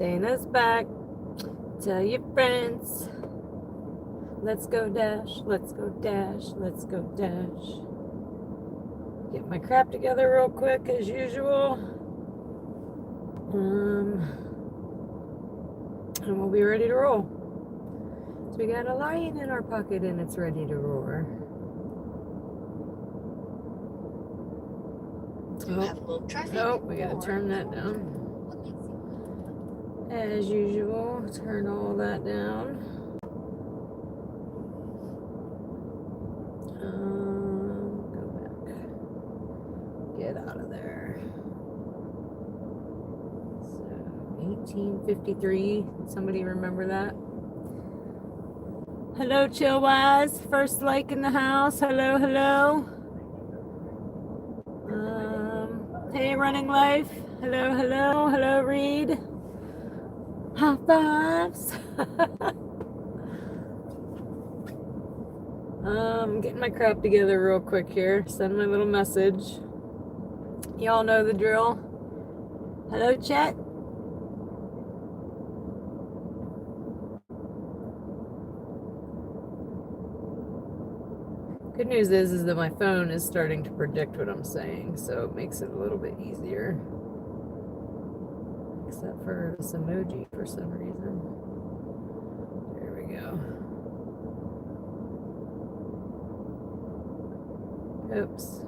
Dana's back. Tell your friends. Let's go dash. Let's go dash. Let's go dash. Get my crap together real quick as usual. And we'll be ready to roll. So we got a lion in our pocket and it's ready to roar. Oh, we gotta turn that down. As usual, turn all that down. Go back. Get out of there. So, 1853. Somebody remember that? Hello, Chillwise. First like in the house. Hello, hello. Hey, Running Life. Hello, hello. Hello, Reed. High fives. Getting my crap together real quick here. Send my little message. Y'all know the drill. Hello, chat. Good news is that my phone is starting to predict what I'm saying, so it makes it a little bit easier. Except for this emoji for some reason. There we go. Oops.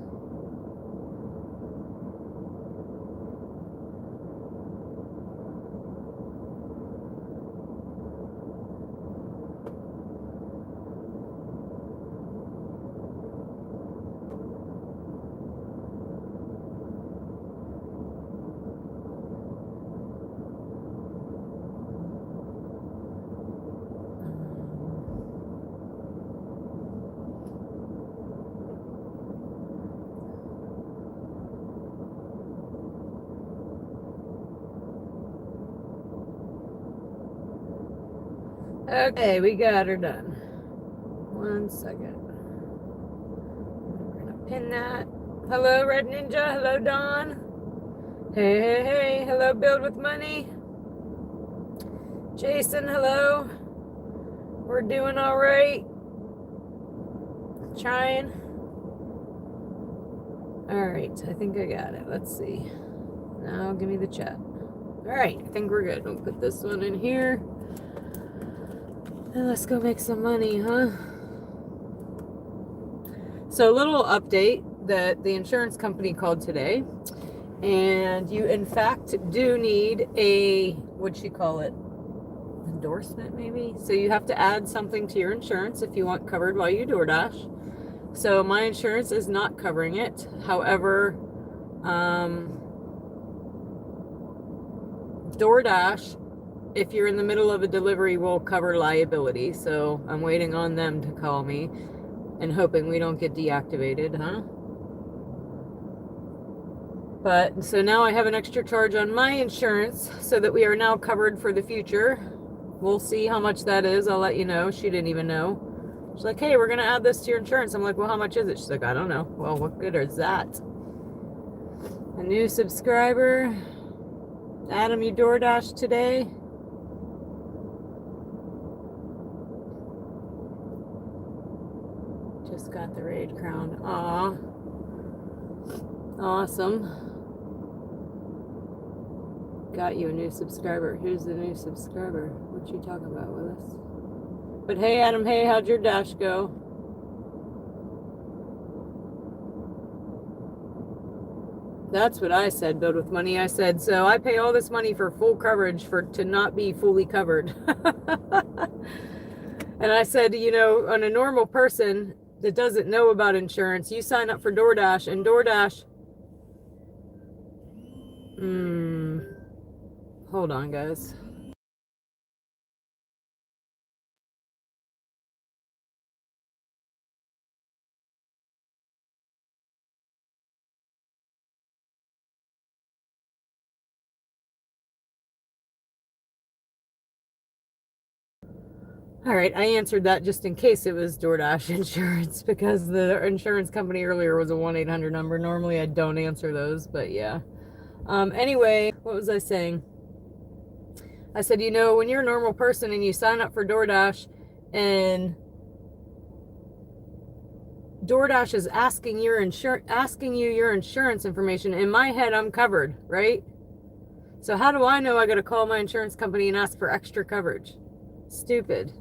Okay, we got her done. 1 second. We're gonna pin that. Hello, Red Ninja. Hello, Dawn. Hey, hey, hey. Hello, Build with Money. Jason, hello. We're doing all right. Trying. All right, I think I got it. Let's see. Now give me the chat. All right, I think we're good. We'll put this one in here. And let's go make some money, huh? So a little update that the insurance company called today. And you, in fact, do need a, what'd she call it? Endorsement, maybe? So you have to add something to your insurance if you want covered while you DoorDash. So my insurance is not covering it. However, DoorDash, if you're in the middle of a delivery, will cover liability. So I'm waiting on them to call me and hoping we don't get deactivated, huh? But so now I have an extra charge on my insurance so that we are now covered for the future. We'll see how much that is. I'll let you know. She didn't even know. She's like, hey, we're going to add this to your insurance. I'm like, well, how much is it? She's like, I don't know. Well, what good is that? A new subscriber. Adam, you DoorDash today? Just got the raid crown. Aw. Awesome. Got you a new subscriber. Who's the new subscriber? What you talking about, Willis? But hey, Adam, hey, how'd your dash go? That's what I said, Build with Money. I said, so I pay all this money for full coverage to not be fully covered. And I said, you know, on a normal person that doesn't know about insurance, you sign up for DoorDash, and DoorDash... Hold on, guys. All right, I answered that just in case it was DoorDash insurance, because the insurance company earlier was a 1-800 number. Normally I don't answer those, but yeah. Anyway, what was I saying? I said, you know, when you're a normal person and you sign up for DoorDash and DoorDash is asking you your insurance information, in my head I'm covered, right? So how do I know I got to call my insurance company and ask for extra coverage? Stupid.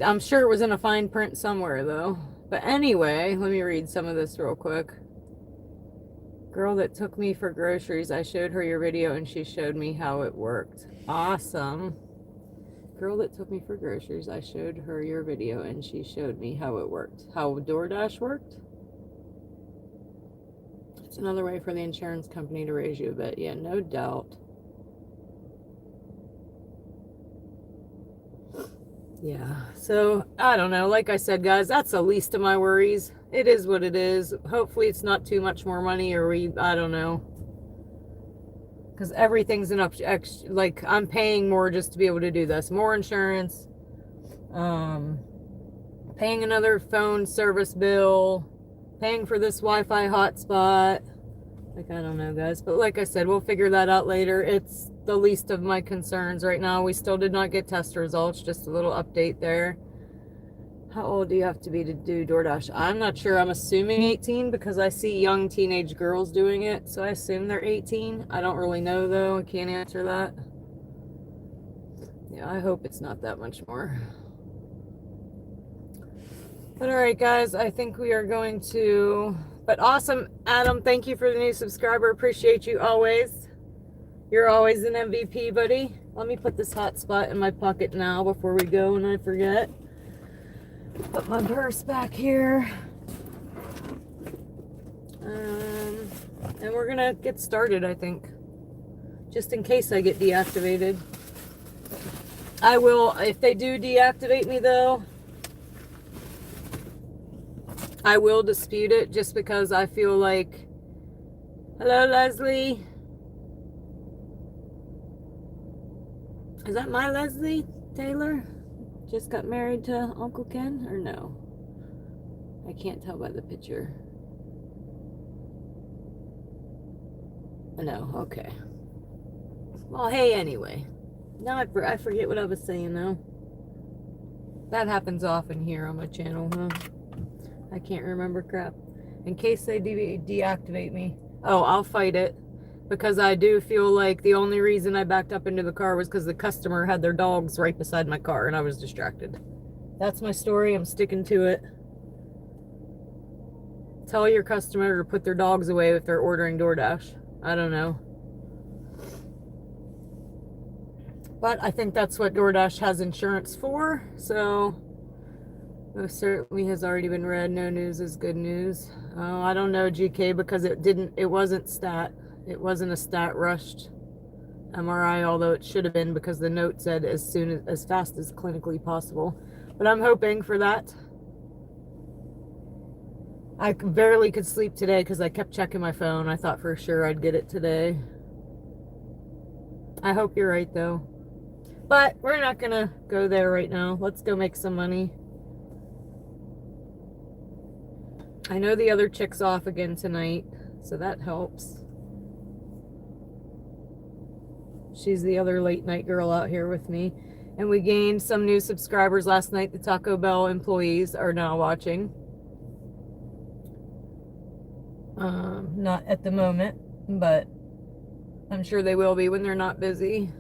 I'm sure it was in a fine print somewhere though. But anyway, let me read some of this real quick. Girl that took me for groceries, I showed her your video and she showed me how it worked. Awesome. Girl that took me for groceries, I showed her your video and she showed me how it worked. How DoorDash worked? It's another way for the insurance company to raise you a bit. Yeah, no doubt. Yeah, so I don't know. Like I said, guys, that's the least of my worries. It is what it is. Hopefully it's not too much more money, or I don't know. Because everything's like I'm paying more just to be able to do this. More insurance, paying another phone service bill, paying for this Wi-Fi hotspot. Like, I don't know, guys. But like I said, we'll figure that out later. It's the least of my concerns right now. We still did not get test results. Just a little update there. How old do you have to be to do DoorDash? I'm not sure. I'm assuming 18 because I see young teenage girls doing it. So I assume they're 18. I don't really know, though. I can't answer that. Yeah, I hope it's not that much more. But all right, guys, I think we are going to... But awesome, Adam, thank you for the new subscriber. Appreciate you always. You're always an MVP, buddy. Let me put this hotspot in my pocket now before we go and I forget. Put my purse back here. And we're going to get started, I think. Just in case I get deactivated. I will, if they do deactivate me, though, I will dispute it just because I feel like... Hello, Leslie. Is that my Leslie Taylor? Just got married to Uncle Ken? Or no? I can't tell by the picture. No, okay. Well, hey, anyway. Now I forget what I was saying, though. That happens often here on my channel, huh? I can't remember crap. In case they deactivate me. Oh, I'll fight it. Because I do feel like the only reason I backed up into the car was because the customer had their dogs right beside my car and I was distracted. That's my story. I'm sticking to it. Tell your customer to put their dogs away if they're ordering DoorDash. I don't know. But I think that's what DoorDash has insurance for. So... Most certainly has already been read. No news is good news. Oh, I don't know, GK, because it wasn't stat. It wasn't a stat rushed MRI, although it should have been because the note said as fast as clinically possible. But I'm hoping for that. I barely could sleep today because I kept checking my phone. I thought for sure I'd get it today. I hope you're right, though. But we're not going to go there right now. Let's go make some money. I know the other chick's off again tonight, so that helps. She's the other late night girl out here with me. And we gained some new subscribers last night. The Taco Bell employees are now watching. Not at the moment, but I'm sure they will be when they're not busy.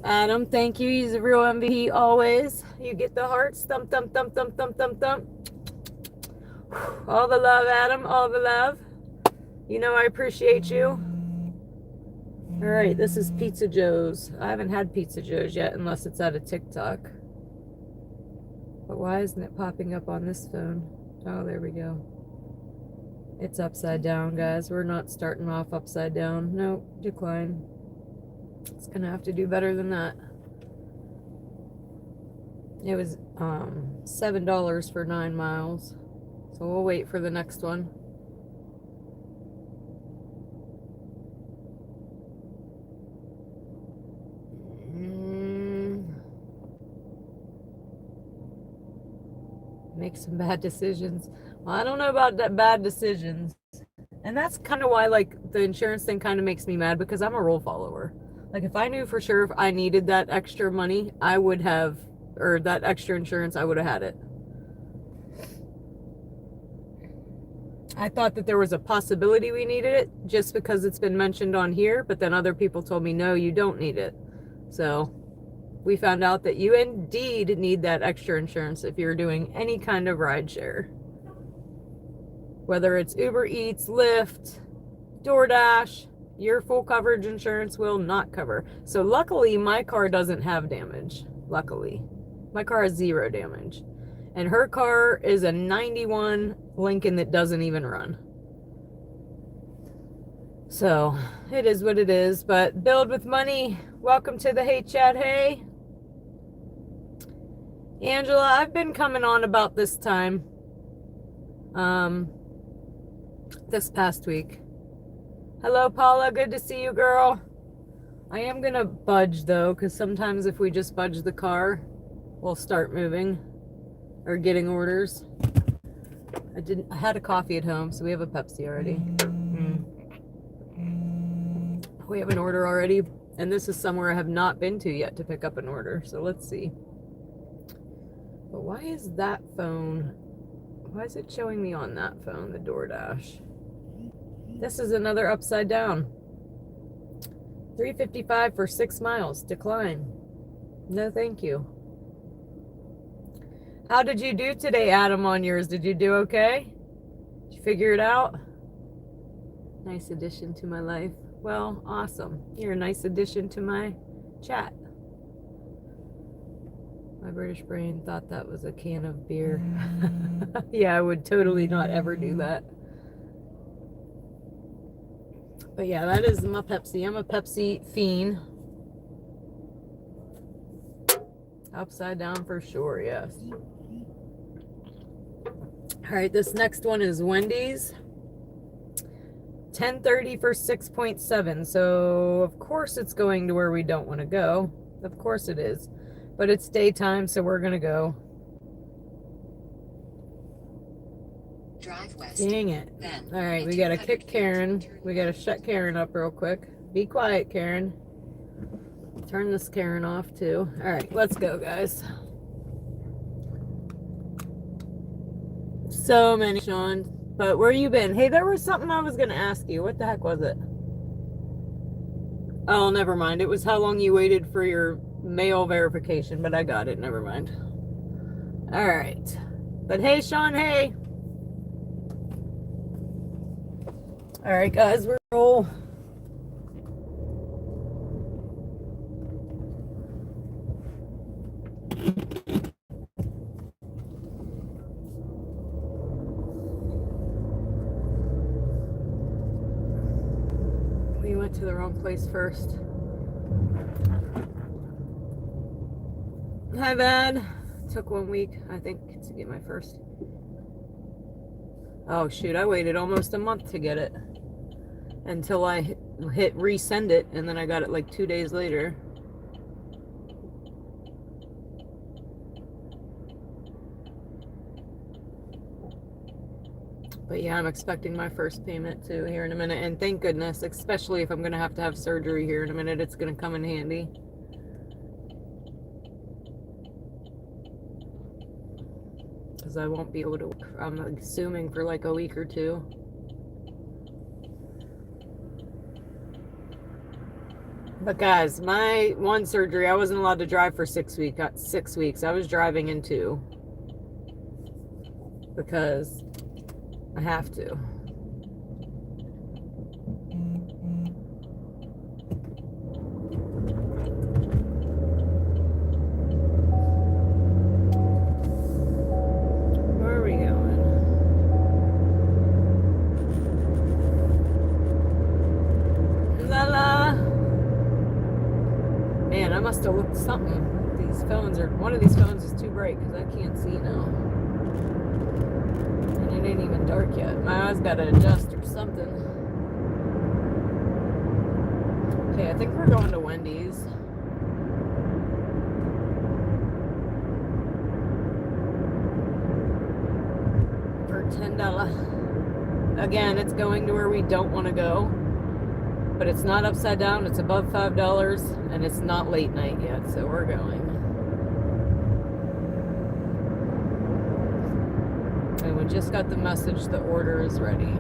Adam, thank you. He's a real MVP always. You get the hearts. Thump, thump, thump, thump, thump, thump, thump. All the love, Adam. All the love. You know I appreciate you. All right, this is Pizza Joe's. I haven't had Pizza Joe's yet unless it's at a TikTok. But why isn't it popping up on this phone? Oh, there we go. It's upside down, guys. We're not starting off upside down. Nope, decline. It's going to have to do better than that. It was $7 for 9 miles. So we'll wait for the next one. Make some bad decisions. Well, I don't know about that bad decisions. And that's kind of why, like, the insurance thing kind of makes me mad because I'm a rule follower. Like if I knew for sure if I needed that extra money, I would have, or that extra insurance, I would have had it. I thought that there was a possibility we needed it just because it's been mentioned on here, but then other people told me, no, you don't need it. So we found out that you indeed need that extra insurance if you're doing any kind of ride share. Whether it's Uber Eats, Lyft, DoorDash, your full coverage insurance will not cover. So luckily, my car doesn't have damage. Luckily. My car has 0 damage. And her car is a 91 Lincoln that doesn't even run. So, it is what it is. But build with money. Welcome to the Hey Chat Hey. Angela, I've been coming on about this time. This past week. Hello, Paula. Good to see you, girl. I am going to budge, though, because sometimes if we just budge the car, we'll start moving or getting orders. I had a coffee at home, so we have a Pepsi already. We have an order already, and this is somewhere I have not been to yet to pick up an order, so let's see. But why is that phone, why is it showing me on that phone, the DoorDash? This is another upside down. $3.55 for 6 miles. Decline. No, thank you. How did you do today, Adam, on yours? Did you do okay? Did you figure it out? Nice addition to my life. Well, awesome. You're a nice addition to my chat. My British brain thought that was a can of beer. Yeah, I would totally not ever do that. But yeah, that is my Pepsi. I'm a Pepsi fiend. Upside down for sure, yes. All right, this next one is Wendy's. 10:30 for 6.7. So, of course it's going to where we don't want to go. Of course it is. But it's daytime, so we're going to go. Drive west. Dang it. All right, we got to kick Karen. We got to shut Karen up real quick. Be quiet, Karen. Turn this Karen off, too. All right, let's go, guys. So many, Sean. But where you been? Hey, there was something I was going to ask you. What the heck was it? Oh, never mind. It was how long you waited for your mail verification, but I got it. Never mind. All right. But hey, Sean, hey. All right, guys, we're roll. We went to the wrong place first. Hi, Bad. Took 1 week, I think, to get my first. Oh, shoot, I waited almost a month to get it. Until I hit resend it, and then I got it like 2 days later. But yeah, I'm expecting my first payment too here in a minute, and thank goodness, especially if I'm going to have surgery here in a minute, it's going to come in handy. Because I won't be able to, I'm assuming, for like a week or two. But guys, my one surgery, I wasn't allowed to drive for 6 weeks. 6 weeks. I was driving in 2. Because I have to. Where are we going? La la. Man, I must have looked something. These phones are, one of these phones is too bright because I can't see now. And it ain't even dark yet. My eyes gotta adjust or something. Okay, I think we're going to Wendy's. For $10. Again, it's going to where we don't want to go. But it's not upside down, it's above $5, and it's not late night yet, so we're going. And we just got the message the order is ready.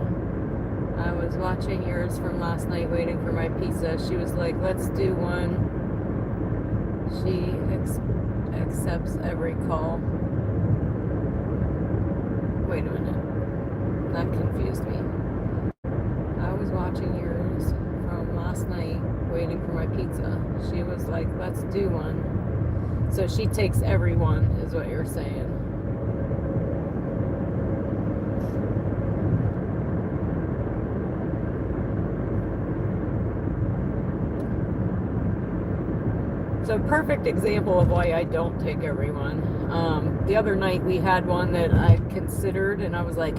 I was watching yours from last night waiting for my pizza. She was like, let's do one. She accepts every call. Wait a minute. That confused me. I was watching yours from last night waiting for my pizza. She was like, let's do one. So she takes every one, is what you're saying. So perfect example of why I don't take everyone. The other night we had one that I considered and I was like,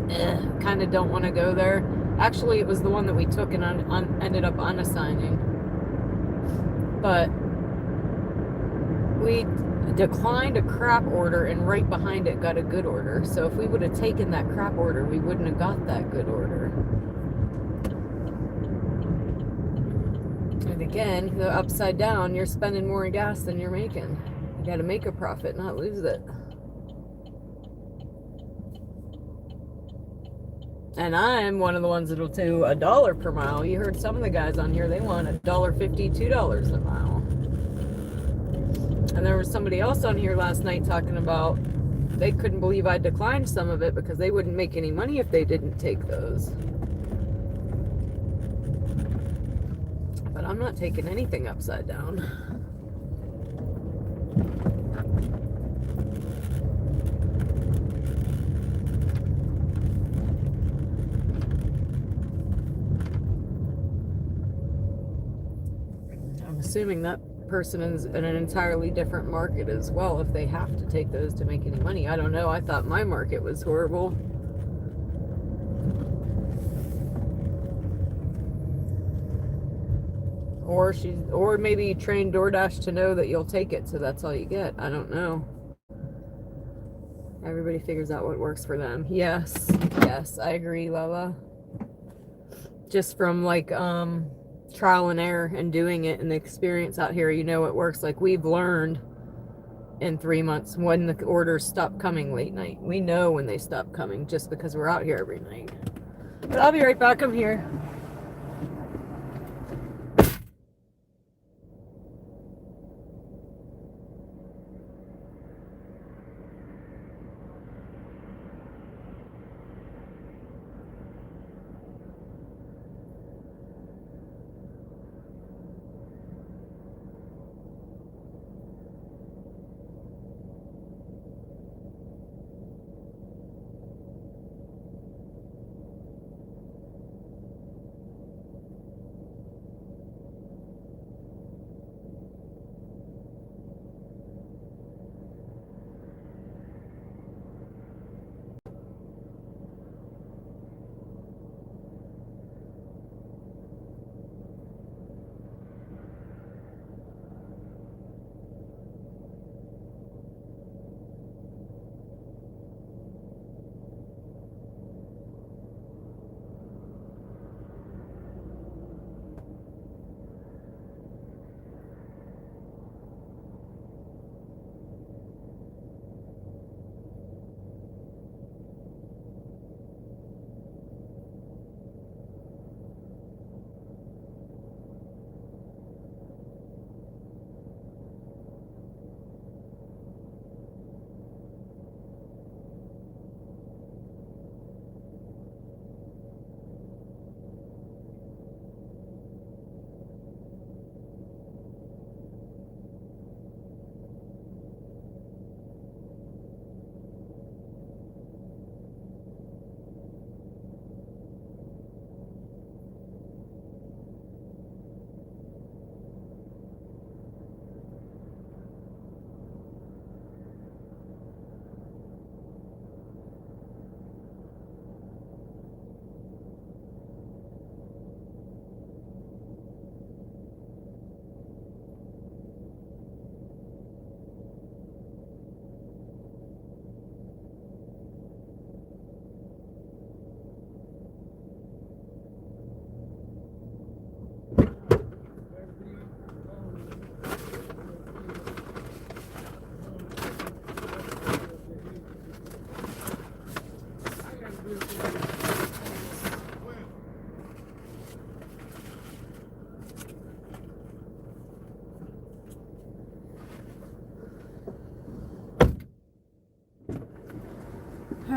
kind of don't want to go there. Actually, it was the one that we took and ended up unassigning. But we declined a crap order and right behind it got a good order. So if we would have taken that crap order, we wouldn't have got that good order. And again, the upside down, you're spending more gas than you're making. You got to make a profit, not lose it. And I'm one of the ones that'll do $1 per mile. You heard some of the guys on here, they want $1.50, $2 a mile. And there was somebody else on here last night talking about they couldn't believe I declined some of it because they wouldn't make any money if they didn't take those. But I'm not taking anything upside down. I'm assuming that person is in an entirely different market as well if they have to take those to make any money. I don't know. I thought my market was horrible. Or maybe you train DoorDash to know that you'll take it, so that's all you get. I don't know. Everybody figures out what works for them. Yes, I agree, Lala. Just from like trial and error and doing it and the experience out here, you know it works. Like we've learned in 3 months when the orders stop coming late night. We know when they stop coming just because we're out here every night. But I'll be right back. I'm here.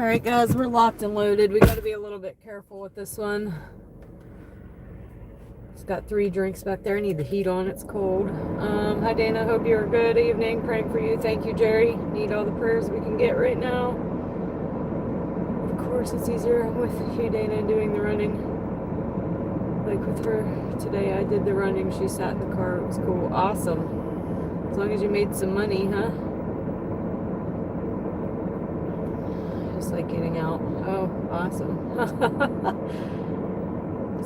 Alright guys, we're locked and loaded. We got to be a little bit careful with this one. It's got 3 drinks back there. I need the heat on, it's cold. Hi Dana, hope you're good evening. Praying for you. Thank you, Jerry. Need all the prayers we can get right now. Of course, it's easier with you, Dana, doing the running. Like with her today, I did the running. She sat in the car. It was cool. Awesome. As long as you made some money, huh? Just like getting out. Oh, awesome.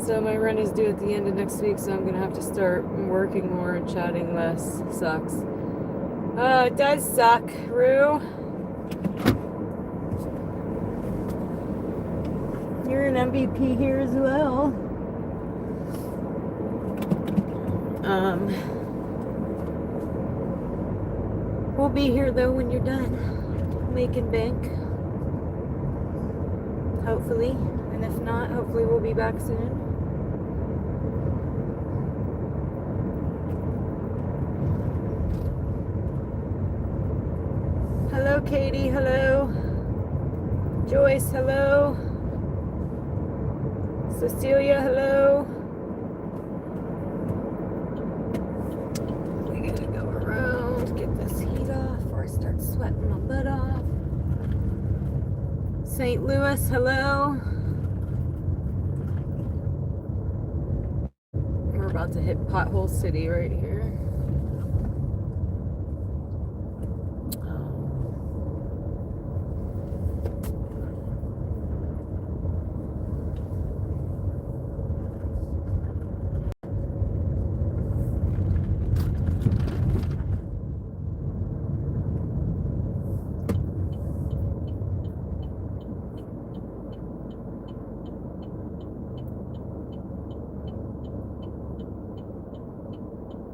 So my run is due at the end of next week, so I'm going to have to start working more and chatting less. Sucks. It does suck, Rue. You're an MVP here as well. We'll be here though when you're done making bank. Hopefully. And if not, hopefully we'll be back soon. Hello, Katie. Hello. Joyce. Hello. Cecilia. Hello. We gotta go around, get this heat off before I start sweating my butt off. St. Louis. Hello. We're about to hit Pothole City right here.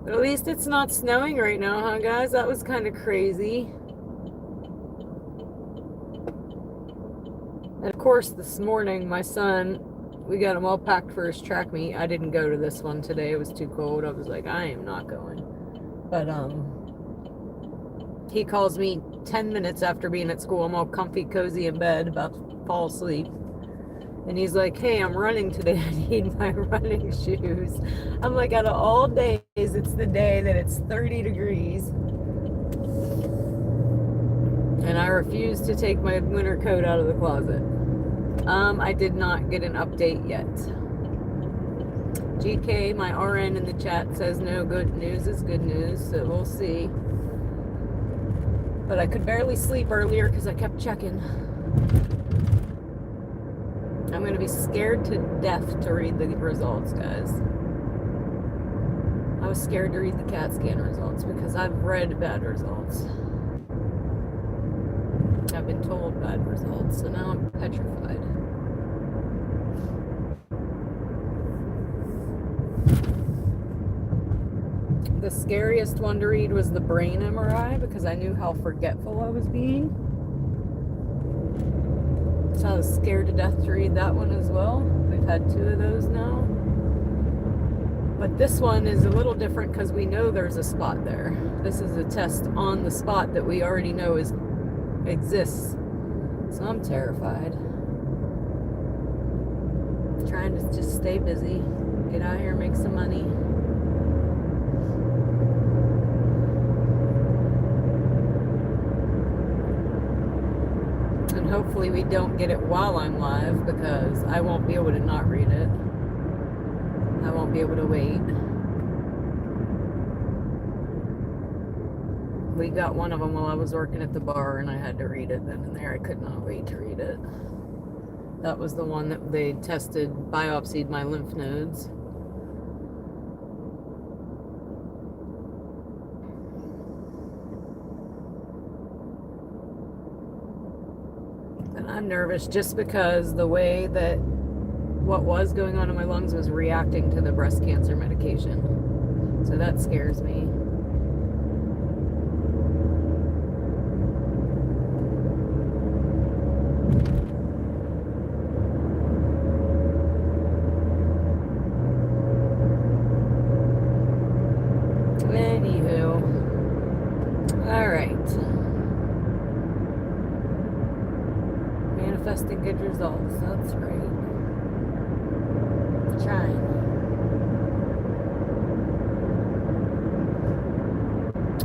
At least it's not snowing right now, huh, guys? That was kind of crazy. And of course, this morning, my son, we got him all packed for his track meet. I didn't go to this one today. It was too cold. I was like, I am not going. But he calls me 10 minutes after being at school. I'm all comfy, cozy in bed, about to fall asleep. And he's like, hey, I'm running today. I need my running shoes. I'm like, out of all days, it's the day that it's 30 degrees. And I refuse to take my winter coat out of the closet. I did not get an update yet. GK, my RN in the chat, says no good news is good news. So we'll see. But I could barely sleep earlier because I kept checking. I'm going to be scared to death to read the results, guys. I was scared to read the CAT scan results because I've read bad results. I've been told bad results, so now I'm petrified. The scariest one to read was the brain MRI because I knew how forgetful I was being. So I was scared to death to read that one as well. We've had 2 of those now. But this one is a little different because we know there's a spot there. This is a test on the spot that we already know exists. So I'm terrified. Trying to just stay busy. Get out here, make some money. And hopefully we don't get it while I'm live because I won't be able to not read it. I won't be able to wait. We got one of them while I was working at the bar and I had to read it then and there. I could not wait to read it. That was the one that they tested, biopsied my lymph nodes. And I'm nervous just because the way that what was going on in my lungs was reacting to the breast cancer medication. So that scares me. Anywho. All right. manifesting good results. That's right. Trying.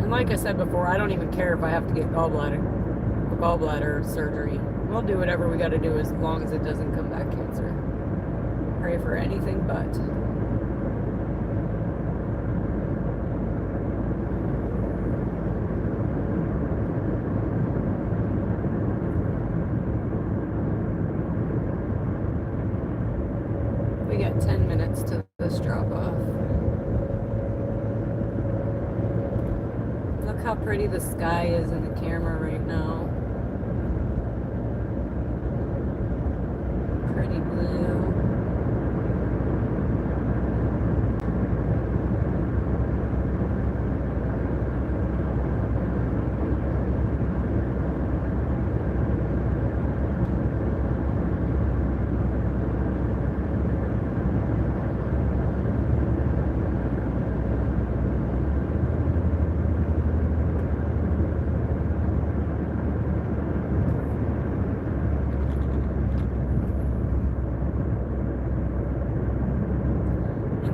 And like I said before, I don't even care if I have to get gallbladder surgery. We'll do whatever we got to do as long as it doesn't come back cancer. Pray for anything but. We got 10 minutes to this drop off. Look how pretty the sky is in the camera right now. Pretty blue.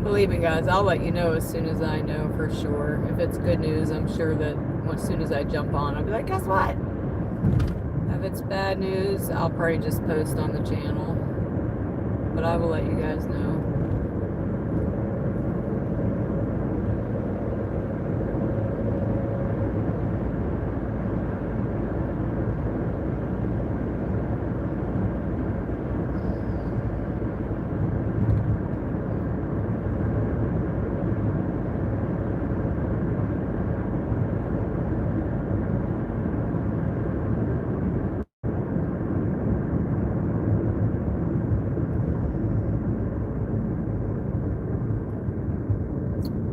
Believe me, guys, I'll let you know as soon as I know for sure. If it's good news, I'm sure that as soon as I jump on, I'll be like, guess what? If it's bad news, I'll probably just post on the channel. But I will let you guys know.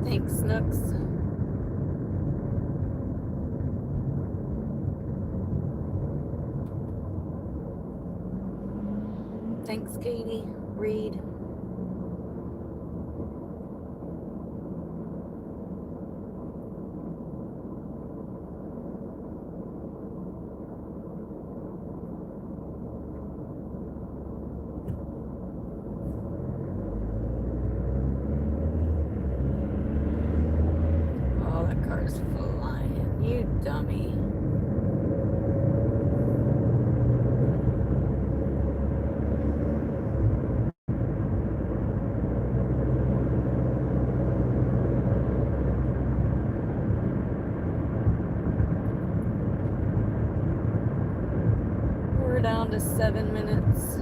Thanks, Snooks. Thanks, Katie. Reed. Oh, that car's flying. You dummy. We're down to 7 minutes.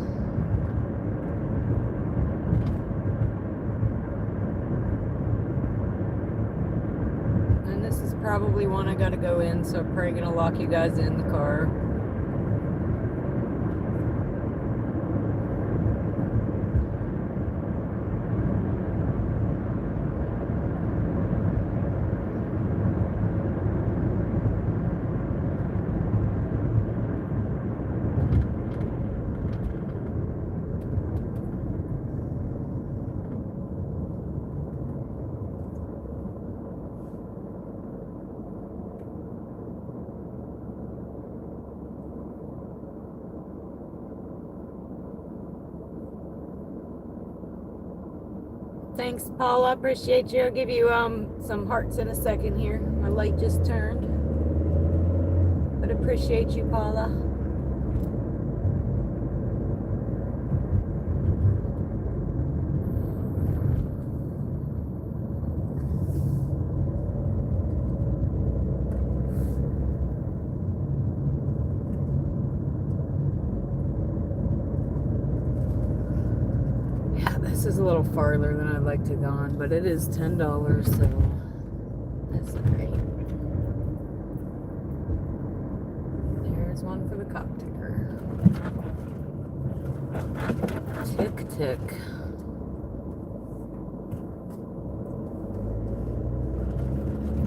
And this is probably one I gotta go in, so I'm probably gonna lock you guys in the car. Thanks, Paula. Appreciate you. I'll give you some hearts in a second here. My light just turned. But appreciate you, Paula. This is a little farther than I'd like to go on, but it is $10, so that's great. There's one for the cop ticker. Tick, tick.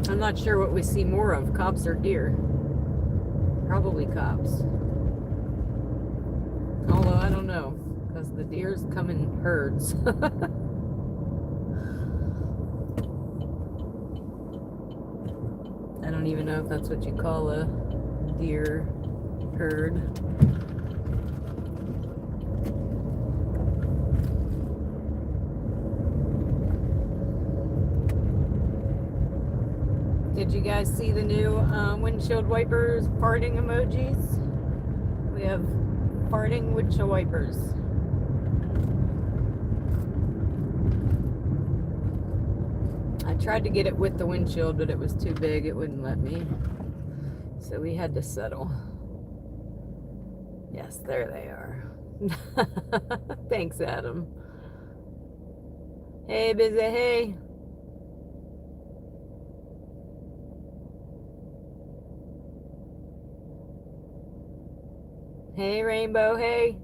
I'm not sure what we see more of, cops or deer. Probably cops. Although I don't know, because the deers come in herds. I don't even know if that's what you call a deer herd. Did you guys see the new windshield wipers farting emojis? We have farting windshield wipers. I tried to get it with the windshield, but it was too big. It wouldn't let me. So we had to settle. Yes, there they are. Thanks, Adam. Hey, busy, hey. Hey, Rainbow, hey.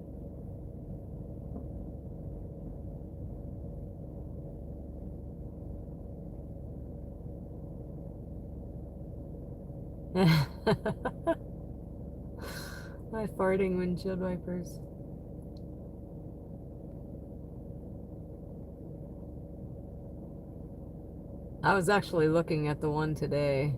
My farting windshield wipers. I was actually looking at the one today,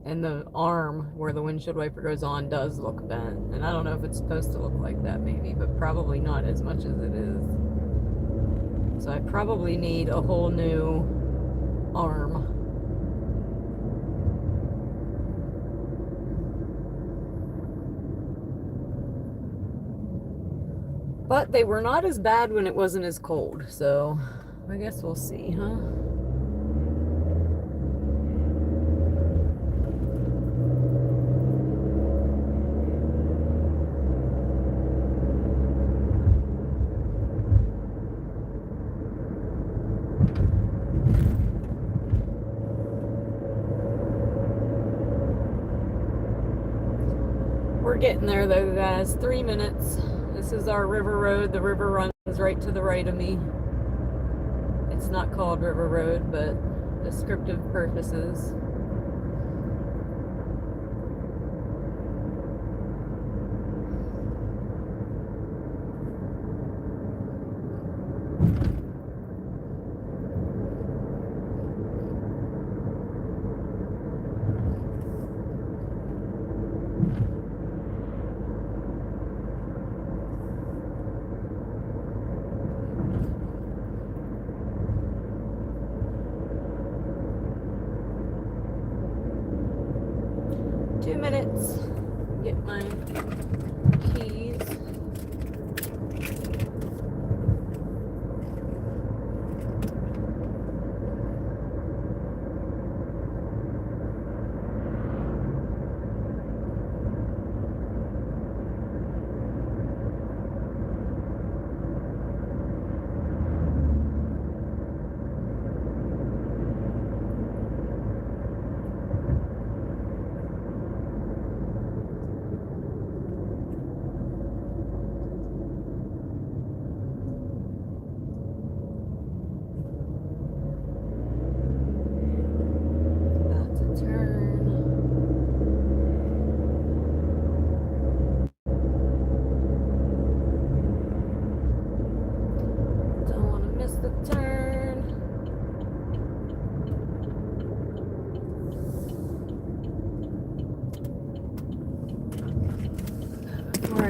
and the arm where the windshield wiper goes on does look bent. And I don't know if it's supposed to look like that, maybe, but probably not as much as it is. So I probably need a whole new arm. But they were not as bad when it wasn't as cold, so I guess we'll see, huh? We're getting there though, guys. 3 minutes. This is our river road. The river runs right to the right of me. It's not called River Road, but descriptive purposes. Get my keys.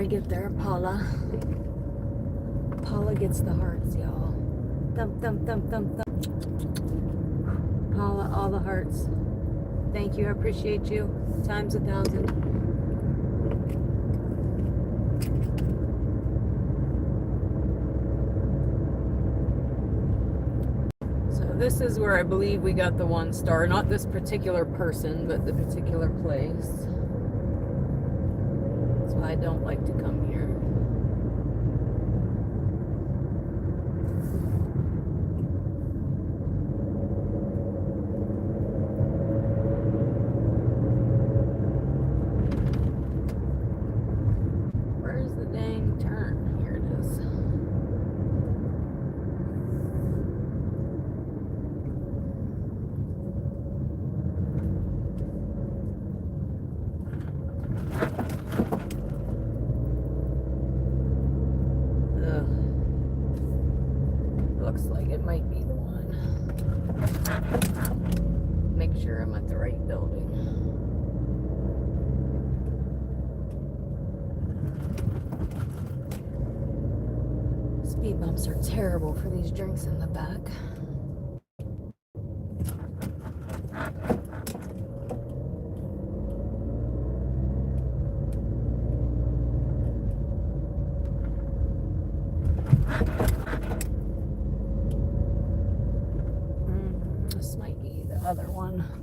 Get there, Paula. Paula gets the hearts, y'all. Thump, thump, thump, thump, thump. Paula, all the hearts. Thank you, I appreciate you. Times 1,000. So this is where I believe we got the 1 star. Not this particular person, but the particular place. I don't like to come here. Where's the dang turn? Here it is. Looks like it might be the one. Make sure I'm at the right building. Speed bumps are terrible for these drinks in the back.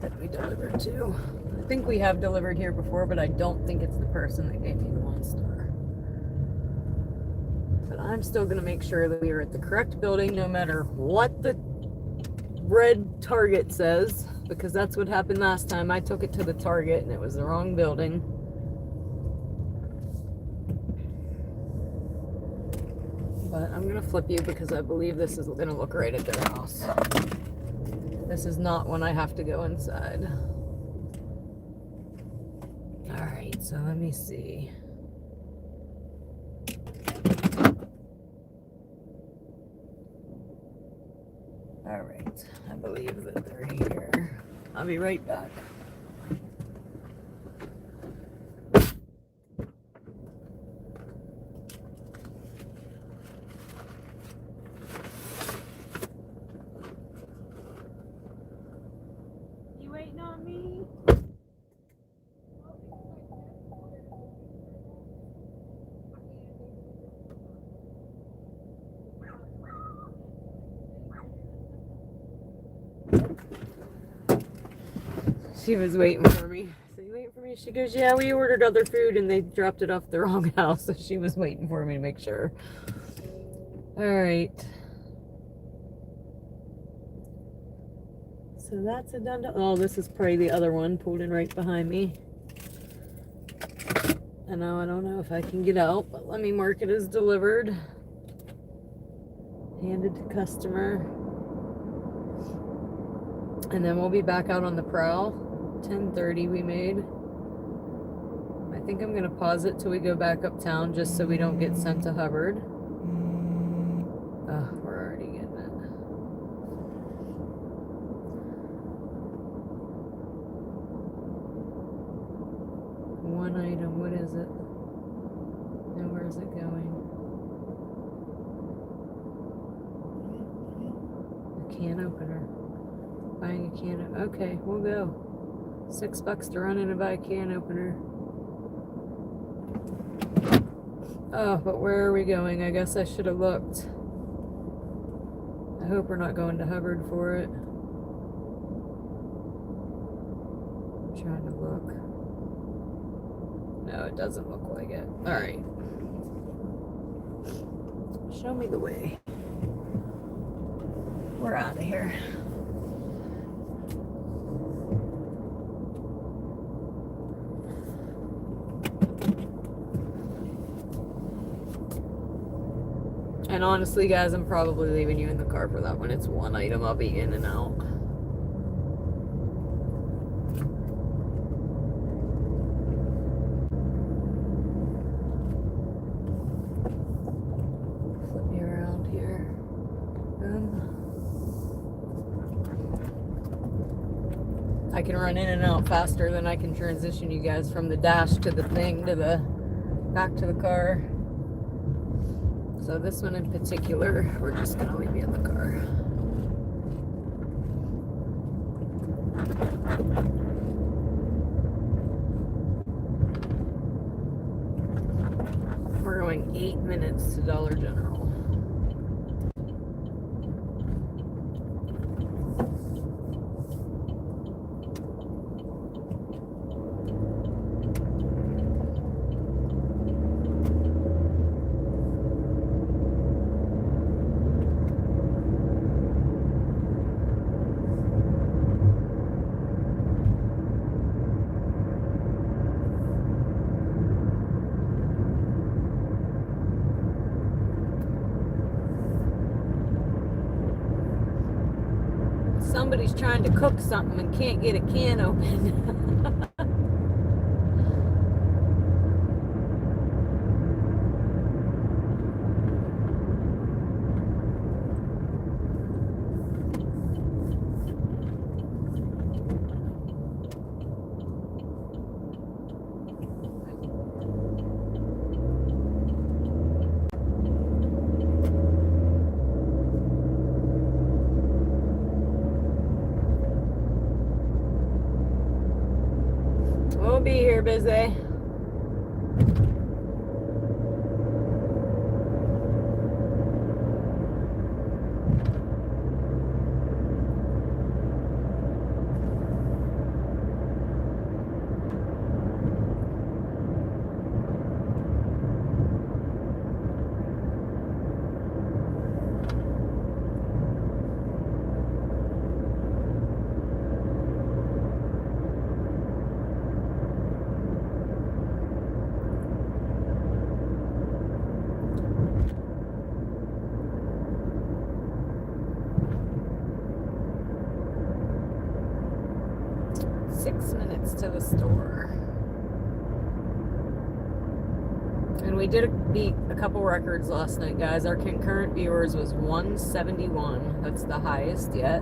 that we delivered to. I think we have delivered here before, but I don't think it's the person that gave me the 1-star. But I'm still going to make sure that we are at the correct building no matter what the red Target says, because that's what happened last time. I took it to the Target and it was the wrong building. But I'm going to flip you because I believe this is going to look right at their house. This is not when I have to go inside. Alright, so let me see. Alright, I believe that they're here. I'll be right back. You waiting on me? She was waiting for me. So you waiting for me? She goes, yeah, we ordered other food and they dropped it off the wrong house. So she was waiting for me to make sure. All right. So that's a done. Oh, this is probably the other one pulled in right behind me. And now I don't know if I can get out, but let me mark it as delivered. Handed to customer. And then we'll be back out on the prowl. 10:30 we made. I think I'm going to pause it till we go back uptown just so we don't get sent to Hubbard. Oh, we're already getting it. One item, what is it? And where's it going? A can opener. Buying a can. Okay, we'll go. $6 to run in and buy a can opener. Oh, but where are we going? I guess I should have looked. I hope we're not going to Hubbard for it. I'm trying to look. No, it doesn't look like it. Alright. Show me the way. We're out of here. And honestly, guys, I'm probably leaving you in the car for that one. It's one item. I'll be in and out. Flip me around here. I can run in and out faster than I can transition you guys from the dash to the thing to the back to the car. So this one in particular, we're just gonna leave you in the car. We're going 8 minutes to Dollar General. Somebody's trying to cook something and can't get a can open. We'll be here busy. minutes to the store. And we did beat a couple records last night, guys. Our concurrent viewers was 171. That's the highest yet.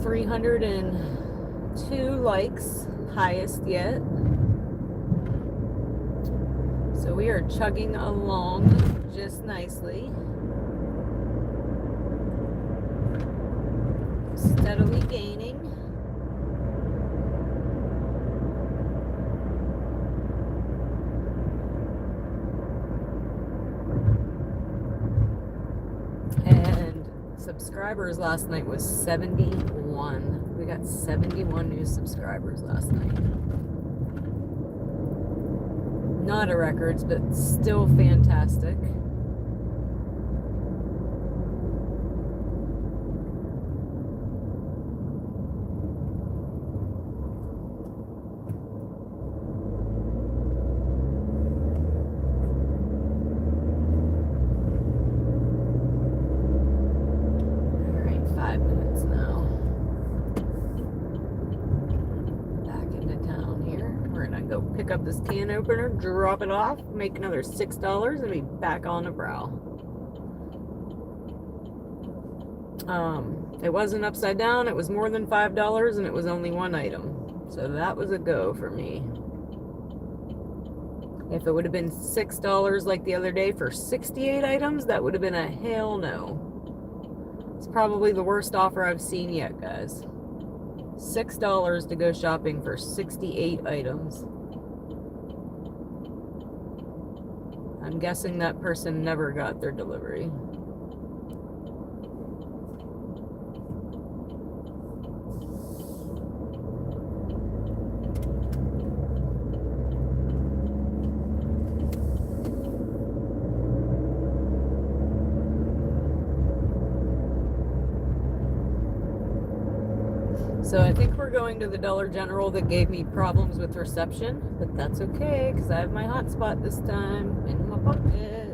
302 likes, highest yet. So we are chugging along just nicely. Steadily gaining. And subscribers last night was 71. We got 71 new subscribers last night. Not a record, but still fantastic. Pick up this can opener, drop it off, make another $6, and be back on the brow. It wasn't upside down, it was more than $5, and it was only one item. So that was a go for me. If it would have been $6 like the other day for 68 items, that would have been a hell no. It's probably the worst offer I've seen yet, guys. $6 to go shopping for 68 items. I'm guessing that person never got their delivery. So I think we're going to the Dollar General that gave me problems with reception, but that's okay because I have my hotspot this time in my pocket.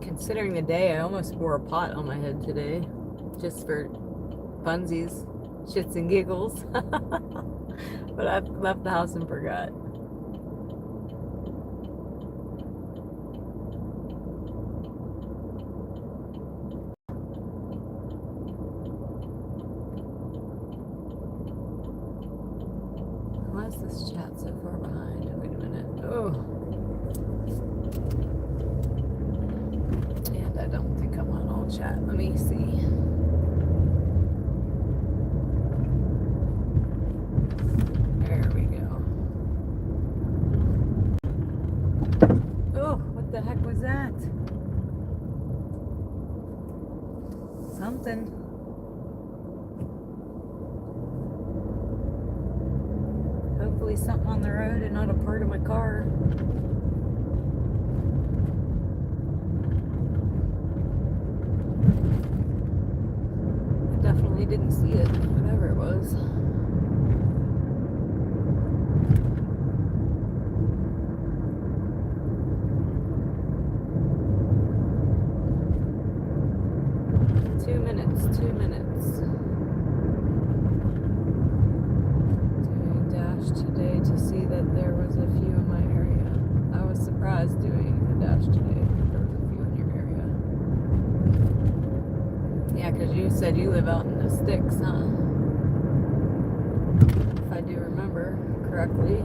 Considering the day, I almost wore a pot on my head today, just for funsies, shits and giggles. But I left the house and forgot. Why is this chat so far behind? Wait a minute. Oh. I don't think I'm on all chat. Let me see. There we go. Oh, what the heck was that? Something. Hopefully something on the road and not a part of my car. Definitely didn't see it, whatever it was. Two minutes. Doing dash today to see that there was a few in my area. I was surprised doing a dash today. There was a few in your area. Yeah, because you said you live out in the sticks, huh? If I do remember correctly.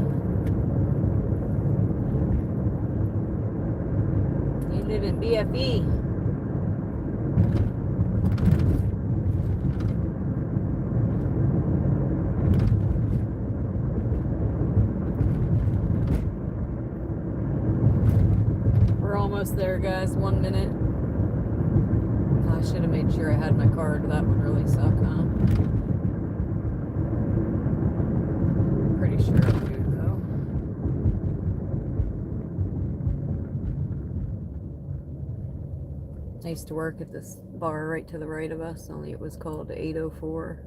You live in BFE. We're almost there, guys. 1 minute. I should have made sure I had my card. That would really suck, huh? Pretty sure I do, though. I used to work at this bar right to the right of us, only it was called 804.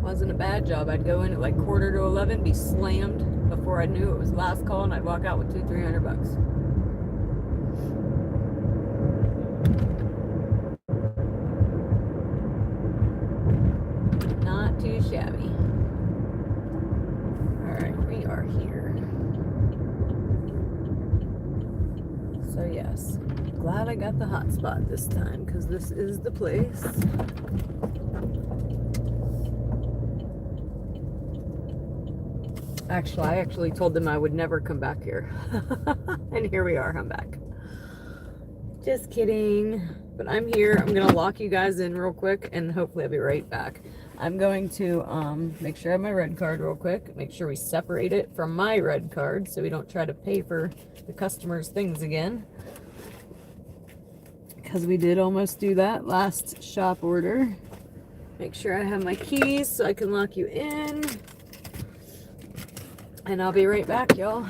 Wasn't a bad job. I'd go in at like 10:45, be slammed before I knew it was last call, and I'd walk out with $200-300. Not too shabby. Alright, we are here. So yes, glad I got the hotspot this time, because this is the place. Actually, I actually told them I would never come back here. And here we are, I'm back. Just kidding. But I'm here. I'm going to lock you guys in real quick, and hopefully I'll be right back. I'm going to make sure I have my red card real quick. Make sure we separate it from my red card so we don't try to pay for the customer's things again. Because we did almost do that last shop order. Make sure I have my keys so I can lock you in. And I'll be right back, y'all.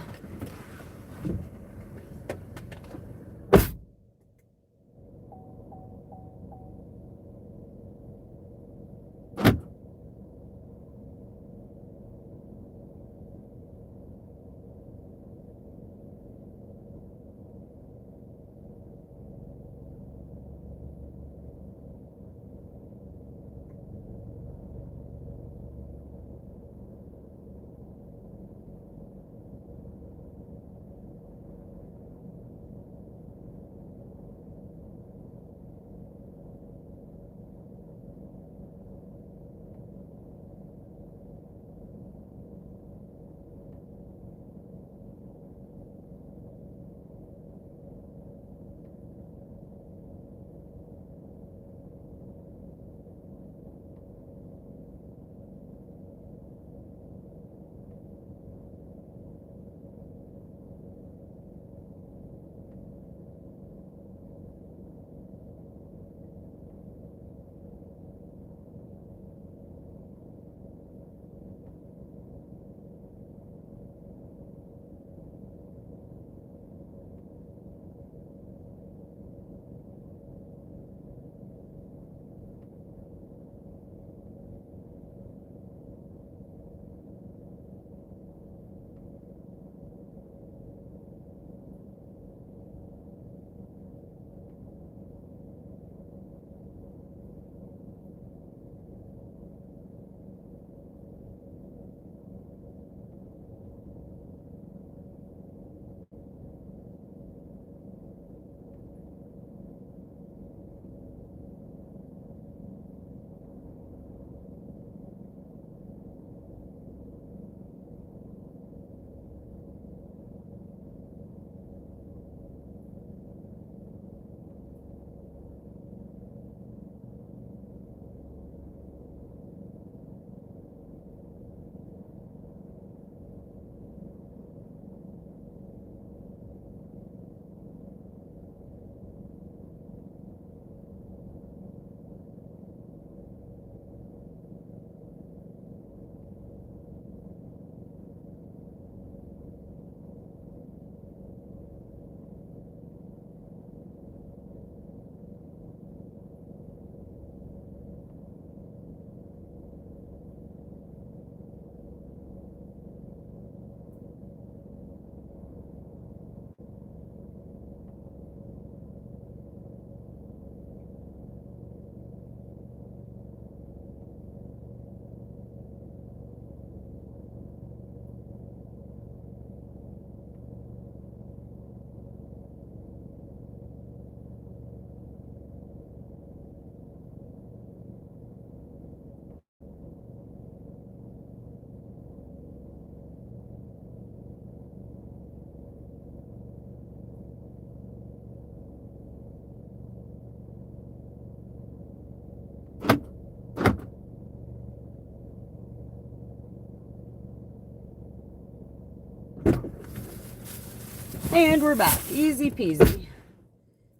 And we're back. Easy peasy.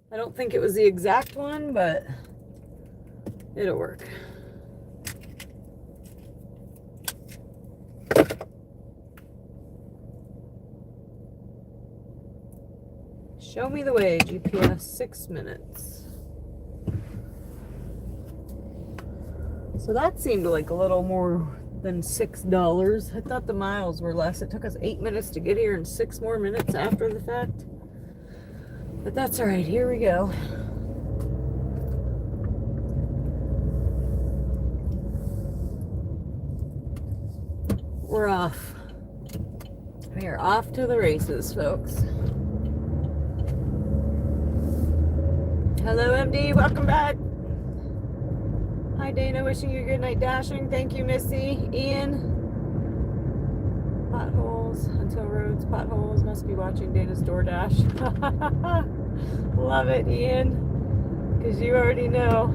I don't think it was the exact one, but it'll work. Show me the way, GPS, 6 minutes. So that seemed like a little more than $6. I thought the miles were less. It took us 8 minutes to get here and 6 more minutes after the fact. But that's all right. Here we go. We're off. We are off to the races, folks. Hello, MD. Welcome back. Hi, Dana. Wishing you a good night dashing. Thank you, Missy. Ian. Potholes until roads. Potholes. Must be watching Dana's DoorDash. Love it, Ian. Because you already know.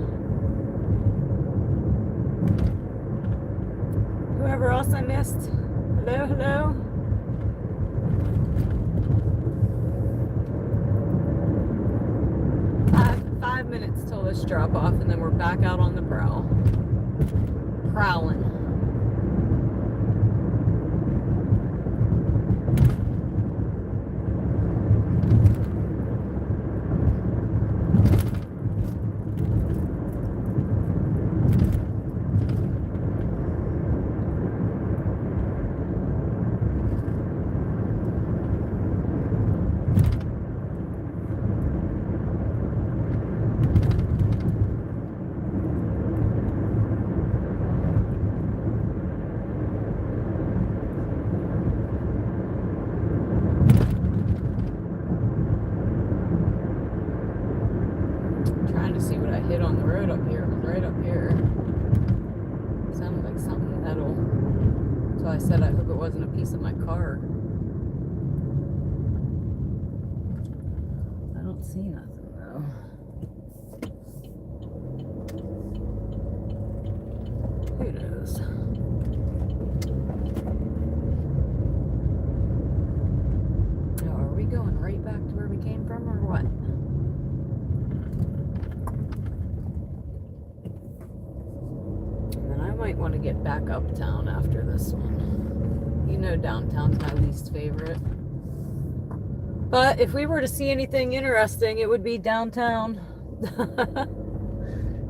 Whoever else I missed. Hello, hello. Five minutes till this drop off, and then we're back out on the prowl. Prowling. Hit on the road up here. It was right up here. It sounded like something metal. So I said I hope it wasn't a piece of my car. I don't see nothing though. Who knows? Now, are we going right back to where we came from or what? Might want to get back uptown after this one. You know, downtown's my least favorite. But if we were to see anything interesting, it would be downtown.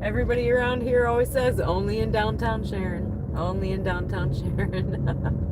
Everybody around here always says, only in downtown Sharon. Only in downtown Sharon.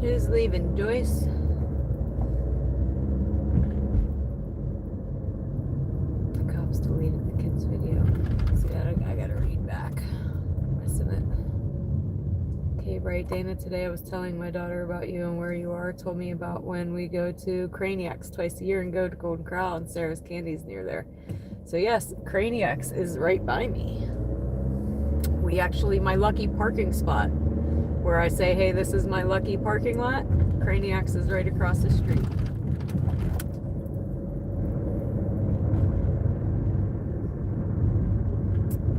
Who's leaving, Joyce? The cops deleted the kids' video. See, I gotta read back the rest of it. Okay, right, Dana. Today I was telling my daughter about you and where you are. Told me about when we go to Craniacs twice a year and go to Golden Corral, and Sarah's Candy's near there. So yes, Craniacs is right by me. We actually, my lucky parking spot, where I say, hey, this is my lucky parking lot, Craniacs is right across the street.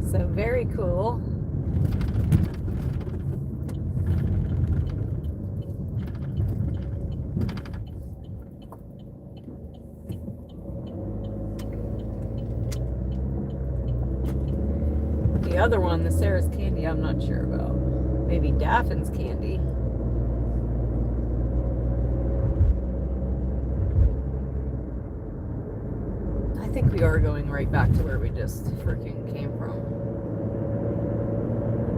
So very cool. The other one, the Sarah's Candy, I'm not sure about. Maybe Daffin's Candy. I think we are going right back to where we just freaking came from.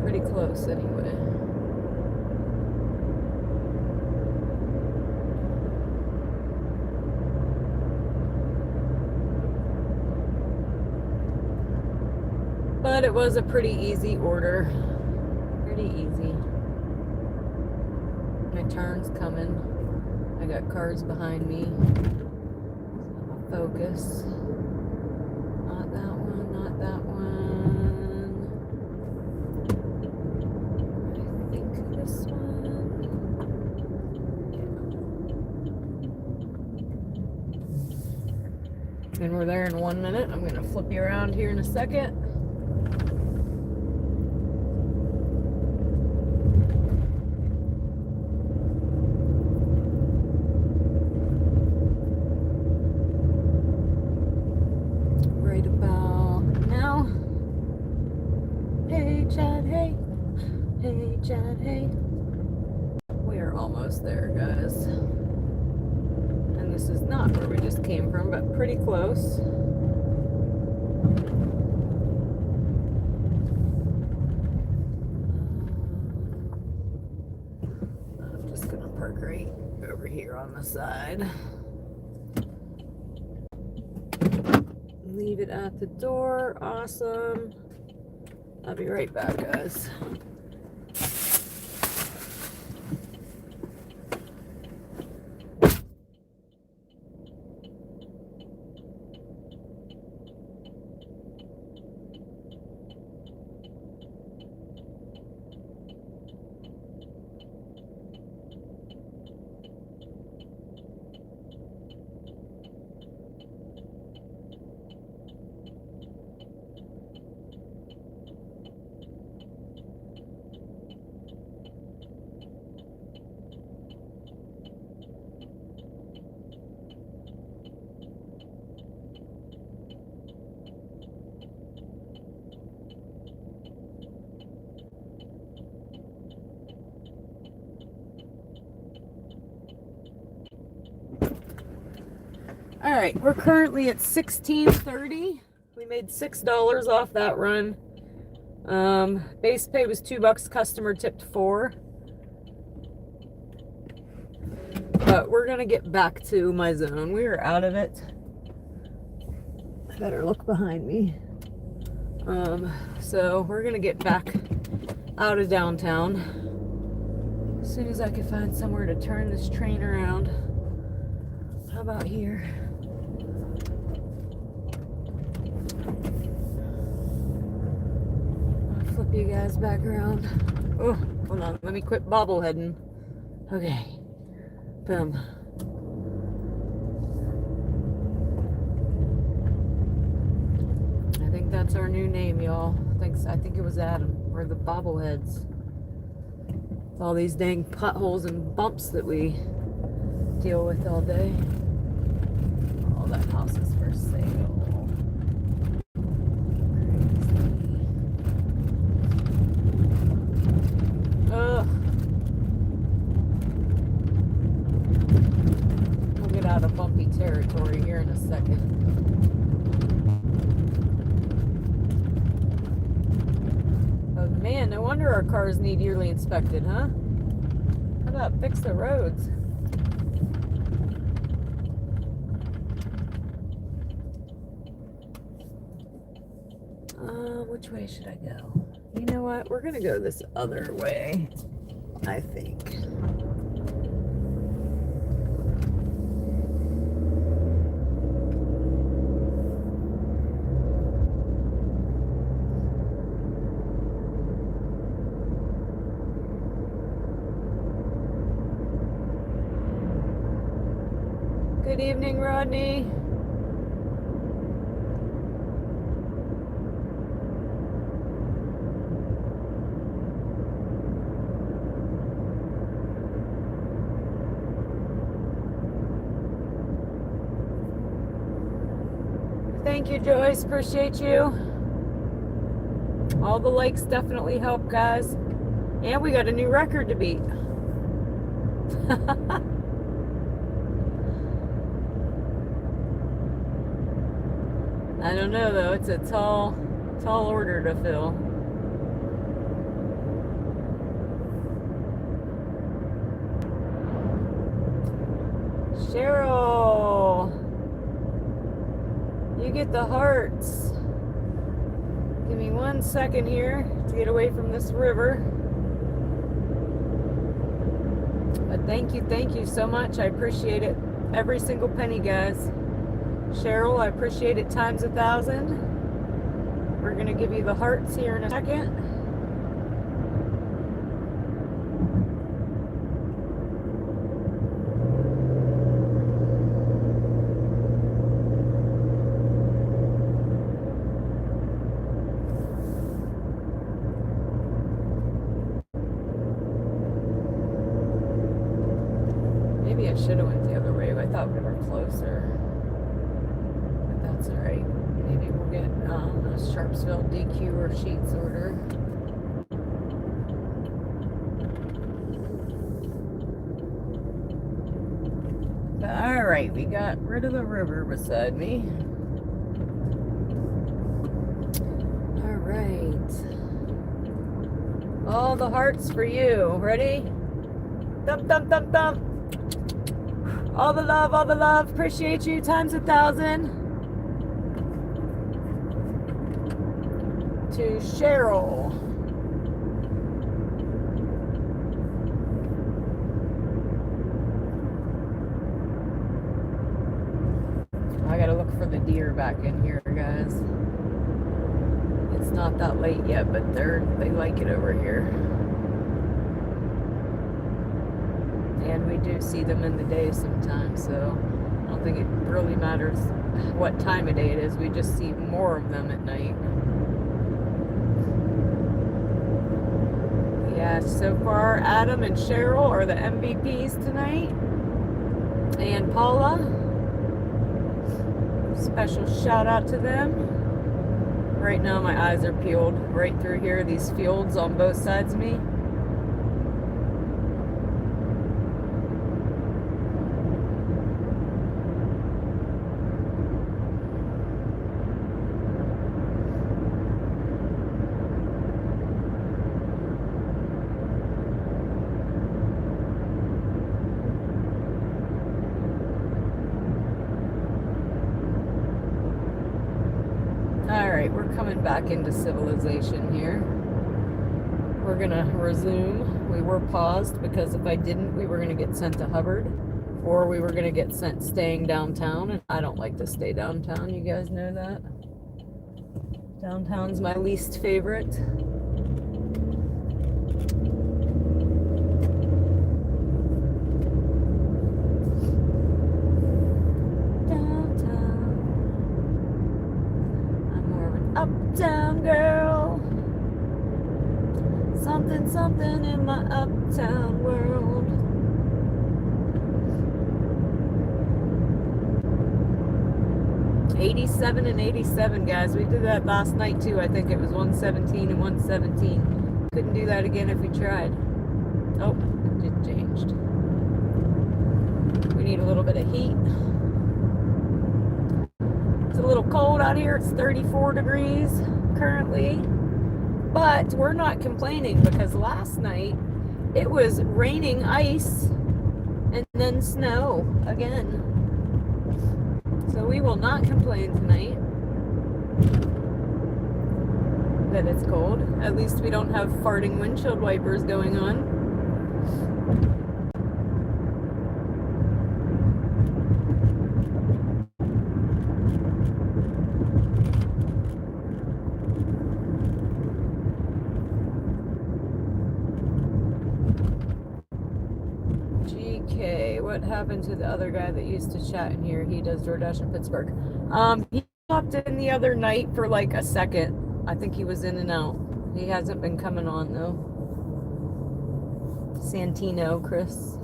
Pretty close anyway. But it was a pretty easy order. Pretty easy. My turn's coming. I got cars behind me. Focus. Not that one, not that one. I think this one. Yeah. And we're there in 1 minute. I'm gonna flip you around here in a second. Right about now. Hey Chad, hey. Hey Chad, hey. We are almost there, guys. And this is not where we just came from, but pretty close. I'm just gonna park right over here on the side. Leave it at the door. Awesome. I'll be right back, guys. All right, we're currently at $16.30. We made $6 off that run. Base pay was $2. Customer tipped $4. But we're gonna get back to my zone. We are out of it. I better look behind me. So we're gonna get back out of downtown as soon as I can find somewhere to turn this train around. How about here? Flip you guys back around. Oh, hold on. Let me quit bobbleheading. Okay. Boom. I think that's our new name, y'all. I think it was Adam. We're the bobbleheads. All these dang potholes and bumps that we deal with all day. Oh, that house is for sale. Ugh. We'll get out of bumpy territory here in a second. Oh man, no wonder our cars need yearly inspected, huh? How about fix the roads? Which way should I go? You know what? We're gonna go this other way, I think. Good evening, Rodney. Thank you, Joyce. Appreciate you. All the likes definitely help, guys. And we got a new record to beat. I don't know, though. It's a tall order to fill. Cheryl, you get the hearts. Give me 1 second here to get away from this river. But thank you so much. I appreciate it. Every single penny, guys. Cheryl, I appreciate it times 1,000. We're going to give you the hearts here in a second. I should have went the other way. I thought we were closer. But that's alright. Maybe we'll get a Sharpsville DQ or sheets order. Alright, we got rid of the river beside me. Alright. All the hearts for you. Ready? Thump, thump, thump, thump. All the love, all the love. Appreciate you times 1,000. To Cheryl. I gotta look for the deer back in here, guys. It's not that late yet, but they like it over here. And we do see them in the day sometimes, so I don't think it really matters what time of day it is. We just see more of them at night. Yeah, so far Adam and Cheryl are the MVPs tonight. And Paula. Special shout out to them. Right now my eyes are peeled right through here, these fields on both sides of me. Alright, we're coming back into civilization here. We're gonna resume. We were paused because if I didn't, we were gonna get sent to Hubbard, or we were gonna get sent staying downtown, and I don't like to stay downtown, you guys know that. Downtown's my least favorite. Uptown girl, something, something in my uptown world. $87 and $87, guys. We did that last night too. I think it was 117 and 117. Couldn't do that again if we tried. Oh, it just changed. We need a little bit of heat. It's a little cold out here. It's 34 degrees currently, but we're not complaining because last night it was raining ice and then snow again. So we will not complain tonight that it's cold. At least we don't have farting windshield wipers going on. What happened to the other guy that used to chat in here? He does DoorDash in Pittsburgh. He popped in the other night for like a second. I think he was in and out. He hasn't been coming on though. Santino, Chris.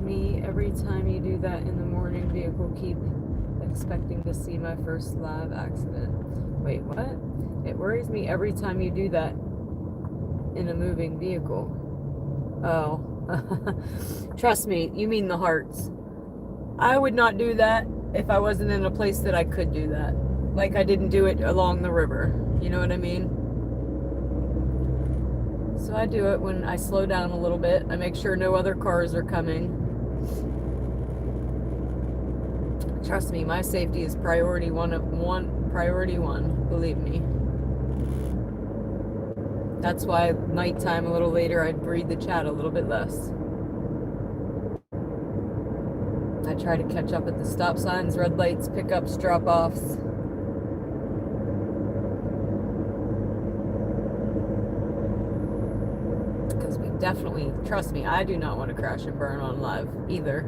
Me every time you do that in the morning vehicle. Keep expecting to see my first live accident. Wait, what? It worries me every time you do that in a moving vehicle. Oh. Trust me, you mean the hearts. I would not do that if I wasn't in a place that I could do that. Like I didn't do it along the river. You know what I mean? So I do it when I slow down a little bit. I make sure no other cars are coming. Trust me, my safety is priority one, believe me. That's why nighttime a little later I'd breathe the chat a little bit less. I try to catch up at the stop signs, red lights, pickups, drop-offs. definitely, trust me, I do not want to crash and burn on live either.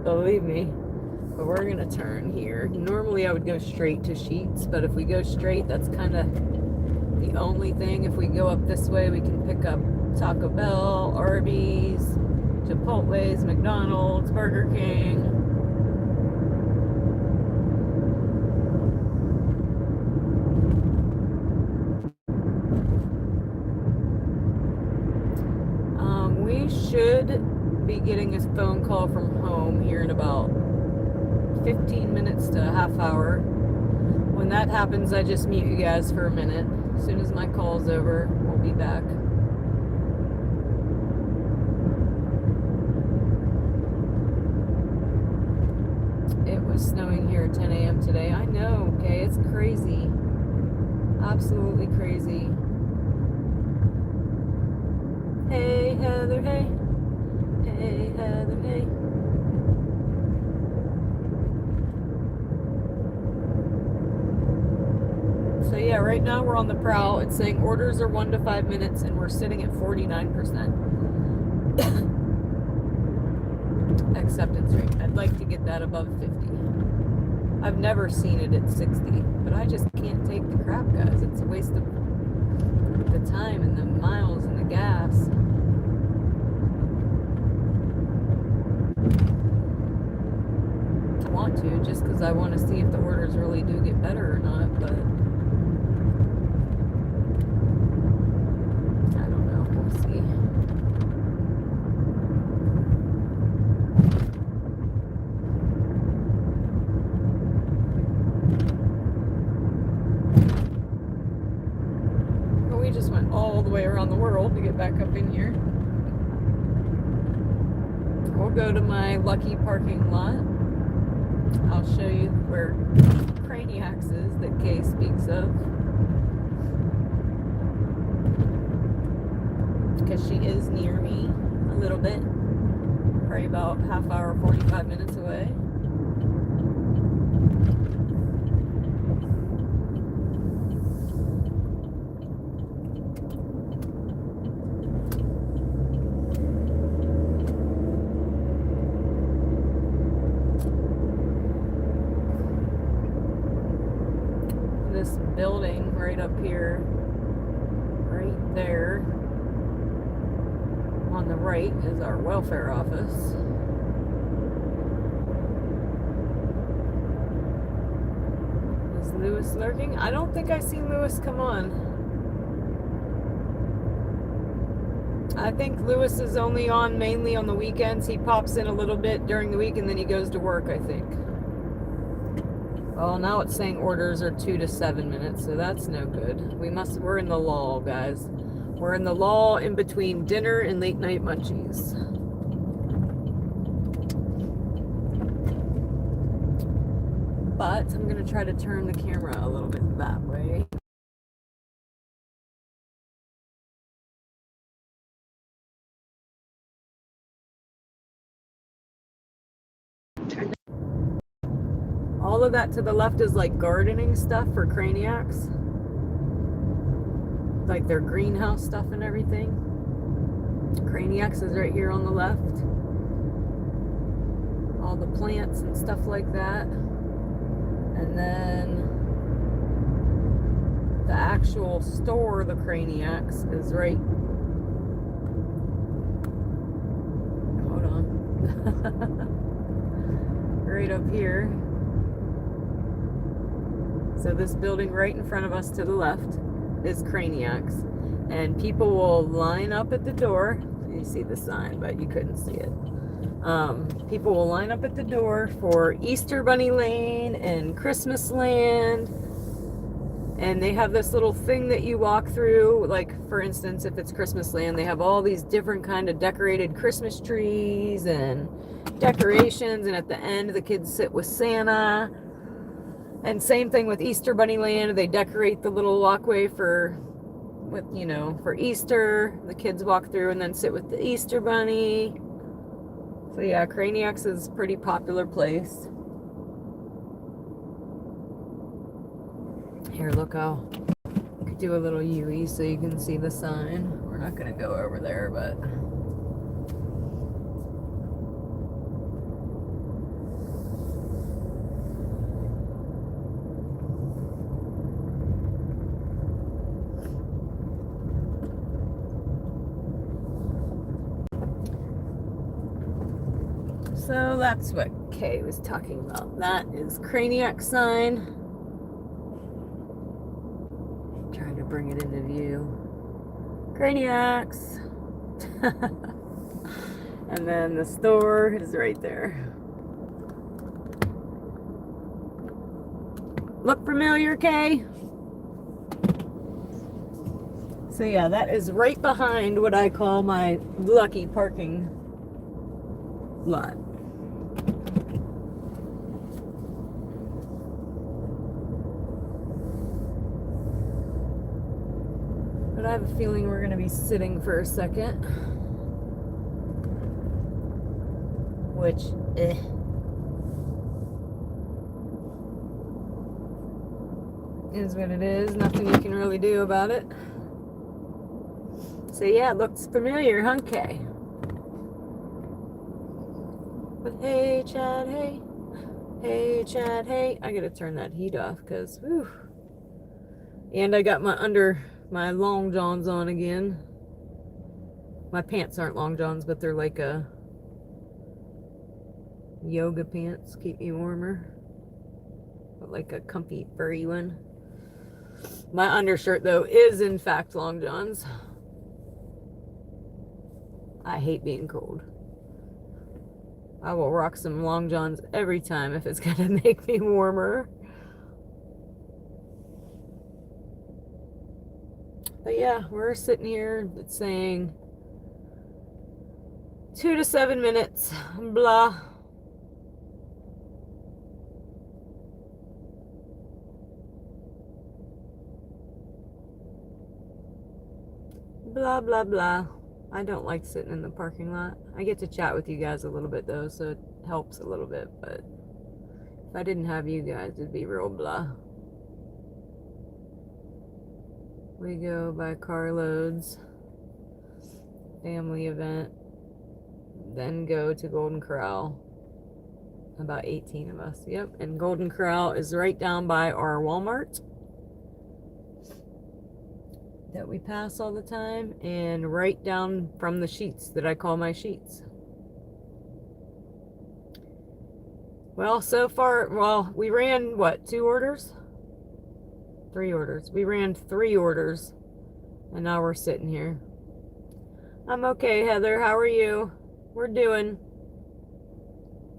Believe me. But we're gonna turn here. Normally I would go straight to Sheets, but if we go straight, that's kind of the only thing. If we go up this way, we can pick up Taco Bell, Arby's, Chipotle's, McDonald's, Burger King. We should be getting a phone call from home here in about 15 minutes to a half hour. When that happens, I just mute you guys for a minute. As soon as my call's over, we'll be back. It was snowing here at 10 a.m. today. I know, okay? It's crazy. Absolutely crazy. Hey, Heather, hey. Hey, Heather, hey. So yeah, right now we're on the prowl. It's saying orders are 1 to 5 minutes, and we're sitting at 49% acceptance rate. I'd like to get that above 50. I've never seen it at 60, but I just can't take the crap, guys. It's a waste of the time and the miles and the gas. I want to, just because I want to see if the orders really do get better or not, but I don't know. We'll see. But we just went all the way around the world to get back up in here. We'll go to my lucky parking lot. I'll show you where Craniacs is that Kay speaks of, because she is near me a little bit, probably about half hour, 45 minutes away. This building right up here, right there on the right, is our welfare office. Is Lewis lurking? I don't think I seen Lewis come on. I think Lewis is only on mainly on the weekends. He pops in a little bit during the week and then he goes to work, I think. Well, now it's saying orders are 2 to 7 minutes, so that's no good. We're in the lull, guys. We're in the lull in between dinner and late night munchies. But I'm gonna try to turn the camera a little bit that way. All of that to the left is like gardening stuff for Craniacs. Like their greenhouse stuff and everything. Craniacs is right here on the left. All the plants and stuff like that. And then the actual store, the Craniacs, is right. Hold on. Right up here. So this building right in front of us to the left is Craniacs, and people will line up at the door. You see the sign, but you couldn't see it. People will line up at the door for Easter Bunny Lane and Christmas Land, and they have this little thing that you walk through. Like, for instance, if it's Christmas Land, they have all these different kind of decorated Christmas trees and decorations, and at the end the kids sit with Santa. And same thing with Easter Bunny Land. They decorate the little walkway for Easter. The kids walk through and then sit with the Easter Bunny. So yeah, Craniacs is a pretty popular place. Here, look how do a little UE so you can see the sign. We're not going to go over there, but... So that's what Kay was talking about. That is Craniac sign. Trying to bring it into view. Craniacs. And then the store is right there. Look familiar, Kay? So yeah, that is right behind what I call my lucky parking lot. But I have a feeling we're going to be sitting for a second. Which, is what it is. Nothing you can really do about it. So yeah, it looks familiar, huh, Kay? But hey, Chad, hey. Hey, Chad, hey. I gotta turn that heat off, because, whew. And I got my long johns on again. My pants aren't long johns, but they're like a yoga pants, keep me warmer. But like a comfy, furry one. My undershirt, though, is in fact long johns. I hate being cold. I will rock some long johns every time if it's gonna make me warmer. But yeah, we're sitting here. It's saying 2 to 7 minutes. Blah. Blah, blah, blah. I don't like sitting in the parking lot. I get to chat with you guys a little bit, though, so it helps a little bit. But if I didn't have you guys, it'd be real blah. We go by carloads. Family event. Then go to Golden Corral. About 18 of us. Yep. And Golden Corral is right down by our Walmart that we pass all the time, and right down from the sheets that I call my sheets. Well, so far, well, we ran what, 2 orders? 3 orders. We ran 3 orders, and now we're sitting here. I'm okay, Heather. How are you? We're doing.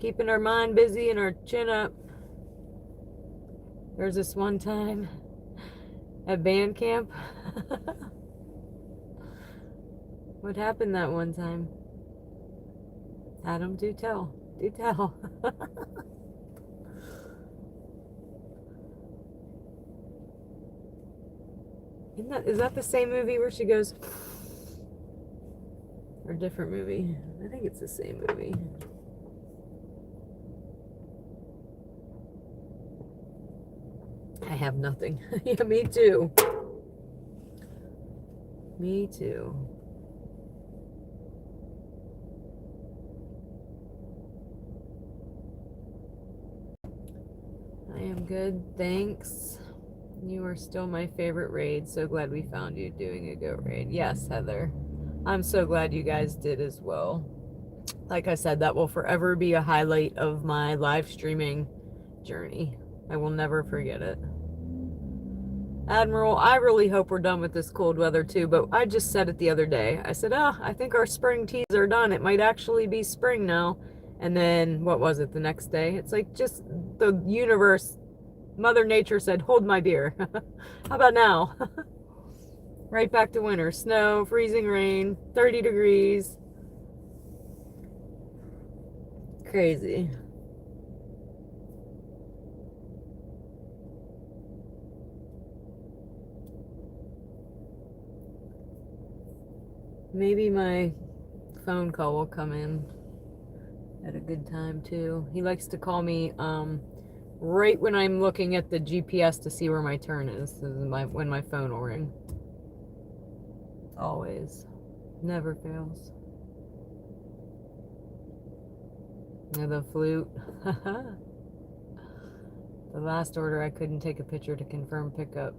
Keeping our mind busy and our chin up. There's this one time at band camp. What happened that one time? Adam, do tell. Do tell. Is that the same movie where she goes... Or a different movie? I think it's the same movie. I have nothing. Yeah, me too. Me too. I am good, thanks. You are still my favorite raid. So glad we found you doing a goat raid. Yes, Heather. I'm so glad you guys did as well. Like I said, that will forever be a highlight of my live streaming journey. I will never forget it. Admiral, I really hope we're done with this cold weather too, but I just said it the other day. I said, I think our spring teas are done. It might actually be spring now. And then, what was it, the next day? It's like just the universe, Mother Nature said, hold my beer. How about now? Right back to winter. Snow, freezing rain, 30 degrees. Crazy. Maybe my phone call will come in at a good time too. He likes to call me right when I'm looking at the GPS to see where my turn is. This is when my phone will ring. Always. Never fails. And the flute. The last order I couldn't take a picture to confirm pickup.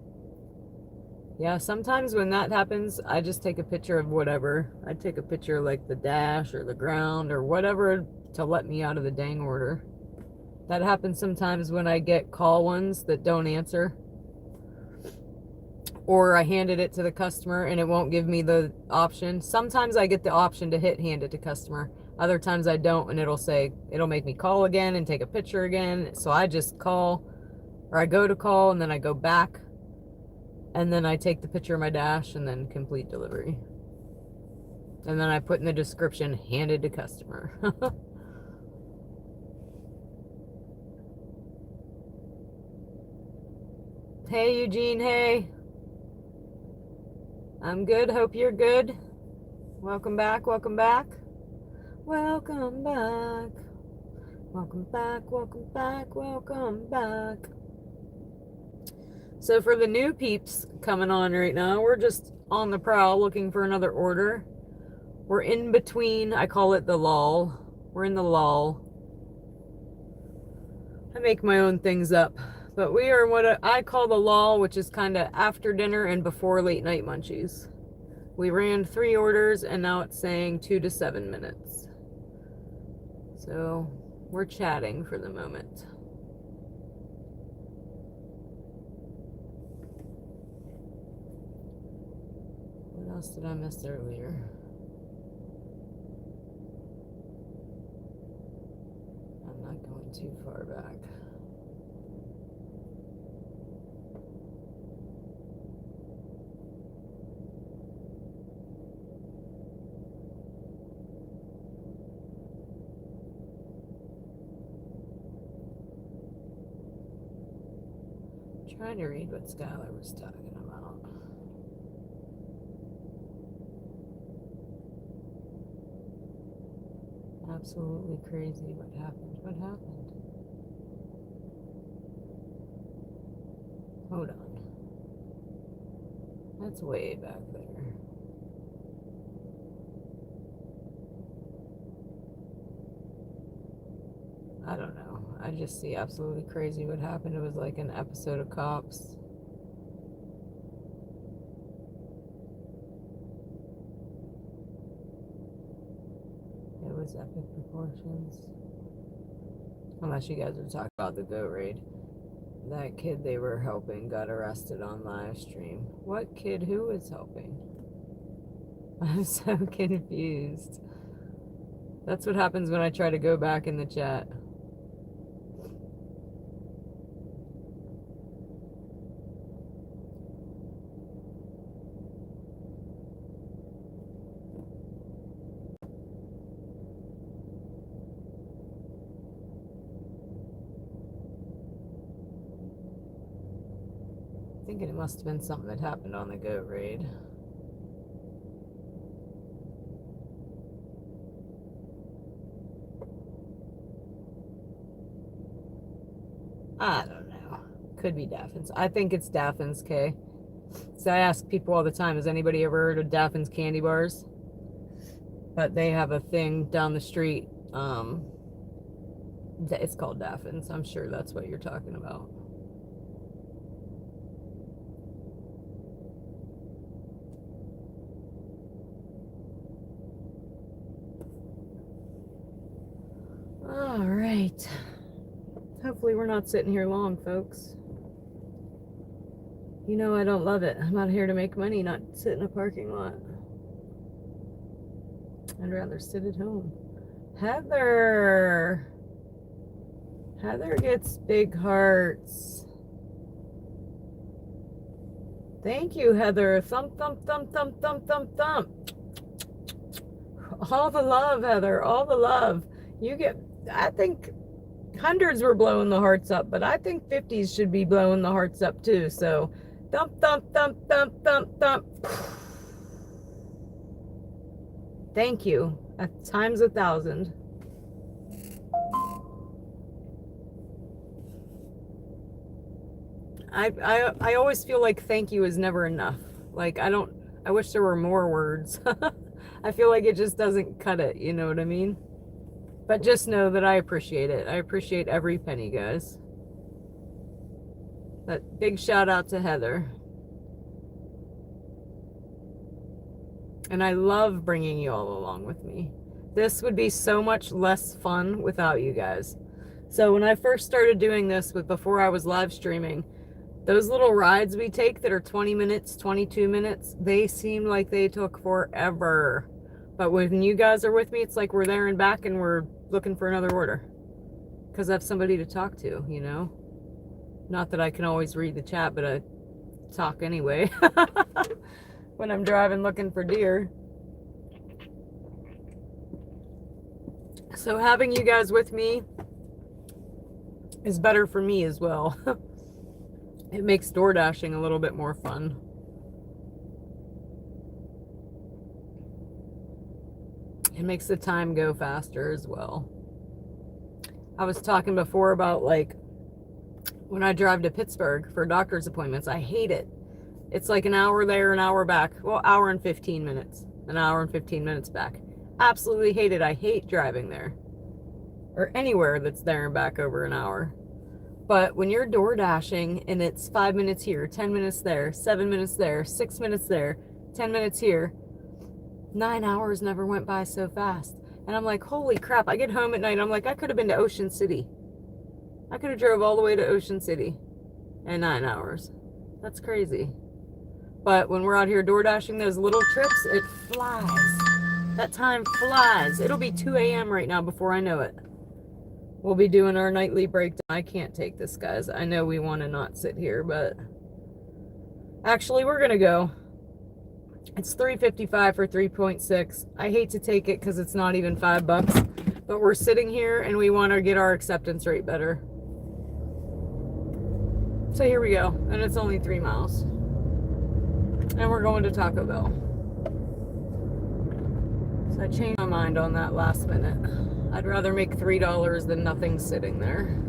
Yeah, sometimes when that happens, I just take a picture of whatever. I take a picture of like the dash or the ground or whatever to let me out of the dang order. That happens sometimes when I get call ones that don't answer. Or I handed it to the customer and it won't give me the option. Sometimes I get the option to hit hand it to customer. Other times I don't, and it'll make me call again and take a picture again. So I just call, or I go to call and then I go back. And then I take the picture of my dash and then complete delivery. And then I put in the description, handed to customer. Hey, Eugene, hey. I'm good, hope you're good. Welcome back, welcome back. Welcome back. Welcome back, welcome back, welcome back. So for the new peeps coming on right now, we're just on the prowl looking for another order. We're in between, I call it the lull. We're in the lull. I make my own things up. But we are what I call the lull, which is kind of after dinner and before late night munchies. We ran 3 orders and now it's saying 2 to 7 minutes. So we're chatting for the moment. What else did I miss earlier? I'm not going too far back. Trying to read what Skylar was talking about. Absolutely crazy. What happened? What happened? Hold on. That's way back there. I don't know. I just see absolutely crazy what happened. It was like an episode of Cops. It was epic proportions. Unless you guys are talking about the goat raid. That kid they were helping got arrested on Livestream. What kid? Who was helping? I'm so confused. That's what happens when I try to go back in the chat. Thinking it must have been something that happened on the goat raid. I don't know. Could be Daffin's. I think it's Daffin's, K. So I ask people all the time, has anybody ever heard of Daffin's candy bars? But they have a thing down the street. It's called Daffin's. I'm sure that's what you're talking about. All right. Hopefully we're not sitting here long, folks. You know I don't love it. I'm out here to make money, not sit in a parking lot. I'd rather sit at home. Heather! Heather gets big hearts. Thank you, Heather. Thump, thump, thump, thump, thump, thump, thump. All the love, Heather. All the love. You get, I think hundreds were blowing the hearts up, but I think 50s should be blowing the hearts up too. So thump, thump, thump, thump, thump, thump. Thank you. Times 1,000. I always feel like thank you is never enough. Like I wish there were more words. I feel like it just doesn't cut it, you know what I mean? But just know that I appreciate it. I appreciate every penny, guys. But big shout out to Heather. And I love bringing you all along with me. This would be so much less fun without you guys. So when I first started doing this before I was live streaming, those little rides we take that are 20 minutes, 22 minutes, they seem like they took forever. But when you guys are with me, it's like we're there and back and we're looking for another order. Because I have somebody to talk to, you know? Not that I can always read the chat, but I talk anyway. When I'm driving looking for deer. So having you guys with me is better for me as well. It makes door dashing a little bit more fun. It makes the time go faster as well. I was talking before about like when I drive to Pittsburgh for doctor's appointments, I hate it. It's like an hour there, an hour back. Well, hour and 15 minutes. An hour and 15 minutes back. Absolutely hate it. I hate driving there. Or anywhere that's there and back over an hour. But when you're door dashing and it's 5 minutes here, 10 minutes there, 7 minutes there, 6 minutes there, 10 minutes here, 9 hours never went by so fast. And I'm like, holy crap. I get home at night. I'm like, I could have been to Ocean City. I could have drove all the way to Ocean City in 9 hours. That's crazy. But when we're out here door dashing those little trips, it flies. That time flies. It'll be 2 a.m. right now before I know it. We'll be doing our nightly breakdown. I can't take this, guys. I know we want to not sit here, but actually we're going to go. It's $3.55 for 3.6. I hate to take it because it's not even $5, but we're sitting here and we want to get our acceptance rate better. So here we go. And it's only 3 miles. And we're going to Taco Bell. So I changed my mind on that last minute. I'd rather make $3 than nothing sitting there.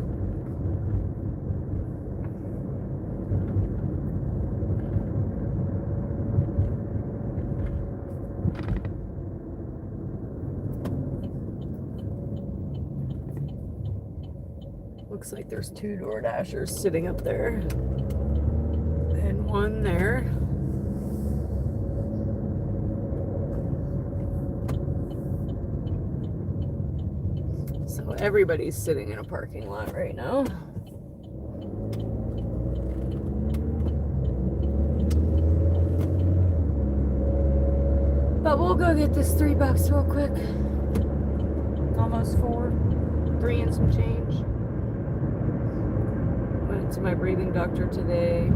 Looks like there's 2 Door Dashers sitting up there. And 1 there. So everybody's sitting in a parking lot right now. But we'll go get this $3 real quick. Almost 4. 3 and some change. Went to my breathing doctor today.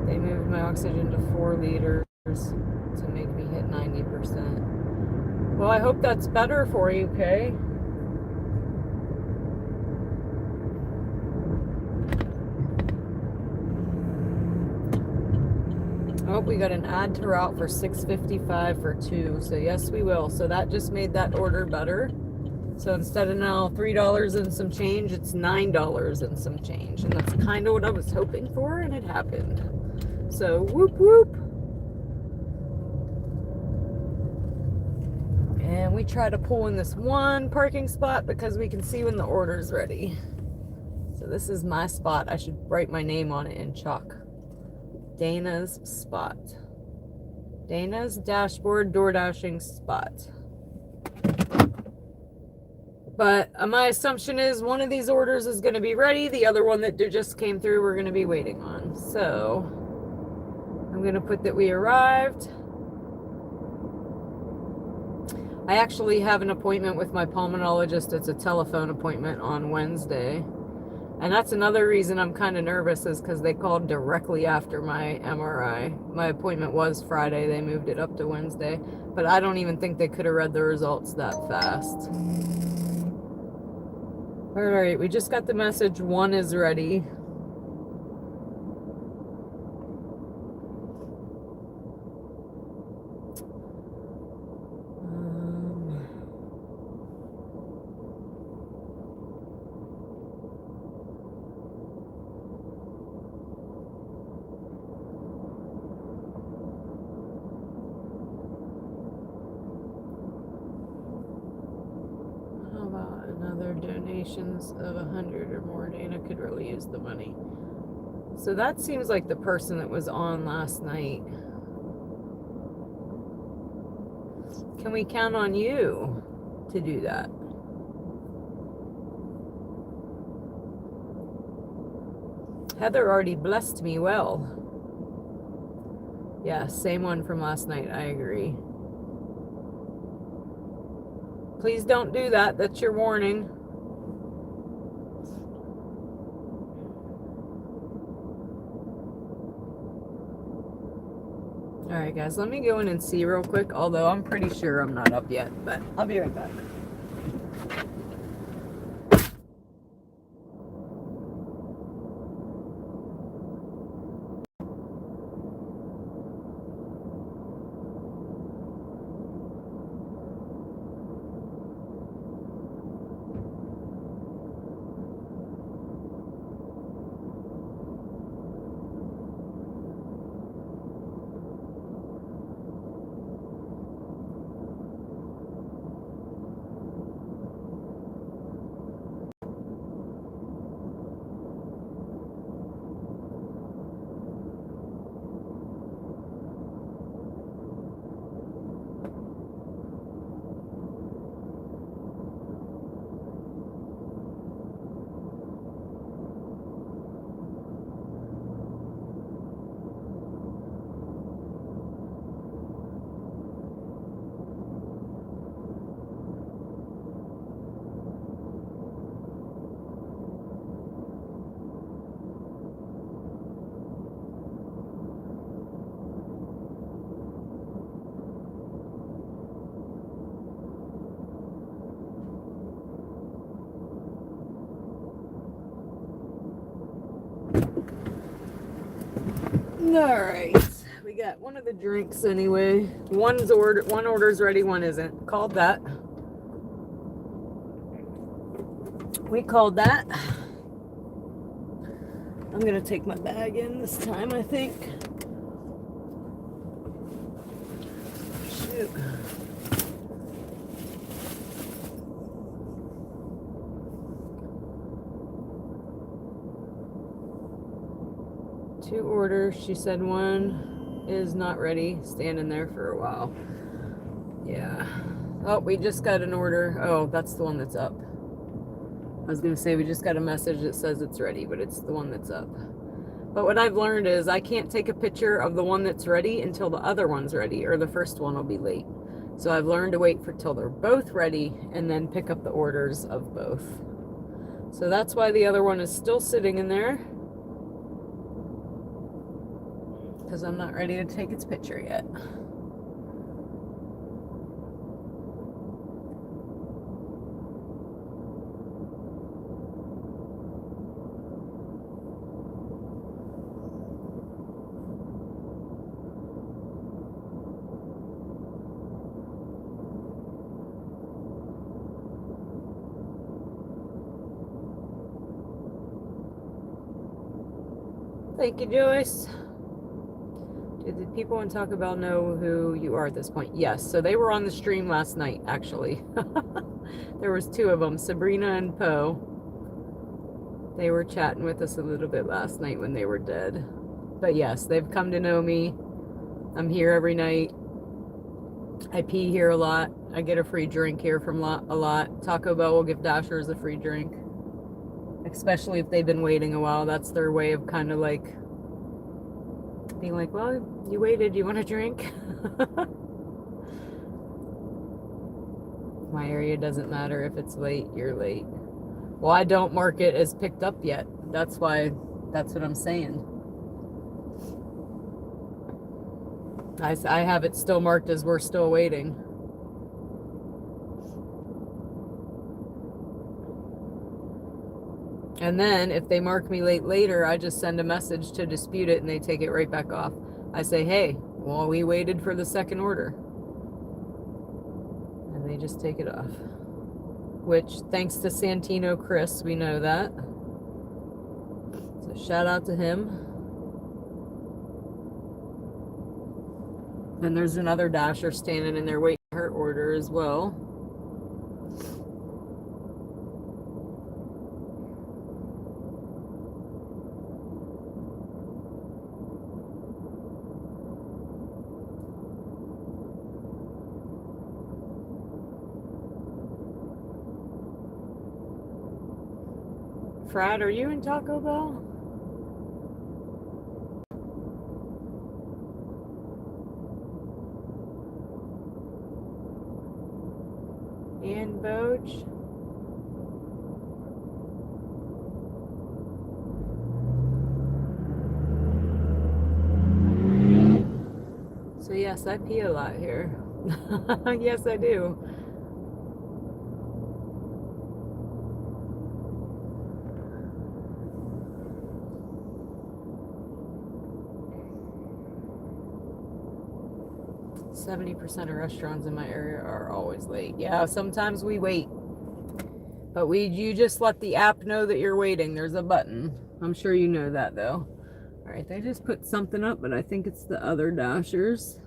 They moved my oxygen to 4 liters to make me hit 90%. Well, I hope that's better for you, Kay. Oh, we got an add to route for $6.55 for 2. So yes, we will. So that just made that order better. So instead of now $3 and some change, it's $9 and some change. And that's kind of what I was hoping for, and it happened. So whoop whoop. And we try to pull in this one parking spot because we can see when the order's ready. So this is my spot. I should write my name on it in chalk. Dana's spot. Dana's dashboard door dashing spot. But my assumption is one of these orders is going to be ready. The other one that just came through we're going to be waiting on. So I'm going to put that we arrived. I actually have an appointment with my pulmonologist. It's a telephone appointment on Wednesday. And that's another reason I'm kind of nervous is because they called directly after my MRI. My appointment was Friday. They moved it up to Wednesday. But I don't even think they could have read the results that fast. All right, we just got the message 1 is ready. Other donations of 100 or more. Dana could really use the money. So that seems like the person that was on last night. Can we count on you to do that? Heather already blessed me well. Yeah, same one from last night. I agree. Please don't do that. That's your warning. Alright guys, let me go in and see real quick, although I'm pretty sure I'm not up yet, but I'll be right back. Alright, we got one of the drinks anyway. One order's ready, one isn't. Called that. We called that. I'm gonna take my bag in this time, I think. Shoot. Two orders. She said one is not ready, standing there for a while. Yeah. Oh, we just got an order. Oh, that's the one that's up. I was gonna say we just got a message that says it's ready, but it's the one that's up. But what I've learned is I can't take a picture of the one that's ready until the other one's ready, or the first one will be late. So I've learned to wait for till they're both ready and then pick up the orders of both. So that's why the other one is still sitting in there, because I'm not ready to take its picture yet. Thank you, Joyce. Did the people in Taco Bell know who you are at this point? Yes. So they were on the stream last night, actually. There was two of them, Sabrina and Poe. They were chatting with us a little bit last night when they were dead. But yes, they've come to know me. I'm here every night. I pee here a lot. I get a free drink here from a lot. Taco Bell will give Dashers a free drink. Especially if they've been waiting a while. That's their way of kind of like being like, well, you waited, you want a drink? My area doesn't matter if it's late, you're late. Well, I don't mark it as picked up yet. That's why, that's what I'm saying. I have it still marked as we're still waiting. And then if they mark me late later, I just send a message to dispute it and they take it right back off. I say, hey, well, we waited for the second order. And they just take it off. Which, thanks to Santino Chris, we know that. So shout out to him. And there's another Dasher standing in there waiting for her order as well. Frat, are you in Taco Bell? And Boach? So yes, I pee a lot here. Yes, I do. %70 of restaurants in my area are always late. Yeah, sometimes we wait. But you just let the app know that you're waiting. There's a button. I'm sure you know that though. Alright, they just put something up, but I think it's the other Dashers.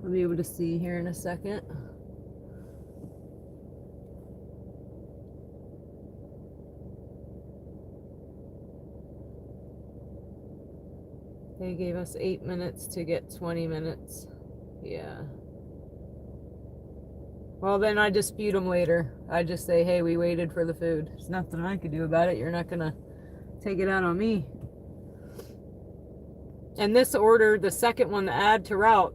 I'll be able to see here in a second. They gave us 8 minutes to get 20 minutes. Yeah. Well, then I dispute them later. I just say, hey, we waited for the food. There's nothing I could do about it. You're not going to take it out on me. And this order, the second one, the add to route,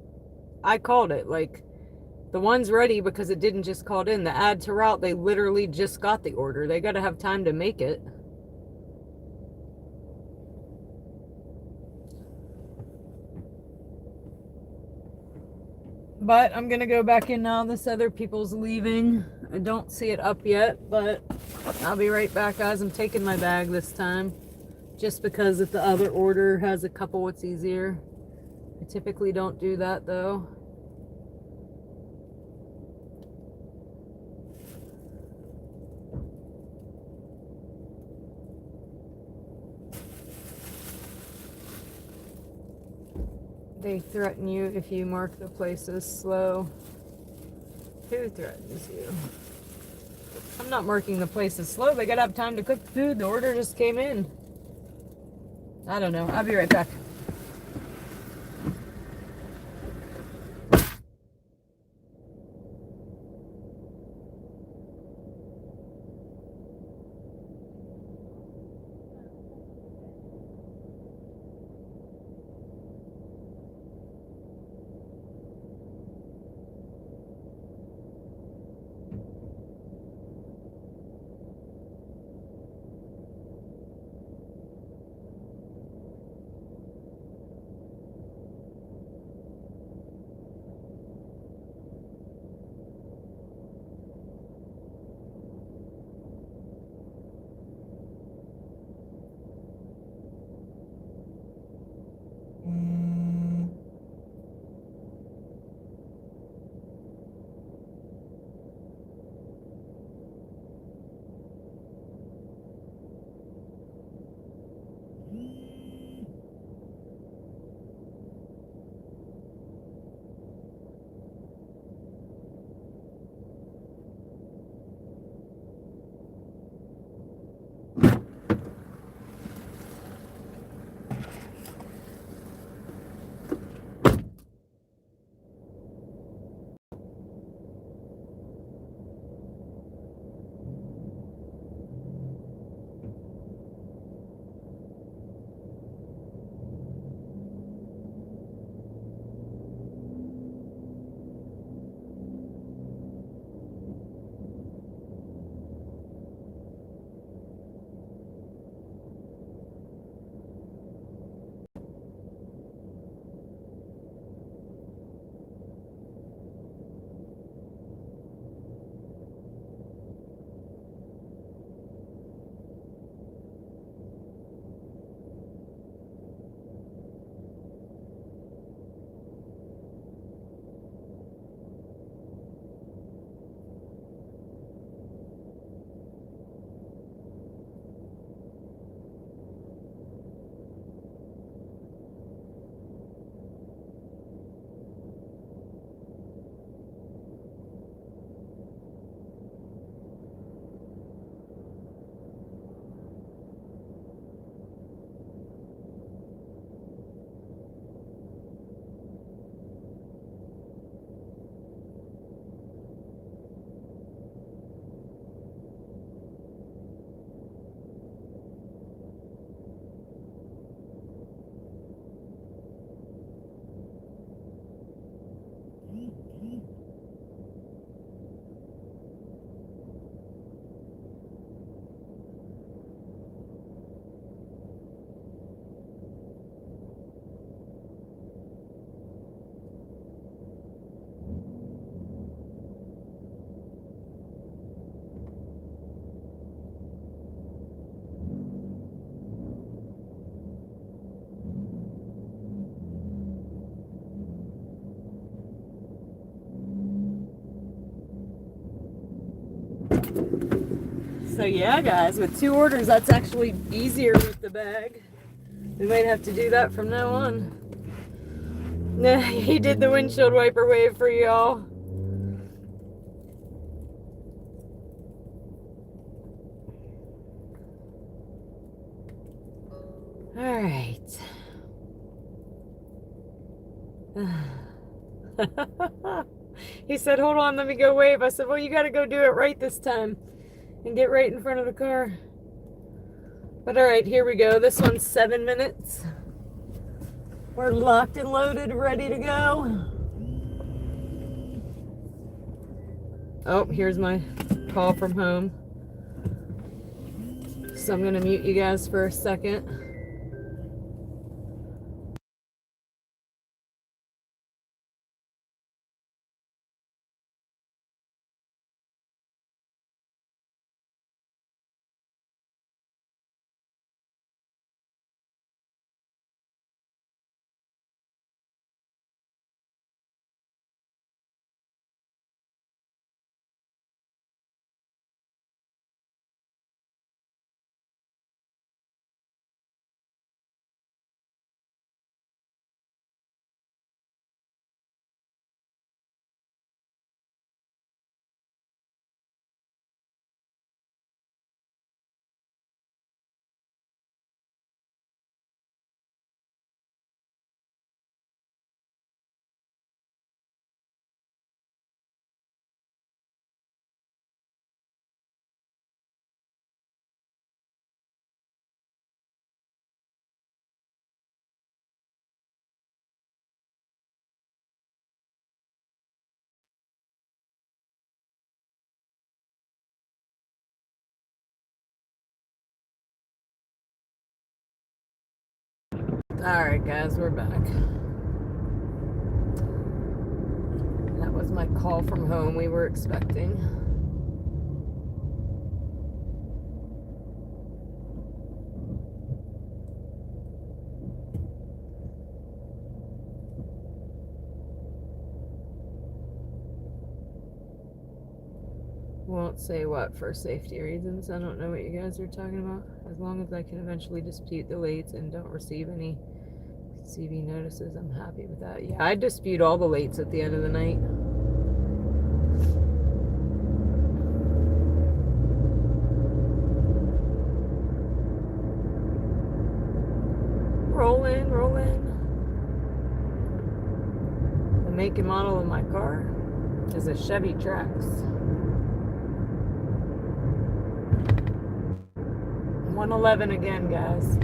I called it. Like, the one's ready because it didn't just called in. The add to route, they literally just got the order. They got to have time to make it. But I'm going to go back in now. This other people's leaving. I don't see it up yet, but I'll be right back, guys. I'm taking my bag this time. Just because if the other order has a couple, it's easier. I typically don't do that, though. They threaten you if you mark the places slow. Who threatens you? I'm not marking the places slow. They gotta have time to cook the food. The order just came in. I don't know. I'll be right back. So yeah, guys, with 2 orders, that's actually easier with the bag. We might have to do that from now on. He did the windshield wiper wave for y'all. All right. He said, hold on, let me go wave. I said, well, you got to go do it right this time and get right in front of the car. But all right, here we go. This one's 7 minutes. We're locked and loaded, ready to go. Oh, here's my call from home. So I'm going to mute you guys for a second. All right, guys, we're back. That was my call from home we were expecting. Won't say what for safety reasons. I don't know what you guys are talking about. As long as I can eventually dispute the lates and don't receive any CV notices, I'm happy with that. Yeah, I dispute all the lates at the end of the night. Roll in, roll in. The make and model of my car is a Chevy Trax. 111 again, guys.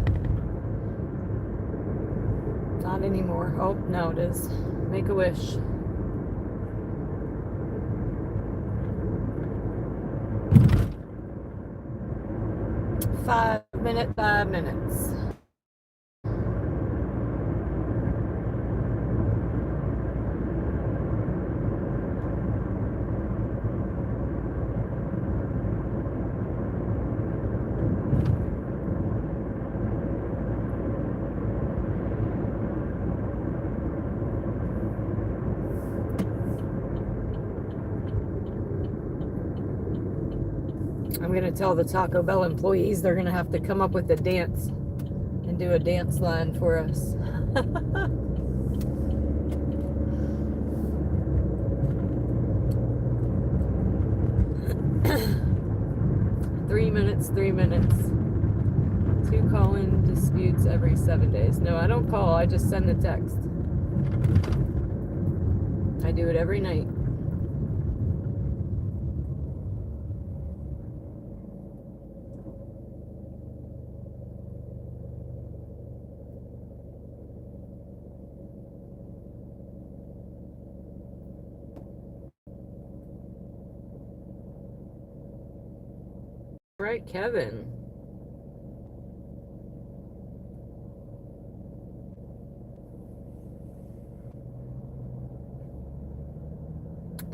Not anymore. Oh, no, it is. Make a wish. Five minutes. I'm going to tell the Taco Bell employees they're going to have to come up with a dance and do a dance line for us. 3 minutes, 3 minutes. 2 call-in disputes every 7 days. No, I don't call. I just send a text. I do it every night. Right, Kevin.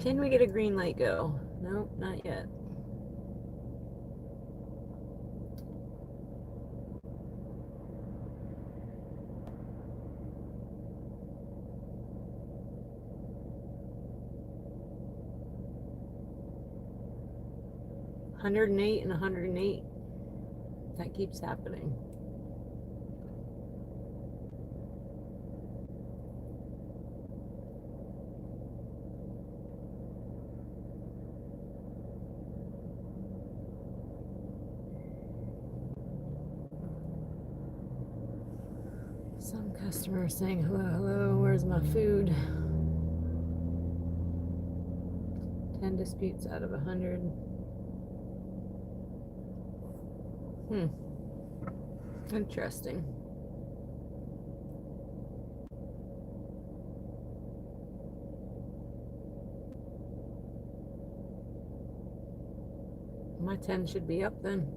Can we get a green light go? Nope, not yet. 108 and 108. That keeps happening. Some customer saying, hello, where's my food? 10 disputes out of 100. Interesting. My 10 should be up then.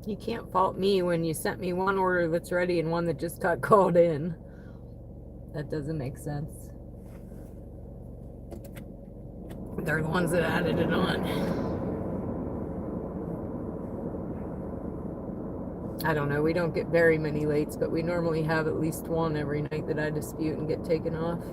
You can't fault me when you sent me one order that's ready and one that just got called in. That doesn't make sense. They're the ones that added it on. I don't know, we don't get very many lates, but we normally have at least one every night that I dispute and get taken off.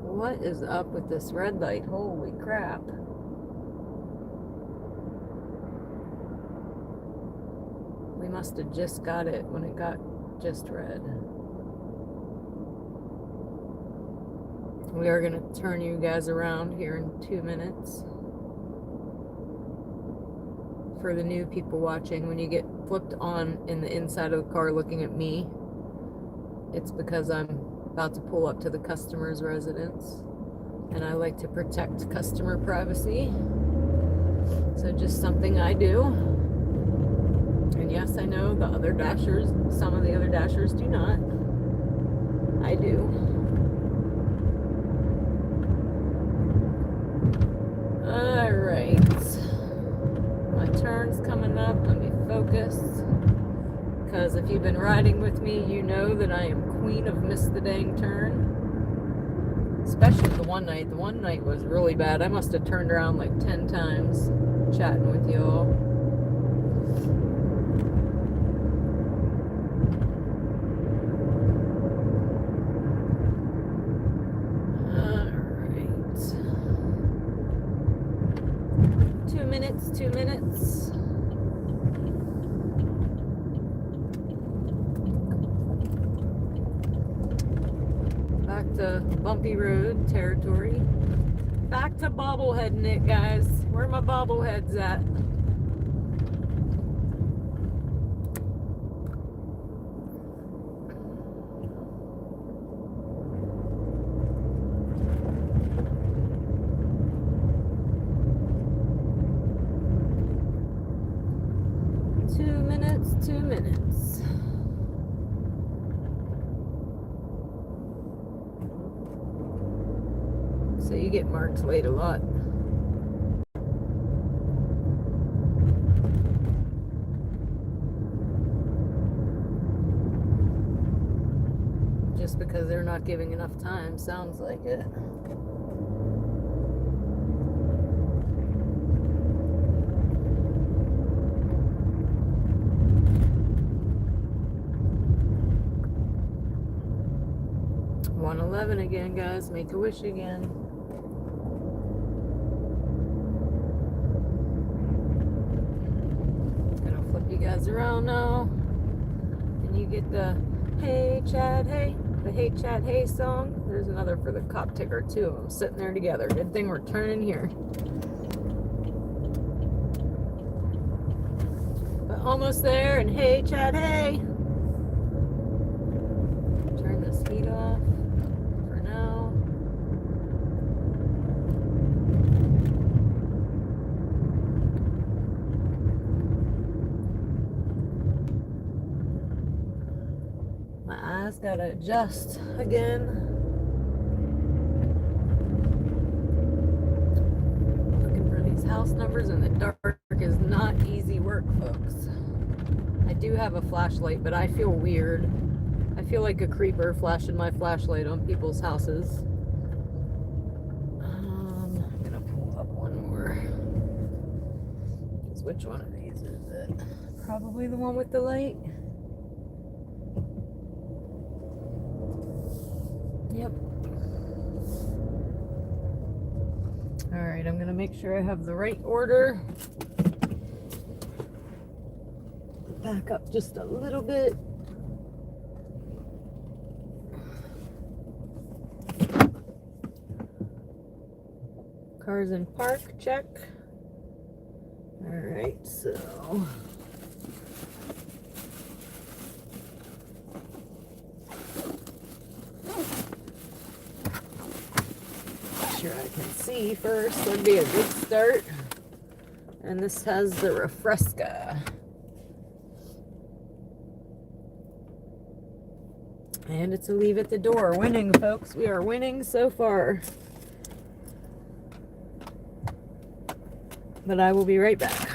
What is up with this red light? Holy crap. We must have just got it when it got just red. We are going to turn you guys around here in 2 minutes. For the new people watching, when you get flipped on in the inside of the car looking at me, it's because I'm about to pull up to the customer's residence, and I like to protect customer privacy. So just something I do. And yes, I know the other Dashers, some of the other Dashers do not. I do. Alright. My turn's coming up. Let me focus. Because if you've been riding with me, you know that I am queen of miss the dang turn. Especially the one night. The one night was really bad. I must have turned around like 10 times chatting with y'all. Alright. 2 minutes, 2 minutes. Back to bumpy road territory. Back to bobbleheading it, guys. Where my bobbleheads at? Two minutes. So you get marked late a lot. Just because they're not giving enough time, sounds like it. $111 again, guys. Make a wish again. Gonna flip you guys around now. And you get the Hey Chad Hey, the Hey Chad Hey song. There's another for the cop ticker, two of them sitting there together. Good thing we're turning here. But almost there, and Hey Chad Hey. Turn this heat off for now. My eyes gotta adjust again. Looking for these house numbers in the dark is not easy work, folks. I do have a flashlight, but I feel weird. I feel like a creeper flashing my flashlight on people's houses. I'm gonna pull up one. Which one of these is it? Probably the one with the light. Yep. Alright, I'm going to make sure I have the right order. Back up just a little bit. Cars in park, check. Alright, so make sure I can see first. That'd be a good start. And this has the Refresca. And it's a leave at the door. Winning, folks. We are winning so far. But I will be right back.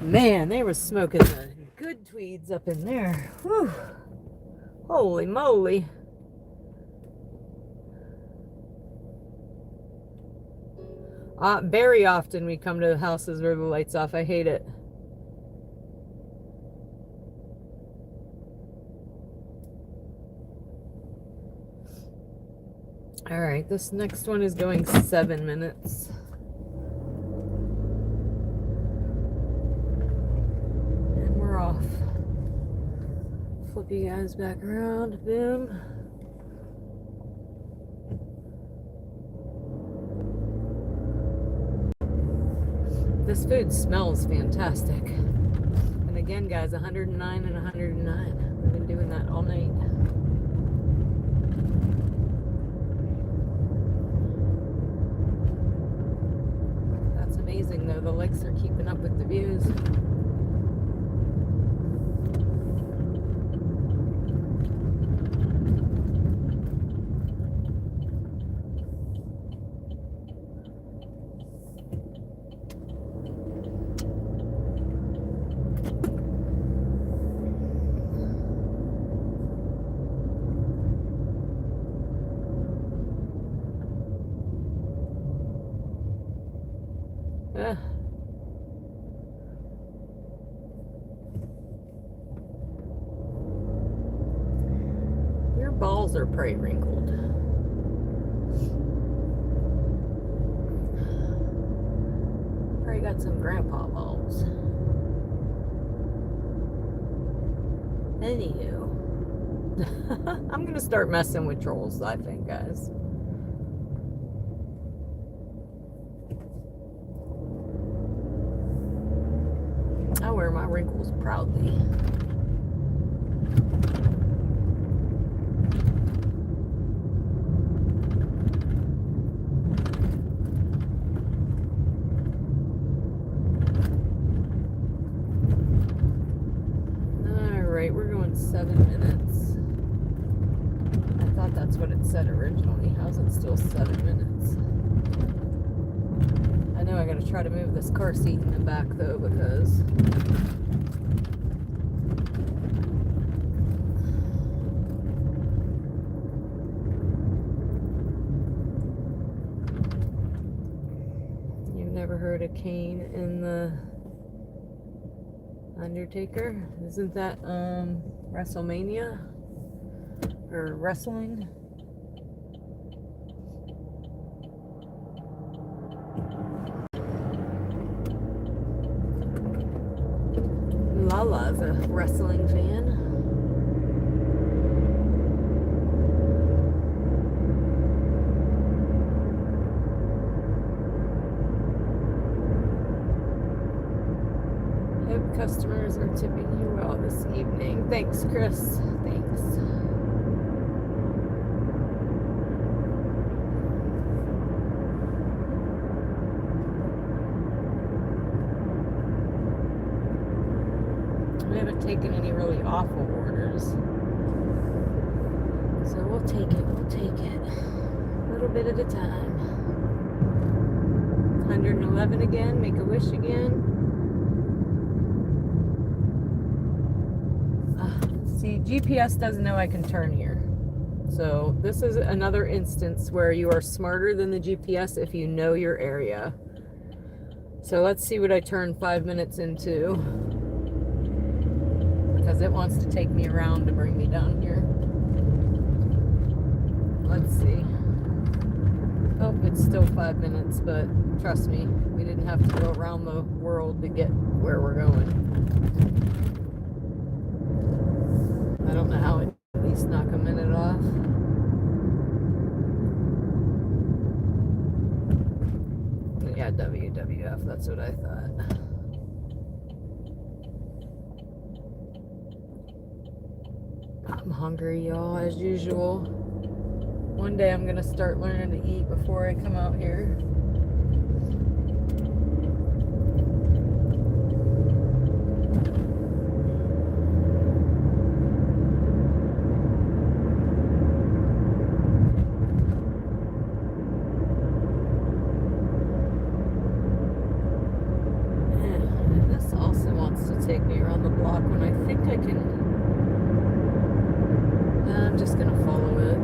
Man, they were smoking the good tweeds up in there. Whew. Holy moly. Very often we come to houses where the light's off. I hate it. Alright, this next one is going 7 minutes. And we're off. Flip you guys back around. Boom. This food smells fantastic. And again, guys, 109 and 109. We've been doing that all night. That's amazing, though. The legs are keeping up with the views. Your balls are pretty wrinkled. Probably got some grandpa balls. Anywho, I'm gonna start messing with trolls, I think, guys. I wear my wrinkles proudly. Alright, we're going 7 minutes. I thought that's what it said originally. How's it still 7 minutes? I know I gotta try to move this car seat in the back though, because you've never heard of Kane in the Undertaker? Isn't that WrestleMania or wrestling? Lala's a wrestling fan. customers are tipping you well this evening. Thanks, Chris. Thanks. We haven't taken any really awful orders. So we'll take it. We'll take it. A little bit at a time. 111 again. Make a wish again. See, GPS doesn't know I can turn here. So this is another instance where you are smarter than the GPS if you know your area. So let's see what I turn 5 minutes into. Because it wants to take me around to bring me down here. Let's see. Oh, it's still 5 minutes, but trust me, we didn't have to go around the world to get where we're going. I don't know how it at least knock a minute off. Yeah, WWF, that's what I thought. I'm hungry, y'all, as usual. One day I'm gonna start learning to eat before I come out here. And this also wants to take me around the block when I think I can. I'm just gonna follow it.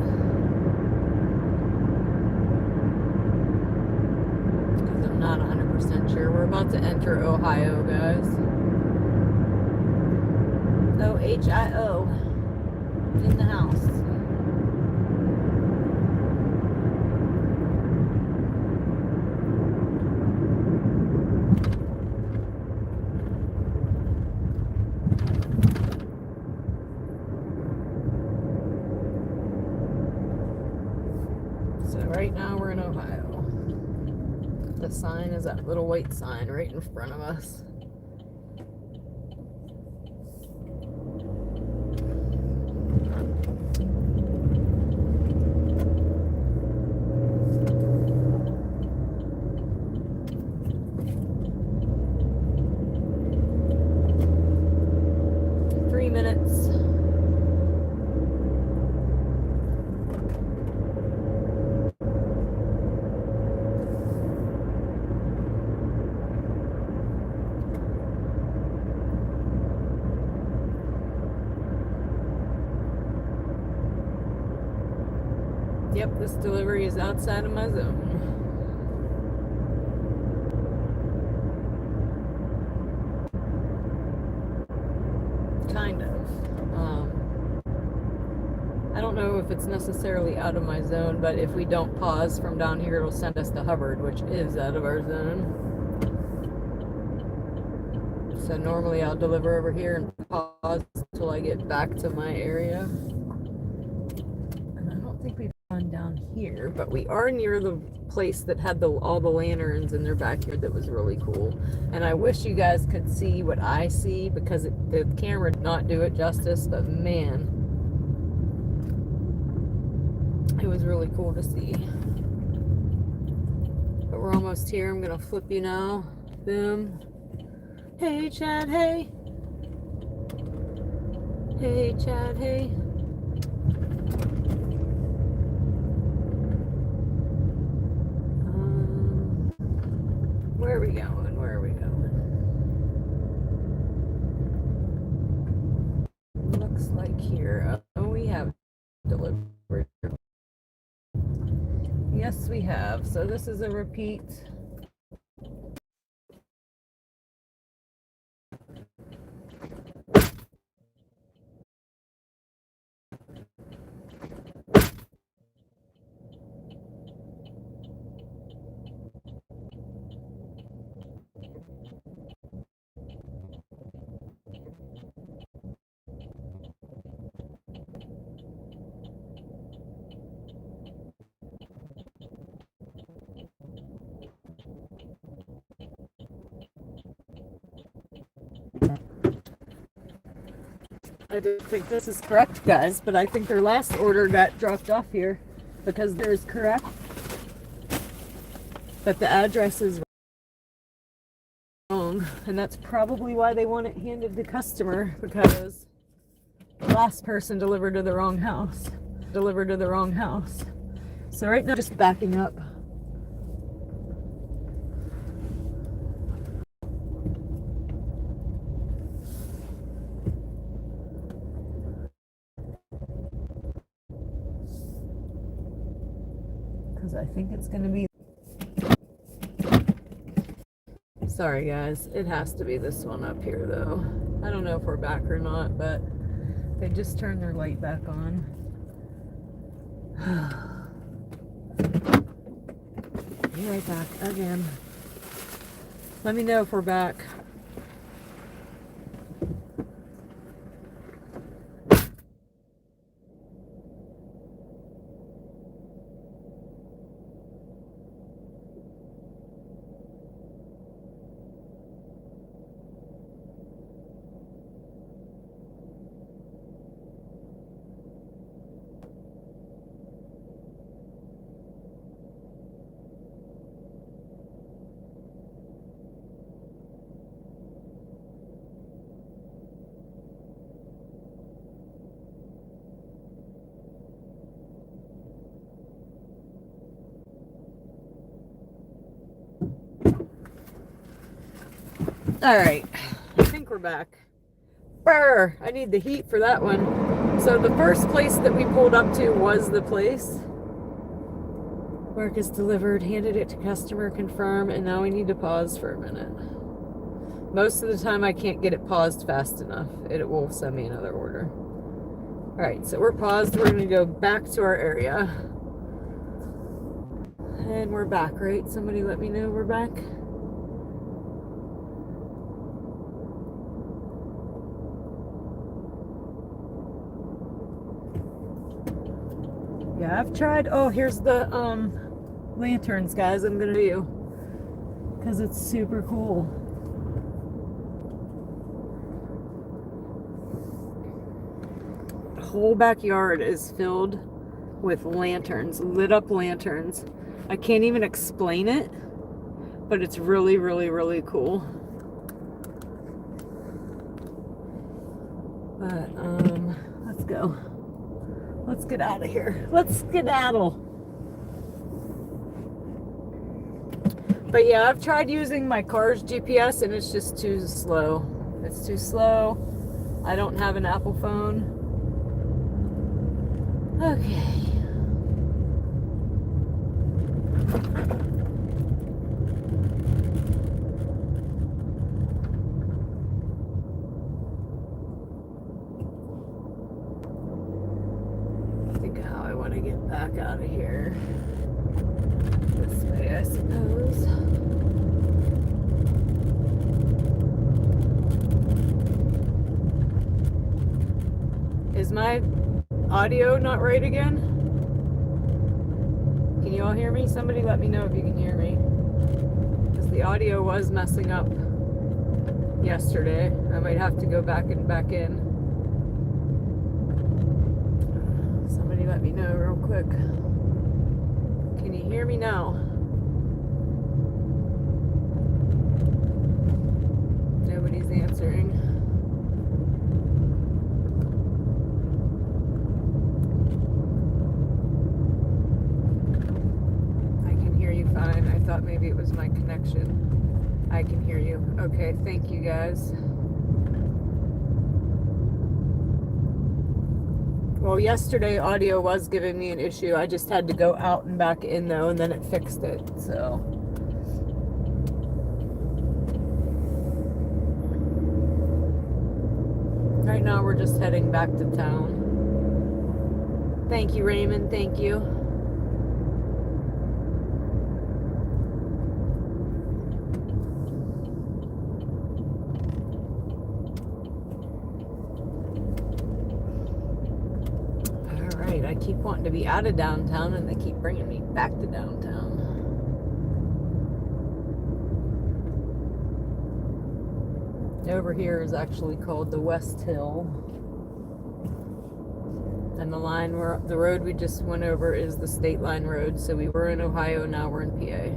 Not 100% sure. We're about to enter Ohio, guys. OHIO in the house. So right now we're in Ohio. The sign is that little white sign right in front of us. Yep, this delivery is outside of my zone. Kind of. I don't know if it's necessarily out of my zone, but if we don't pause from down here, it'll send us to Hubbard, which is out of our zone. So normally I'll deliver over here and pause until I get back to my area. And I don't think we've gone down here, but we are near the place that had all the lanterns in their backyard that was really cool. And I wish you guys could see what I see, because the camera did not do it justice, but man, it was really cool to see. But we're almost here. I'm gonna flip you now. Boom. Hey Chad, hey. Hey Chad, hey. Where are we going? Where are we going? Looks like here. Oh, we have delivery. Yes, we have. So this is a repeat. I don't think this is correct, guys, but I think their last order got dropped off here because theirs correct. But the address is wrong, and that's probably why they want it handed to customer, because the last person delivered to the wrong house. So right now, just backing up. Because I think it's going to be... Sorry guys, it has to be this one up here though. I don't know if we're back or not, but they just turned their light back on. Be right back again. Let me know if we're back. All right, I think we're back. Brr, I need the heat for that one. So the first place that we pulled up to was the place. Work is delivered, handed it to customer, confirm, and now we need to pause for a minute. Most of the time I can't get it paused fast enough. It will send me another order. All right, so we're paused. We're gonna go back to our area. And we're back, right? Somebody let me know we're back. Yeah, I've tried. Oh, here's the lanterns, guys. I'm gonna do because it's super cool. The whole backyard is filled with lanterns, lit up lanterns. I can't even explain it, but it's really, really, really cool. But let's go. Let's get out of here. Let's skedaddle. But yeah, I've tried using my car's GPS and it's just too slow. It's too slow. I don't have an Apple phone. Okay. Back out of here. This way, I suppose. Is my audio not right again? Can you all hear me? Somebody let me know if you can hear me. Because the audio was messing up yesterday. I might have to go back in. Let me know real quick. Can you hear me now? Nobody's answering. I can hear you fine. I thought maybe it was my connection. I can hear you. Okay, thank you guys. Well, yesterday audio was giving me an issue. I just had to go out and back in though, and then it fixed it. So right now we're just heading back to town. Thank you, Raymond. Thank you. I keep wanting to be out of downtown and they keep bringing me back to downtown. Over here is actually called the West Hill. And the road we just went over is the state line road. So we were in Ohio, now we're in PA.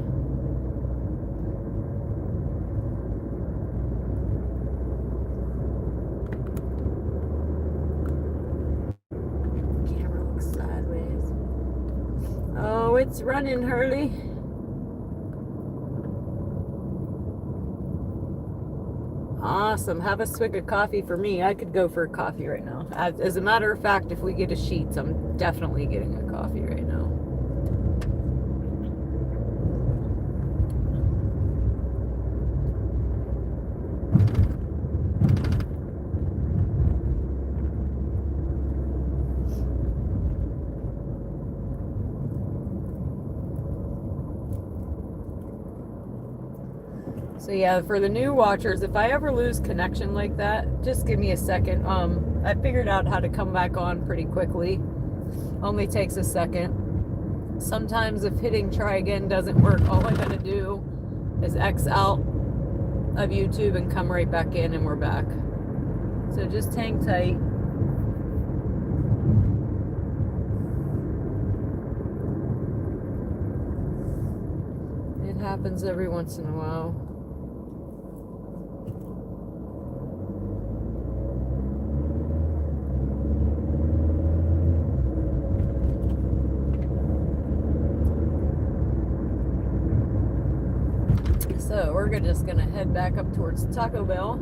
Camera looks sideways. Oh, it's running, Hurley. Awesome. Have a swig of coffee for me. I could go for a coffee right now. As a matter of fact, if we get a Sheetz, I'm definitely getting a coffee right now. So yeah, for the new watchers, if I ever lose connection like that, just give me a second. I figured out how to come back on pretty quickly. Only takes a second. Sometimes if hitting try again doesn't work, all I gotta do is X out of YouTube and come right back in and we're back. So just hang tight. It happens every once in a while. So we're just gonna head back up towards Taco Bell.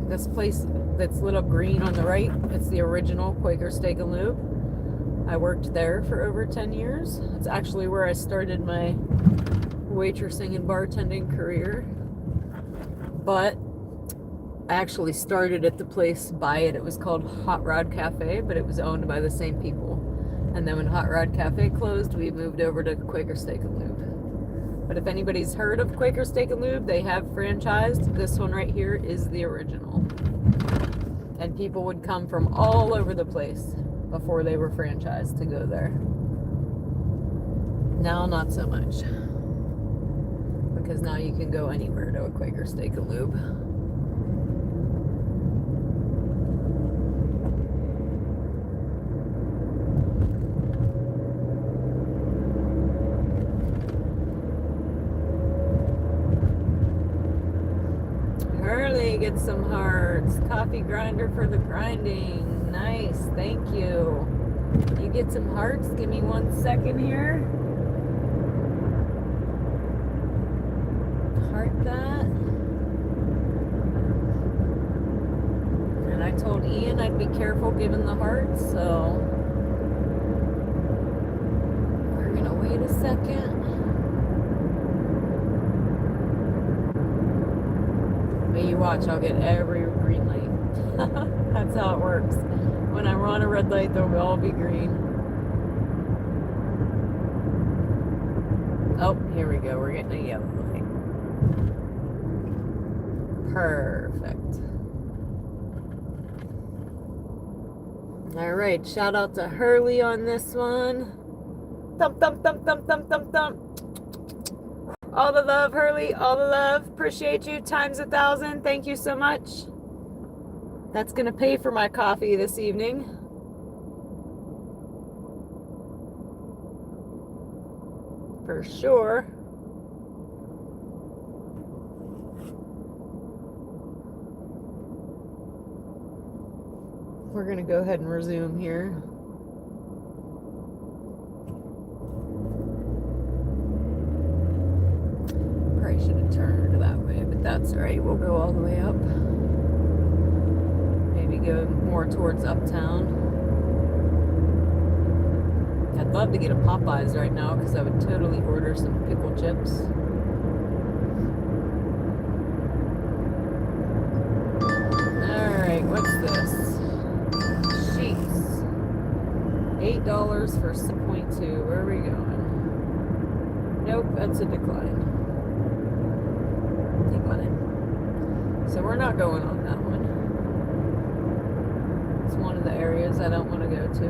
This place that's lit up green on the right, it's the original Quaker Steak and Lube. I worked there for over 10 years. It's actually where I started my waitressing and bartending career. But I actually started at the place by it. It was called Hot Rod Cafe, but it was owned by the same people. And then when Hot Rod Cafe closed, we moved over to Quaker Steak and Lube. But if anybody's heard of Quaker Steak and Lube, they have franchised. This one right here is the original. And people would come from all over the place before they were franchised to go there. Now, not so much. Because now you can go anywhere to a Quaker Steak and Lube. Get some hearts. Coffee grinder for the grinding. Nice, thank you. You get some hearts. Give me 1 second here. Heart that. And I told Ian I'd be careful giving the hearts, so we're gonna wait a second. You watch, I'll get every green light. That's how it works. When I'm on a red light, they'll all be green. Oh, here we go. We're getting a yellow light. Perfect. All right, shout out to Hurley on this one. Thump, thump, thump, thump, thump, thump, thump. All the love, Hurley, all the love. Appreciate you times 1,000. Thank you so much. That's going to pay for my coffee this evening. For sure. We're going to go ahead and resume here. Probably should have turned that way, but that's all right. We'll go all the way up. Maybe go more towards uptown. I'd love to get a Popeyes right now because I would totally order some pickle chips. Alright, what's this? Sheetz. $8 for 6.2. Where are we going? Nope, that's a decline. So we're not going on that one. It's one of the areas I don't want to go to.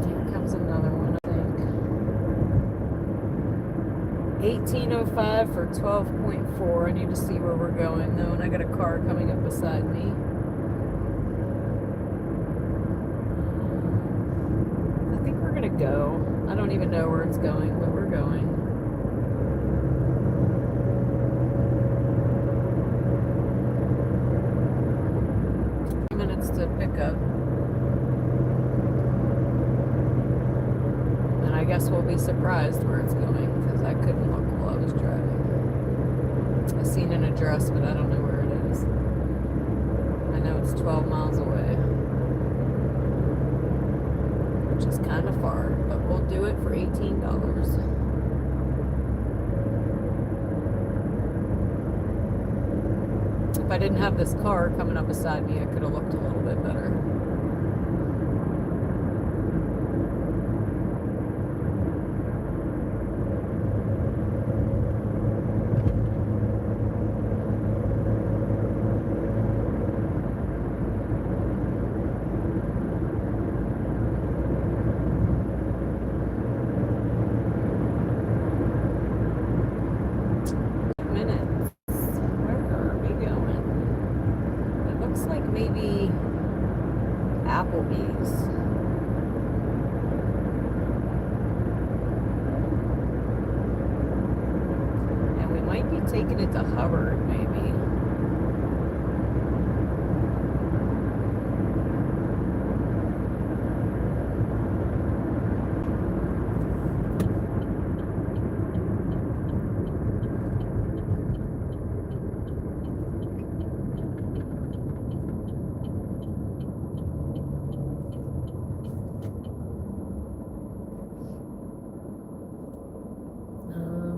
Here comes another one, I think. 1805 for 12.4. I need to see where we're going though, and I got a car coming up beside me. I think we're gonna go. I don't even know where it's going, but we're going. Minutes to pick up. And I guess we'll be surprised where it's going, because I couldn't look while I was driving. I seen an address, but I don't know where it is. I know it's 12 miles away, which is kind of far, but we'll do it for $18. If I didn't have this car coming up beside me, I could have looked a little bit better. Maybe Applebee's. And we might be taking it to Hubbard, maybe.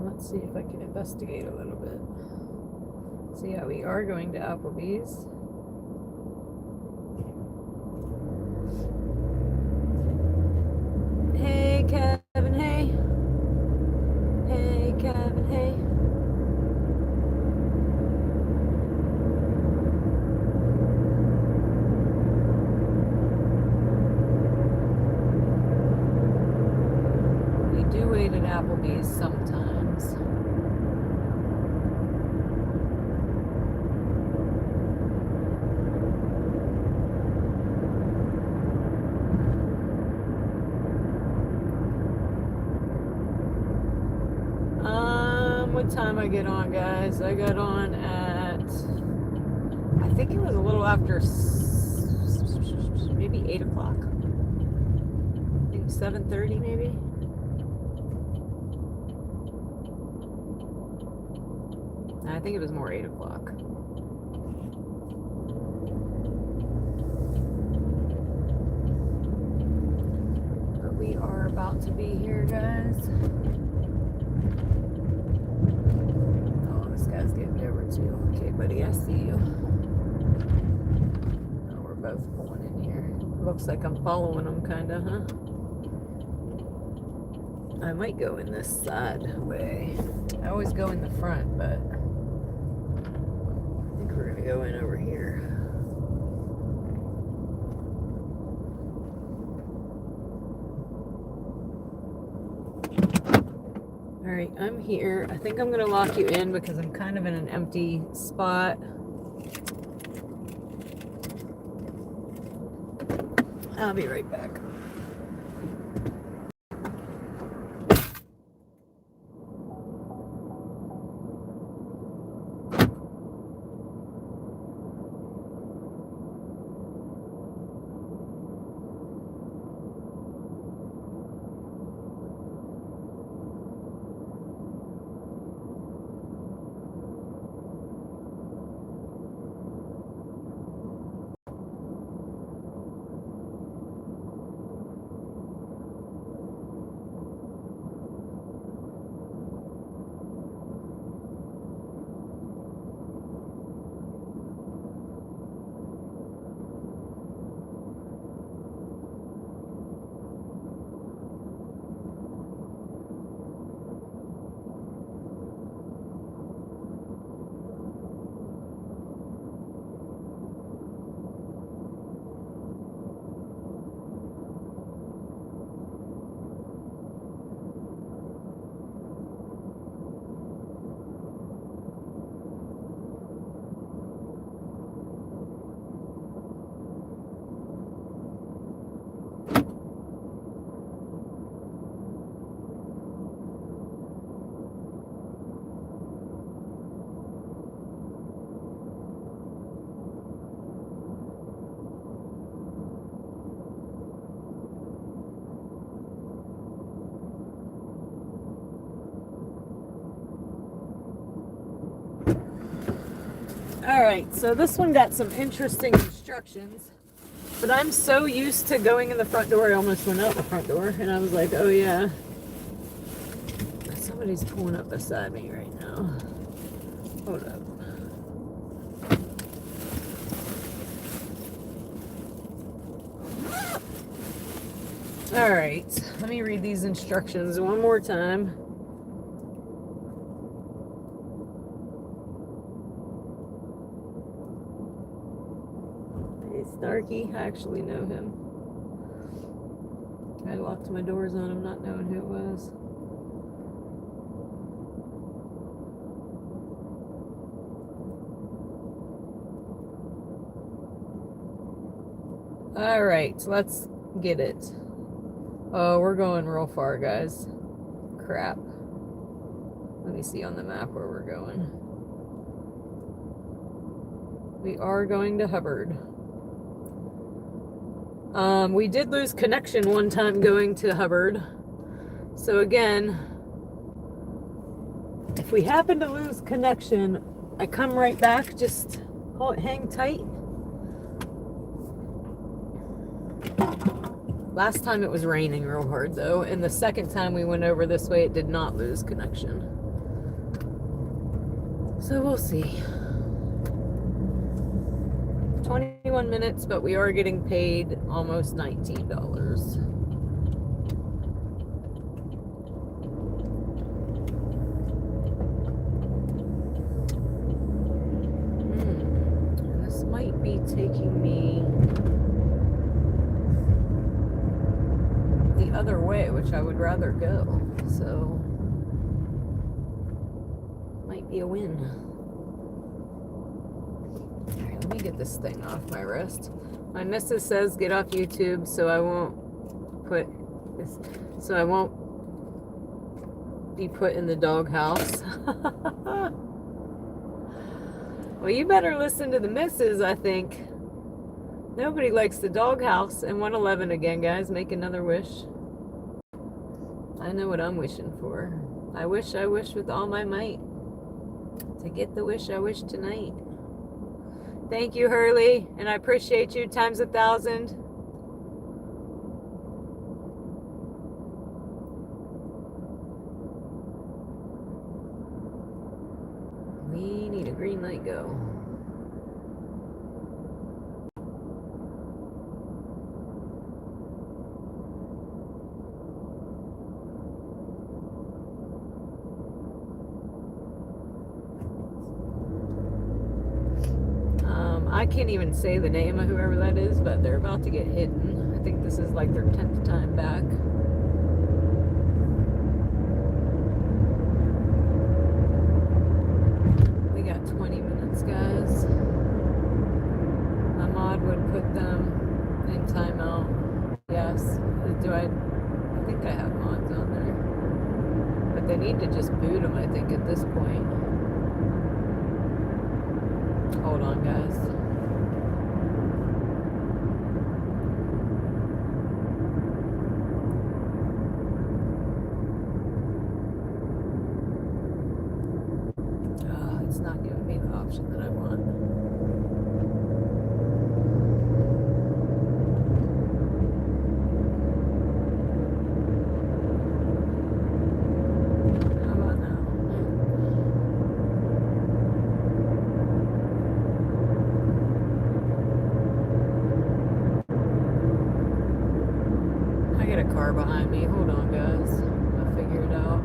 Let's see if I can investigate a little bit. So yeah, we are going to Applebee's. Hey Kevin, hey. Hey Kevin, hey. We do wait at Applebee's sometimes. What time I get on, guys? I got on at, I think it was a little after maybe 8 o'clock. I think 7:30 maybe. I think it was more 8 o'clock. But we are about to be here, guys. Guy's getting over too. Okay, buddy, I see you. Oh, we're both pulling in here. Looks like I'm following them, kinda, huh? I might go in this side way. I always go in the front, but I think we're gonna go in over here. Alright, I'm here. I think I'm going to lock you in because I'm kind of in an empty spot. I'll be right back. All right, so this one got some interesting instructions, but I'm so used to going in the front door, I almost went out the front door, and I was like, oh yeah. Somebody's pulling up beside me right now. Hold up. All right, let me read these instructions one more time. Hey, Snarky, I actually know him. I locked my doors on him, not knowing who it was. All right, let's get it. Oh, we're going real far, guys. Crap. Let me see on the map where we're going. We are going to Hubbard. We did lose connection one time going to Hubbard. So again, if we happen to lose connection, I come right back. Just hang tight. Last time it was raining real hard though, and the second time we went over this way, it did not lose connection. So we'll see. 21 minutes, but we are getting paid almost $19. And this might be taking me the other way, which I would rather go. So, might be a win. Let me get this thing off my wrist. My missus says get off YouTube so I won't be put in the doghouse. Well, you better listen to the missus, I think. Nobody likes the doghouse. And 111 again, guys. Make another wish. I know what I'm wishing for. I wish with all my might to get the wish I wish tonight. Thank you, Hurley, and I appreciate you times 1,000. We need a green light go. I can't even say the name of whoever that is, but they're about to get hidden. I think this is like their 10th time back. We got 20 minutes, guys. My mod would put them in timeout. Yes. I think I have mods on there. But they need to just boot them, I think, at this point. Hold on, guys. It's not giving me the option that I want. How about now? I got a car behind me. Hold on, guys. I'll figure it out.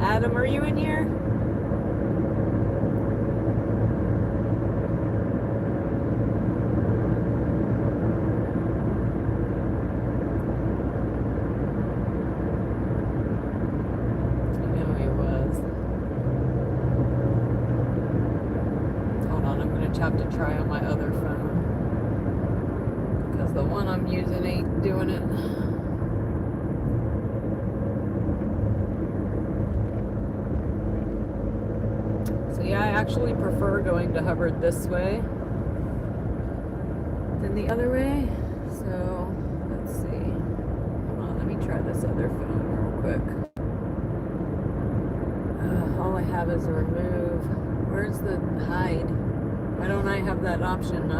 Adam, are you in here? I know he was. Hold on, I'm going to have to try on my other phone. Because the one I'm using ain't doing it. Yeah, I actually prefer going to Hubbard this way than the other way. So, let's see. Hold on, let me try this other phone real quick. all I have is a remove. Where's the hide? Why don't I have that option?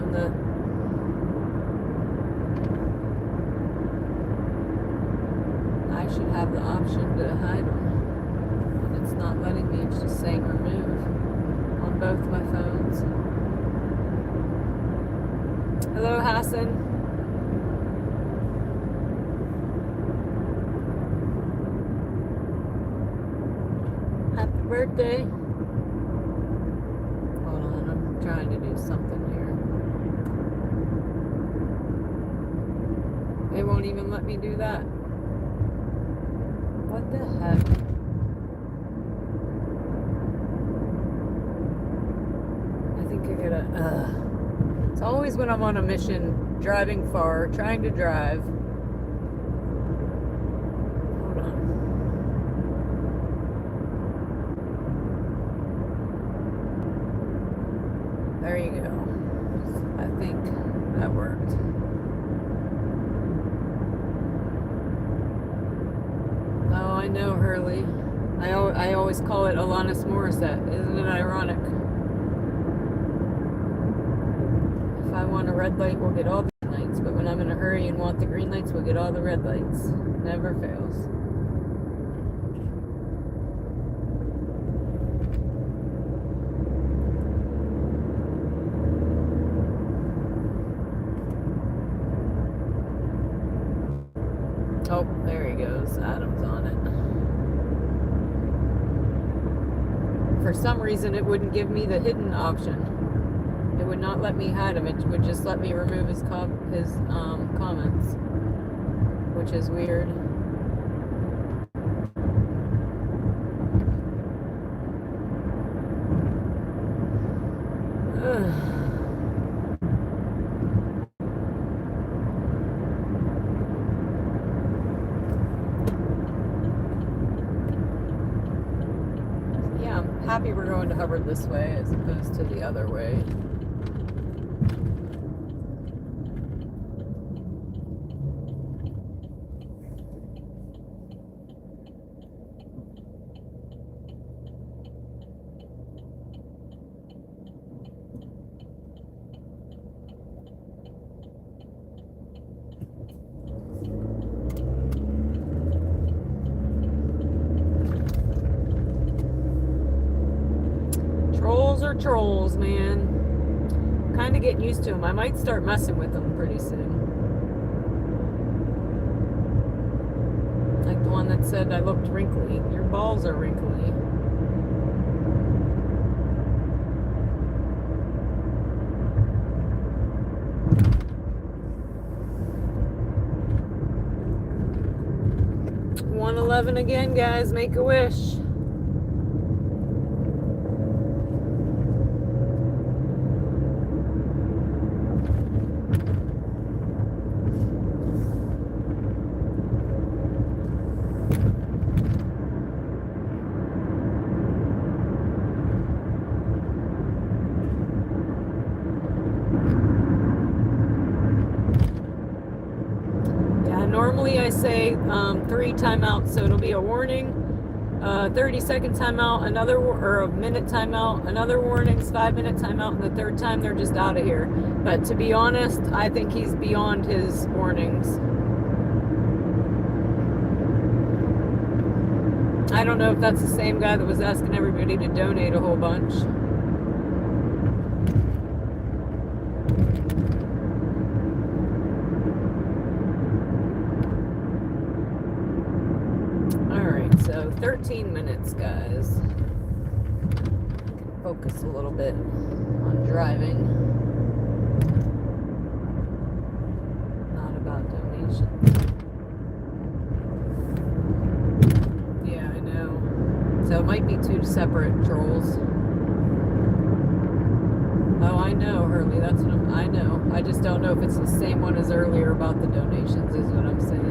I should have the option to hide them. And it's not letting me, it's just saying remove on both my phones. Hello, Hassan. Happy birthday. Hold on, I'm trying to do something here. They won't even let me do that. What the heck? I think I gotta, it's always when I'm on a mission, driving far, trying to drive. Hold on. There you go. I think that worked. Oh, I know, Hurley. I always call it Alanis Morissette. Isn't it ironic? If I want a red light, we'll get all the green lights. But when I'm in a hurry and want the green lights, we'll get all the red lights. Never fails. Oh, there he goes. Adam's on it. For some reason, it wouldn't give me the hidden option. It would not let me hide him. It would just let me remove his comments, which is weird. Happy we're going to Hubbard this way as opposed to the other way. Trolls, man. Kind of getting used to them. I might start messing with them pretty soon. Like the one that said I looked wrinkly. Your balls are wrinkly. $111 again, guys. Make a wish. Normally I say 3 timeouts, so it'll be a warning, 30-second timeout, or a minute timeout, another warnings, 5-minute timeout, and the third time they're just out of here. But to be honest, I think he's beyond his warnings. I don't know if that's the same guy that was asking everybody to donate a whole bunch. So 13 minutes, guys. Focus a little bit on driving. Not about donations. Yeah, I know. So it might be 2 separate trolls. Oh, I know, Hurley. That's what I know. I just don't know if it's the same one as earlier about the donations, is what I'm saying.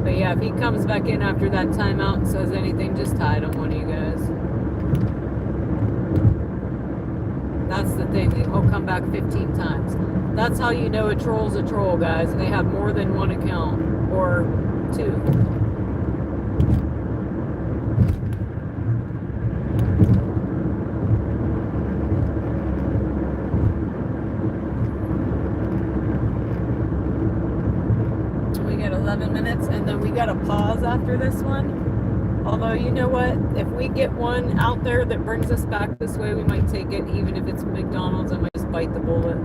But yeah, if he comes back in after that timeout and says anything, just hide him, one of you guys. That's the thing. He'll come back 15 times. That's how you know a troll's a troll, guys. They have more than one account. Or 2. 11 minutes, and then we got to pause after this one. Although, you know what? If we get one out there that brings us back this way, we might take it, even if it's McDonald's. I might just bite the bullet.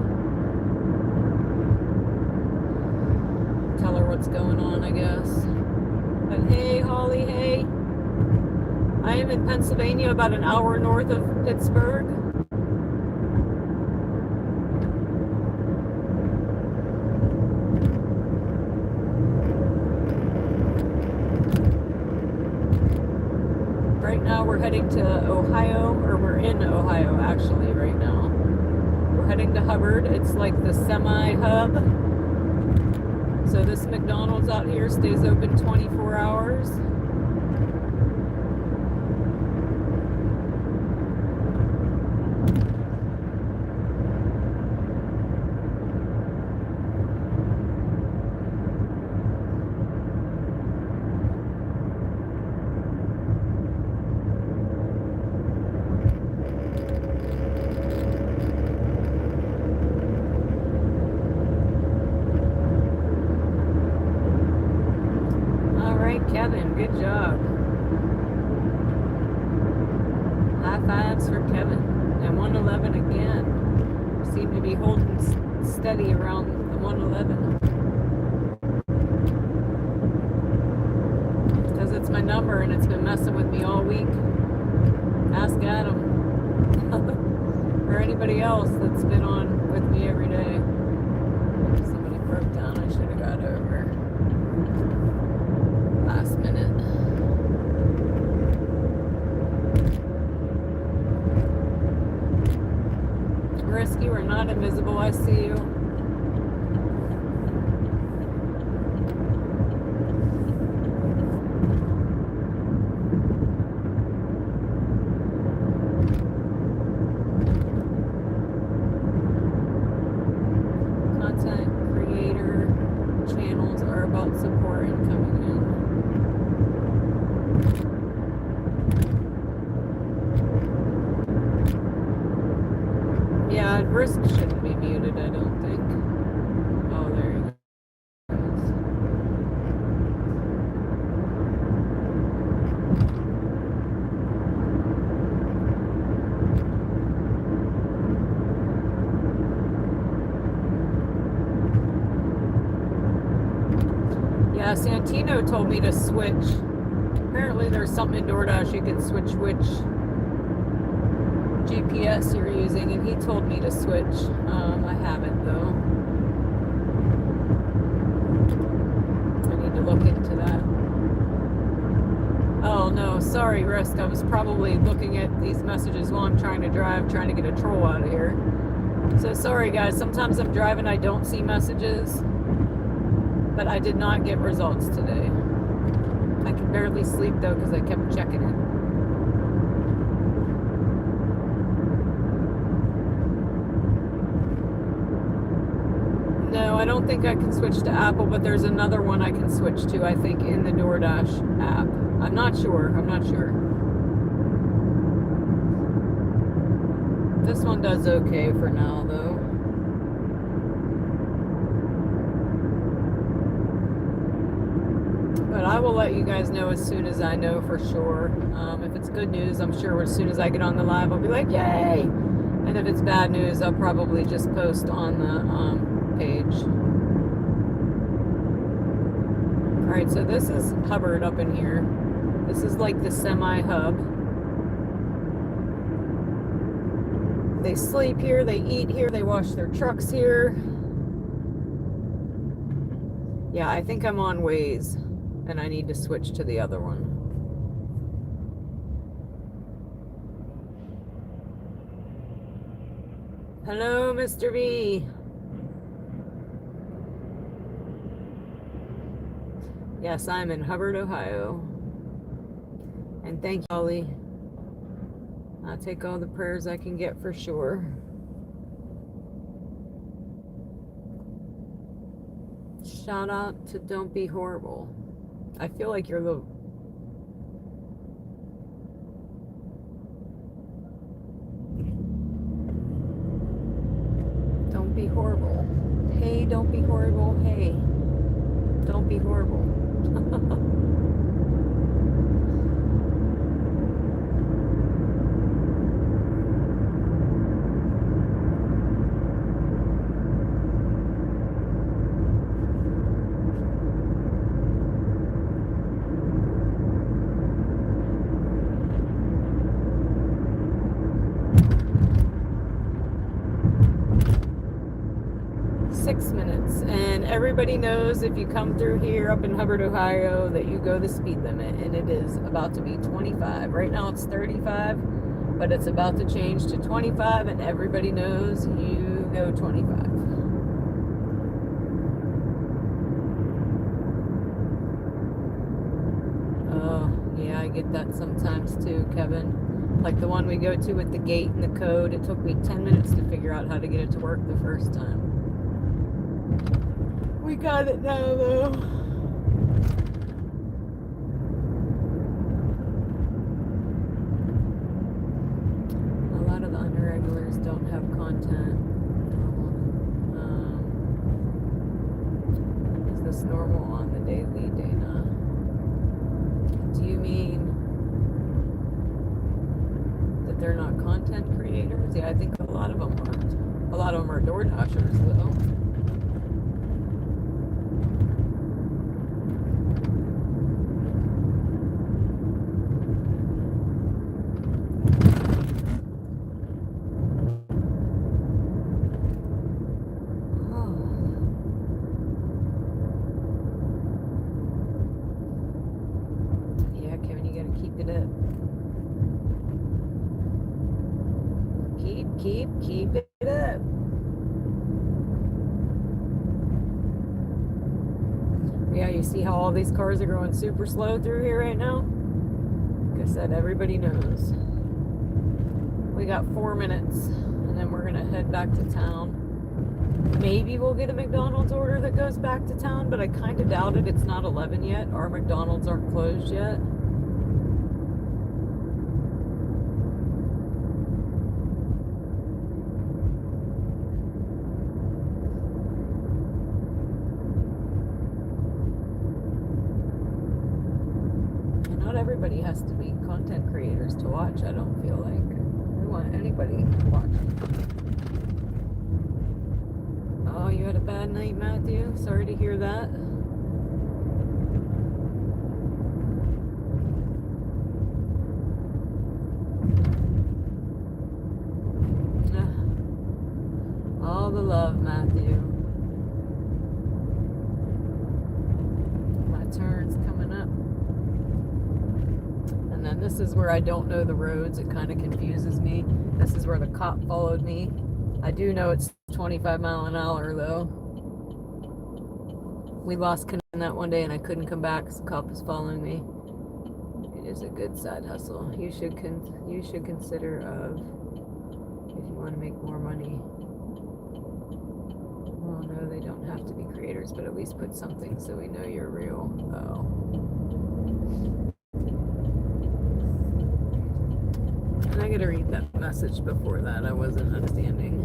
Tell her what's going on, I guess. But hey, Holly, hey. I am in Pennsylvania, about an hour north of Pittsburgh. Right now we're heading to Ohio, or we're in Ohio actually right now. We're heading to Hubbard. It's like the semi-hub. So this McDonald's out here stays open 24 hours. Kevin, good job. High fives for Kevin. And 111 again. Seem to be holding steady around the 111. Because it's my number and it's been messing with me all week. Ask Adam. Or anybody else that's been on with me every day. Somebody broke down. I should have got over. Last minute. Risky, we're not invisible. I see you. Content creator channels are about support and coming in. Yeah, risk shouldn't be muted, I don't think. Oh, there you go. Yeah, Santino told me to switch. Apparently there's something in DoorDash you can switch which GPS you're using, and he told me to switch. I haven't though. I need to look into that. Oh no, sorry Risk, I was probably looking at these messages while I'm trying to drive, trying to get a troll out of here. So sorry guys, sometimes I'm driving, I don't see messages, but I did not get results today. I could barely sleep though because I kept checking it. No, I don't think I can switch to Apple, but there's another one I can switch to, I think, in the DoorDash app. I'm not sure. This one does okay for now, though. But I will let you guys know as soon as I know for sure. If it's good news, I'm sure as soon as I get on the live, I'll be like, yay! And if it's bad news, I'll probably just post on the page. Alright, so this is Hubbard up in here. This is like the semi-hub. They sleep here, they eat here, they wash their trucks here. Yeah, I think I'm on Waze, and I need to switch to the other one. Hello, Mr. B. Yes, I'm in Hubbard, Ohio. And thank you, Ollie. I'll take all the prayers I can get for sure. Shout out to Don't Be Horrible. I feel like you're the... Don't be horrible. Hey, don't be horrible. Hey, don't be horrible. everybody knows if you come through here up in Hubbard, Ohio, that you go the speed limit, and it is about to be 25. Right now it's 35, but it's about to change to 25, and everybody knows you go 25. Oh, yeah, I get that sometimes too, Kevin. Like the one we go to with the gate and the code, it took me 10 minutes to figure out how to get it to work the first time. We got it now, though. A lot of the unregulars don't have content. Is this normal on the daily, Dana? Do you mean that they're not content creators? Yeah, I think a lot of them aren't. A lot of them are DoorDashers, though. Yeah, Kevin, you gotta keep it up. Keep it up. Yeah, you see how all these cars are going super slow through here right now? Like I said, everybody knows. We got 4 minutes, and then we're gonna head back to town. Maybe we'll get a McDonald's order that goes back to town, but I kind of doubt it. It's not 11 yet. Our McDonald's aren't closed yet. Everybody has to be content creators to watch, I don't feel like. We want anybody to watch. Oh, you had a bad night, Matthew? Sorry to hear that. All the love, Matthew. My turn's coming up. And then this is where I don't know the roads. It kind of confuses me. This is where the cop followed me. I do know it's 25 mile an hour though. We lost connection that one day and I couldn't come back because the cop was following me. It is a good side hustle. You should consider of if you want to make more money. Well, no, they don't have to be creators, but at least put something so we know you're real. Oh. And I gotta read that message before that. I wasn't understanding.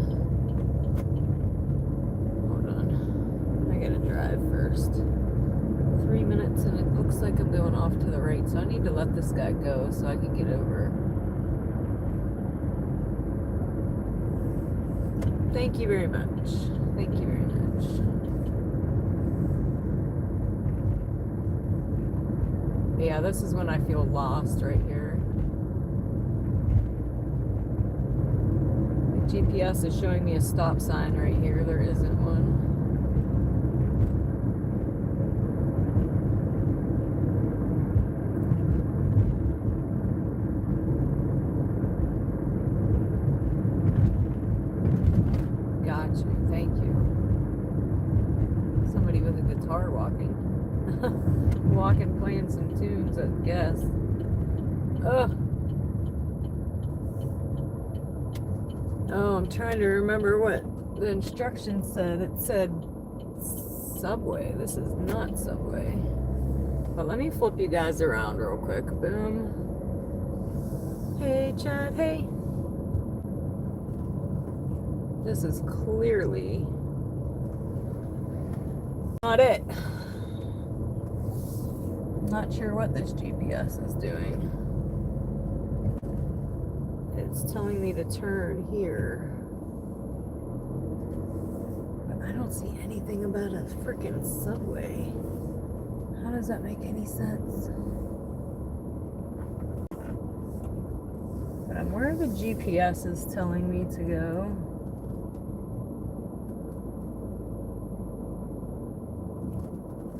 Hold on. I gotta drive first. 3 minutes and it looks like I'm going off to the right, so I need to let this guy go so I can get over. Thank you very much. Thank you very much. Yeah, this is when I feel lost right here. GPS is showing me a stop sign right here. There isn't one. Gotcha. Thank you. Somebody with a guitar walking. Walking, playing some tunes, I guess. Ugh. Oh, I'm trying to remember what the instructions said. It said Subway. This is not Subway. But let me flip you guys around real quick. Boom. Hey, Chad. Hey. This is clearly not it. Not sure what this GPS is doing. It's telling me to turn here. But I don't see anything about a freaking Subway. How does that make any sense? But I'm where the GPS is telling me to go.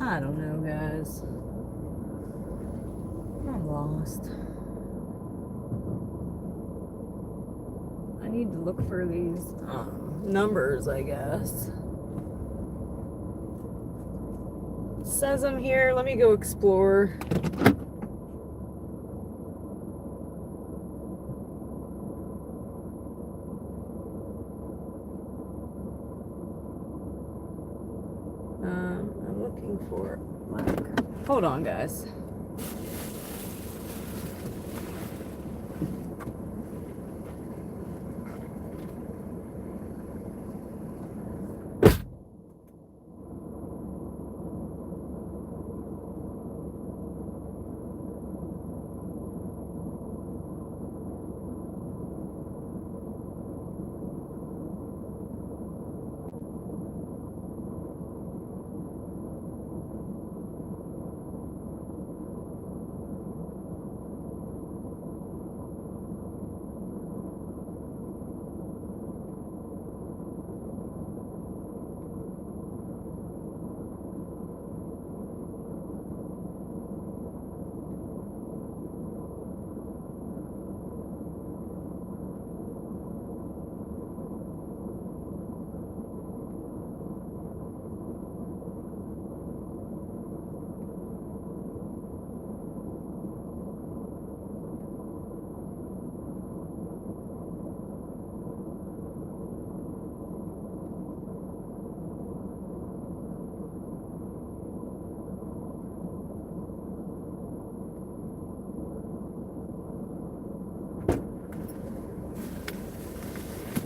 I don't know, guys. I'm lost. I need to look for these numbers, I guess. It says I'm here. Let me go explore. I'm looking for like, hold on, guys.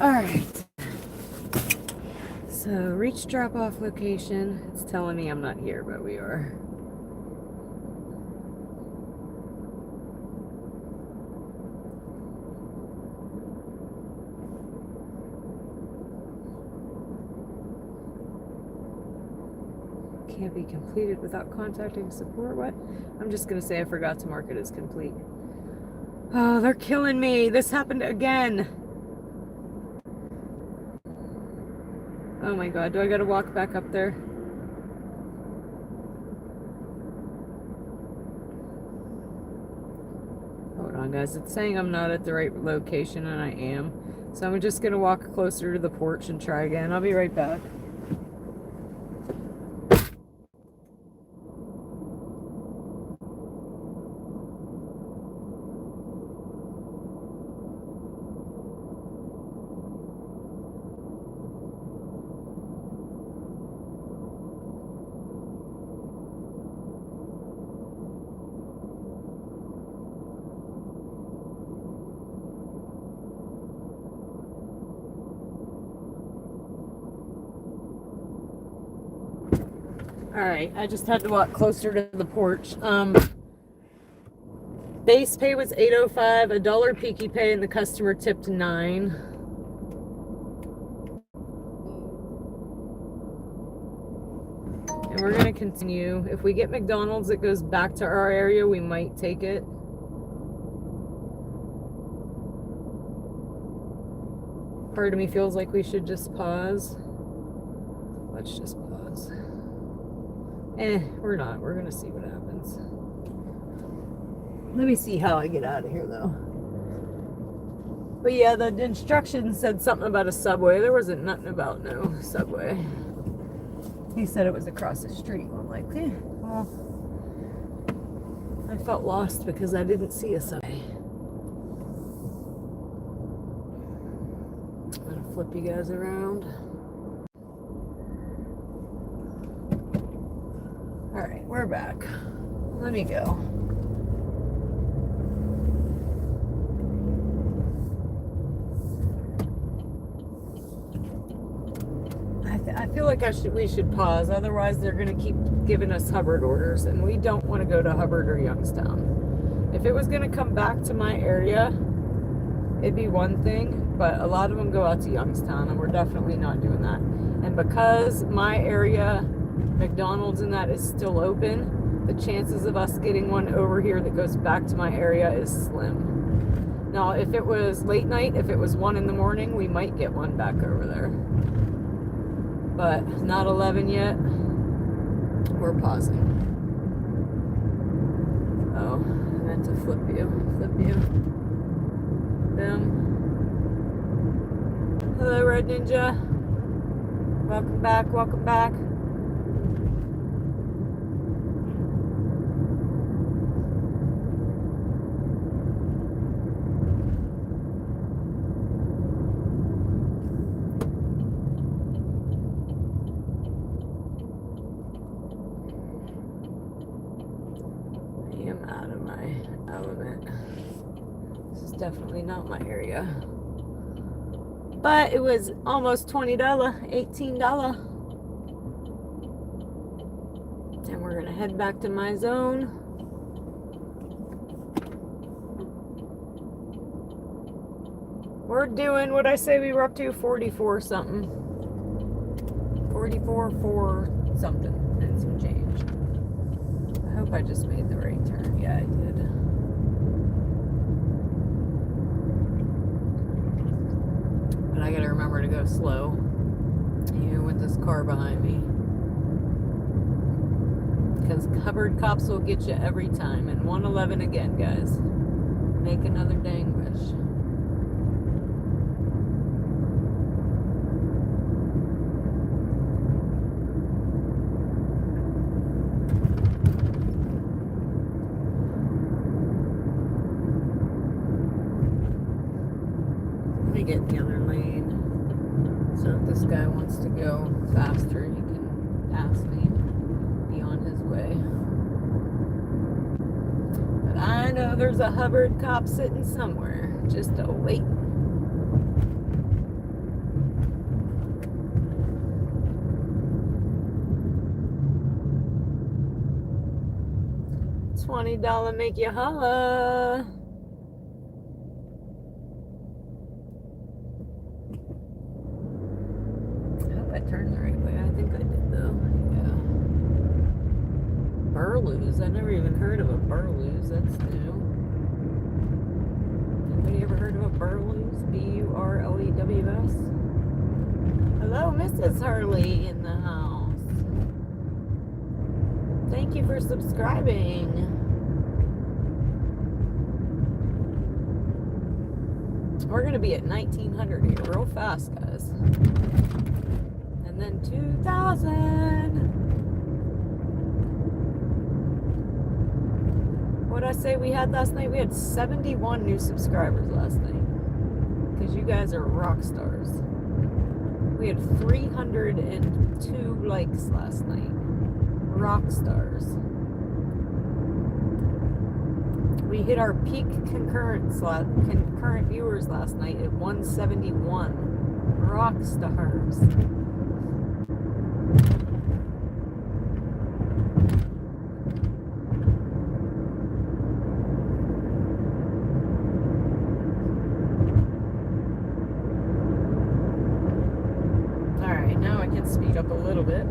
All right. So, reach drop-off location. It's telling me I'm not here, but we are. Can't be completed without contacting support. What? I'm just going to say I forgot to mark it as complete. Oh, they're killing me. This happened again. Oh my god, do I gotta walk back up there? Hold on, guys. It's saying I'm not at the right location, and I am. So I'm just gonna walk closer to the porch and try again. I'll be right back. Alright, I just had to walk closer to the porch. Base pay was $8.05, $1 peaky pay, and the customer tipped $9. And we're gonna continue. If we get McDonald's that goes back to our area, we might take it. Part of me feels like we should just pause. Let's just pause. We're not. We're gonna see what happens. Let me see how I get out of here, though. But yeah, the instructions said something about a Subway. There wasn't nothing about no Subway. He said it was across the street. I'm like, well, I felt lost because I didn't see a Subway. I'm gonna flip you guys around. Alright, we're back. Let me go. I feel like we should pause, otherwise they're going to keep giving us Hubbard orders, and we don't want to go to Hubbard or Youngstown. If it was going to come back to my area, it'd be one thing, but a lot of them go out to Youngstown, and we're definitely not doing that. And because my area, McDonald's and that, is still open, the chances of us getting one over here that goes back to my area is slim. Now, if it was late night, if it was 1 in the morning, we might get one back over there. But not 11 yet. we're pausing. Oh, I meant to flip you. Boom. Hello, Red Ninja. Welcome back. I am out of my element. This is definitely not my area. But it was almost $20, $18. And we're gonna head back to my zone. We're doing what I say we were up to, 44 something. 44, 4 something and some change. I hope I just made the right turn. Yeah, I did. But I gotta remember to go slow, even with this car behind me. Because covered cops will get you every time. And 111 again, guys. Make another dang wish. Let me get in the other lane. So if this guy wants to go faster, he can pass me. On his way. But I know there's a Hubbard cop sitting somewhere, just a waiting. $20 make you holla. I hope I turned the right way. I think I did though. Burlews. I never even heard of a Burlews. That's new. Anybody ever heard of a Burlews? Burlews? Hello, Mrs. Hurley in the house. Thank you for subscribing. We're going to be at 1900 here real fast, guys. And then 2000. What did I say we had last night? We had 71 new subscribers last night. Because you guys are rock stars. We had 302 likes last night. Rock stars. We hit our peak concurrent viewers last night at 171. Rock stars. Speed up a little bit.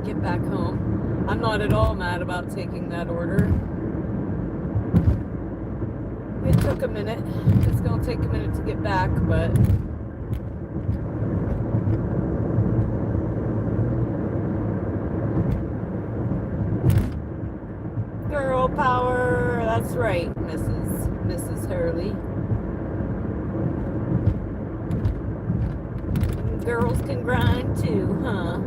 Get back home. I'm not at all mad about taking that order. It took a minute. It's gonna take a minute to get back, but girl power. That's right, Mrs. Hurley. Girls can grind too, huh?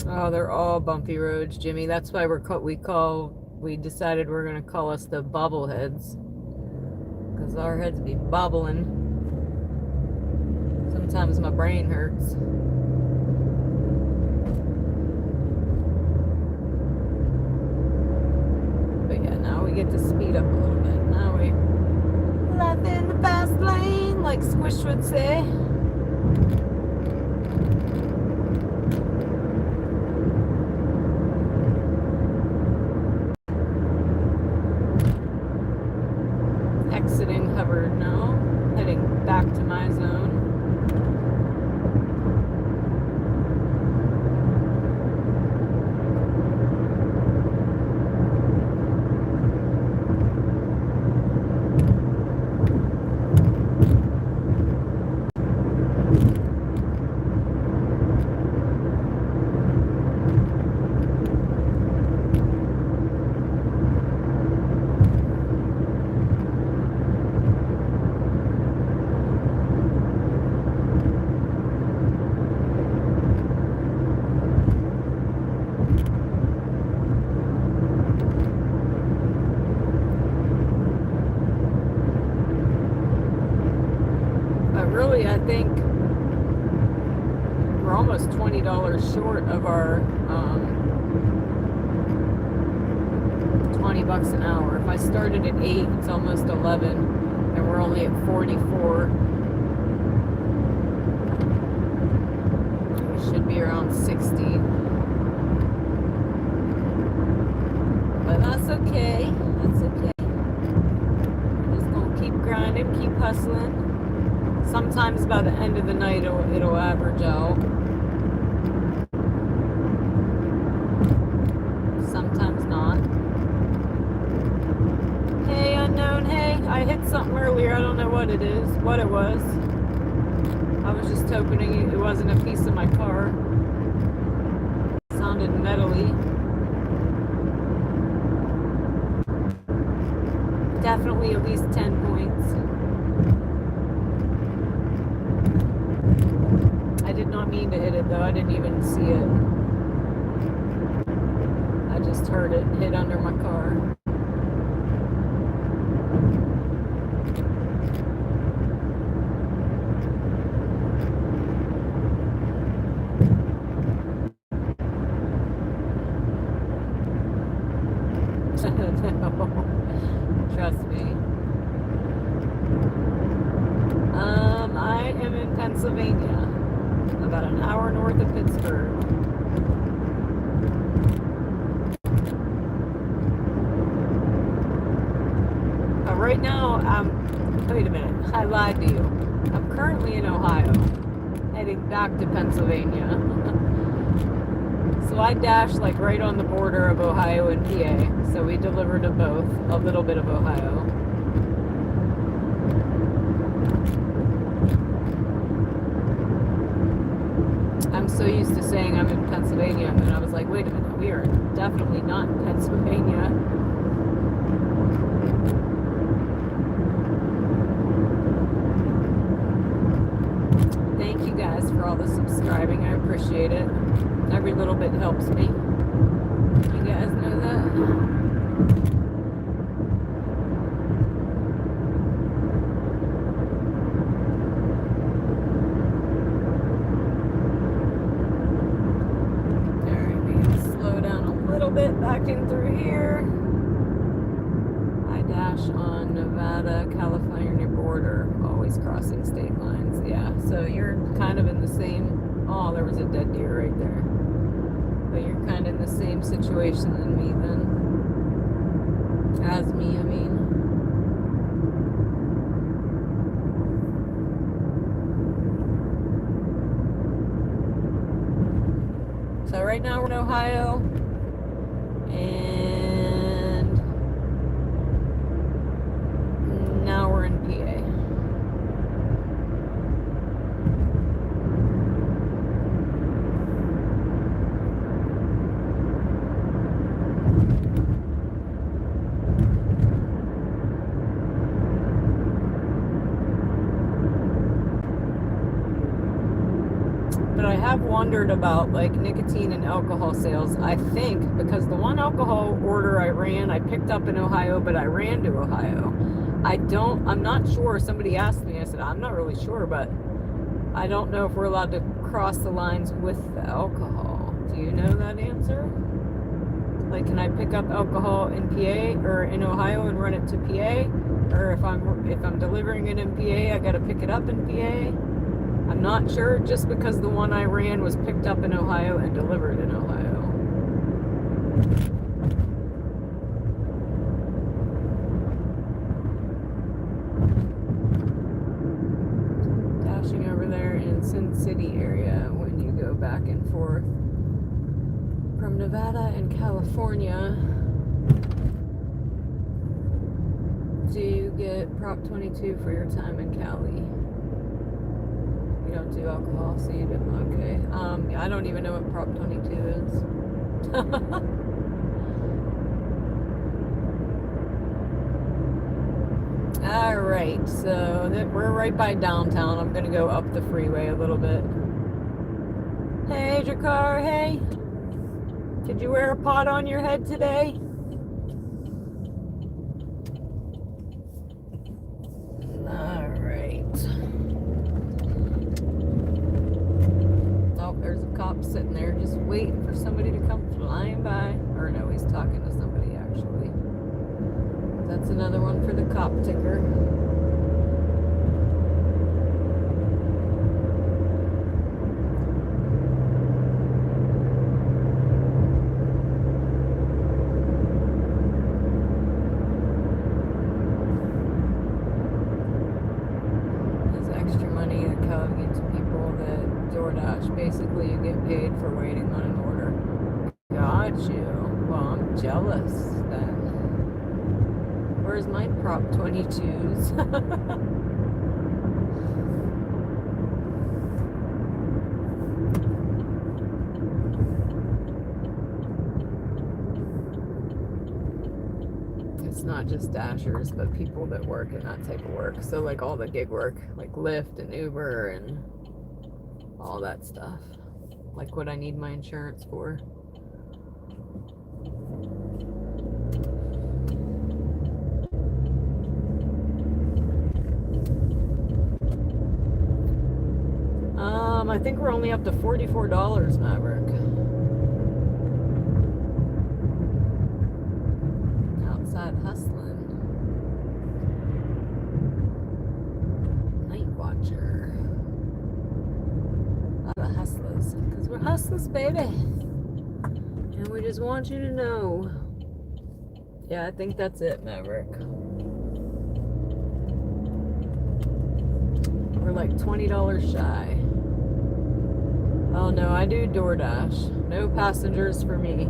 Oh, they're all bumpy roads, Jimmy. That's why we decided we're going to call us the bobbleheads. Because our heads be bobbling. Sometimes my brain hurts. But yeah, now we get to speed up a little bit. Now we life in the fast lane, like Squish would say. back to my zone. Really, I think we're almost $20 short of our $20 an hour. If I started at 8, it's almost 11, and we're only at 44. We should be around 60. But that's okay. That's okay. We're just gonna keep grinding, keep hustling. Sometimes by the end of the night, it'll average out. Sometimes not. Hey, unknown. Hey, I hit something earlier. I don't know what it was. I was just hoping it wasn't a piece of my car. It sounded metally. Definitely at least 10 points. I did not mean to hit it though. I didn't even see it. I just heard it hit under my car. No. Trust me. I am in Pennsylvania, about an hour north of Pittsburgh. Right now, wait a minute, I lied to you. I'm currently in Ohio, heading back to Pennsylvania. So I dashed like right on the border of Ohio and PA, so we delivered to both, a little bit of Ohio. I'm so used to saying I'm in Pennsylvania, and then I was like, wait a minute, we are definitely not in Pennsylvania. Thank you guys for all the subscribing. I appreciate it. Every little bit helps me. You guys know that. Backing through here. I dash on Nevada, California border, always crossing state lines. Yeah, so you're kind of in the same, oh, there was a dead deer right there. But you're kind of in the same situation than me then. As me, I mean. So right now we're in Ohio. And now we're in PA. But I have wondered about like nicotine and alcohol sales. I think because the one alcohol order I ran, I picked up in Ohio, but I ran to Ohio. I'm not sure. Somebody asked me, I said, I'm not really sure, but I don't know if we're allowed to cross the lines with the alcohol. Do you know that answer? Like, can I pick up alcohol in PA or in Ohio and run it to PA? Or if I'm delivering it in PA, I got to pick it up in PA? I'm not sure, just because the one I ran was picked up in Ohio and delivered in Ohio. back and forth from Nevada and California. Do you get Prop 22 for your time in Cali? You don't do alcohol, so you don't. Okay. I don't even know what Prop 22 is. All right, so we're right by downtown. I'm gonna go up the freeway a little bit. Hey, Jakar. Hey. Did you wear a pot on your head today? There's a cop sitting there just waiting for somebody to come flying by. Or no, he's talking to somebody actually. That's another one for the cop ticker. There's extra money coming into people that DoorDash. Basically, you get paid for waiting on an order. Got you. Well, I'm jealous then. Where's my Prop 22s? It's not just dashers, but people that work in that type of work. So like all the gig work, like Lyft and Uber and all that stuff. Like what I need my insurance for. I think we're only up to $44, Maverick. Outside hustling. Night watcher. A lot of hustlers. Because we're hustlers, baby. And we just want you to know. Yeah, I think that's it, Maverick. We're like $20 shy. Oh no, I do DoorDash. No passengers for me.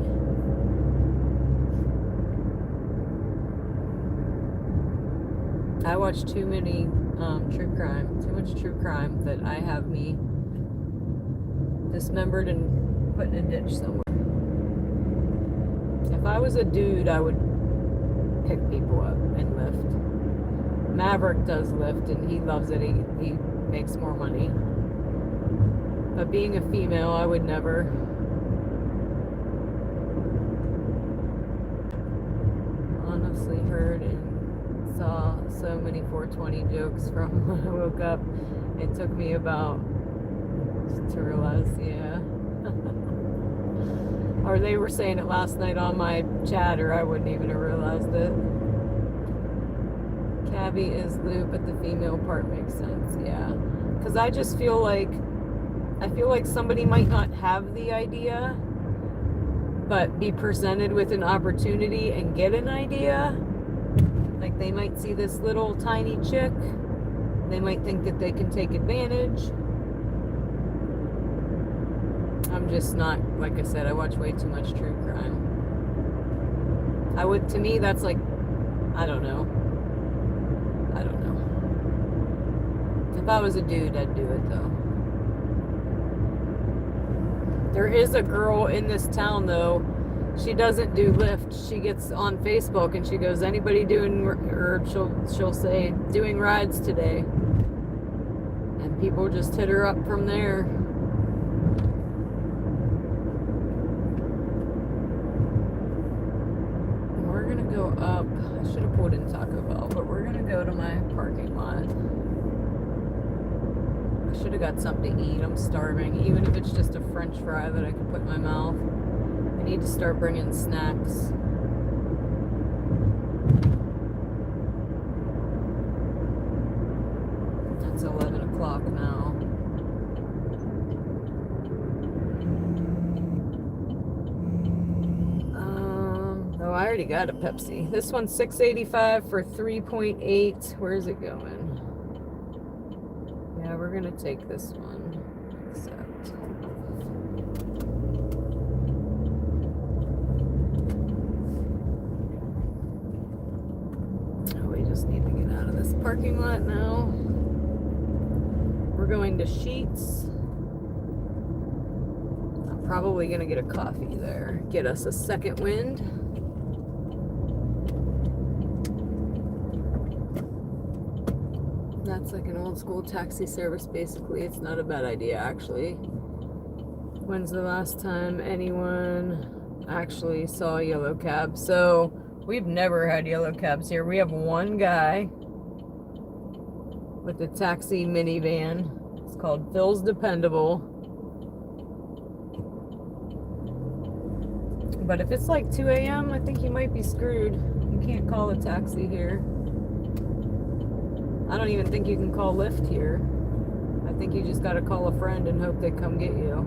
I watch too many too much true crime that I have me dismembered and put in a ditch somewhere. If I was a dude, I would pick people up and lift. Maverick does lift and he loves it. He makes more money. But being a female, I would never. Honestly heard and saw so many 420 jokes from when I woke up. It took me about to realize, yeah. Or they were saying it last night on my chat, or I wouldn't even have realized it. Cabby is lube, but the female part makes sense, yeah. Because I just feel like somebody might not have the idea, but be presented with an opportunity and get an idea. Like they might see this little tiny chick. They might think that they can take advantage. I'm just not, like I said, I watch way too much true crime. To me, that's like, I don't know. If I was a dude, I'd do it though. There is a girl in this town though. She doesn't do Lyft. She gets on Facebook and she goes, anybody doing, or she'll say, doing rides today. And people just hit her up from there. We're gonna go up. I should have pulled in Taco Bell, but we're gonna go to my parking lot. I should have got something to eat. I'm starving. Even if it's just a French fry that I can put in my mouth. I need to start bringing snacks. It's 11 o'clock now. Oh, I already got a Pepsi. This one's $6.85 for 3.8. Where is it going? Yeah, we're gonna take this one. Accept. just need to get out of this parking lot now. We're going to Sheets. I'm probably gonna get a coffee there. Get us a second wind. That's like an old school taxi service, basically. It's not a bad idea, actually. When's the last time anyone actually saw a yellow cab? So we've never had yellow cabs here. We have one guy with a taxi minivan. It's called Phil's Dependable. But if it's like 2 a.m., I think you might be screwed. You can't call a taxi here. I don't even think you can call Lyft here. I think you just got to call a friend and hope they come get you.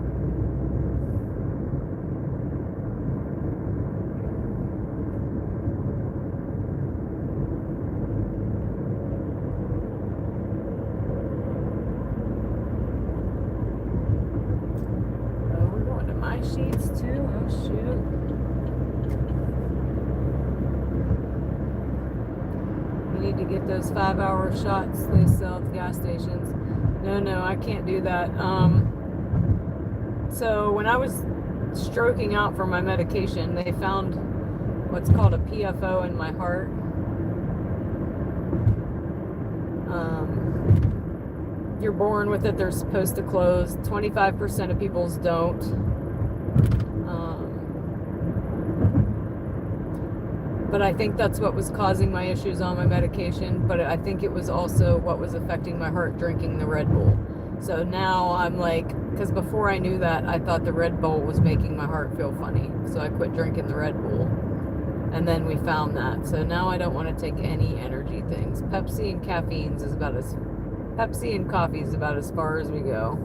Sheets too. Oh shoot. You need to get those 5-hour shots they sell at the gas stations. No, I can't do that. So when I was stroking out for my medication, they found what's called a PFO in my heart. You're born with it. They're supposed to close. 25% of people's don't. But I think that's what was causing my issues on my medication. But I think it was also what was affecting my heart, drinking the Red Bull. So now I'm like, because before I knew that, I thought the Red Bull was making my heart feel funny. So I quit drinking the Red Bull. And then we found that. So now I don't want to take any energy things. Pepsi and coffee is about as far as we go.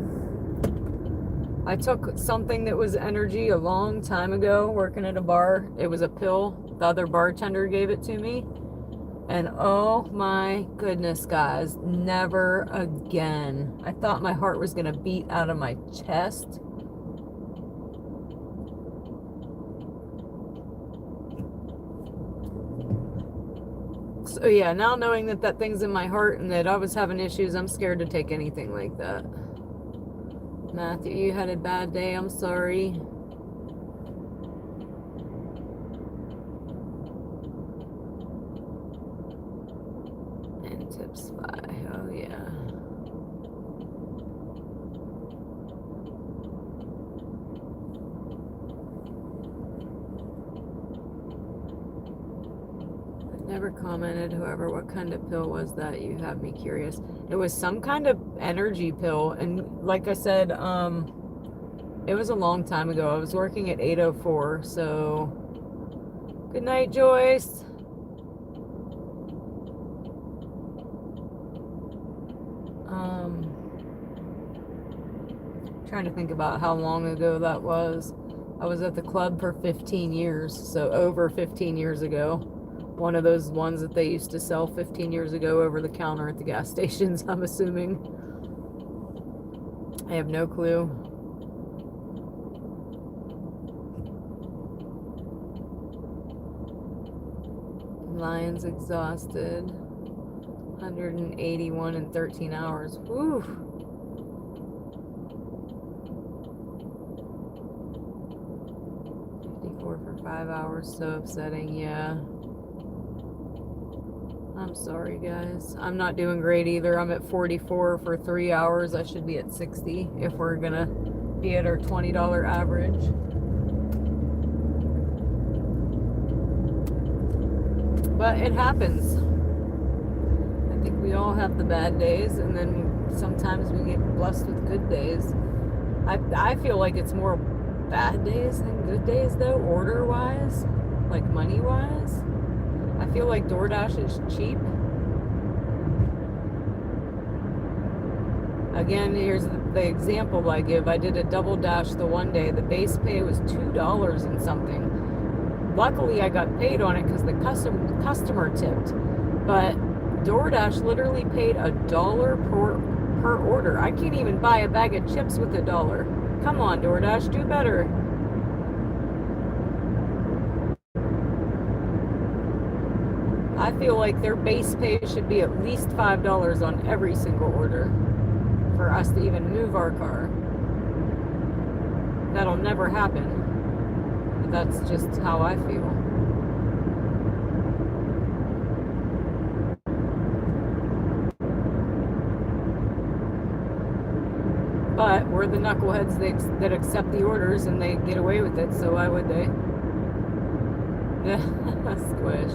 I took something that was energy a long time ago working at a bar. It was a pill. The other bartender gave it to me. And oh my goodness, guys, never again. I thought my heart was going to beat out of my chest. So yeah, now knowing that that thing's in my heart and that I was having issues, I'm scared to take anything like that. Matthew, you had a bad day. I'm sorry. And tips fly. Oh, yeah. I've never commented, whoever, what kind of pill was that? You have me curious. It was some kind of energy pill, and like I said, it was a long time ago. I was working at 8:04, so good night, Joyce. Trying to think about how long ago that was. I was at the club for 15 years, so over 15 years ago. One of those ones that they used to sell 15 years ago over the counter at the gas stations, I'm assuming. I have no clue. Lion's exhausted. 181 in 13 hours. Woo! For 5 hours, so upsetting. Yeah, I'm sorry, guys. I'm not doing great either. I'm at 44 for 3 hours. I should be at 60 if we're gonna be at our $20 average. But it happens. I think we all have the bad days, and then sometimes we get blessed with good days. I feel like it's more bad days than good days, though, order wise, like money wise. I feel like DoorDash is cheap. Again, here's the example I give. I did a double dash the one day. The base pay was $2 and something. Luckily I got paid on it because the customer tipped, but DoorDash literally paid $1 per order. I can't even buy a bag of chips with $1. Come on, DoorDash, do better. I feel like their base pay should be at least $5 on every single order for us to even move our car. That'll never happen. But that's just how I feel. But we're the knuckleheads that accept the orders and they get away with it, so why would they? Squish.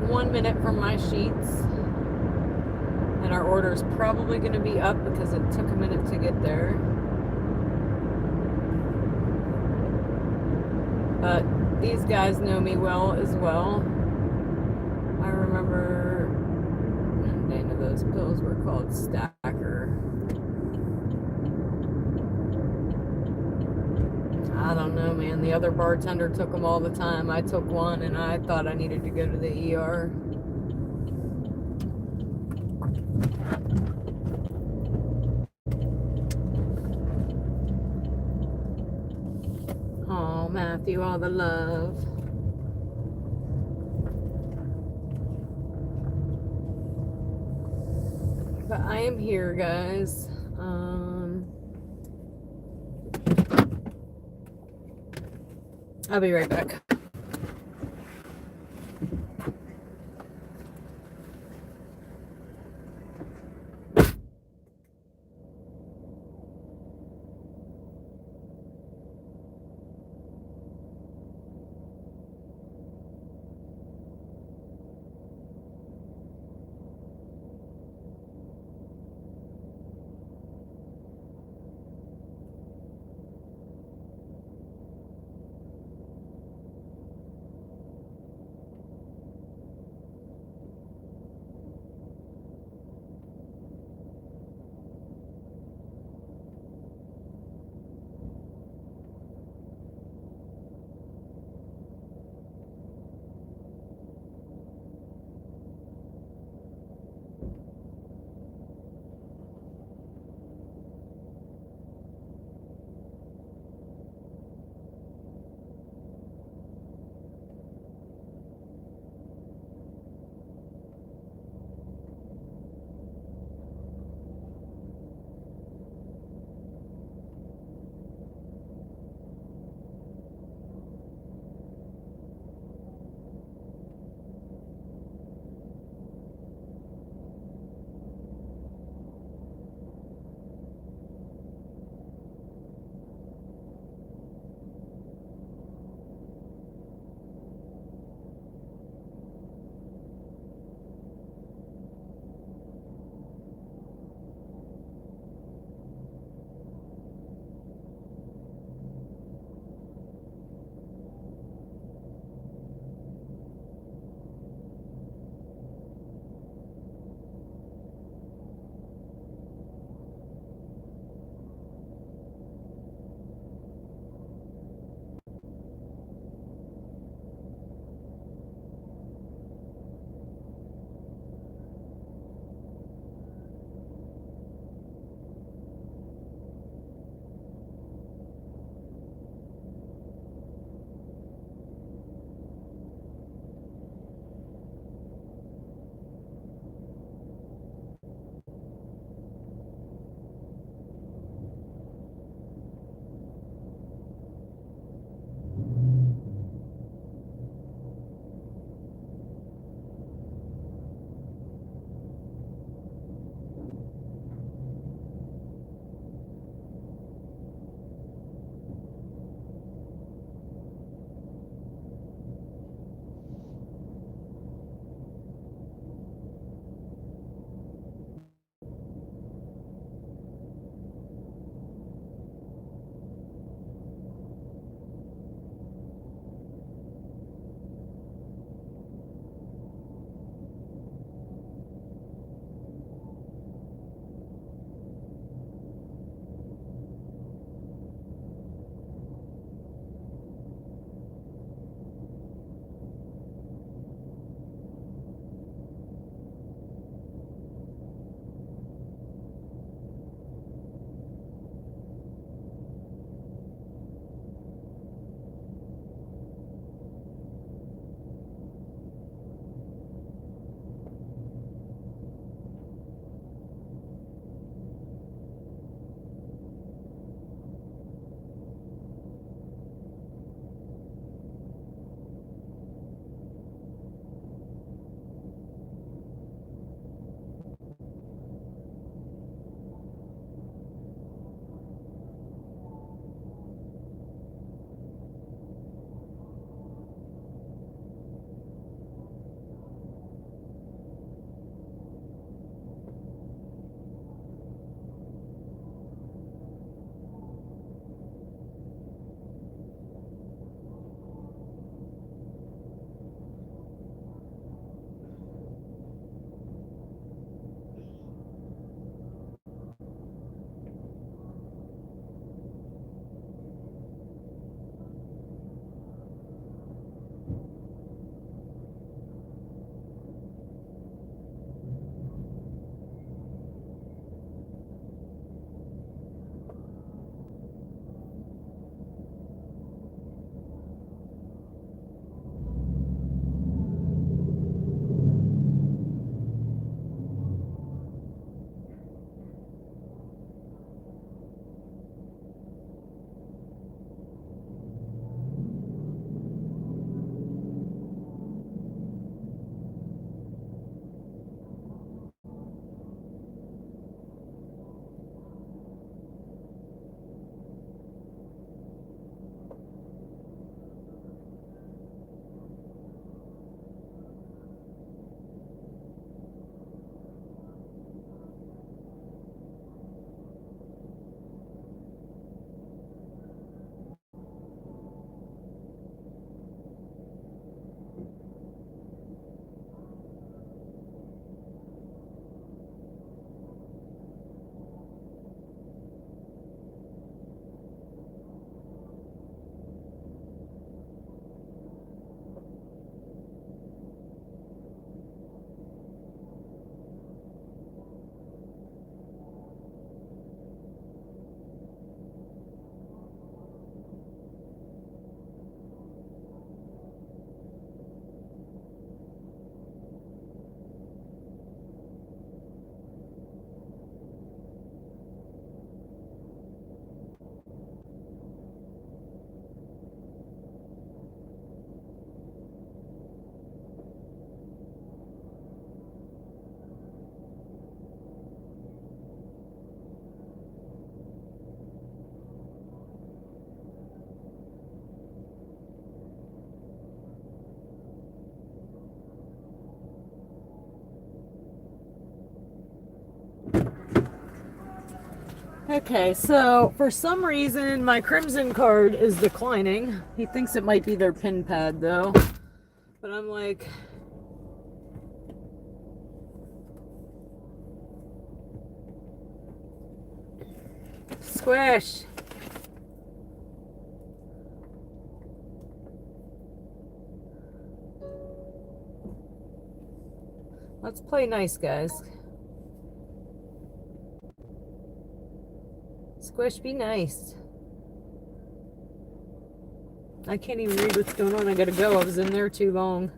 One minute from my sheets. And our order's probably going to be up because it took a minute to get there. But these guys know me well as well. I remember the name of those pills were called Stacker. I don't know, man. The other bartender took them all the time. I took one and I thought I needed to go to the ER. Oh, Matthew, all the love. But I am here, guys. I'll be right back. Okay, so for some reason my Crimson card is declining. He thinks it might be their pin pad though. But I'm like, squish. Let's play nice, guys. Squish, be nice. I can't even read what's going on. I gotta go. I was in there too long.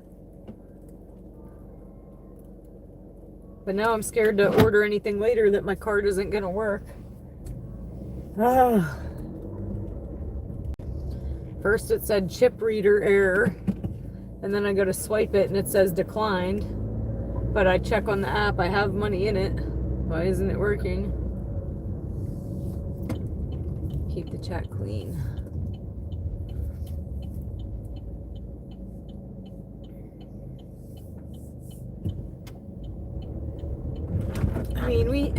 But now I'm scared to order anything later that my card isn't gonna work. Ah. First it said chip reader error. And then I go to swipe it and it says declined. But I check on the app. I have money in it. Why isn't it working? Keep the chat clean. I mean,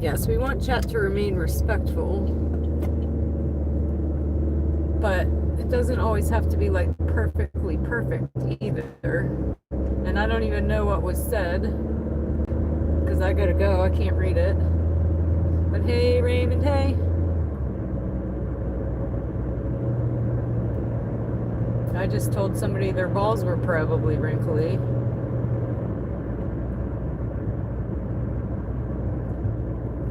yes, we want chat to remain respectful, but it doesn't always have to be like perfectly perfect either. And I don't even know what was said because I gotta go. I can't read it. But hey, Raymond, hey. I just told somebody their balls were probably wrinkly.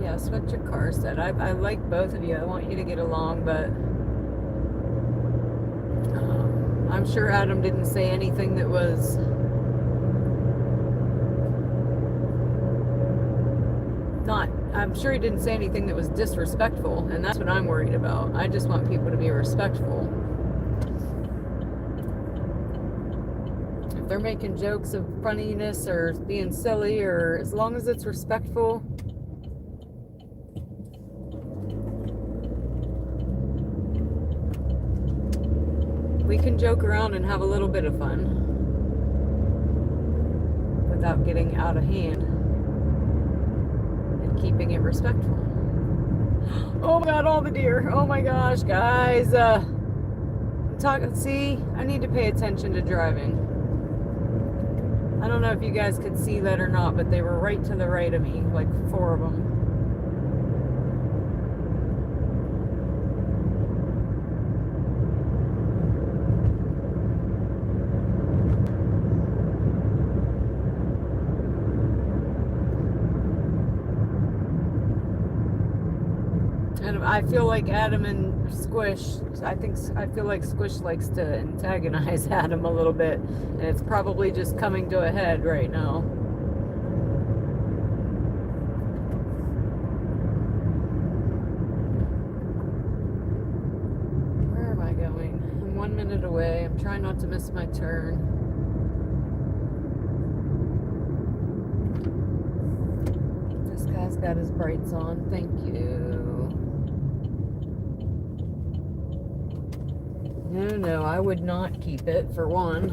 Yes, what your car said. I like both of you. I want you to get along, but I'm sure Adam didn't say anything that was not, I'm sure he didn't say anything that was disrespectful, and that's what I'm worried about. I just want people to be respectful. If they're making jokes of funniness or being silly, or as long as it's respectful. We can joke around and have a little bit of fun without getting out of hand and keeping it respectful. Oh my god, all the deer. Oh my gosh, guys. See, I need to pay attention to driving. I don't know if you guys could see that or not, but they were right to the right of me, like 4 of them. I feel like Adam and Squish, I feel like Squish likes to antagonize Adam a little bit, and it's probably just coming to a head right now. Where am I going? I'm 1 minute away. I'm trying not to miss my turn. This guy's got his brights on. Thank you. No, I would not keep it, for one.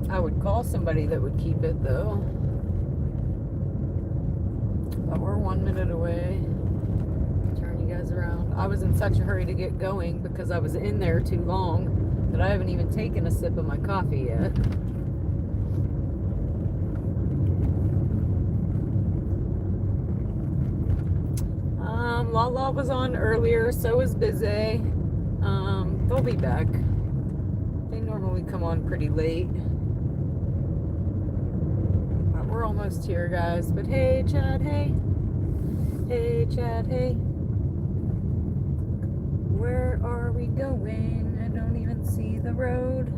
I would call somebody that would keep it, though. But we're 1 minute away. Turn you guys around. I was in such a hurry to get going because I was in there too long that I haven't even taken a sip of my coffee yet. Lala was on earlier, so was Busy. They'll be back. They normally come on pretty late. But we're almost here, guys. But hey, Chad, hey. Hey, Chad, hey. Where are we going? I don't even see the road.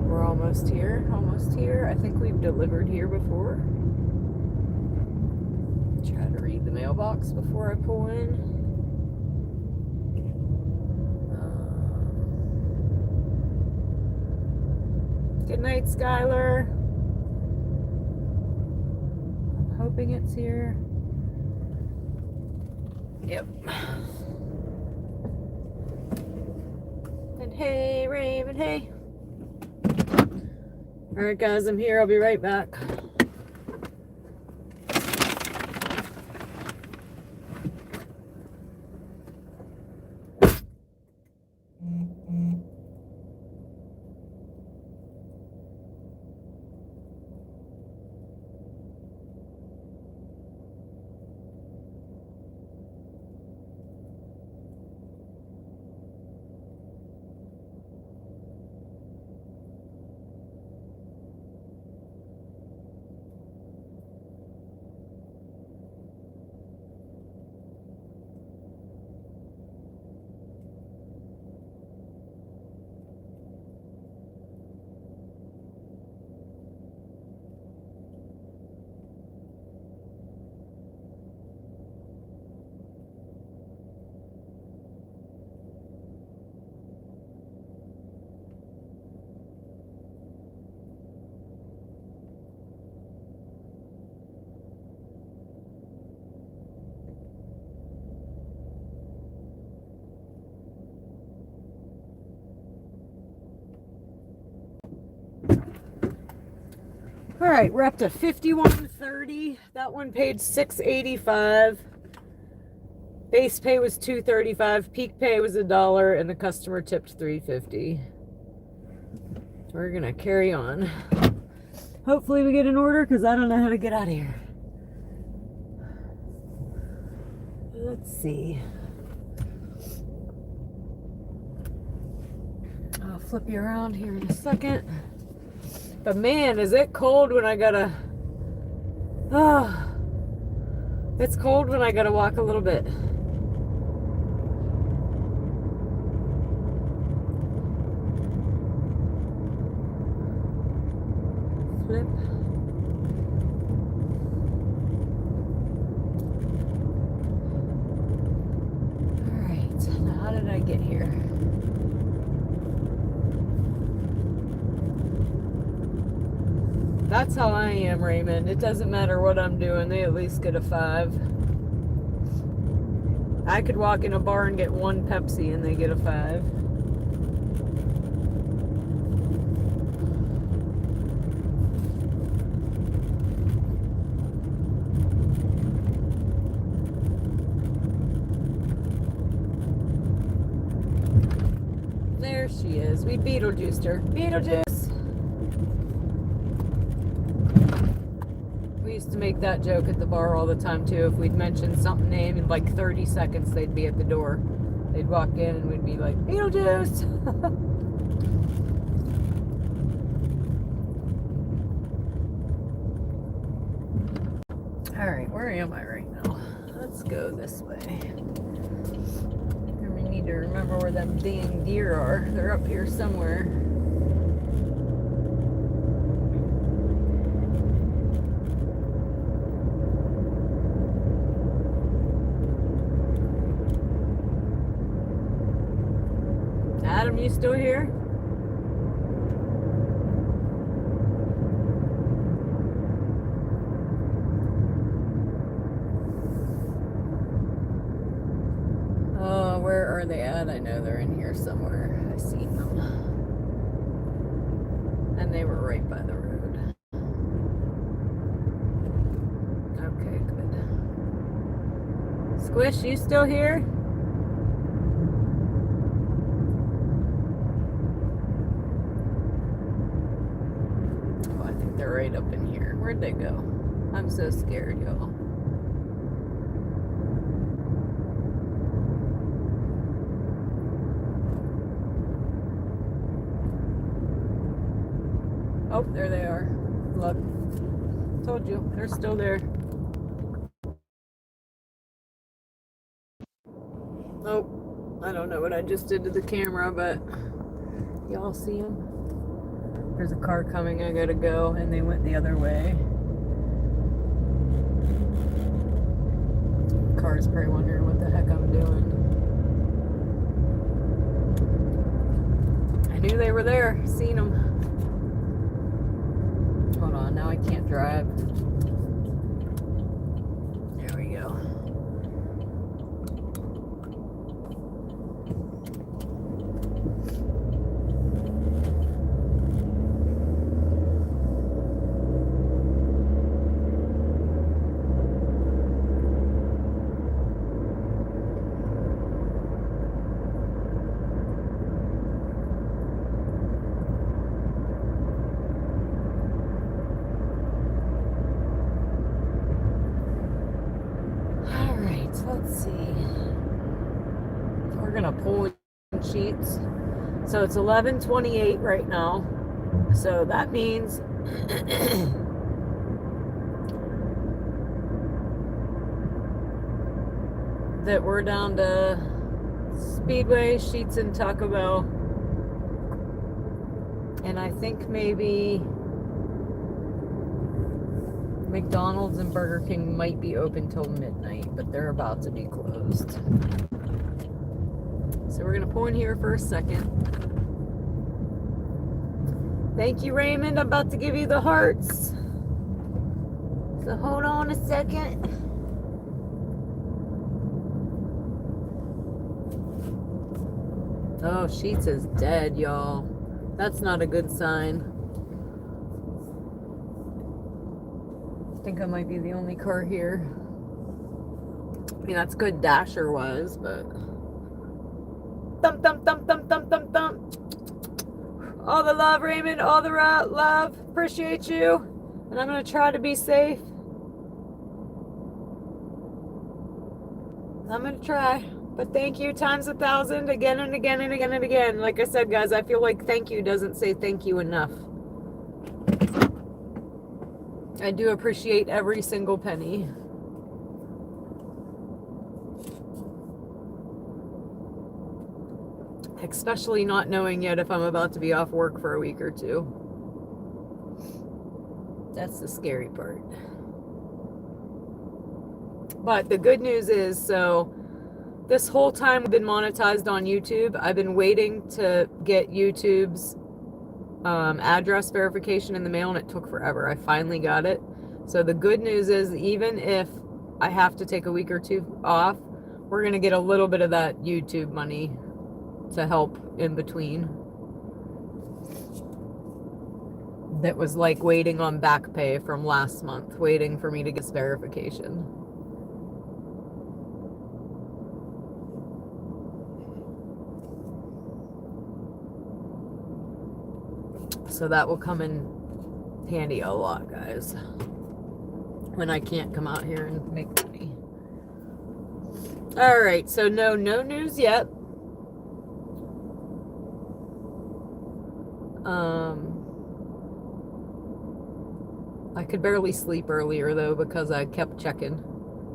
We're almost here, almost here. I think we've delivered here before. Try to read the mailbox before I pull in. Good night, Skylar. I'm hoping it's here. Yep. And hey, Raven, hey. All right, guys, I'm here. I'll be right back. All right, we're up to 51.30. That one paid $6.85. Base pay was $2.35. Peak pay was $1, and the customer tipped $3.50. We're gonna carry on. Hopefully we get an order because I don't know how to get out of here. Let's see. I'll flip you around here in a second. But man, is it cold when I gotta... Oh, it's cold when I gotta walk a little bit. Flip. All right, now how did I get here? That's how I am, Raymond. It doesn't matter what I'm doing. They at least get a 5. I could walk in a bar and get 1 Pepsi and they get a 5. There she is. We Beetlejuiced her. Beetlejuice! We used to make that joke at the bar all the time too. If we'd mention something name, in like 30 seconds they'd be at the door. They'd walk in and we'd be like, Beetlejuice! Alright, where am I right now? Let's go this way. And we need to remember where them dang deer are. They're up here somewhere. Adam, you still here? Oh, where are they at? I know they're in here somewhere. I see them. And they were right by the road. Okay, good. Squish, you still here? They're right up in here. Where'd they go? I'm so scared, y'all. Oh, there they are. Look. Told you, they're still there. Oh, I don't know what I just did to the camera, but y'all see them? There's a car coming, I gotta go, and they went the other way. The car's probably wondering what the heck I'm doing. I knew they were there, seen them. on, now I can't drive. There we go. Let's see. We're gonna pull in sheets. So it's 11:28 right now. So that means that we're down to Speedway, Sheets, and Taco Bell. And I think maybe McDonald's and Burger King might be open till midnight, but they're about to be closed. So we're gonna pull in here for a second. Thank you, Raymond. I'm about to give you the hearts. So hold on a second. Oh, Sheets is dead, y'all. That's not a good sign. I think I might be the only car here. I mean, that's good. Dasher was, but thump, thump, thump, thump, thump, thump, thump. All the love, Raymond. All the love. Appreciate you. And I'm gonna try to be safe. I'm gonna try. But thank you times 1,000 again and again and again and again. Like I said, guys, I feel like thank you doesn't say thank you enough. I do appreciate every single penny. Especially not knowing yet if I'm about to be off work for a week or two. That's the scary part. But the good news is, so this whole time we've been monetized on YouTube, I've been waiting to get YouTube's address verification in the mail, and it took forever. I finally got it. So the good news is, even if I have to take a week or two off, we're gonna get a little bit of that YouTube money to help in between. That was like waiting on back pay from last month, waiting for me to get verification. So that will come in handy a lot, guys, when I can't come out here and make money. All right, so no news yet. I could barely sleep earlier though, because I kept checking.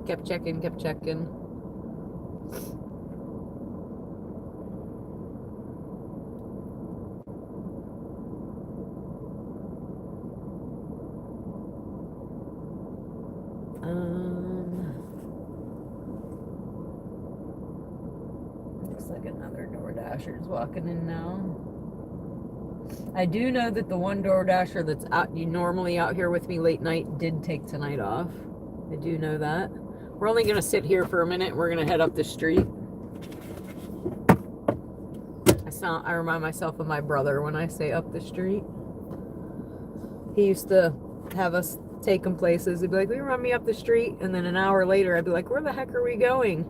Looks like another DoorDasher's walking in now. I do know that the one DoorDasher that's normally out here with me late night did take tonight off. I do know that. We're only going to sit here for a minute. We're going to head up the street. I remind myself of my brother when I say up the street. He used to have us take him places. He'd be like, "Will you run me up the street?" And then an hour later, I'd be like, "Where the heck are we going?"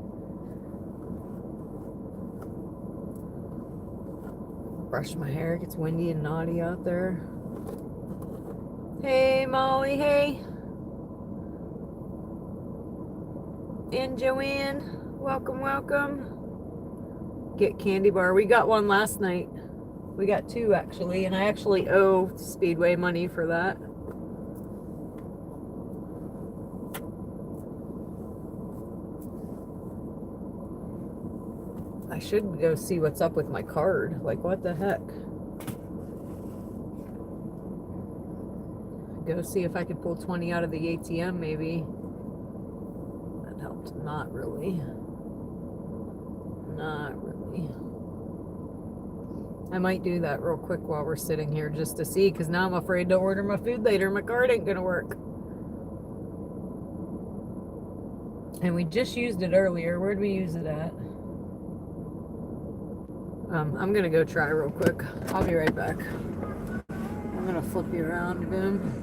Brush my hair. It gets windy and naughty out there. Hey, Molly. Hey. And Joanne. Welcome. Get candy bar. We got one last night. We got two, actually. And I actually owe Speedway money for that. I should go see what's up with my card. Like, what the heck? Go see if I could pull 20 out of the ATM, maybe. That helped. Not really. I might do that real quick while we're sitting here just to see, because now I'm afraid to order my food later. My card ain't gonna work. And we just used it earlier. Where'd we use it at? I'm gonna go try real quick. I'll be right back. I'm gonna flip you around, boom.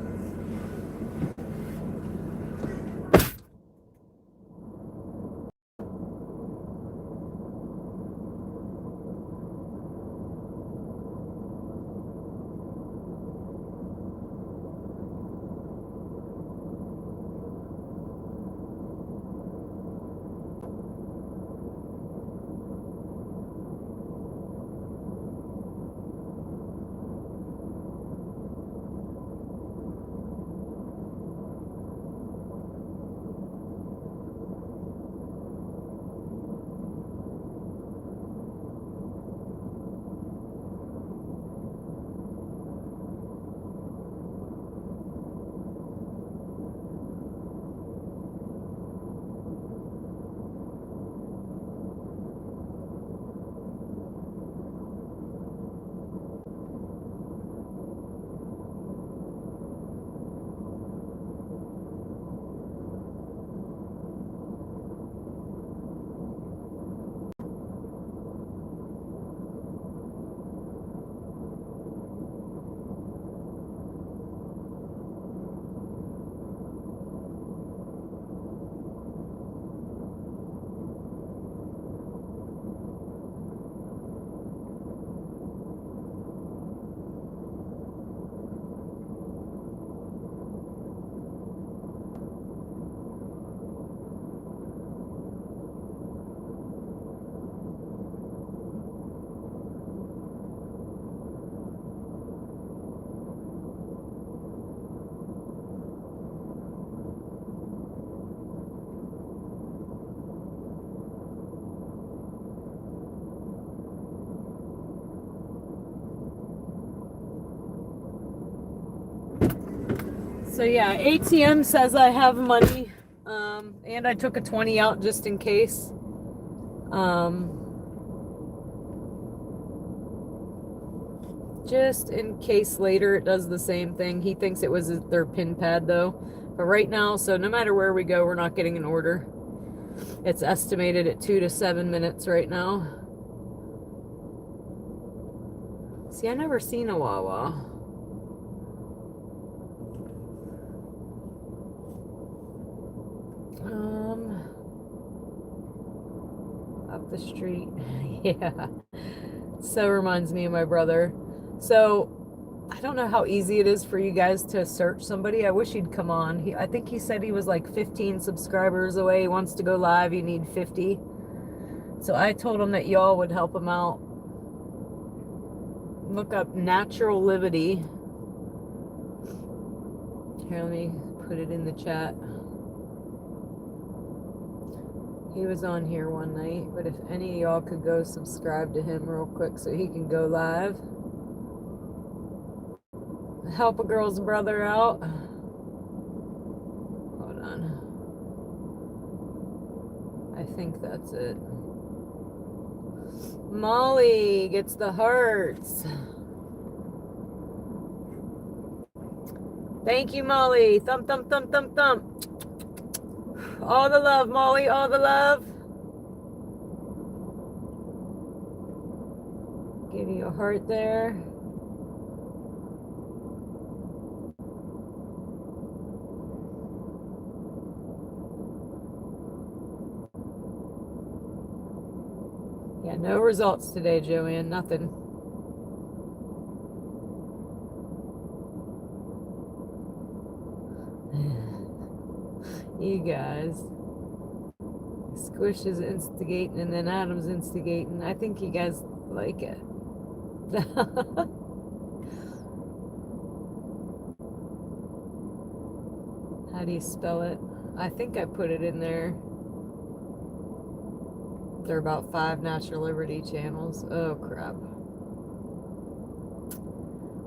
So yeah, ATM says I have money, and I took a 20 out just in case. Just in case later it does the same thing. He thinks it was their pin pad though. But right now, so no matter where we go, we're not getting an order. It's estimated at 2 to 7 minutes right now. See, I never seen a Wawa. Up the street. Yeah. So reminds me of my brother. So I don't know how easy it is for you guys to search somebody. I wish he'd come on. I think he said he was like 15 subscribers away. He wants to go live. You need 50. So I told him that y'all would help him out. Look up Natural Liberty. Here, let me put it in the chat. He was on here one night, but if any of y'all could go subscribe to him real quick so he can go live. Help a girl's brother out. Hold on. I think that's it. Molly gets the hearts. Thank you, Molly. Thump, thump, thump, thump, thump. All the love, Molly. All the love. Give you a heart there. Yeah, no results today, Joanne. Nothing. You guys. Squish is instigating and then Adam's instigating. I think you guys like it. How do you spell it? I think I put it in there. There are about 5 Natural Liberty channels. Oh, crap.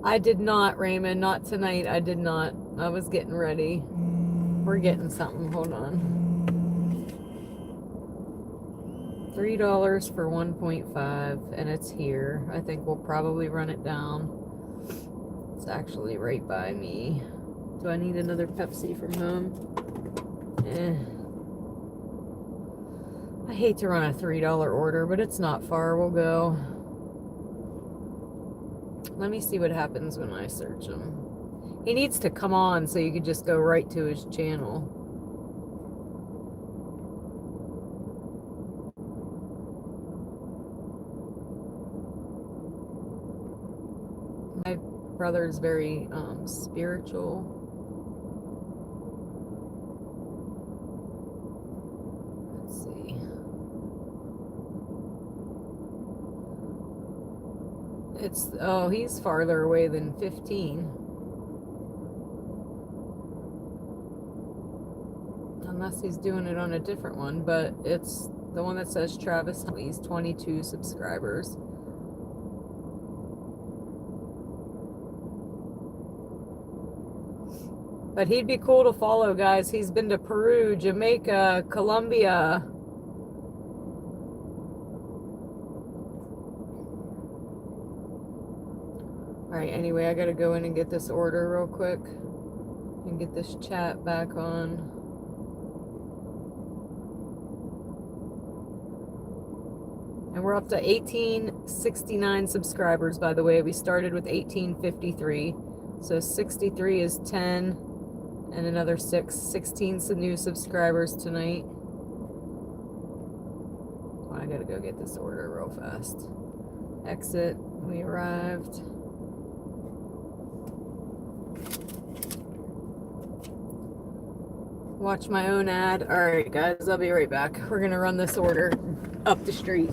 I did not, Raymond. Not tonight. I did not. I was getting ready. We're getting something. Hold on. $3 for 1.5, and it's here. I think we'll probably run it down. It's actually right by me. Do I need another Pepsi from home? I hate to run a $3 order, but it's not far. We'll go. Let me see what happens when I search him. He needs to come on so you could just go right to his channel. My brother's very spiritual. Let's see. Oh, he's farther away than 15. Unless he's doing it on a different one, but it's the one that says Travis. He's 22 subscribers. But he'd be cool to follow, guys. He's been to Peru, Jamaica, Colombia. Alright, anyway, I gotta go in and get this order real quick and get this chat back on. And we're up to 1869 subscribers, by the way. We started with 1853. So 63 is 10 and another 6. 16 new subscribers tonight. Oh, I gotta go get this order real fast. Exit. We arrived. Watch my own ad. Alright, guys, I'll be right back. We're gonna run this order up the street.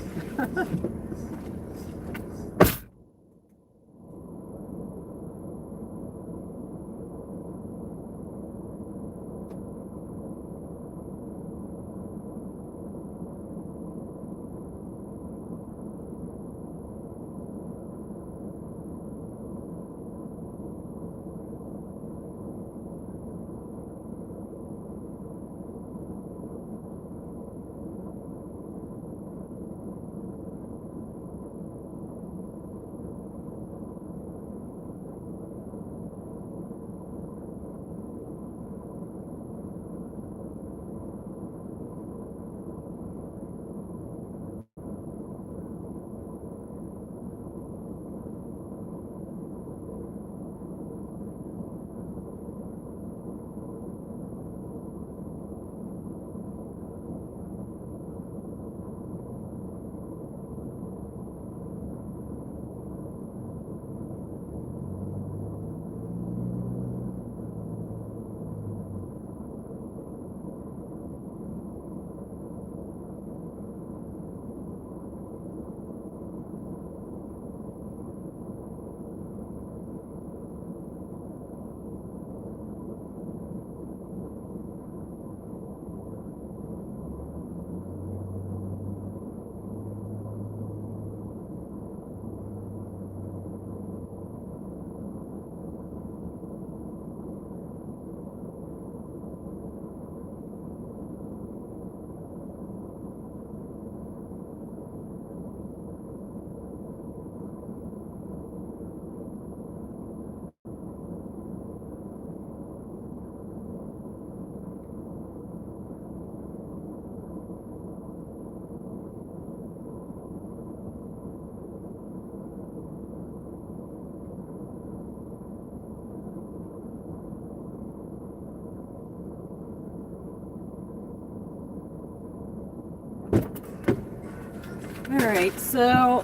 Alright, so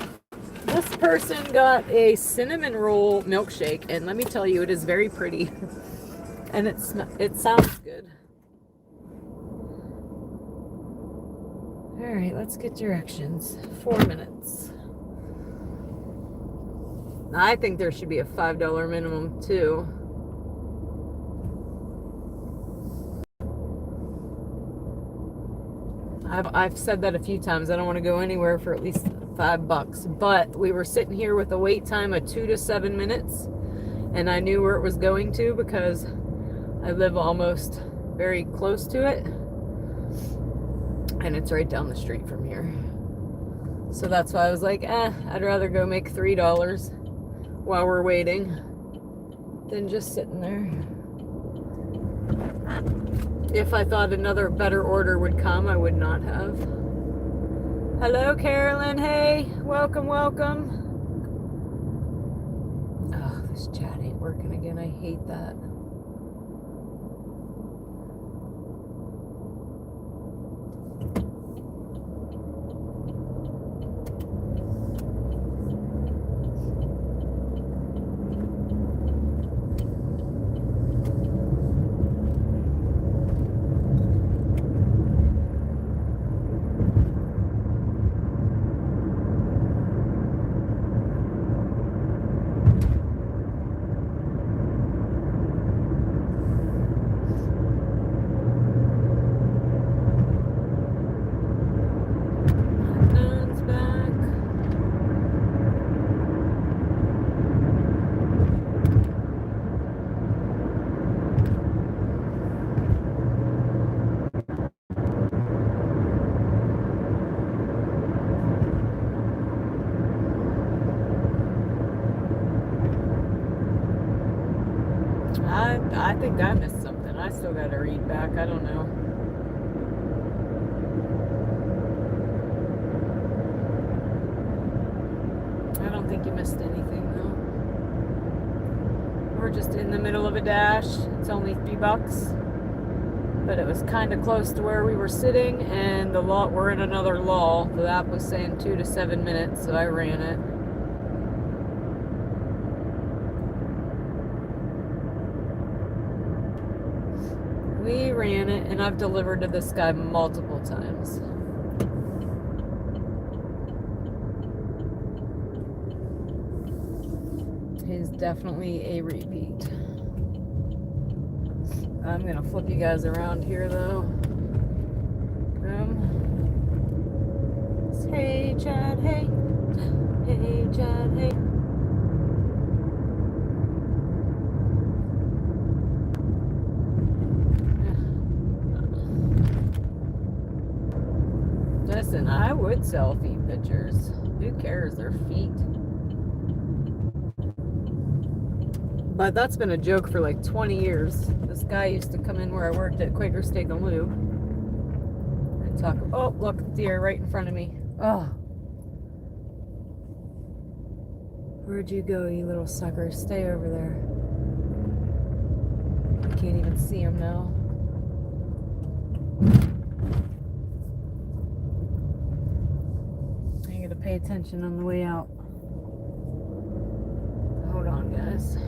this person got a cinnamon roll milkshake, and let me tell you, it is very pretty. And it sounds good. Alright, let's get directions. 4 minutes. I think there should be a $5 minimum too. I've said that a few times. I don't want to go anywhere for at least $5, but we were sitting here with a wait time of 2 to 7 minutes, and I knew where it was going to because I live almost very close to it, and it's right down the street from here. So that's why I was like, I'd rather go make $3 while we're waiting than just sitting there. If I thought another better order would come, I would not have. Hello, Carolyn. Hey, welcome, welcome. Oh, this chat ain't working again. I hate that. I think I missed something. I still got to read back. I don't know. I don't think you missed anything though. We're just in the middle of a dash. It's only $3, but it was kind of close to where we were sitting, and we're in another lull. The app was saying 2 to 7 minutes, so I ran it. We ran it, and I've delivered to this guy multiple times. He's definitely a repeat. I'm gonna flip you guys around here though. Hey Chad, hey. Hey Chad, hey. Listen, I would sell feet pictures. Who cares? They're feet. But that's been a joke for like 20 years. This guy used to come in where I worked at Quaker Steak and Lube and talk. Oh, look, deer right in front of me. Oh. Where'd you go, you little sucker? Stay over there. I can't even see him now. I gotta pay attention on the way out. Hold on, guys.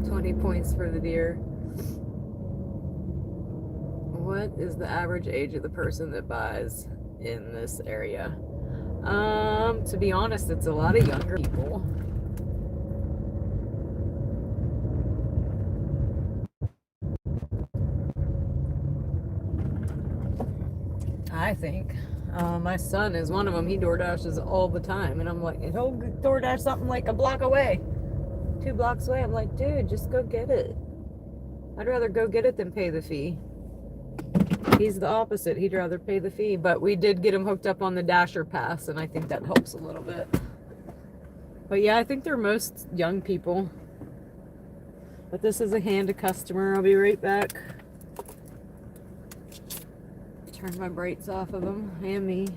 20 points for the deer. What is the average age of the person that buys in this area? To be honest, it's a lot of younger people. I think. My son is one of them. He DoorDashes all the time, and I'm like, he'll DoorDash something like a block away, 2 blocks away. I'm like, dude, just go get it. I'd rather go get it than pay the fee. He's the opposite. He'd rather pay the fee, but we did get him hooked up on the Dasher Pass, and I think that helps a little bit. But yeah, I think they're most young people. But this is a hand to customer. I'll be right back. Turn my brights off of them and me.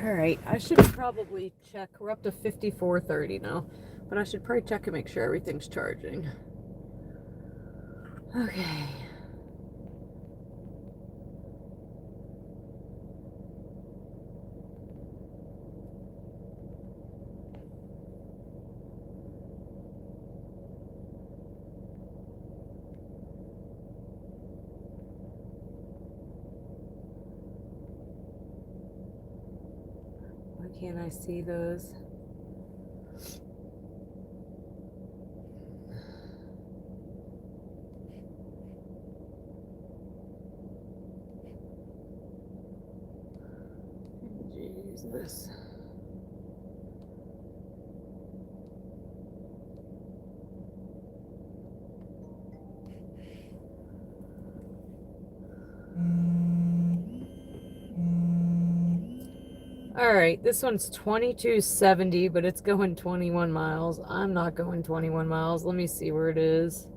All right, I should probably check. We're up to 54:30 now, but I should probably check and make sure everything's charging. Okay. can't I see those? Jesus. All right, this one's 2270, but it's going 21 miles. I'm not going 21 miles. Let me see where it is.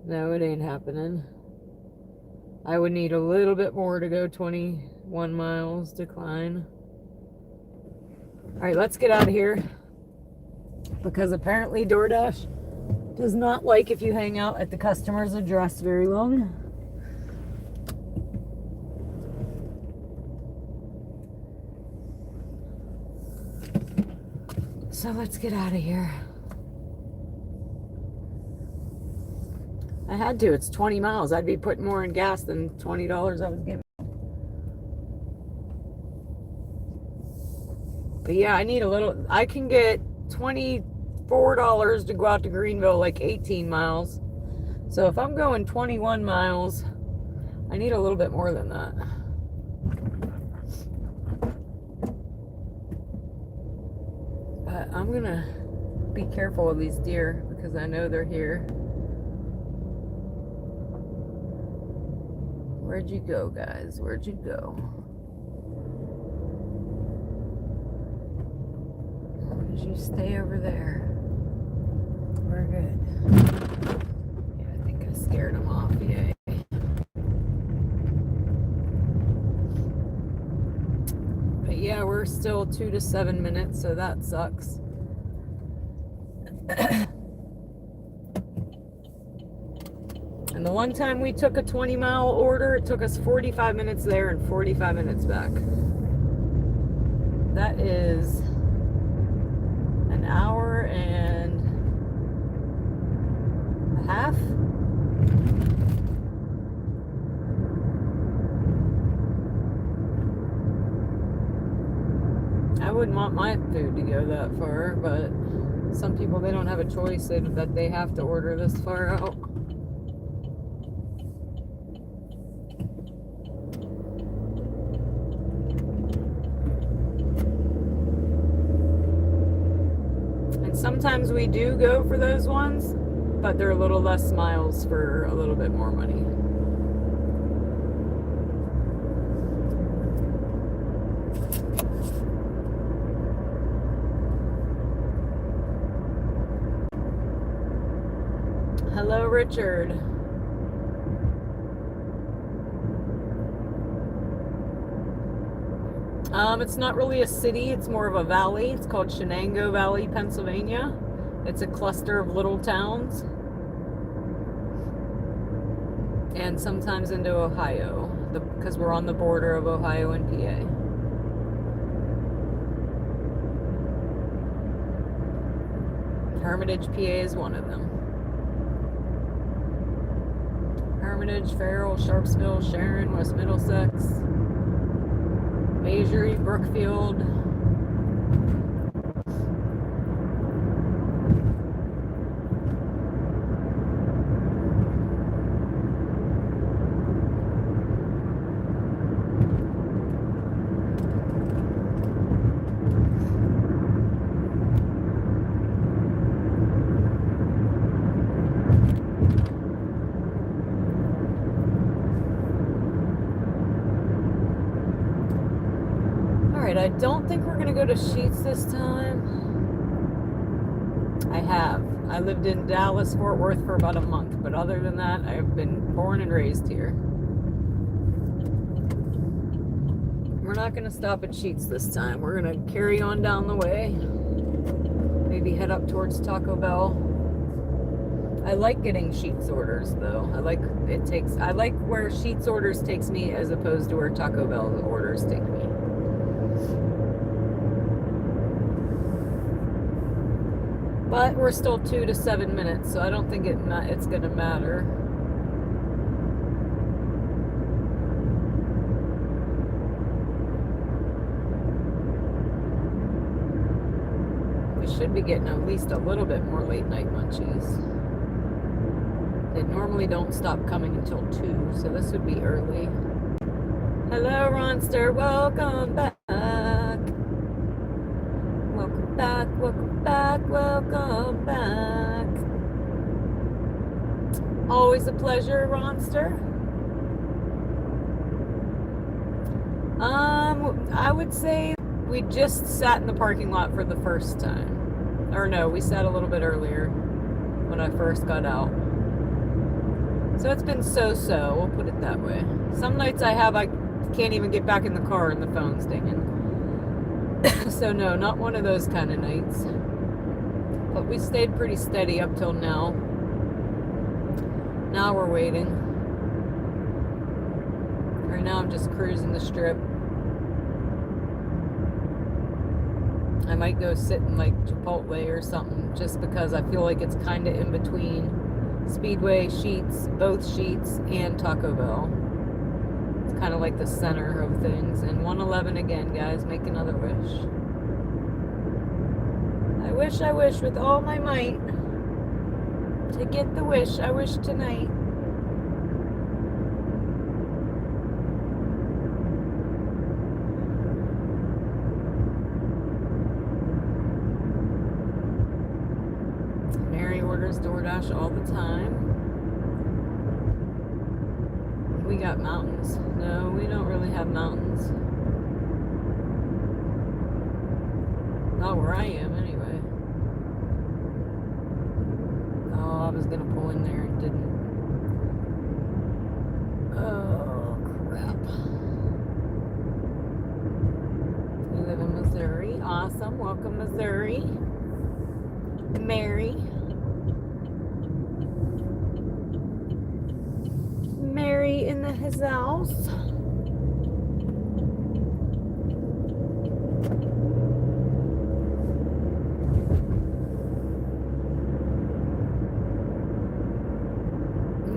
No, it ain't happening. I would need a little bit more to go 21 miles decline. All right, let's get out of here, because apparently DoorDash does not like if you hang out at the customer's address very long. So let's get out of here. I had to. It's 20 miles. I'd be putting more in gas than $20 I was giving. But yeah, I need a little. I can get $24 to go out to Greenville, like 18 miles. So if I'm going 21 miles, I need a little bit more than that. But I'm gonna be careful of these deer because I know they're here. Where'd you go, guys? Where'd you go? Did you stay over there? We're good. Yeah, I think I scared them off. Yay. But yeah, we're still 2 to 7 minutes, so that sucks. And the one time we took a 20-mile order, it took us 45 minutes there and 45 minutes back. That is an hour and a half. I wouldn't want my food to go that far, but some people, they don't have a choice that they have to order this far out. Sometimes we do go for those ones, but they're a little less miles for a little bit more money. Hello, Richard. It's not really a city, it's more of a valley. It's called Shenango Valley, Pennsylvania. It's a cluster of little towns. And sometimes into Ohio, because we're on the border of Ohio and PA. Hermitage, PA is one of them. Hermitage, Farrell, Sharpsville, Sharon, West Middlesex, Masury, Brookfield. I don't think we're going to go to Sheetz this time. I lived in Dallas, Fort Worth for about a month, but other than that, I've been born and raised here. We're not going to stop at Sheetz this time. We're going to carry on down the way. Maybe head up towards Taco Bell. I like getting Sheetz orders though. I like where Sheetz orders takes me as opposed to where Taco Bell orders take me. But we're still 2 to 7 minutes, so I don't think it's going to matter. be getting at least a little bit more late night munchies. They normally don't stop coming until 2, so this would be early. Hello, Ronster. Welcome back. Welcome back, welcome back, welcome back. Always a pleasure, Ronster. I would say we just sat in the parking lot for the first time. Or no, we sat a little bit earlier when I first got out. So it's been so-so, we'll put it that way. Some nights I can't even get back in the car and the phone's dinging. So no, not one of those kind of nights. But we stayed pretty steady up till now. Now we're waiting. Right now I'm just cruising the strip. I might go sit in like Chipotle or something just because I feel like it's kind of in between Speedway, Sheetz, both Sheetz, and Taco Bell. It's kind of like the center of things. And 111 again, guys. Make another wish. I wish with all my might to get the wish I wish tonight. Mary orders DoorDash all the time. We got mountains. No, we don't really have mountains. Not where I am, anyway. Oh, I was gonna pull in there and didn't. Oh, crap. You live in Missouri. Awesome. Welcome, Missouri. Mary. Mary in his house.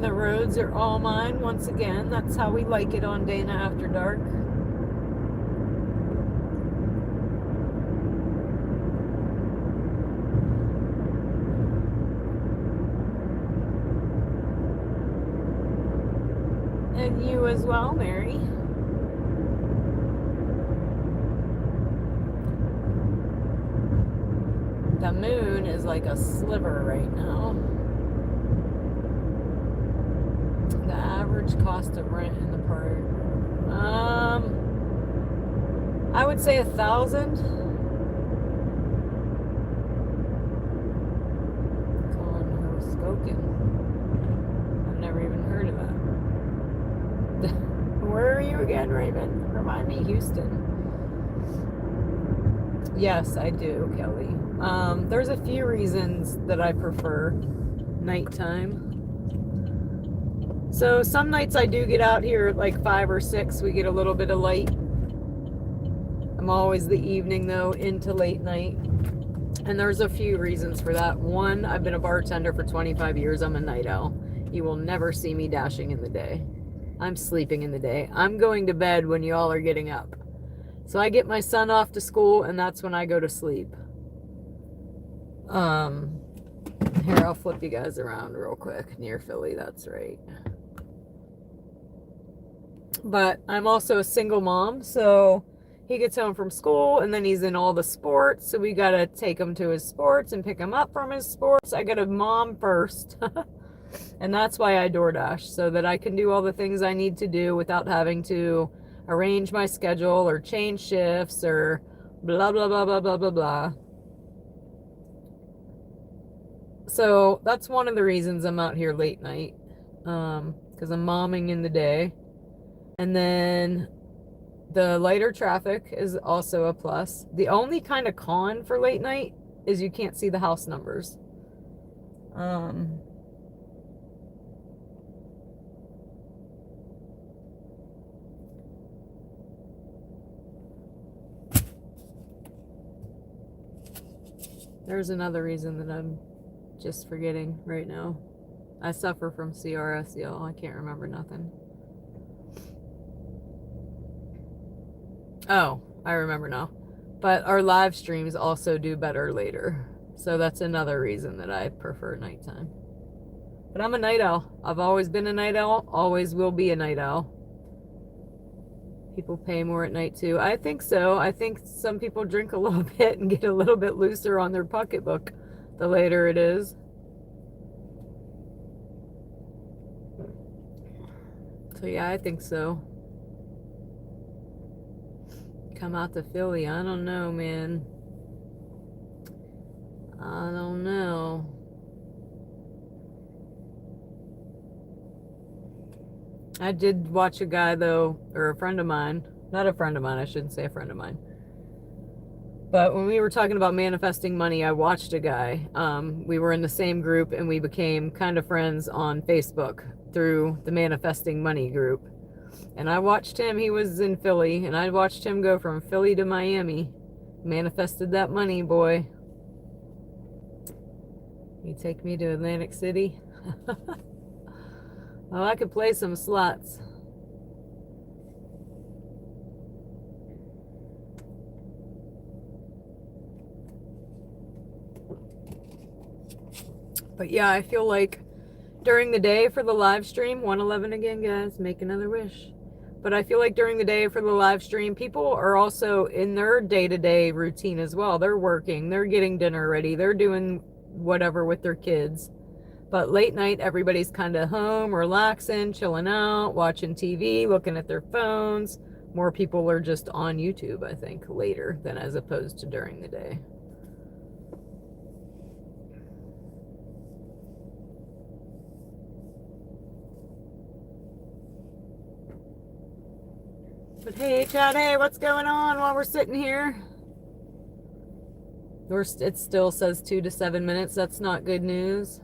The roads are all mine once again. That's how we like it on Dana After Dark. And you as well, Mary. The moon is like a sliver right now. The average cost of rent in the park. I would say 1,000. Calling her Skokin. I've never even heard of that. Where are you again, Raven? Remind me, Houston. Yes, I do, Kelly. There's a few reasons that I prefer nighttime. So some nights I do get out here at like 5 or 6. We get a little bit of light. I'm always the evening though into late night. And there's a few reasons for that. One, I've been a bartender for 25 years. I'm a night owl. You will never see me dashing in the day. I'm sleeping in the day. I'm going to bed when you all are getting up. So I get my son off to school and that's when I go to sleep. Here, I'll flip you guys around real quick. Near Philly, that's right. But I'm also a single mom, so he gets home from school and then he's in all the sports. So we got to take him to his sports and pick him up from his sports. I got to mom first. And that's why I DoorDash, so that I can do all the things I need to do without having to arrange my schedule or change shifts or blah, blah, blah, blah, blah, blah, blah. So that's one of the reasons I'm out here late night, because I'm momming in the day. And then the lighter traffic is also a plus. The only kind of con for late night is you can't see the house numbers. There's another reason that I'm just forgetting right now. I suffer from CRS, y'all. I can't remember nothing. Oh, I remember now. But our live streams also do better later. So that's another reason that I prefer nighttime. But I'm a night owl. I've always been a night owl, always will be a night owl. People pay more at night too. I think so. I think some people drink a little bit and get a little bit looser on their pocketbook the later it is. So yeah, I think so. Come out to Philly. I don't know, man. I don't know. I did watch a guy though, or a friend of mine. Not a friend of mine, I shouldn't say a friend of mine. But when we were talking about manifesting money, I watched a guy. We were in the same group and we became kind of friends on Facebook through the manifesting money group. And I watched him, he was in Philly, and I watched him go from Philly to Miami. Manifested that money, boy. You take me to Atlantic City? Oh, I could play some slots. But yeah, I feel like during the day for the live stream, 111 again, guys, make another wish. But I feel like during the day for the live stream, people are also in their day-to-day routine as well. They're working, they're getting dinner ready, they're doing whatever with their kids. But late night, everybody's kind of home, relaxing, chilling out, watching TV, looking at their phones. More people are just on YouTube, I think, later than as opposed to during the day. But hey, Chad, hey, what's going on while we're sitting here? It still says 2 to 7 minutes. That's not good news.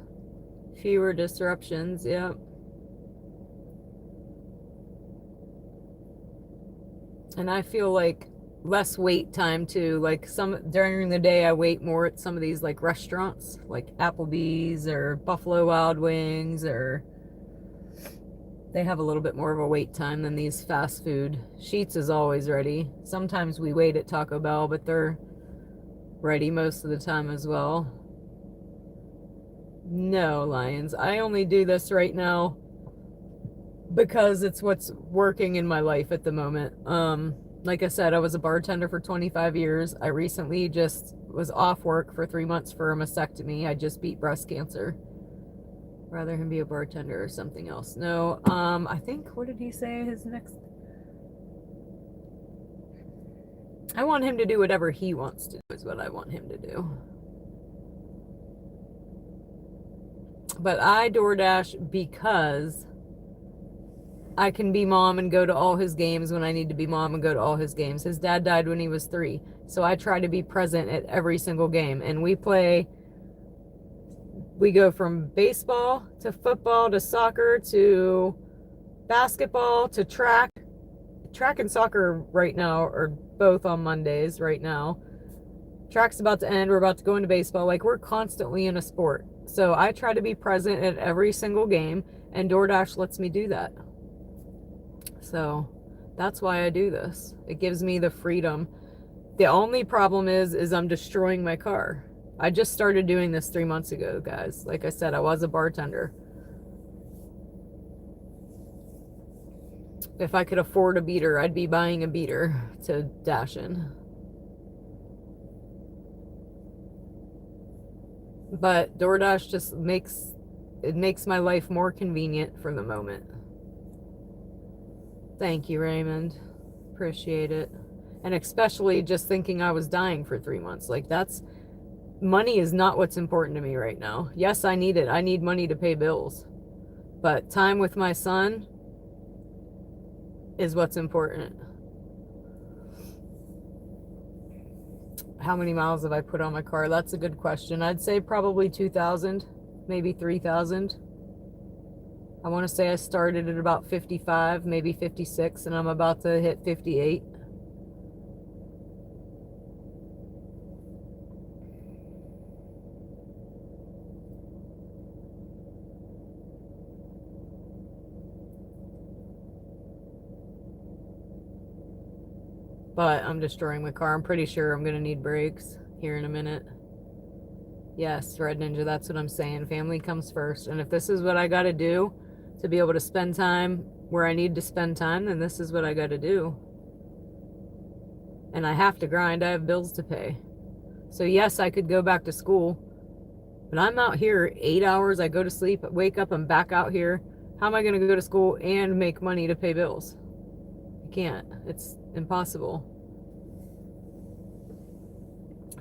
Fewer disruptions, yep. And I feel like less wait time too. Like during the day I wait more at some of these like restaurants, like Applebee's or Buffalo Wild Wings, or they have a little bit more of a wait time than these fast food. Sheetz is always ready. Sometimes we wait at Taco Bell, but they're ready most of the time as well. No, Lions. I only do this right now because it's what's working in my life at the moment. Like I said, I was a bartender for 25 years. I recently just was off work for 3 months for a mastectomy. I just beat breast cancer. Rather him be a bartender or something else. No, I think, what did he say his next? I want him to do whatever he wants to do is what I want him to do. But I DoorDash because I can be mom and go to all his games when I need to be mom and go to all his games. His dad died when he was 3. So I try to be present at every single game. And we go from baseball to football to soccer to basketball to track. Track and soccer right now are both on Mondays right now. Track's about to end. We're about to go into baseball. Like, we're constantly in a sport. So I try to be present at every single game, and DoorDash lets me do that. So that's why I do this. It gives me the freedom. The only problem is I'm destroying my car. I just started doing this 3 months ago, guys. Like I said, I was a bartender. If I could afford a beater, I'd be buying a beater to dash in. But DoorDash just makes my life more convenient for the moment. Thank you, Raymond. Appreciate it. And especially just thinking I was dying for 3 months. Like, money is not what's important to me right now. Yes, I need it. I need money to pay bills. But time with my son is what's important. How many miles have I put on my car? That's a good question. I'd say probably 2,000, maybe 3,000. I want to say I started at about 55, maybe 56, and I'm about to hit 58. But I'm destroying my car. I'm pretty sure I'm going to need brakes here in a minute. Yes, Red Ninja, that's what I'm saying. Family comes first. And if this is what I got to do to be able to spend time where I need to spend time, then this is what I got to do. And I have to grind. I have bills to pay. So yes, I could go back to school, but I'm out here 8 hours. I go to sleep, wake up, I'm back out here. How am I going to go to school and make money to pay bills? I can't. It's impossible.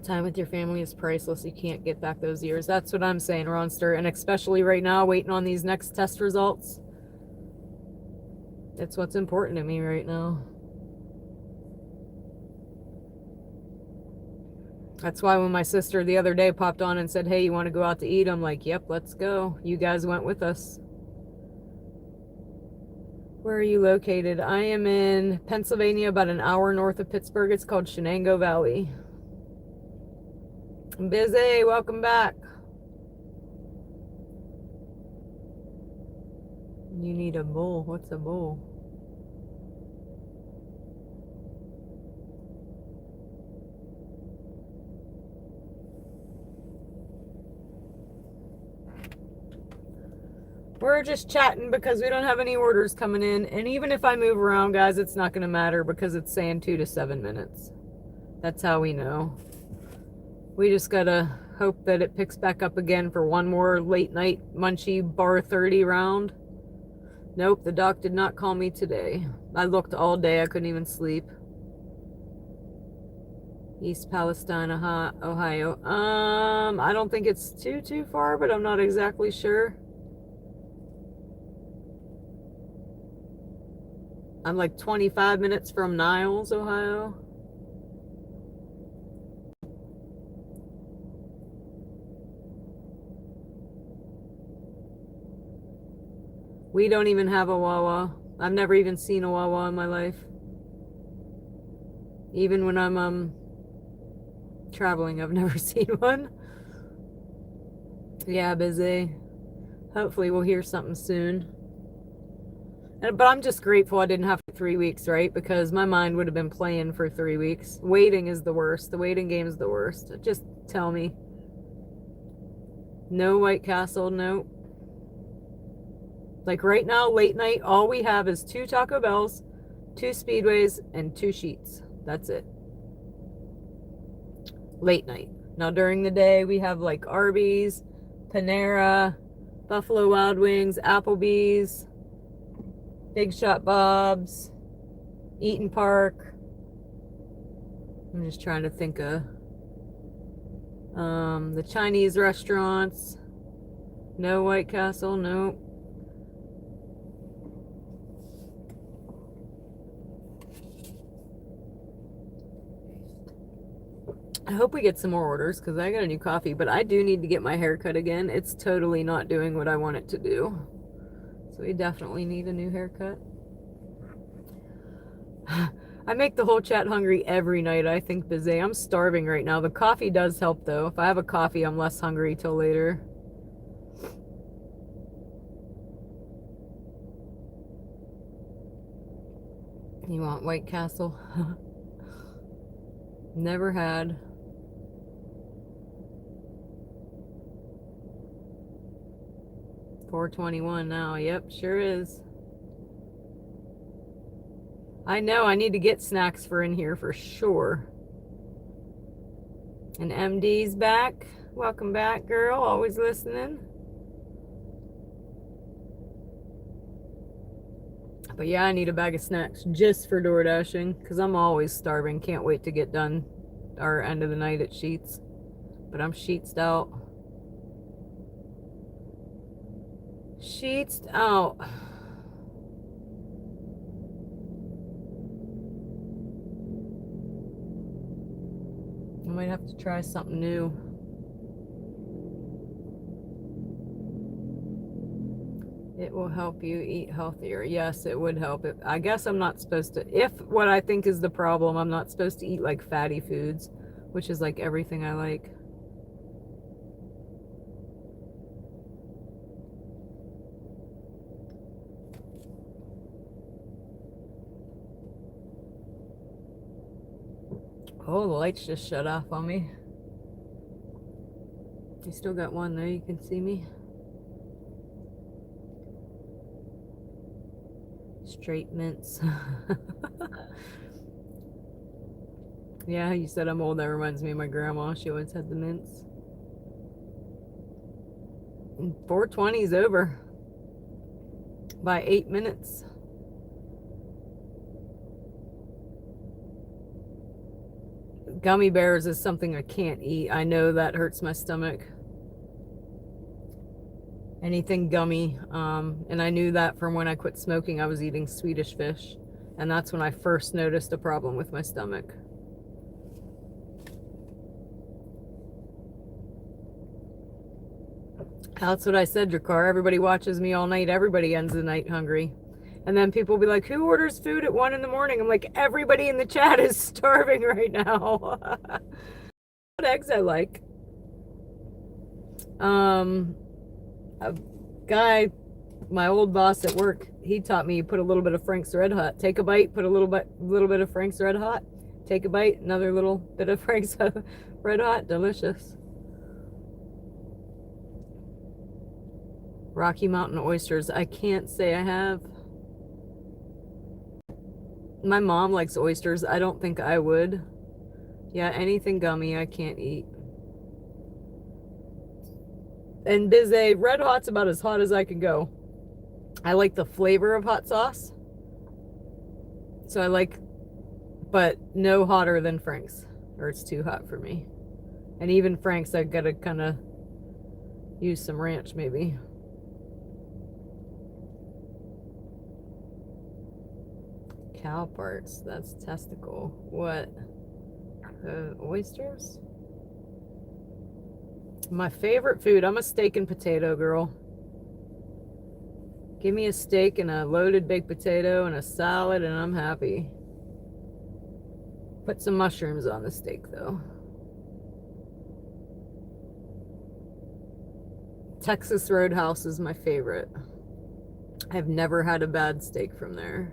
Time with your family is priceless. You can't get back those years. That's what I'm saying, Ronster. And especially right now, waiting on these next test results. It's what's important to me right now. That's why when my sister the other day popped on and said, hey, you want to go out to eat? I'm like, yep, let's go. You guys went with us. Where are you located? I am in Pennsylvania, about an hour north of Pittsburgh. It's called Shenango Valley. Busy, welcome back. You need a bowl. What's a bowl? We're just chatting because we don't have any orders coming in. And even if I move around, guys, it's not going to matter because it's saying 2 to 7 minutes. That's how we know. We just got to hope that it picks back up again for one more late night munchy bar 30 round. Nope, the doc did not call me today. I looked all day. I couldn't even sleep. East Palestine, Ohio. I don't think it's too far, but I'm not exactly sure. I'm like 25 minutes from Niles, Ohio. We don't even have a Wawa. I've never even seen a Wawa in my life. Even when I'm traveling, I've never seen one. Yeah, busy. Hopefully we'll hear something soon. But I'm just grateful I didn't have 3 weeks, right? Because my mind would have been playing for 3 weeks. Waiting is the worst. The waiting game is the worst. Just tell me. No White Castle, no. Like right now, late night, all we have is 2 Taco Bells, 2 Speedways, and 2 Sheets. That's it. Late night. Now during the day, we have like Arby's, Panera, Buffalo Wild Wings, Applebee's, Big Shot Bob's, Eaton Park. I'm just trying to think of the Chinese restaurants. No White Castle, no. I hope we get some more orders because I got a new coffee, but I do need to get my hair cut again. It's totally not doing what I want it to do. So we definitely need a new haircut. I make the whole chat hungry every night, I think, busy. I'm starving right now. The coffee does help, though. If I have a coffee, I'm less hungry till later. You want White Castle? Never had. $4.21 now. Yep, sure is. I know I need to get snacks for in here for sure. And MD's back. Welcome back, girl. Always listening. But yeah, I need a bag of snacks just for door dashing because I'm always starving. Can't wait to get done our end of the night at Sheets. But I'm sheetsed out. Sheetsed out. I might have to try something new. It will help you eat healthier. Yes, it would help. I guess I'm not supposed to, if what I think is the problem, I'm not supposed to eat like fatty foods, which is like everything I like. Oh, the lights just shut off on me. You still got one there, you can see me. Straight mints. Yeah, you said I'm old. That reminds me of my grandma. She always had the mints. 4:20 is over by 8 minutes. Gummy bears is something I can't eat. I know that hurts my stomach. Anything gummy. And I knew that from when I quit smoking. I was eating Swedish fish. And that's when I first noticed a problem with my stomach. That's what I said, Jakar. Everybody watches me all night. Everybody ends the night hungry. And then people will be like, who orders food at 1 in the morning? I'm like, everybody in the chat is starving right now. What eggs I like. A guy, my old boss at work, he taught me, put a little bit of Frank's Red Hot. Take a bite, put a little bit of Frank's Red Hot. Take a bite, another little bit of Frank's Red Hot. Delicious. Rocky Mountain oysters. I can't say I have. My mom likes oysters. I don't think I would. Yeah, anything gummy I can't eat. And Bizet, Red Hot's about as hot as I can go. I like the flavor of hot sauce. So I like, but no hotter than Frank's, or it's too hot for me. And even Frank's, I gotta kind of use some ranch maybe. Cow parts, that's testicle. What? Oysters? My favorite food, I'm a steak and potato girl. Give me a steak and a loaded baked potato and a salad and I'm happy. Put some mushrooms on the steak though. Texas Roadhouse is my favorite. I've never had a bad steak from there.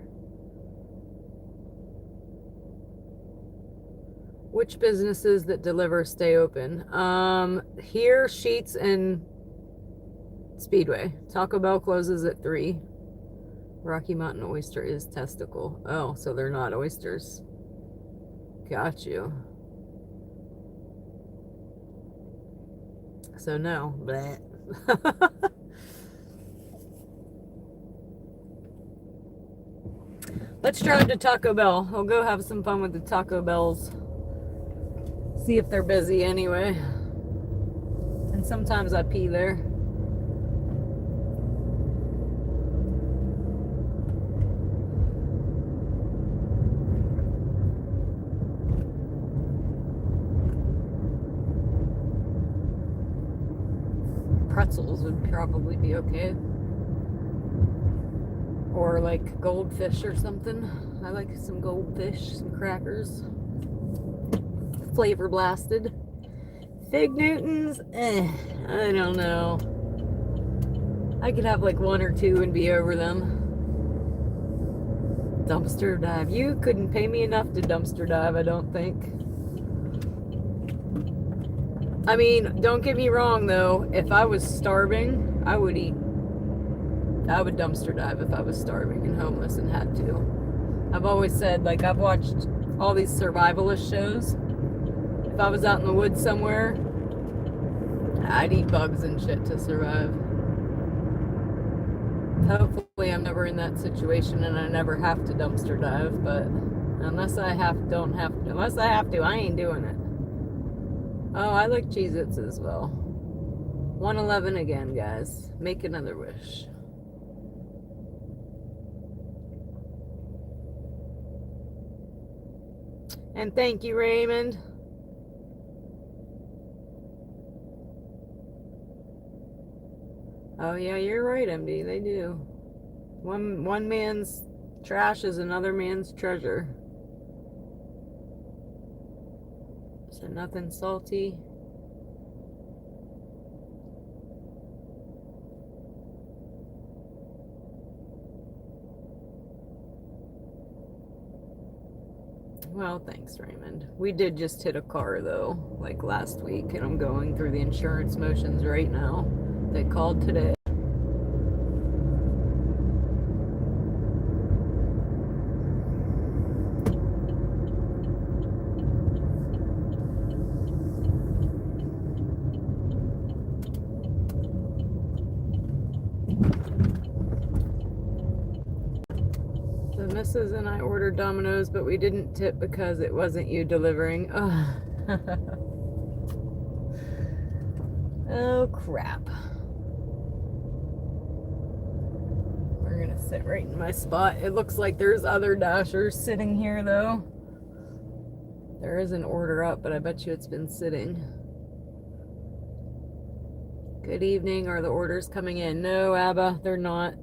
Which businesses that deliver stay open? Here, Sheetz and Speedway. Taco Bell closes at 3. Rocky Mountain oyster is testicle. Oh, so they're not oysters. Got you. So no. Bleh. Let's drive to Taco Bell. I'll go have some fun with the Taco Bells. See if they're busy anyway. And sometimes I pee there. Pretzels would probably be okay. Or like goldfish or something. I like some goldfish, some crackers. Flavor blasted. Fig Newtons, I don't know. I could have like 1 or 2 and be over them. Dumpster dive. You couldn't pay me enough to dumpster dive, I don't think. I mean, don't get me wrong though. If I was starving, I would eat. I would dumpster dive if I was starving and homeless and had to. I've always said, like, I've watched all these survivalist shows. If I was out in the woods somewhere, I'd eat bugs and shit to survive. Hopefully I'm never in that situation and I never have to dumpster dive, but unless I have to, I ain't doing it. Oh, I like Cheez-Its as well. 111 again, guys. Make another wish. And thank you, Raymond. Oh yeah, you're right, MD. They do. One man's trash is another man's treasure. So nothing salty. Well, thanks, Raymond. We did just hit a car, though, like last week, and I'm going through the insurance motions right now. They called today. The missus and I ordered Domino's, but we didn't tip because it wasn't you delivering. Oh, crap. We're gonna sit right in my spot. It looks like there's other Dashers sitting here, though. There is an order up, but I bet you it's been sitting. Good evening. Are the orders coming in? No, Abba, they're not.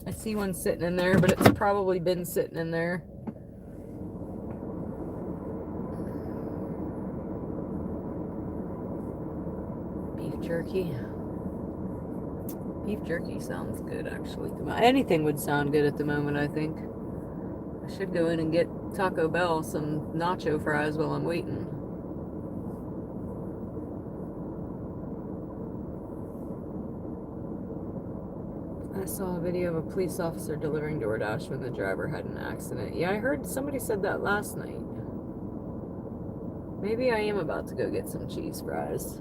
I see one sitting in there, but it's probably been sitting in there. Beef jerky. Beef jerky sounds good, actually. Anything would sound good at the moment, I think. I should go in and get Taco Bell some nacho fries while I'm waiting. I saw a video of a police officer delivering DoorDash when the driver had an accident. Yeah, I heard somebody said that last night. Maybe I am about to go get some cheese fries.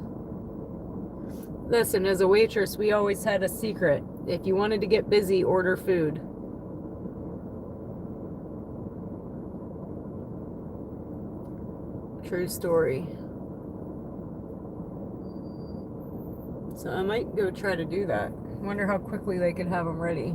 Listen, as a waitress, we always had a secret. If you wanted to get busy, order food. True story. So I might go try to do that. Wonder how quickly they could have them ready.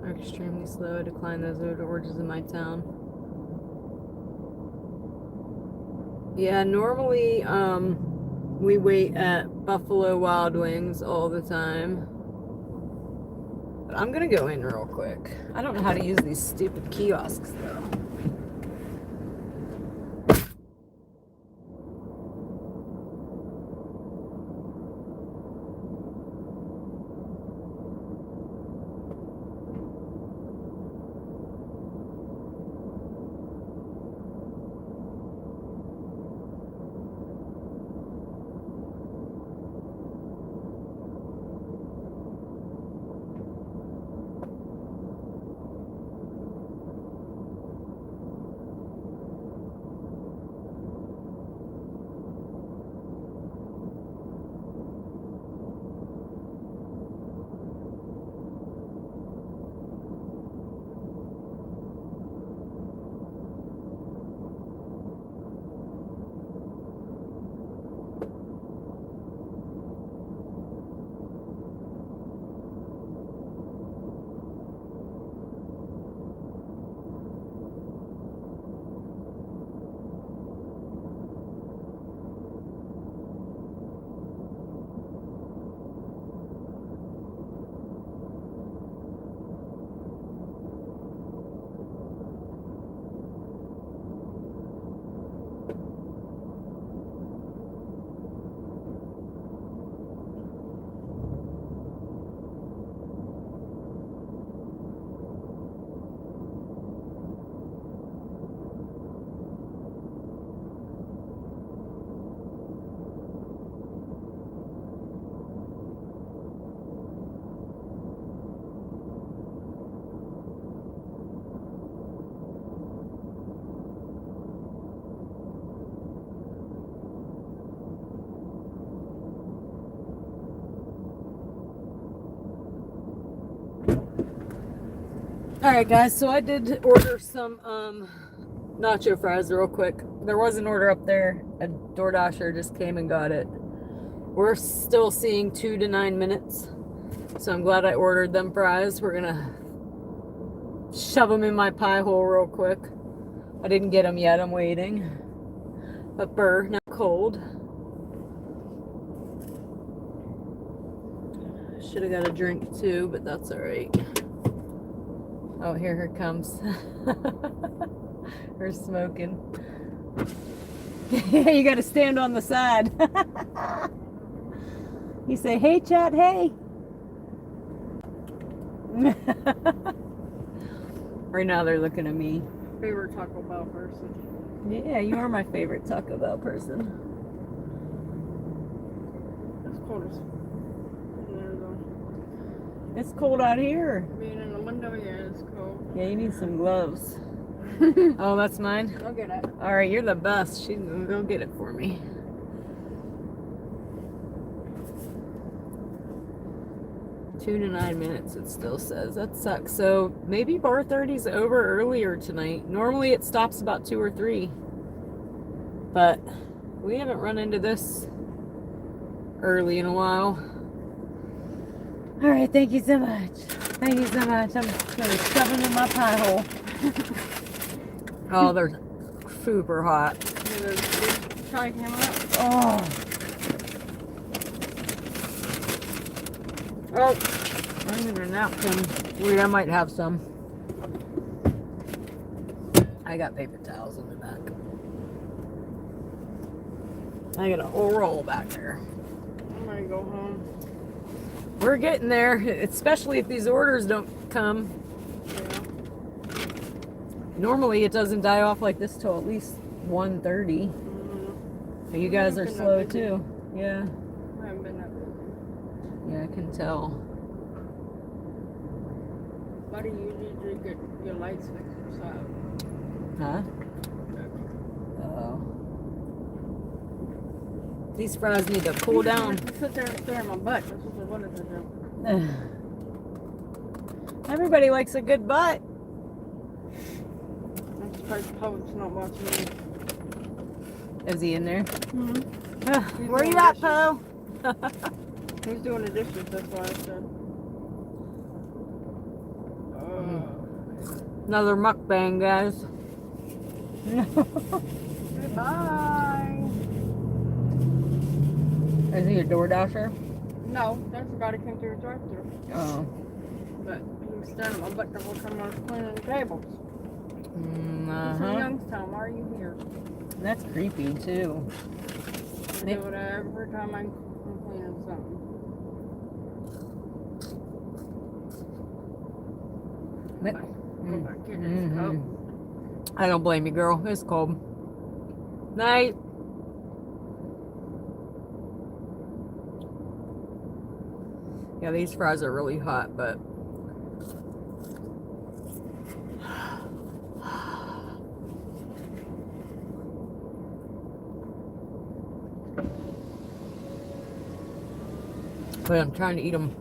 Are extremely slow. I decline those orders in my town. Yeah, normally we wait at Buffalo Wild Wings all the time. But I'm gonna go in real quick. I don't know how to use these stupid kiosks though. Alright guys, so I did order some nacho fries real quick. There was an order up there. A DoorDasher just came and got it. We're still seeing 2 to 9 minutes. So I'm glad I ordered them fries. We're gonna shove them in my pie hole real quick. I didn't get them yet, I'm waiting. But burr, now cold. Should have got a drink too, but that's alright. Oh, here her comes. Her smoking. You gotta stand on the side. You say, hey, chat, hey. Right now they're looking at me. Favorite Taco Bell person. Yeah, you are my favorite Taco Bell person. It's cold as there though. It's cold out here. Being in the window, yeah, it's cold. Yeah, you need some gloves. Oh, that's mine? I'll get it. All right, you're the best. She's gonna go get it for me. Two to 9 minutes, it still says. That sucks. So maybe bar 30's over earlier tonight. Normally it stops about 2 or 3. But we haven't run into this early in a while. All right, thank you so much. Thank you so much. I'm gonna shove them in my pie hole. Oh, they're super hot. Yeah, there's a big try came up. Oh. Oh, I need a napkin. Wait, I might have some. I got paper towels in the back. I got a whole roll back there. I'm gonna go home. We're getting there, especially if these orders don't come. Yeah. Normally it doesn't die off like this till at least 1:30. But you guys are slow too. Yeah. I haven't been that busy. Yeah, I can tell. Why do you usually get your lights fixed or something? Huh? Oh. These fries need to cool down. You sit there and stare at my butt. That's what I wanted to do. Everybody likes a good butt. I'm surprised the public's not watching me. Is he in there? Mm-hmm. Where you at, Poe? He's doing the dishes, that's why I said. Another mukbang, guys. Bye. Is he a DoorDasher? No, that's the guy that came through the drive-thru. Oh. But he was staring at my butt the whole time I was cleaning the tables. It's in Youngstown. Why are you here? That's creepy, too. I do it every time I'm cleaning something. Go back here. I don't blame you, girl. It's cold. Night. Yeah, these fries are really hot, but I'm trying to eat them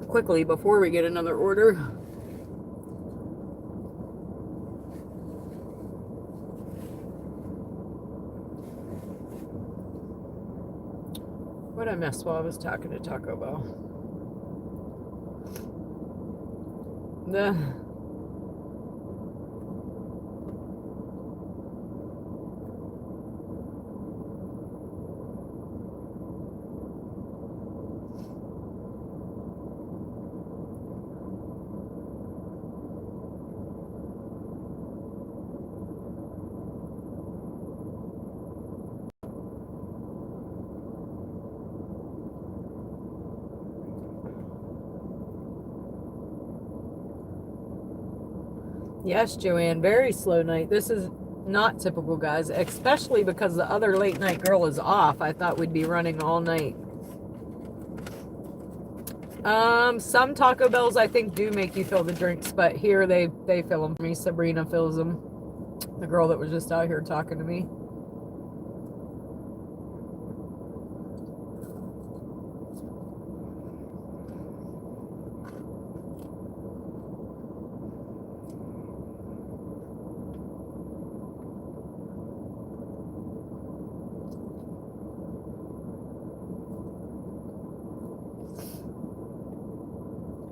quickly before we get another order. What I missed while I was talking to Taco Bell. Yes, Joanne, very slow night. This is not typical, guys, especially because the other late night girl is off. I thought we'd be running all night. Some Taco Bells I think do make you fill the drinks, but here they fill them for me. Sabrina fills them. The girl that was just out here talking to me.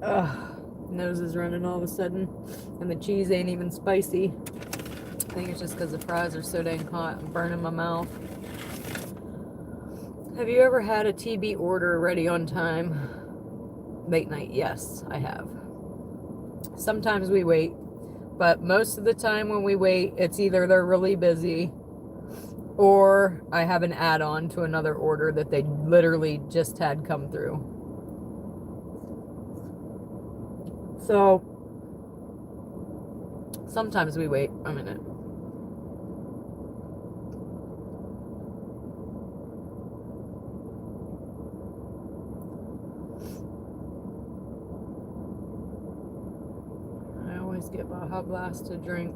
Ugh, nose is running all of a sudden, and the cheese ain't even spicy. I think it's just because the fries are so dang hot and burning my mouth. Have you ever had a TB order ready on time? Late night, yes, I have. Sometimes we wait, but most of the time when we wait, it's either they're really busy or I have an add-on to another order that they literally just had come through. So sometimes we wait a minute. I always get Baja Blast to drink.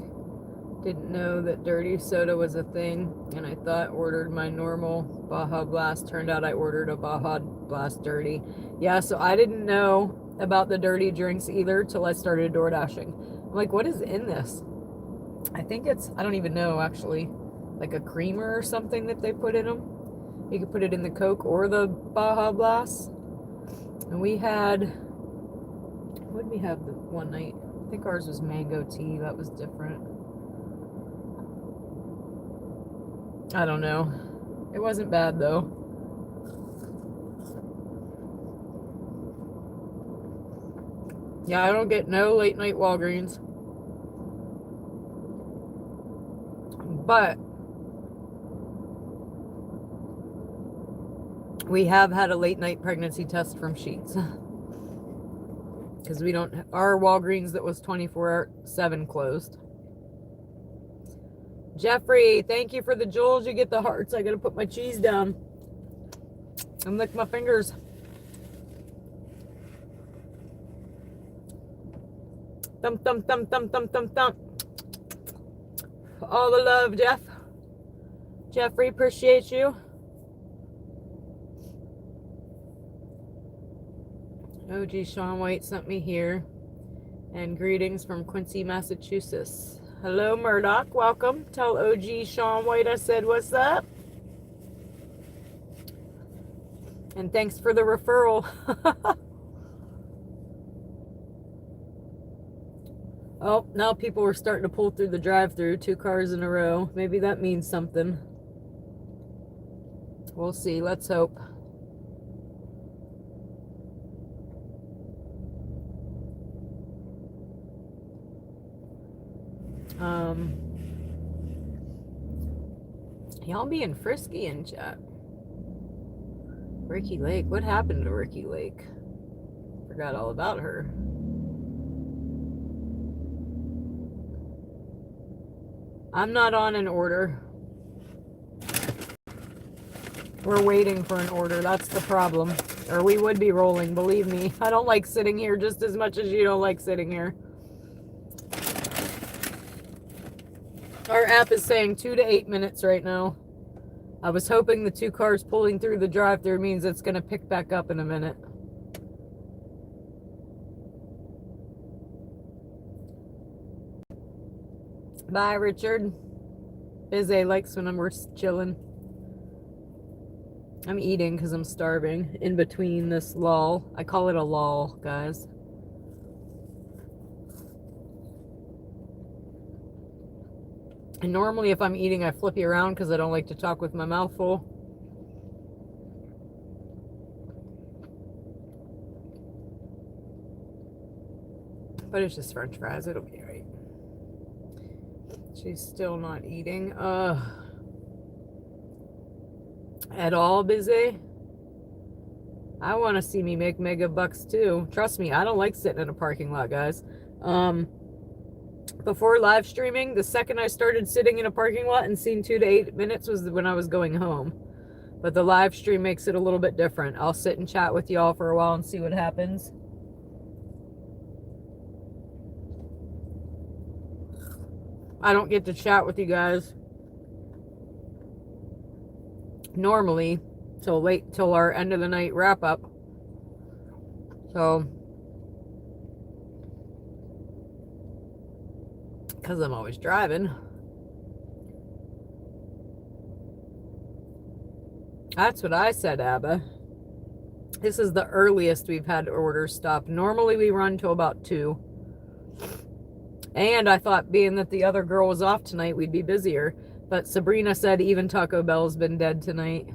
Didn't know that dirty soda was a thing, and I thought ordered my normal Baja Blast. Turned out I ordered a Baja Blast dirty. Yeah, so I didn't know about the dirty drinks either till I started door dashing. I'm like, what is in this? I think it's, I don't even know actually, like a creamer or something that they put in them. You could put it in the Coke or the Baja Blast. And we had, what did we have the one night? I think ours was mango tea. That was different. I don't know. It wasn't bad though. Yeah, I don't get no late night Walgreens. But we have had a late night pregnancy test from Sheetz. Because we don't, our Walgreens that was 24/7 closed. Jeffrey, thank you for the jewels. You get the hearts. I gotta put my cheese down and lick my fingers. Thump, thump, thump, thump, thump, thump, thump. All the love, Jeff. Jeffrey, appreciate you. OG Sean White sent me here. And greetings from Quincy, Massachusetts. Hello, Murdoch. Welcome. Tell OG Sean White I said what's up. And thanks for the referral. Oh, now people are starting to pull through the drive-thru. 2 cars in a row. Maybe that means something. We'll see. Let's hope. Y'all being frisky in chat. Ricky Lake. What happened to Ricky Lake? Forgot all about her. I'm not on an order. We're waiting for an order. That's the problem. Or we would be rolling, believe me. I don't like sitting here just as much as you don't like sitting here. Our app is saying 2 to 8 minutes right now. I was hoping the 2 cars pulling through the drive-thru means it's going to pick back up in a minute. Bye, Richard. Bizzy likes when we're chilling. I'm eating because I'm starving in between this lull. I call it a lull, guys. And normally if I'm eating, I flip you around because I don't like to talk with my mouth full. But it's just French fries. It'll be all right. She's still not eating. At all, Busy? I want to see me make mega bucks too. Trust me, I don't like sitting in a parking lot, guys. Before live streaming, the second I started sitting in a parking lot and seeing 2 to 8 minutes was when I was going home. But the live stream makes it a little bit different. I'll sit and chat with y'all for a while and see what happens. I don't get to chat with you guys normally till our end of the night wrap up. So, because I'm always driving. That's what I said, Abba. This is the earliest we've had orders stop. Normally we run till about 2. And I thought being that the other girl was off tonight, we'd be busier. But Sabrina said even Taco Bell's been dead tonight.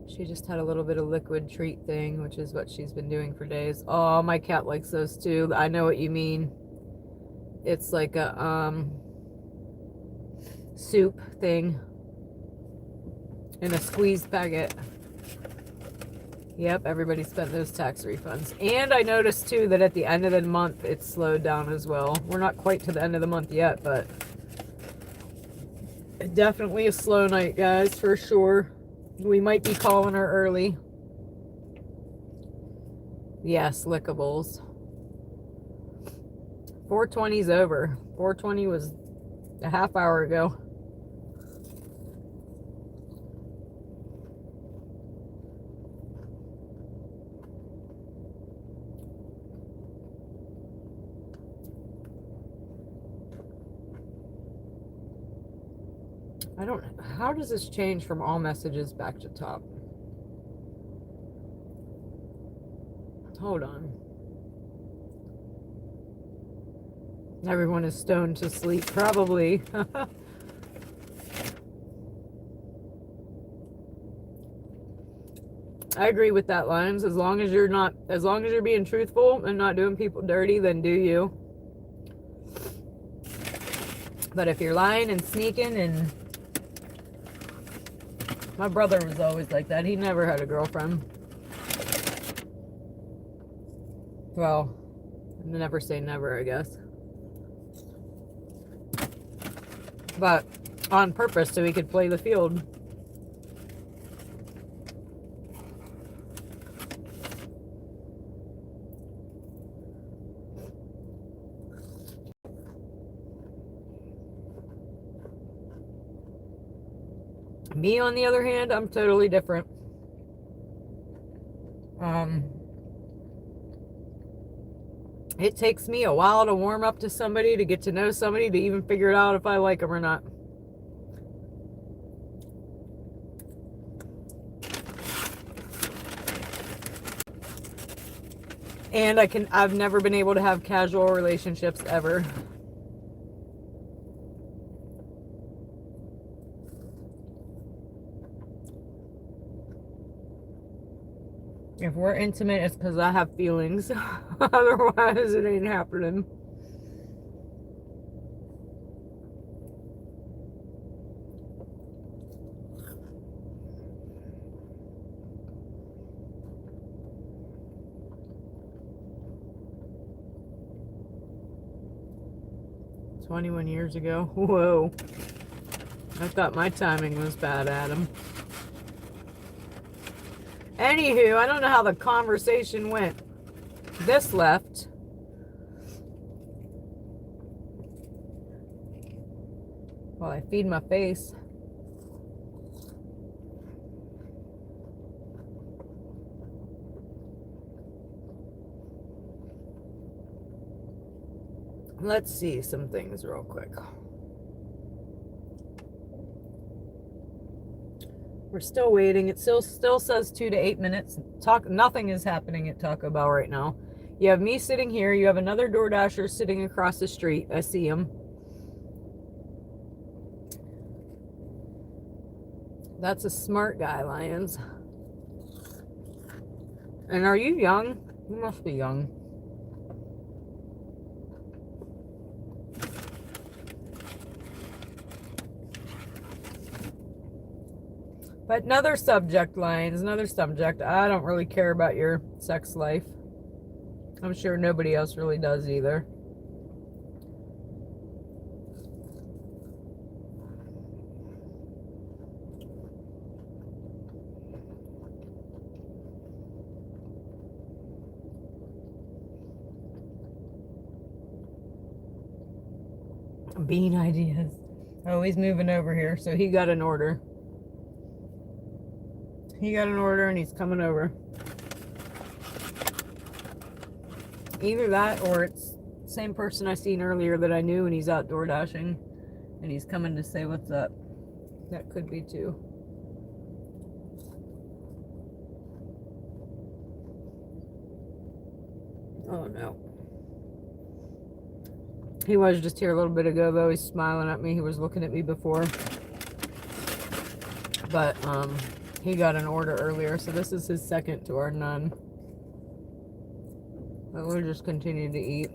She just had a little bit of liquid treat thing, which is what she's been doing for days. Oh, my cat likes those too. I know what you mean. It's like a soup thing in a squeezed packet. Yep, everybody spent those tax refunds. And I noticed too that at the end of the month it slowed down as well. We're not quite to the end of the month yet, but definitely a slow night, guys, for sure. We might be calling her early. Yes, lickables. 420's over. 420 was a half hour ago. I don't, how does this change from all messages back to top? Hold on. Everyone is stoned to sleep, probably. I agree with that, Limes. As long as you're being truthful and not doing people dirty, then do you. But if you're lying and sneaking, and my brother was always like that. He never had a girlfriend. Well, never say never, I guess. But on purpose, so he could play the field. Me, on the other hand, I'm totally different. It takes me a while to warm up to somebody, to get to know somebody, to even figure it out if I like them or not. And I've never been able to have casual relationships ever. If we're intimate, it's because I have feelings. Otherwise, it ain't happening. "21 years ago." Whoa. I thought my timing was bad, Adam. Anywho, I don't know how the conversation went. This left. While I feed my face. Let's see some things real quick. We're still waiting. It still says 2 to 8 minutes. Nothing is happening at Taco Bell right now. You have me sitting here. You have another DoorDasher sitting across the street. I see him. That's a smart guy, Lions. And are you young? You must be young. But another subject, Lions, another subject. I don't really care about your sex life. I'm sure nobody else really does either. Bean ideas. Oh, he's moving over here, so he got an order. He got an order and he's coming over. Either that or it's the same person I seen earlier that I knew and he's out door dashing and he's coming to say what's up. That could be too. Oh no. He was just here a little bit ago though. He's smiling at me. He was looking at me before. But he got an order earlier, so this is his second to our none. But we'll just continue to eat.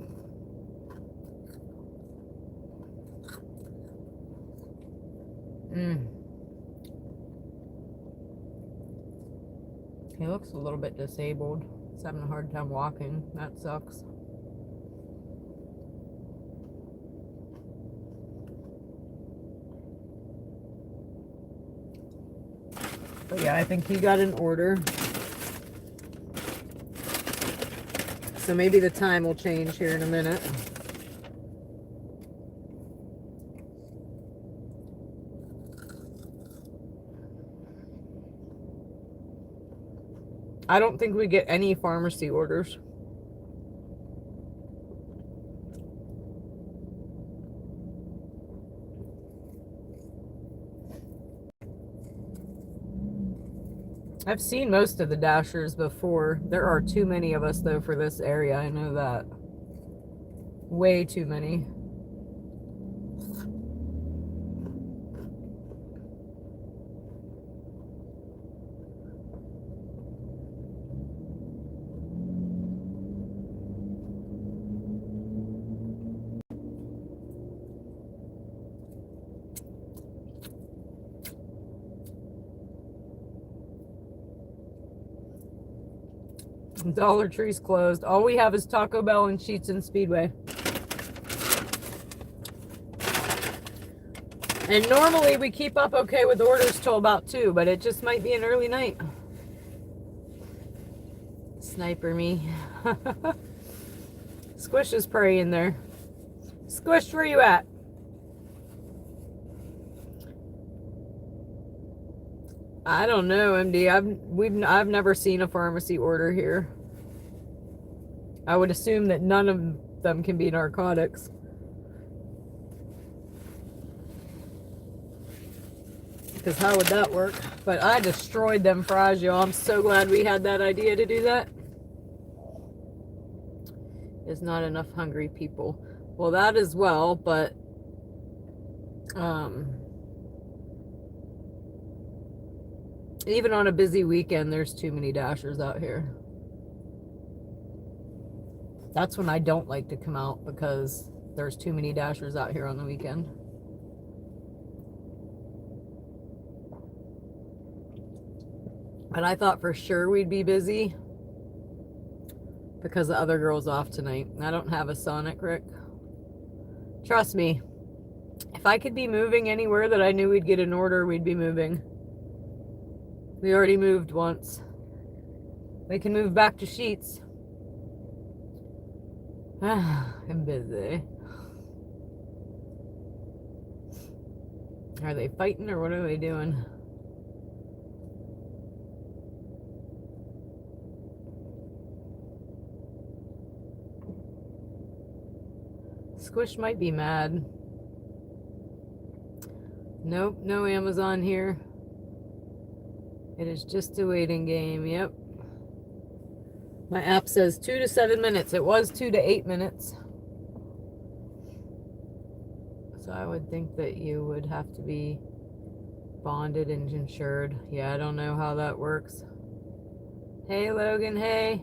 He looks a little bit disabled. He's having a hard time walking. That sucks. But yeah, I think he got an order. So maybe the time will change here in a minute. I don't think we get any pharmacy orders. I've seen most of the Dashers before. There are too many of us, though, for this area. I know that. Way too many. Dollar Tree's closed. All we have is Taco Bell and Sheetz and Speedway. And normally we keep up okay with orders till about 2, but it just might be an early night. Sniper me. Squish is praying there. Squish, where you at? I don't know, MD. I've never seen a pharmacy order here. I would assume that none of them can be narcotics. Because how would that work? But I destroyed them fries, y'all. I'm so glad we had that idea to do that. There's not enough hungry people. Well, that as well, but even on a busy weekend, there's too many Dashers out here. That's when I don't like to come out, because there's too many Dashers out here on the weekend. And I thought for sure we'd be busy because the other girl's off tonight. I don't have a Sonic, Rick. Trust me, if I could be moving anywhere that I knew we'd get an order, we'd be moving. We already moved once. We can move back to Sheetz. I'm busy. Are they fighting or what are they doing? Squish might be mad. Nope, no Amazon here. It is just a waiting game. Yep. My app says 2 to 7 minutes. It was 2 to 8 minutes. So I would think that you would have to be bonded and insured. Yeah, I don't know how that works. Hey, Logan. Hey.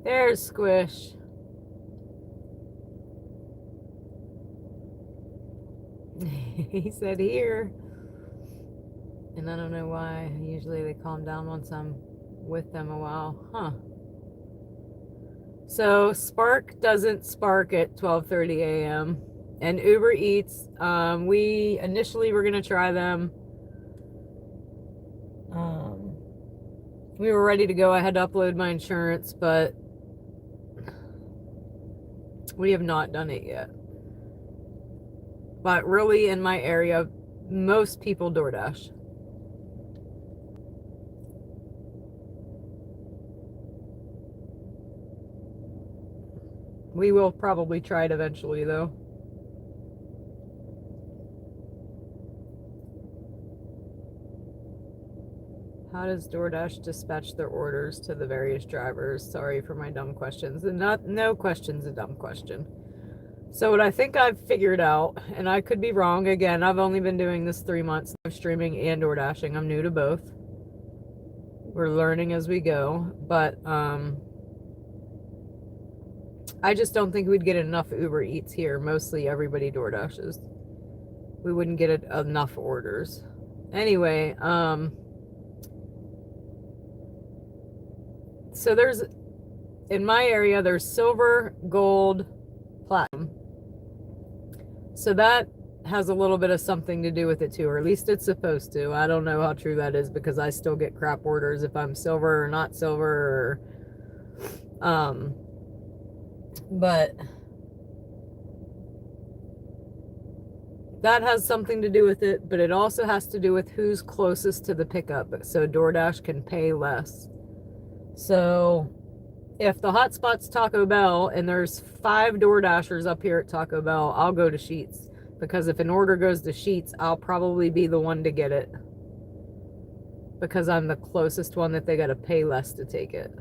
There's Squish. He said here. And I don't know why. Usually they calm down once I'm with them a while. Huh. So Spark doesn't spark at 12:30 a.m. And Uber Eats, we initially were going to try them. We were ready to go. I had to upload my insurance, but we have not done it yet. But really, in my area, most people DoorDash. We will probably try it eventually, though. How does DoorDash dispatch their orders to the various drivers? Sorry for my dumb questions. And no question's a dumb question. So what I think I've figured out, and I could be wrong, again, I've only been doing this 3 months, live streaming and DoorDashing. I'm new to both. We're learning as we go, but I just don't think we'd get enough Uber Eats here. Mostly everybody DoorDashes. We wouldn't get enough orders. Anyway, So there's, in my area, there's silver, gold, platinum. So that has a little bit of something to do with it too, or at least it's supposed to. I don't know how true that is because I still get crap orders if I'm silver or not silver, or, but that has something to do with it, but it also has to do with who's closest to the pickup, so DoorDash can pay less. So if the hotspot's Taco Bell and there's 5 DoorDashers up here at Taco Bell, I'll go to Sheetz, because if an order goes to Sheetz, I'll probably be the one to get it, because I'm the closest one that they gotta pay less to take it.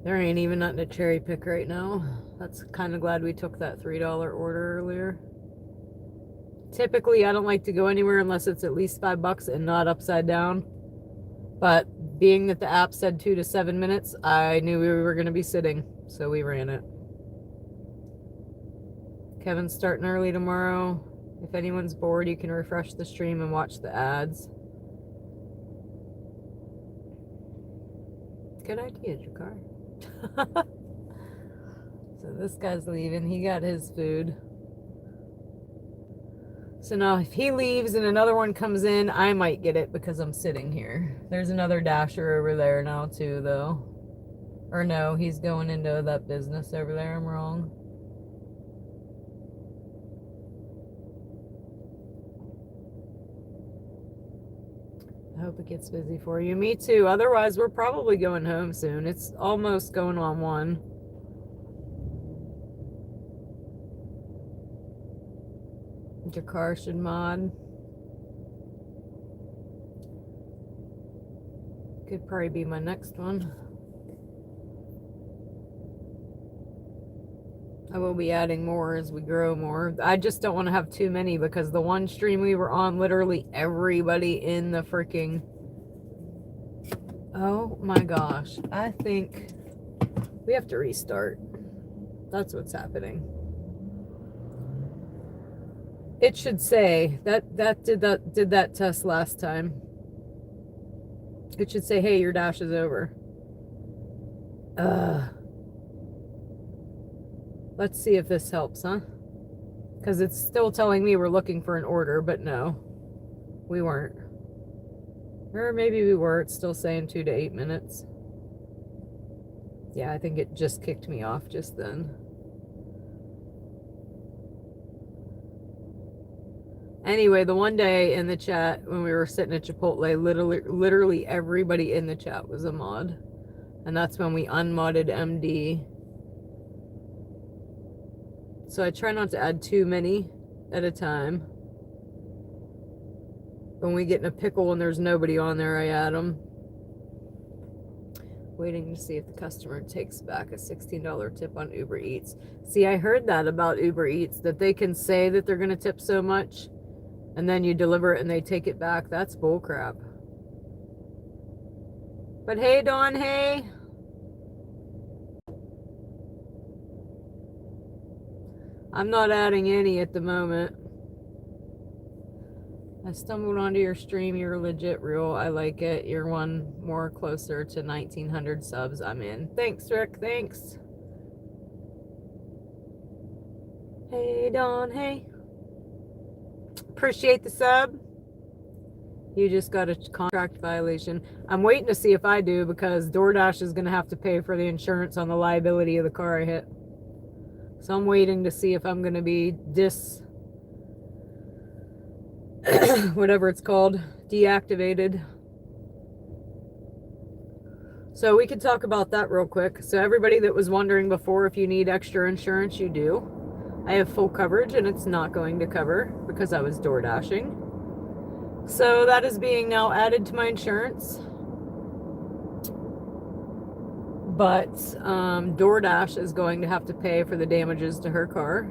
There ain't even nothing to cherry pick right now. That's kind of glad we took that $3 order earlier. Typically, I don't like to go anywhere unless it's at least $5 and not upside down. But being that the app said 2 to 7 minutes, I knew we were going to be sitting, so we ran it. Kevin's starting early tomorrow. If anyone's bored, you can refresh the stream and watch the ads. Good idea, Jakar. So this guy's leaving. He got his food. So now if he leaves and another one comes in, I might get it because I'm sitting here. There's another dasher over there now too, though. Or no, he's going into that business over there. I'm wrong. I hope it gets busy for you. Me too. Otherwise, we're probably going home soon. It's almost going on 1. Jakar should mod. Could probably be my next one. I will be adding more as we grow more. I just don't want to have too many because the one stream we were on, literally everybody in the freaking... Oh my gosh. I think we have to restart. That's what's happening. It should say that did that test last time. It should say, hey, your dash is over. Let's see if this helps, huh? Because it's still telling me we're looking for an order, but no, we weren't. Or maybe we were. It's still saying 2 to 8 minutes. Yeah, I think it just kicked me off just then. Anyway, the one day in the chat when we were sitting at Chipotle, literally everybody in the chat was a mod. And that's when we unmodded MD. So I try not to add too many at a time. When we get in a pickle and there's nobody on there, I add them. Waiting to see if the customer takes back a $16 tip on Uber Eats. See, I heard that about Uber Eats, that they can say that they're going to tip so much, and then you deliver it and they take it back. That's bullcrap. But hey, Dawn, hey. I'm not adding any at the moment. I stumbled onto your stream. You're legit real. I like it. You're one more closer to 1,900 subs. I'm in. Thanks, Rick. Thanks. Hey, Dawn. Hey. Appreciate the sub. You just got a contract violation. I'm waiting to see if I do, because DoorDash is going to have to pay for the insurance on the liability of the car I hit. So I'm waiting to see if I'm going to be whatever it's called, deactivated. So we can talk about that real quick. So everybody that was wondering before if you need extra insurance, you do. I have full coverage and it's not going to cover because I was door dashing. So that is being now added to my insurance. But DoorDash is going to have to pay for the damages to her car.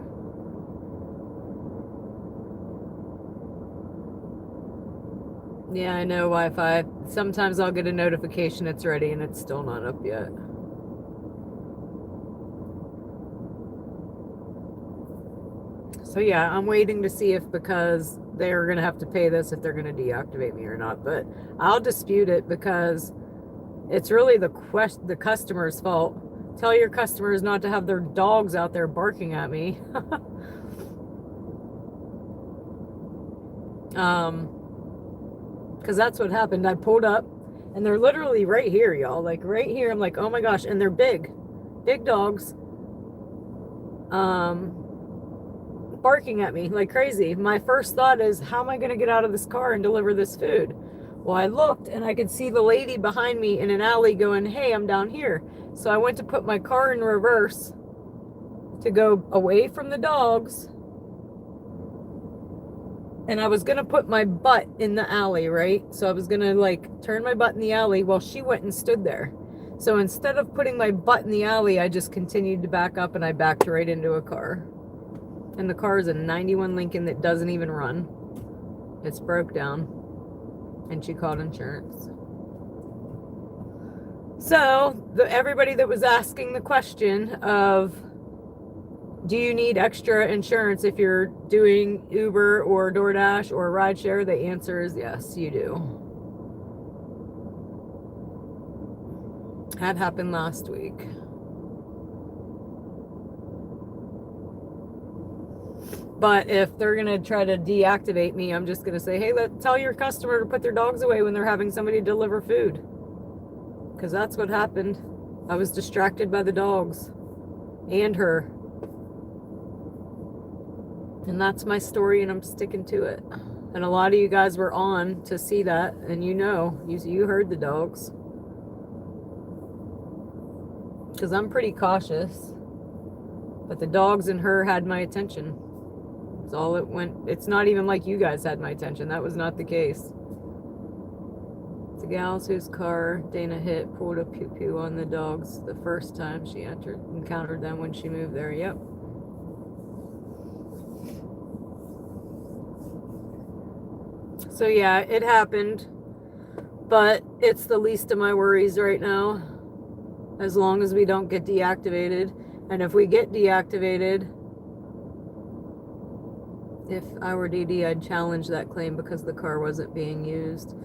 Yeah, I know Wi-Fi. Sometimes I'll get a notification it's ready and it's still not up yet. So yeah, I'm waiting to see if, because they're going to have to pay this, if they're going to deactivate me or not. But I'll dispute it because it's really the customer's fault. Tell your customers not to have their dogs out there barking at me. Because that's what happened. I pulled up and they're literally right here, y'all. Like right here. I'm like, oh my gosh. And they're big dogs. Barking at me like crazy. My first thought is, how am I going to get out of this car and deliver this food? Well, I looked and I could see the lady behind me in an alley going, hey, I'm down here. So I went to put my car in reverse to go away from the dogs. And I was going to put my butt in the alley, right? So I was going to like turn my butt in the alley while she went and stood there. So instead of putting my butt in the alley, I just continued to back up and I backed right into a car. And the car is a 91 Lincoln that doesn't even run. It's broke down. And she called insurance. So everybody that was asking the question of, do you need extra insurance if you're doing Uber or DoorDash or rideshare? The answer is yes, you do. That happened last week. But if they're going to try to deactivate me, I'm just going to say, hey, tell your customer to put their dogs away when they're having somebody deliver food. Because that's what happened. I was distracted by the dogs and her. And that's my story, and I'm sticking to it. And a lot of you guys were on to see that, and you heard the dogs. Because I'm pretty cautious. But the dogs and her had my attention. That's all it went. It's not even like you guys had my attention. That was not the case. The gals whose car Dana hit pulled a pew-pew on the dogs the first time she encountered them when she moved there. Yep. So yeah, it happened, but it's the least of my worries right now, as long as we don't get deactivated. And if we get deactivated, if I were DD, I'd challenge that claim because the car wasn't being used.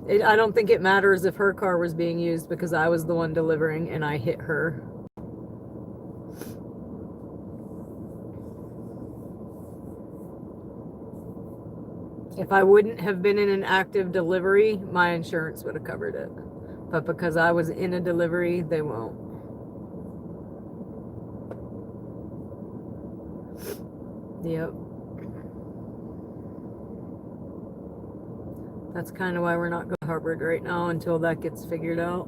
I don't think it matters if her car was being used because I was the one delivering and I hit her. If I wouldn't have been in an active delivery, my insurance would have covered it. But because I was in a delivery, they won't. Yep. That's kind of why we're not going to Harvard right now until that gets figured out.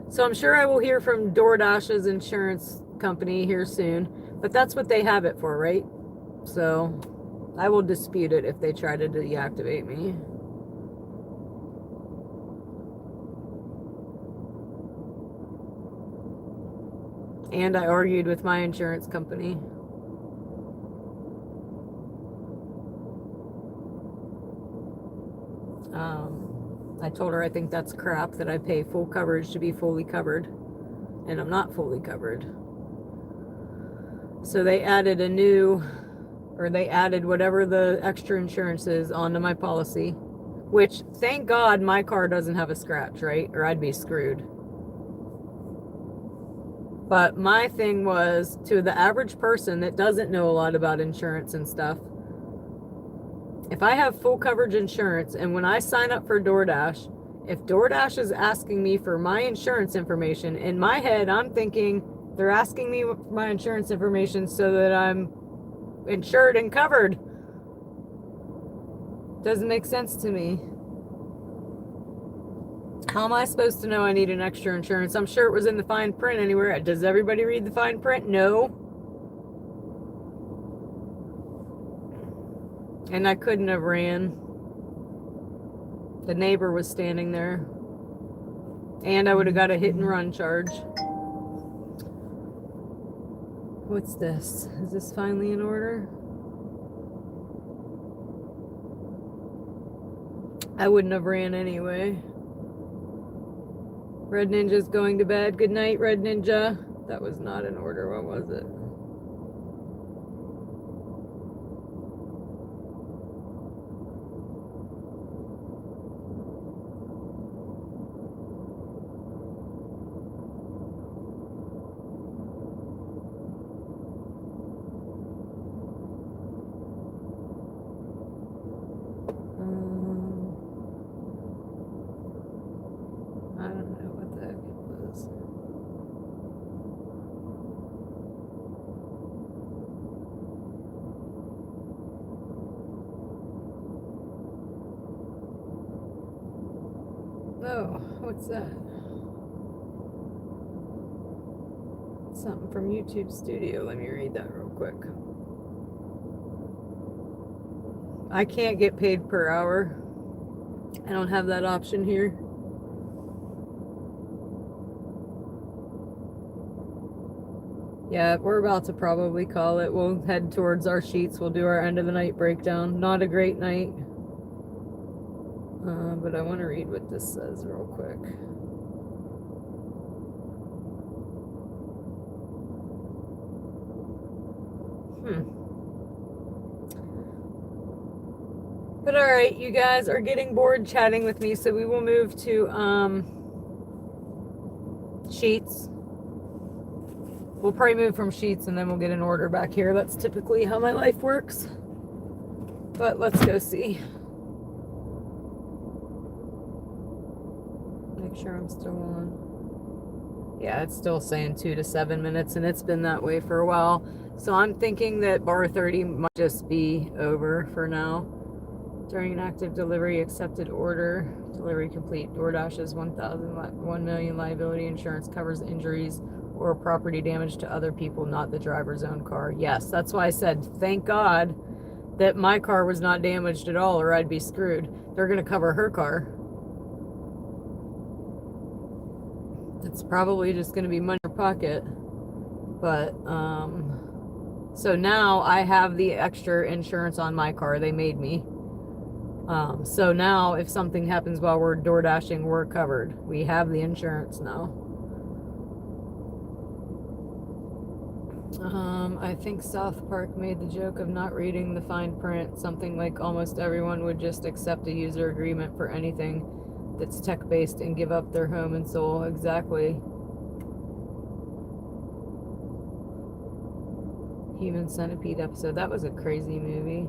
So I'm sure I will hear from DoorDash's insurance company here soon. But that's what they have it for, right? So I will dispute it if they try to deactivate me. And I argued with my insurance company. I told her I think that's crap that I pay full coverage to be fully covered. And I'm not fully covered. So they added they added whatever the extra insurance is onto my policy, which thank God my car doesn't have a scratch, right? Or I'd be screwed. But my thing was, to the average person that doesn't know a lot about insurance and stuff, if I have full coverage insurance and when I sign up for DoorDash, if DoorDash is asking me for my insurance information, in my head I'm thinking they're asking me my insurance information so that I'm insured and covered. Doesn't make sense to me. How am I supposed to know I need an extra insurance? I'm sure it was in the fine print anywhere. Does everybody read the fine print? No. And I couldn't have ran. The neighbor was standing there. And I would have got a hit and run charge. What's this? Is this finally in order? I wouldn't have ran anyway. Red Ninja's going to bed. Good night, Red Ninja. That was not in order. What was it? Oh, what's that? Something from YouTube Studio. Let me read that real quick. I can't get paid per hour. I don't have that option here. Yeah, we're about to probably call it. We'll head towards our sheets. We'll do our end of the night breakdown. Not a great night. But I want to read what this says real quick. But all right, you guys are getting bored chatting with me, so we will move to sheets. We'll probably move from sheets and then we'll get an order back here. That's typically how my life works. But let's go see. Make sure I'm still on. Yeah, it's still saying 2 to 7 minutes, and it's been that way for a while. So I'm thinking that bar 30 might just be over for now. During an active delivery, accepted order, delivery complete. DoorDash's 1 million liability insurance covers injuries or property damage to other people, not the driver's own car. Yes, that's why I said, thank God that my car was not damaged at all, or I'd be screwed. They're going to cover her car. It's probably just going to be money in your pocket. But, so now I have the extra insurance on my car. They made me. So now if something happens while we're door dashing, we're covered. We have the insurance now. I think South Park made the joke of not reading the fine print. Something like almost everyone would just accept a user agreement for anything that's tech-based and give up their home and soul. Exactly. Human Centipede episode. That was a crazy movie.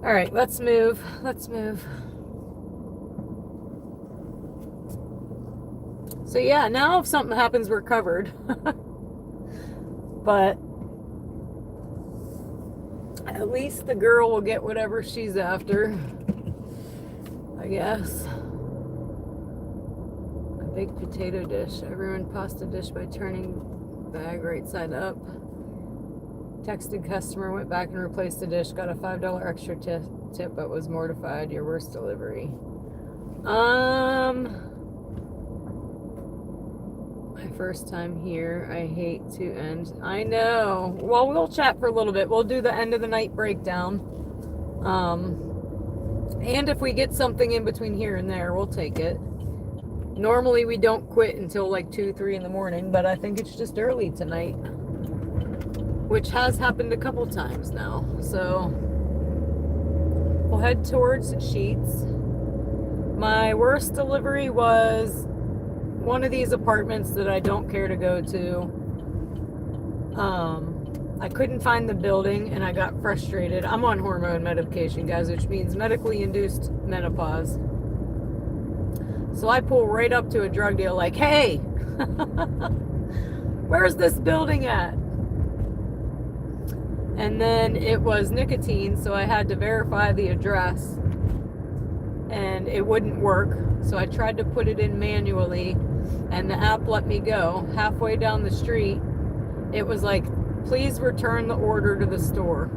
All right, let's move. Let's move. So yeah, now if something happens, we're covered. But at least the girl will get whatever she's after, I guess. A baked potato dish. I ruined pasta dish by turning bag right side up. Texted customer, went back and replaced the dish, got a $5 extra tip, but was mortified. Your worst delivery. My first time here. I hate to end. I know. Well, we'll chat for a little bit. We'll do the end of the night breakdown. And if we get something in between here and there, we'll take it. Normally we don't quit until like 2, 3 in the morning, but I think it's just early tonight, which has happened a couple times now. So we'll head towards sheets. My worst delivery was one of these apartments that I don't care to go to. I couldn't find the building and I got frustrated. I'm on hormone medication, guys, which means medically induced menopause. So I pull right up to a drug deal like, hey, where's this building at? And then it was nicotine, so I had to verify the address and it wouldn't work. So I tried to put it in manually and the app let me go. Halfway down the street, it was like, please return the order to the store.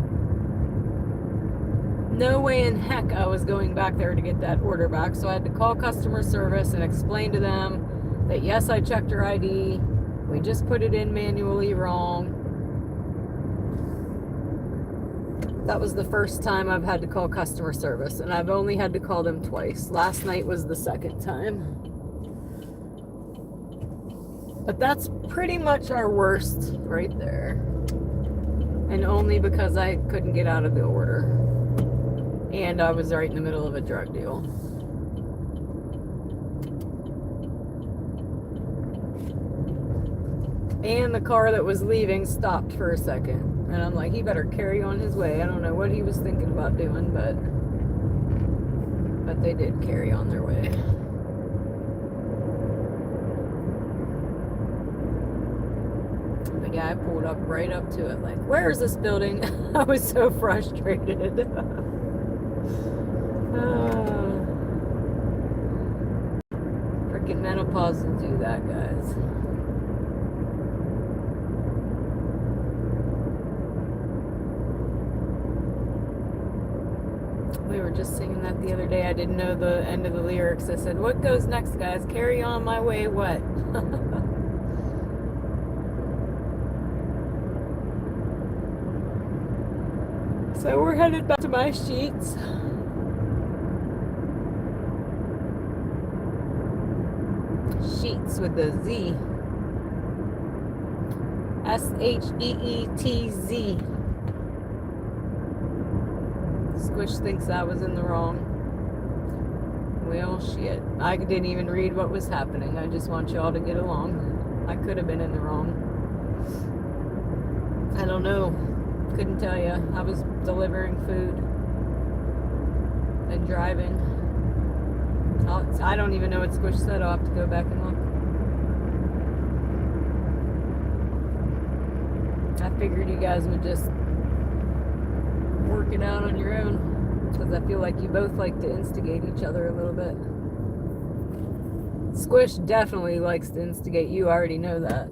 No way in heck I was going back there to get that order back. So I had to call customer service and explain to them that yes, I checked her ID. We just put it in manually wrong. That was the first time I've had to call customer service, and I've only had to call them twice. Last night was the second time. But that's pretty much our worst right there. And only because I couldn't get out of the order. And I was right in the middle of a drug deal. And the car that was leaving stopped for a second. And I'm like, he better carry on his way. I don't know what he was thinking about doing, but they did carry on their way. But Yeah, I pulled up right up to it. Like, where is this building? I was so frustrated. Freaking menopause will do that, guys. We were just singing that the other day. I didn't know the end of the lyrics. I said, what goes next, guys? Carry on my way, what? So we're headed back to my sheets. Sheets with the Z. SHEETZ. Squish thinks I was in the wrong. Well, shit. I didn't even read what was happening. I just want y'all to get along. I could have been in the wrong. I don't know. Couldn't tell you. I was delivering food and driving. I don't even know what Squish said. I'll have to go back and look. I figured you guys would just work it out on your own, because I feel like you both like to instigate each other a little bit. Squish definitely likes to instigate you. I already know that.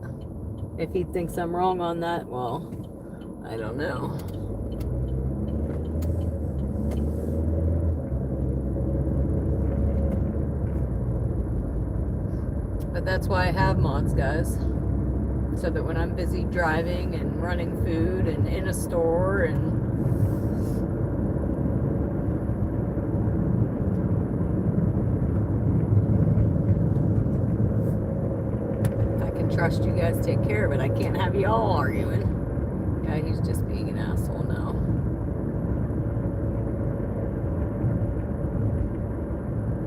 If he thinks I'm wrong on that, well, I don't know. But that's why I have mods, guys. So that when I'm busy driving and running food and in a store and I can trust you guys take care of it. I can't have you all arguing. Yeah, he's just being an asshole now.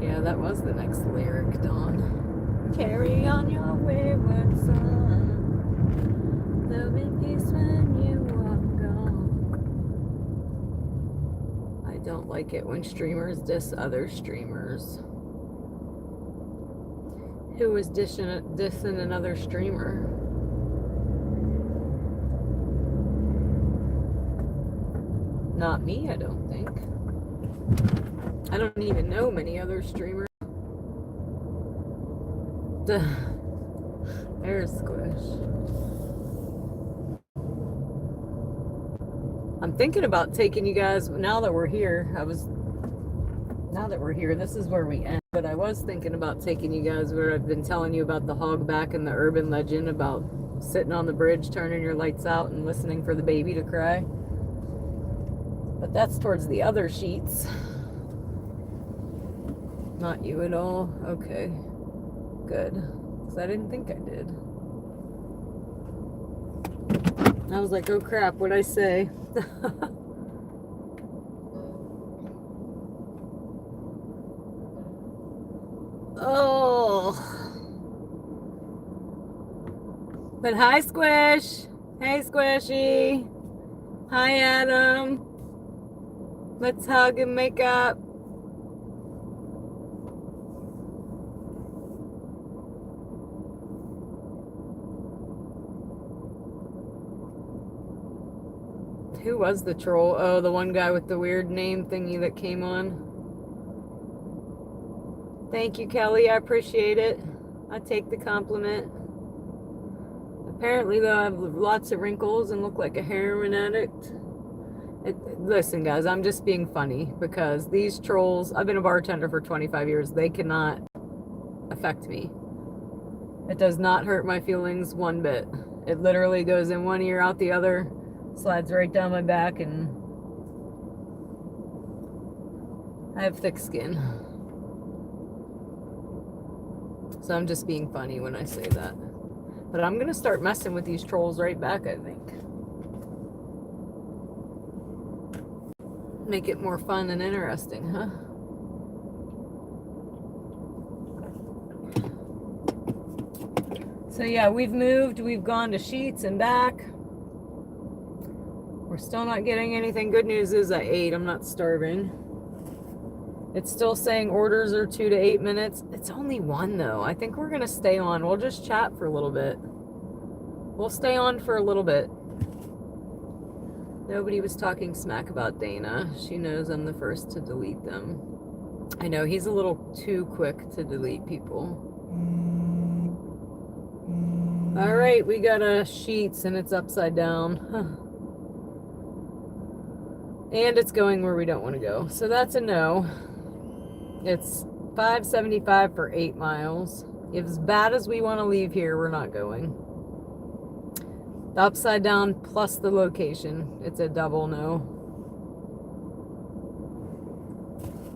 Yeah, that was the next lyric, Dawn. Carry on your wayward son. There'll be peace when you are gone. I don't like it when streamers diss other streamers. Who is dissing another streamer? Not me, I don't think. I don't even know many other streamers. There's Squish. I'm thinking about taking you guys, now that we're here, this is where we end, but I was thinking about taking you guys where I've been telling you about the hogback and the urban legend about sitting on the bridge, turning your lights out and listening for the baby to cry. But that's towards the other sheets. Not you at all? Okay. Good. Because I didn't think I did. I was like, oh crap, what'd I say? Oh. But hi, Squish. Hey, Squishy. Hi, Adam. Let's hug and make up. Who was the troll? Oh, the one guy with the weird name thingy that came on. Thank you, Kelly. I appreciate it. I take the compliment. Apparently, though, I have lots of wrinkles and look like a heroin addict. Listen, guys, I'm just being funny because these trolls, I've been a bartender for 25 years. They cannot affect me. It does not hurt my feelings one bit. It literally goes in one ear, out the other. Slides right down my back, and I have thick skin. So I'm just being funny when I say that. But I'm gonna start messing with these trolls right back, I think. Make it more fun and interesting, huh? So yeah, we've moved, we've gone to sheets and back. We're still not getting anything. Good news is I ate. I'm not starving. It's still saying orders are 2 to 8 minutes. It's only 1 though. I think we're gonna stay on. We'll just chat for a little bit. we'll stay on for a little bit. Nobody was talking smack about Dana. She knows I'm the first to delete them. I know, he's a little too quick to delete people. All right, we got a Sheets and it's upside down. And it's going where we don't want to go. So that's a no. It's $5.75 for 8 miles. If as bad as we want to leave here, we're not going. The upside down plus the location, it's a double no.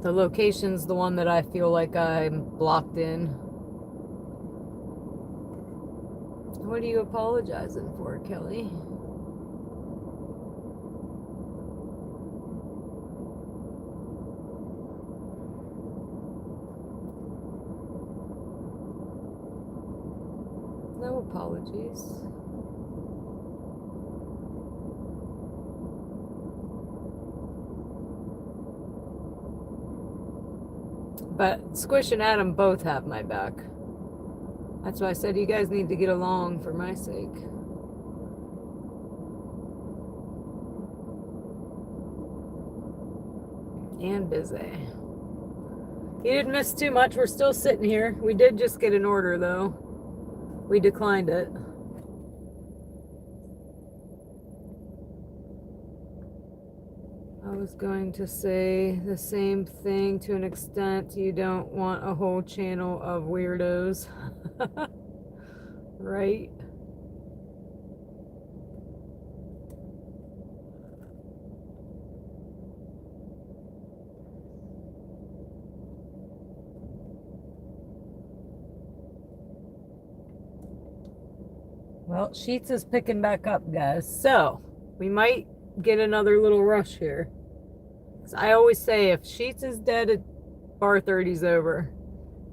The location's the one that I feel like I'm blocked in. What are you apologizing for, Kelly? No apologies. But Squish and Adam both have my back. That's why I said you guys need to get along for my sake. And busy. You didn't miss too much. We're still sitting here. We did just get an order though. We declined it. I was going to say the same thing to an extent. You don't want a whole channel of weirdos. Right? Well, Sheets is picking back up, guys. So, we might get another little rush here. I always say if Sheets is dead, bar 30's over.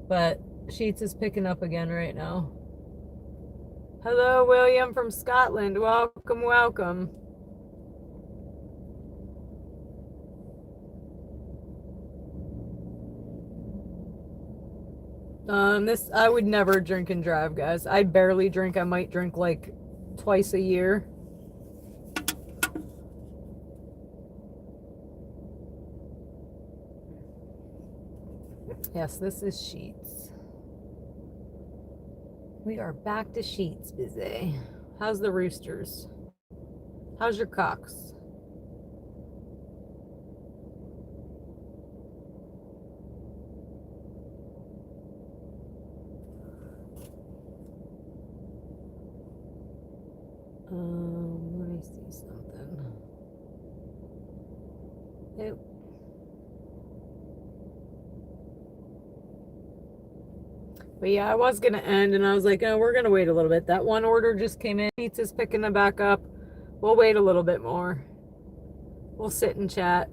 But Sheets is picking up again right now. Hello, William from Scotland. Welcome, welcome. This I would never drink and drive, guys. I barely drink. I might drink like twice a year. Yes, this is Sheets. We are back to Sheets, busy. How's the roosters? How's your cocks? Let me see something. Yep. But yeah, I was going to end and I was like, oh, we're going to wait a little bit. That one order just came in. Pizza's picking them back up. We'll wait a little bit more. We'll sit and chat.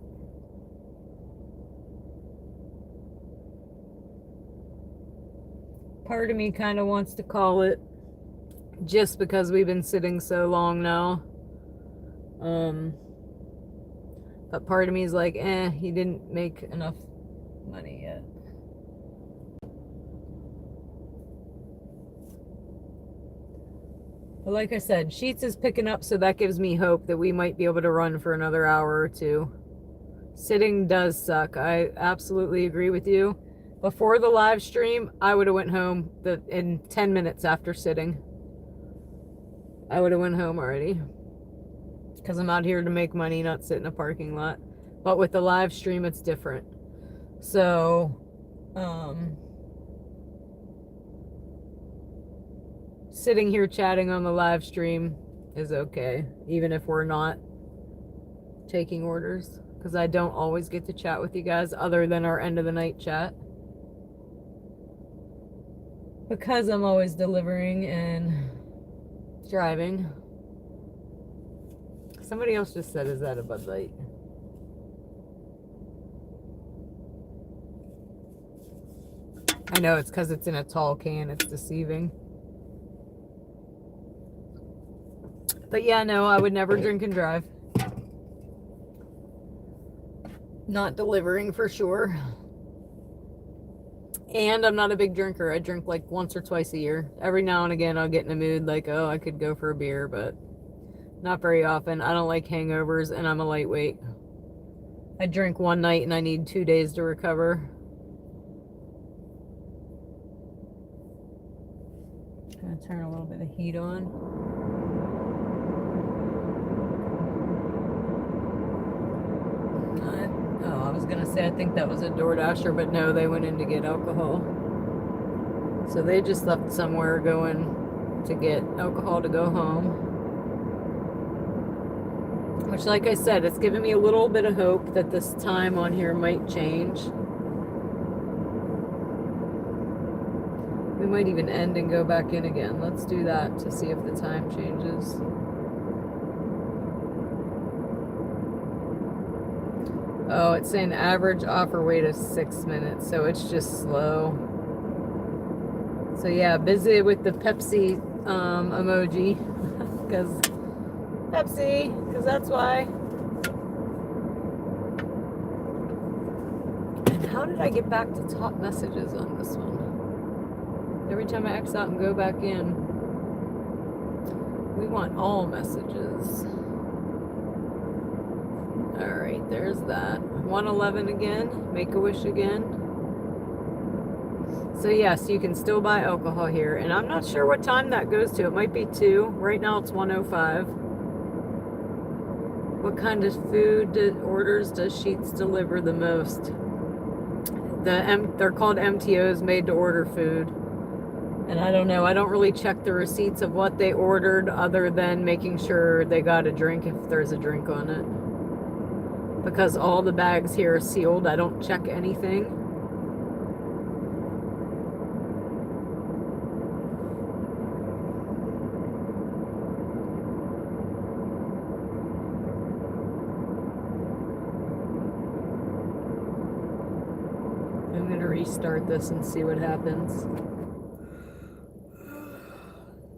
Part of me kind of wants to call it just because we've been sitting so long now. But part of me is like, he didn't make enough money yet. But like I said, Sheets is picking up, so that gives me hope that we might be able to run for another hour or two. Sitting does suck. I absolutely agree with you. Before the live stream, I would have went home in 10 minutes after sitting. I would have went home already. Because I'm out here to make money, not sit in a parking lot. But with the live stream, it's different. So, sitting here chatting on the live stream is okay, even if we're not taking orders, because I don't always get to chat with you guys other than our end of the night chat, because I'm always delivering and driving. Somebody else just said, is that a Bud Light? I know, it's because it's in a tall can, it's deceiving. But yeah, no, I would never drink and drive. Not delivering for sure. And I'm not a big drinker. I drink like once or twice a year. Every now and again, I'll get in a mood like, oh, I could go for a beer, but not very often. I don't like hangovers, and I'm a lightweight. I drink one night and I need 2 days to recover. Gonna turn a little bit of heat on. Oh, I was gonna say I think that was a DoorDasher, but no, they went in to get alcohol. So they just left somewhere going to get alcohol to go home. Which, like I said, it's given me a little bit of hope that this time on here might change. We might even end and go back in again. Let's do that to see if the time changes. Oh, it's saying average offer wait is 6 minutes, so it's just slow. So yeah, busy with the Pepsi emoji, because Pepsi, because that's why. And how did I get back to top messages on this one? Every time I X out and go back in, we want all messages. All right, there's that. 111 again, Make-A-Wish again. So yes, you can still buy alcohol here, and I'm not sure what time that goes to. It might be 2. Right now it's 1:05. What kind of food orders does Sheetz deliver the most? They're called MTOs, made to order food. And I don't know, I don't really check the receipts of what they ordered other than making sure they got a drink if there's a drink on it. Because all the bags here are sealed, I don't check anything. I'm gonna restart this and see what happens.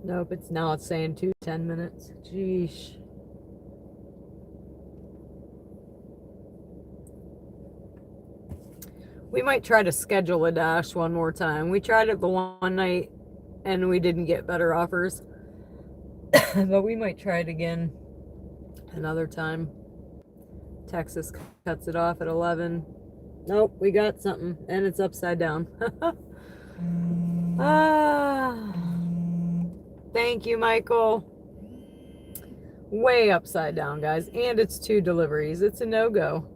Nope, it's saying 10 minutes. Jeesh. We might try to schedule a dash one more time. We tried it the one night and we didn't get better offers. But we might try it again another time. Texas cuts it off at 11. Nope, we got something, and it's upside down. Thank you, Michael. Way upside down, guys. And it's 2 deliveries. It's a no-go.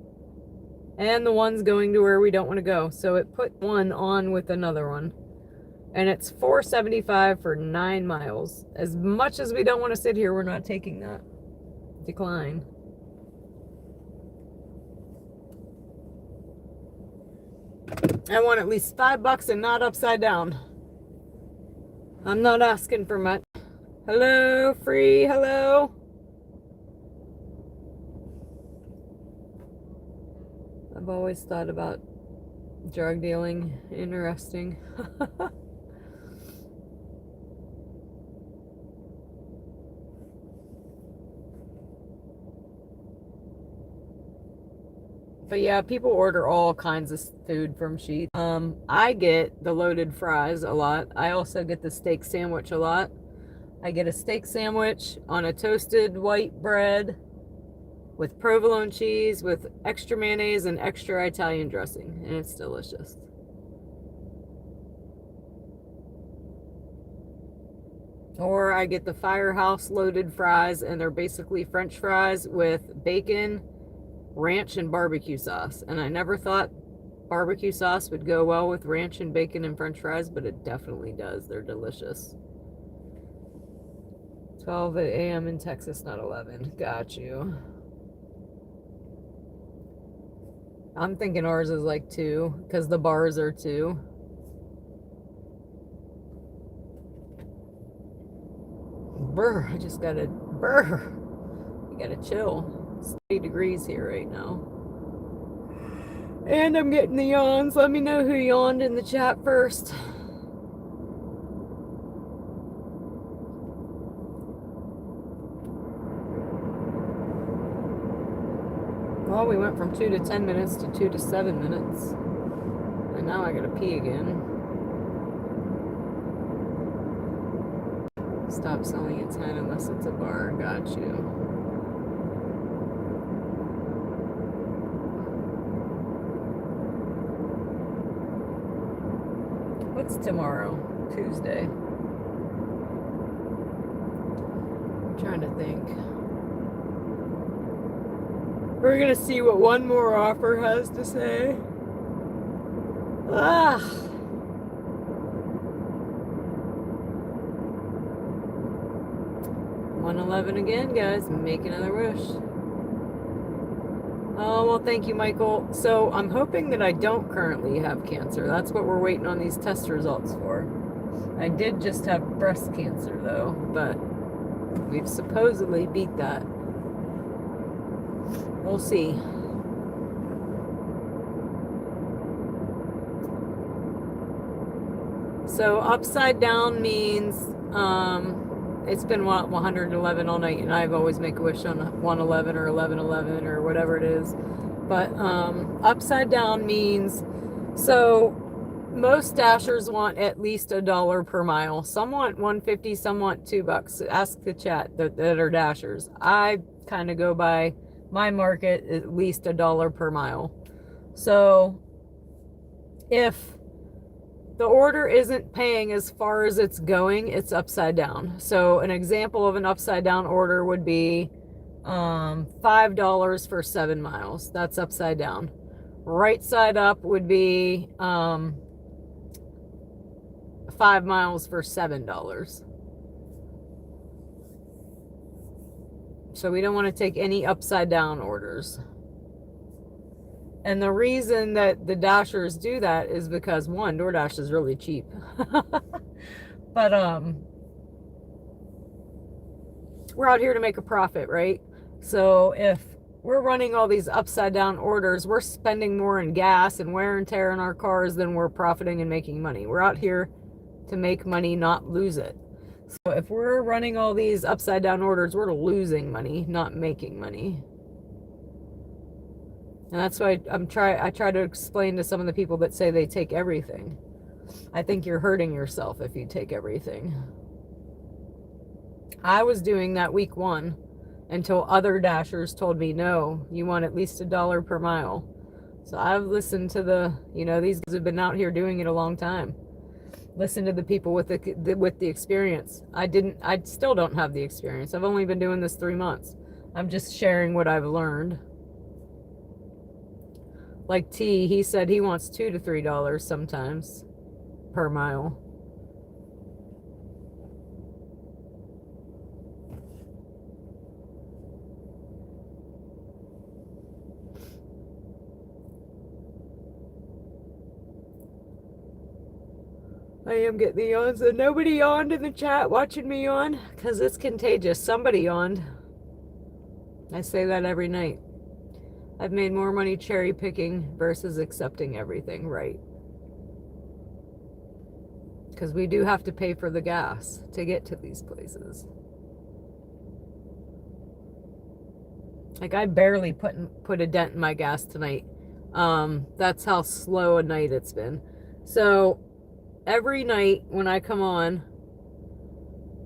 And the one's going to where we don't want to go. So it put one on with another one. And it's $4.75 for 9 miles. As much as we don't want to sit here, we're not taking that. Decline. I want at least $5 and not upside down. I'm not asking for much. Hello, free, hello. I've always thought about drug dealing. Interesting. But yeah, people order all kinds of food from Sheetz. I get the loaded fries a lot. I also get the steak sandwich a lot. I get a steak sandwich on a toasted white bread with provolone cheese with extra mayonnaise and extra Italian dressing, and it's delicious. Or I get the Firehouse loaded fries, and they're basically French fries with bacon, ranch, and barbecue sauce. And I never thought barbecue sauce would go well with ranch and bacon and French fries, but it definitely does. They're delicious. 12 a.m. in Texas, not 11. Got you. I'm thinking ours is like 2 because the bars are 2. Brr, I just gotta, brr. You gotta chill. It's 30 degrees here right now. And I'm getting the yawns. Let me know who yawned in the chat first. Well, we went from 2 to 10 minutes to 2 to 7 minutes. I And now I gotta pee again. Stop selling at 10 unless it's a bar. Got you. What's tomorrow? Tuesday. I'm trying to think. We're gonna see what one more offer has to say. Ah. 111 again, guys. Make another wish. Oh, well, thank you, Michael. So I'm hoping that I don't currently have cancer. That's what we're waiting on these test results for. I did just have breast cancer, though, but we've supposedly beat that. We'll see. So upside down means it's been 111 all night, and I've always make a wish on 111 or 1111 or whatever it is. But upside down means, so most dashers want at least $1 per mile. Some want 150, some want $2. Ask the chat that are dashers. I kind of go by my market, at least $1 per mile. So if the order isn't paying as far as it's going, it's upside down. So an example of an upside down order would be $5 for 7 miles. That's upside down. Right side up would be 5 miles for $7. So we don't want to take any upside down orders. And the reason that the dashers do that is because, one, DoorDash is really cheap. But we're out here to make a profit, right? So if we're running all these upside down orders, we're spending more in gas and wear and tear in our cars than we're profiting and making money. We're out here to make money, not lose it. So if we're running all these upside down orders, we're losing money, not making money. And that's why I try to explain to some of the people that say they take everything. I think you're hurting yourself if you take everything. I was doing that week 1 until other dashers told me, no, you want at least $1 per mile. So I've listened to these guys have been out here doing it a long time. Listen to the people with the experience. I still don't have the experience. I've only been doing this 3 months. I'm just sharing what I've learned. Like T, he said he wants $2 to $3 sometimes per mile. I am getting the yawns, and nobody yawned in the chat watching me yawn, because it's contagious. Somebody yawned. I say that every night. I've made more money cherry picking versus accepting everything, right? Because we do have to pay for the gas to get to these places. Like, I barely put a dent in my gas tonight. That's how slow a night it's been. So every night when I come on,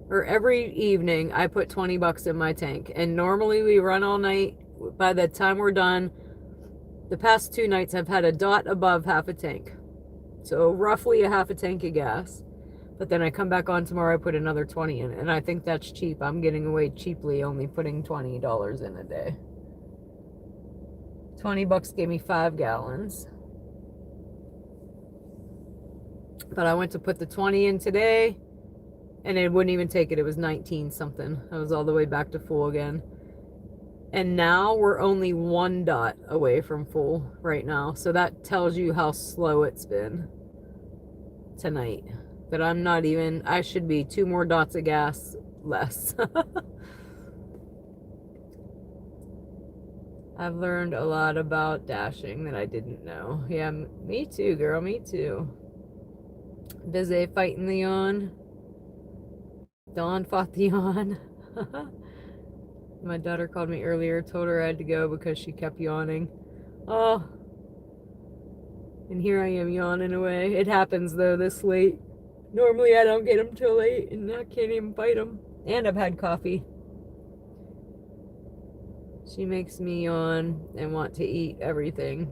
or every evening, I put $20 in my tank. And normally we run all night. By the time we're done, the past 2 nights I've had a dot above half a tank. So roughly a half a tank of gas. But then I come back on tomorrow, I put another 20 in. And I think that's cheap. I'm getting away cheaply, only putting $20 in a day. $20 gave me 5 gallons. But I went to put the 20 in today, and it wouldn't even take it. It was 19 something. I was all the way back to full again. And now we're only 1 dot away from full right now. So that tells you how slow it's been tonight. That I'm not even, I should be 2 more dots of gas less. I've learned a lot about dashing that I didn't know. Yeah, me too, girl, me too. Busy fighting the yawn. Dawn fought the yawn. My daughter called me earlier, told her I had to go because she kept yawning. Oh. And here I am yawning away. It happens though this late. Normally I don't get them till late and I can't even fight them. And I've had coffee. She makes me yawn and want to eat everything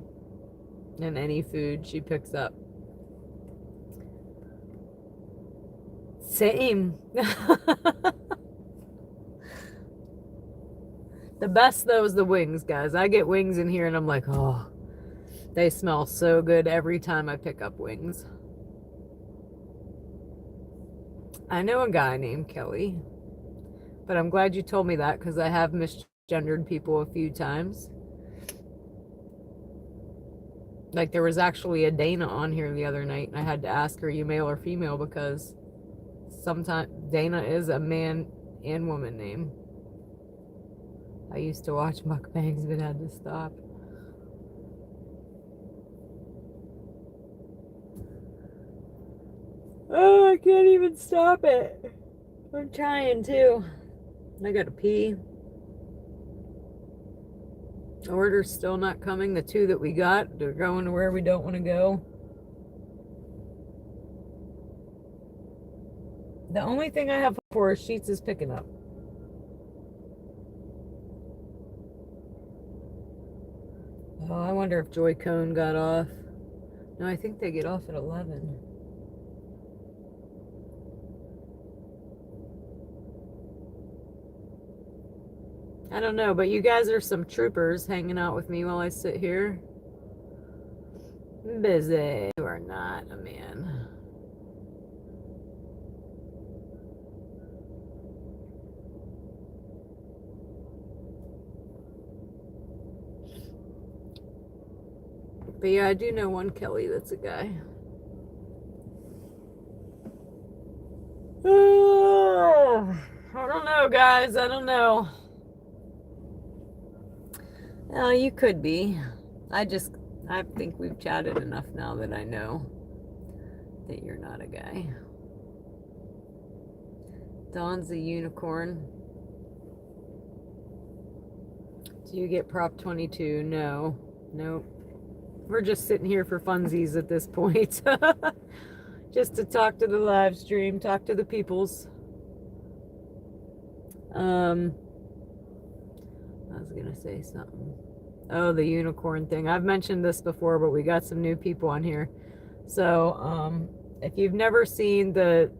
and any food she picks up. Same. The best though is the wings, guys. I get wings in here and I'm like, oh, they smell so good every time I pick up wings. I know a guy named Kelly, but I'm glad you told me that because I have misgendered people a few times. Like there was actually a Dana on here the other night and I had to ask her, you male or female, because sometimes Dana is a man and woman name. I used to watch mukbangs but had to stop. Oh, I can't even stop it. I'm trying to. I gotta pee. Order's still not coming. The two that we got, they're going to where we don't want to go. The only thing I have for Sheets is picking up. Oh, I wonder if Joy Cone got off. No, I think they get off at 11. I don't know, but you guys are some troopers hanging out with me while I sit here. I'm busy. You are not a man. But yeah, I do know one Kelly that's a guy. Oh, I don't know, guys. I don't know. Oh, you could be. I think we've chatted enough now that I know that you're not a guy. Dawn's a unicorn. Do you get Prop 22? No. Nope. We're just sitting here for funsies at this point. Just to talk to the live stream, talk to the peoples. I was gonna say something. Oh, the unicorn thing. I've mentioned this before, but we got some new people on here. So, if you've never seen the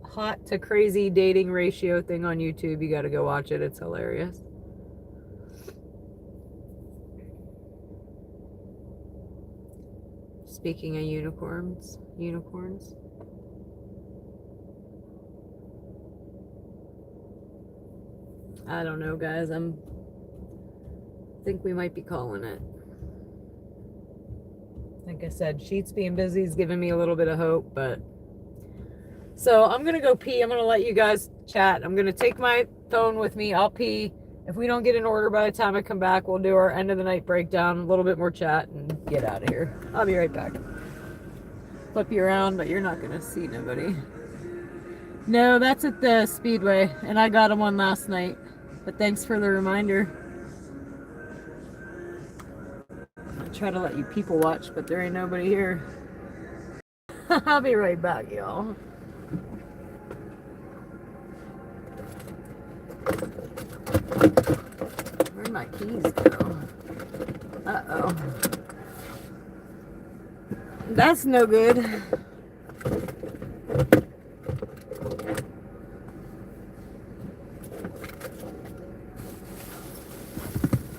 hot to crazy dating ratio thing on YouTube, you got to go watch it. It's hilarious. Speaking of unicorns. I don't know, guys. I think we might be calling it. Like I said, Sheets being busy is giving me a little bit of hope, but so I'm gonna go pee. I'm gonna let you guys chat. I'm gonna take my phone with me. I'll pee. If we don't get an order by the time I come back, we'll do our end of the night breakdown, a little bit more chat, and get out of here. I'll be right back. Flip you around, but you're not gonna see nobody. No, that's at the Speedway, and I got them one last night. But thanks for the reminder. I try to let you people watch, but there ain't nobody here. I'll be right back, y'all. Where'd my keys go? Uh-oh. That's no good. I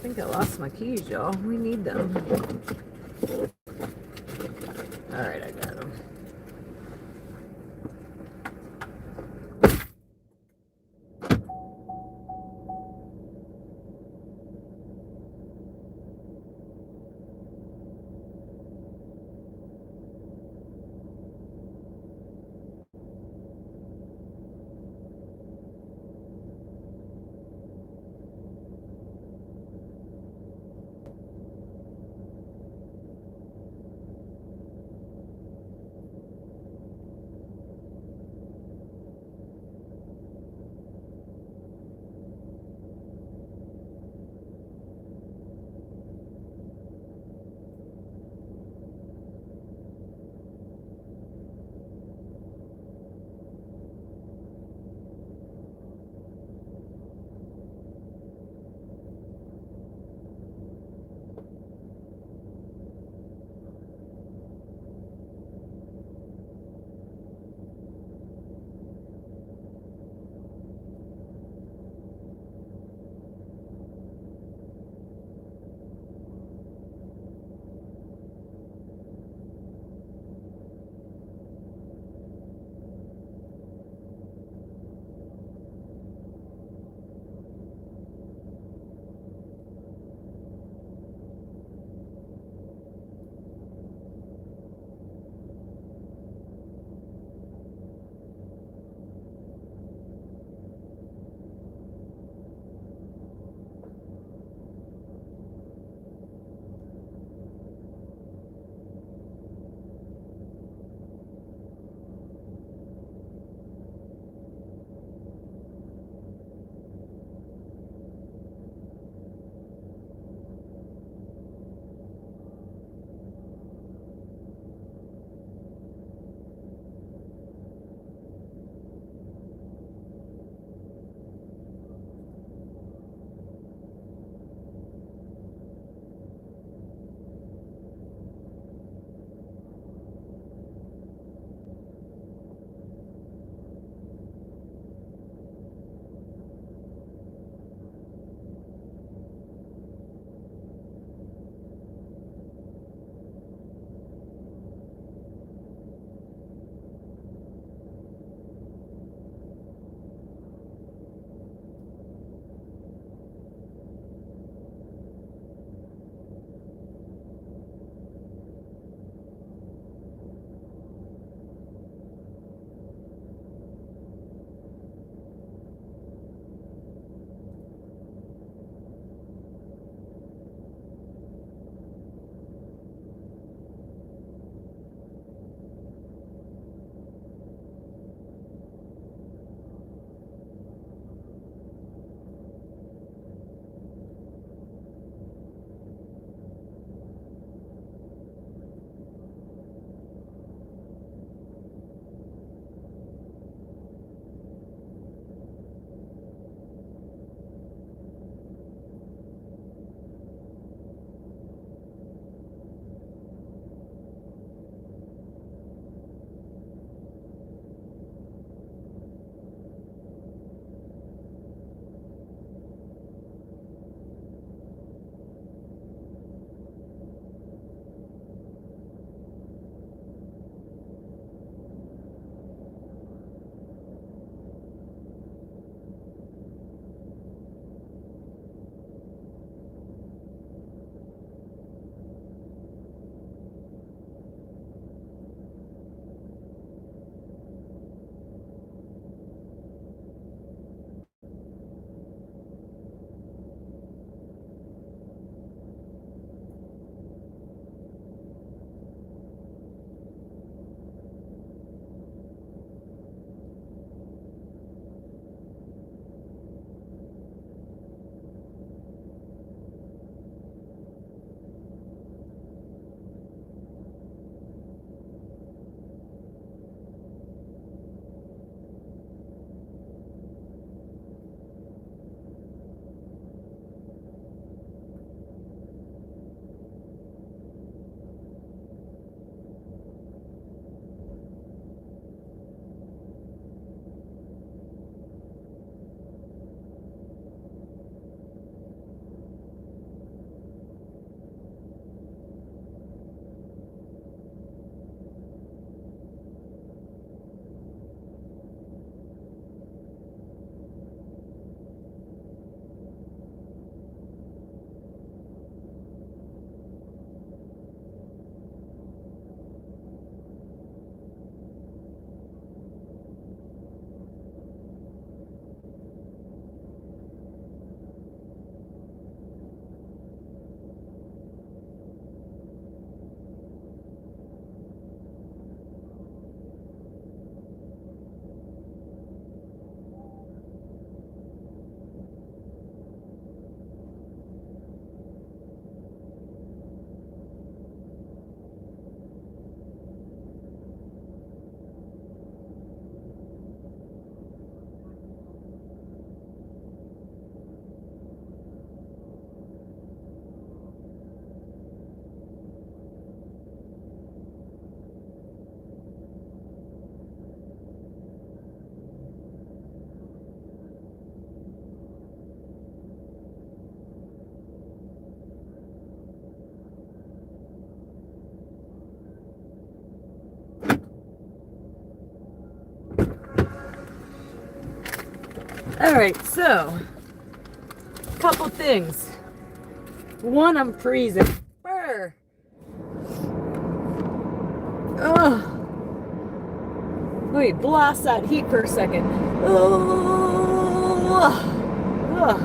think I lost my keys, y'all. We need them. Alright, I got them. All right, so couple things. One, I'm freezing. Brr. Ugh. Let me blast that heat for a second. Ugh. Ugh.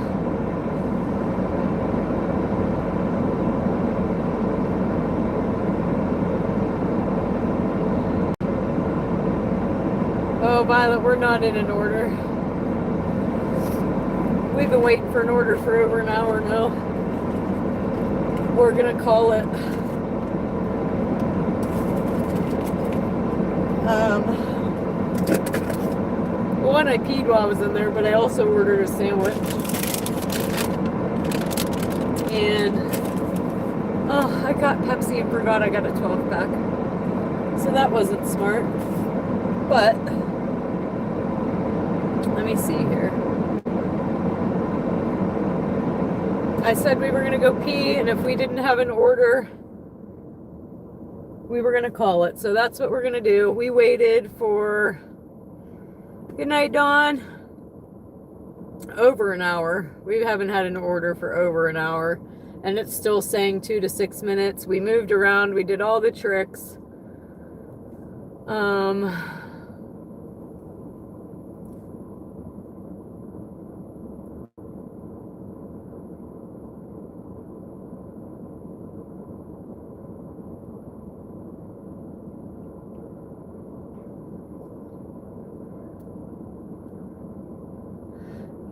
Oh, Violet, we're not in an order. We've been waiting for an order for over an hour now. We're gonna call it. One, I peed while I was in there, but I also ordered a sandwich. And I got Pepsi and forgot I got a 12 pack. So that wasn't smart. But let me see here. I said we were going to go pee, and if we didn't have an order, we were going to call it. So that's what we're going to do. We waited for, good night, Dawn, over an hour. We haven't had an order for over an hour, and it's still saying 2 to 6 minutes. We moved around. We did all the tricks.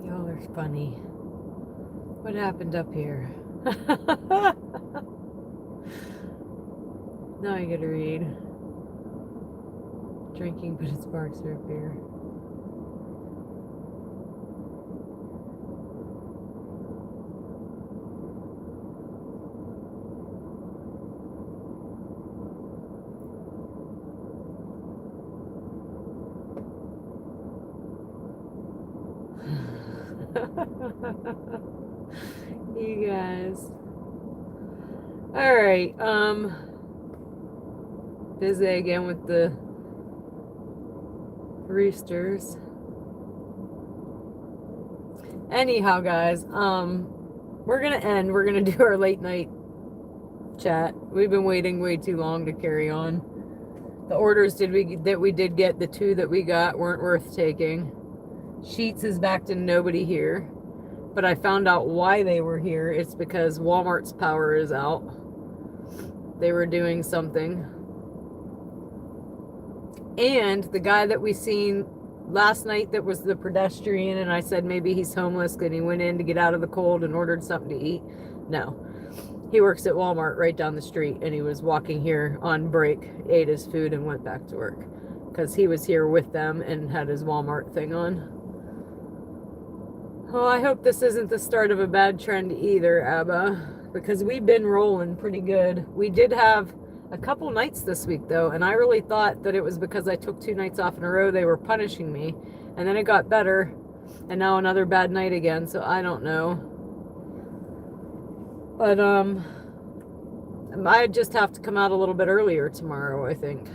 Y'all are funny. What happened up here? Now I gotta read. Drinking, but it sparks root beer. You guys. All right. Busy again with the roosters. Anyhow, guys, we're gonna end. We're gonna do our late night chat. We've been waiting way too long to carry on. The orders that we did get, the 2 that we got, weren't worth taking. Sheets is back to nobody here, but I found out why they were here. It's because Walmart's power is out. They were doing something. And the guy that we seen last night that was the pedestrian, and I said maybe he's homeless and he went in to get out of the cold and ordered something to eat. No. He works at Walmart right down the street, and he was walking here on break, ate his food, and went back to work because he was here with them and had his Walmart thing on. Oh, I hope this isn't the start of a bad trend either, Abba, because we've been rolling pretty good. We did have a couple nights this week, though, and I really thought that it was because I took 2 nights off in a row. They were punishing me, and then it got better, and now another bad night again, so I don't know. But, I just have to come out a little bit earlier tomorrow, I think,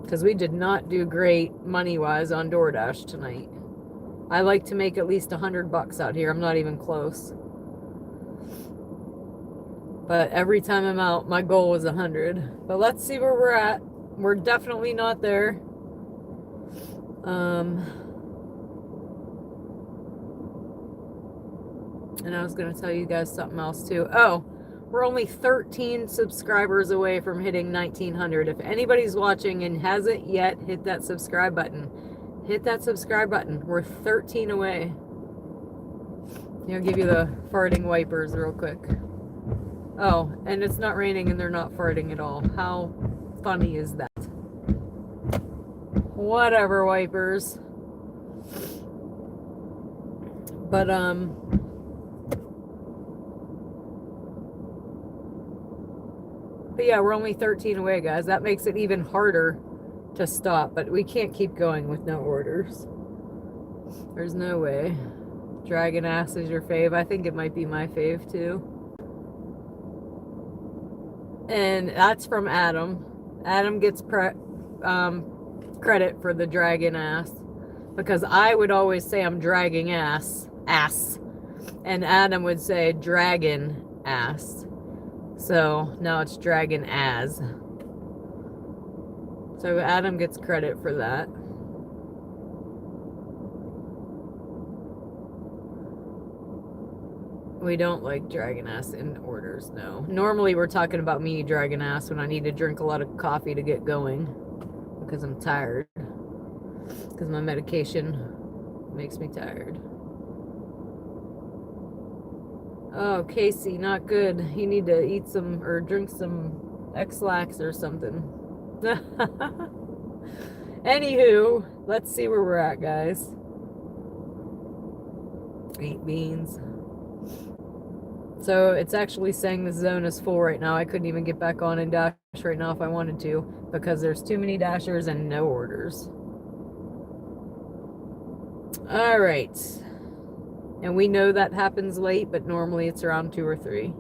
because we did not do great money-wise on DoorDash tonight. I like to make at least $100 out here. I'm not even close. But every time I'm out, my goal was 100. But let's see where we're at. We're definitely not there. And I was going to tell you guys something else too. Oh, we're only 13 subscribers away from hitting 1900. If anybody's watching and hasn't yet, hit that subscribe button. Hit that subscribe button. We're 13 away. I'll give you the farting wipers real quick. Oh, and it's not raining and they're not farting at all. How funny is that? Whatever, wipers. But, yeah, we're only 13 away, guys. That makes it even harder to stop, but we can't keep going with no orders. There's no way. Dragon Ass is your fave. I think it might be my fave too. And that's from Adam. Adam gets credit for the Dragon Ass, because I would always say I'm dragging ass, and Adam would say dragon ass. So now it's dragon as. So Adam gets credit for that. We don't like dragon ass in orders, no. Normally we're talking about me dragon ass when I need to drink a lot of coffee to get going because I'm tired. Because my medication makes me tired. Oh, Casey, not good. You need to eat some or drink some X-Lax or something. Anywho, let's see where we're at, guys. 8 beans. So it's actually saying the zone is full right now. I couldn't even get back on and dash right now if I wanted to because there's too many dashers and no orders. All right. And we know that happens late, but normally it's around 2 or 3.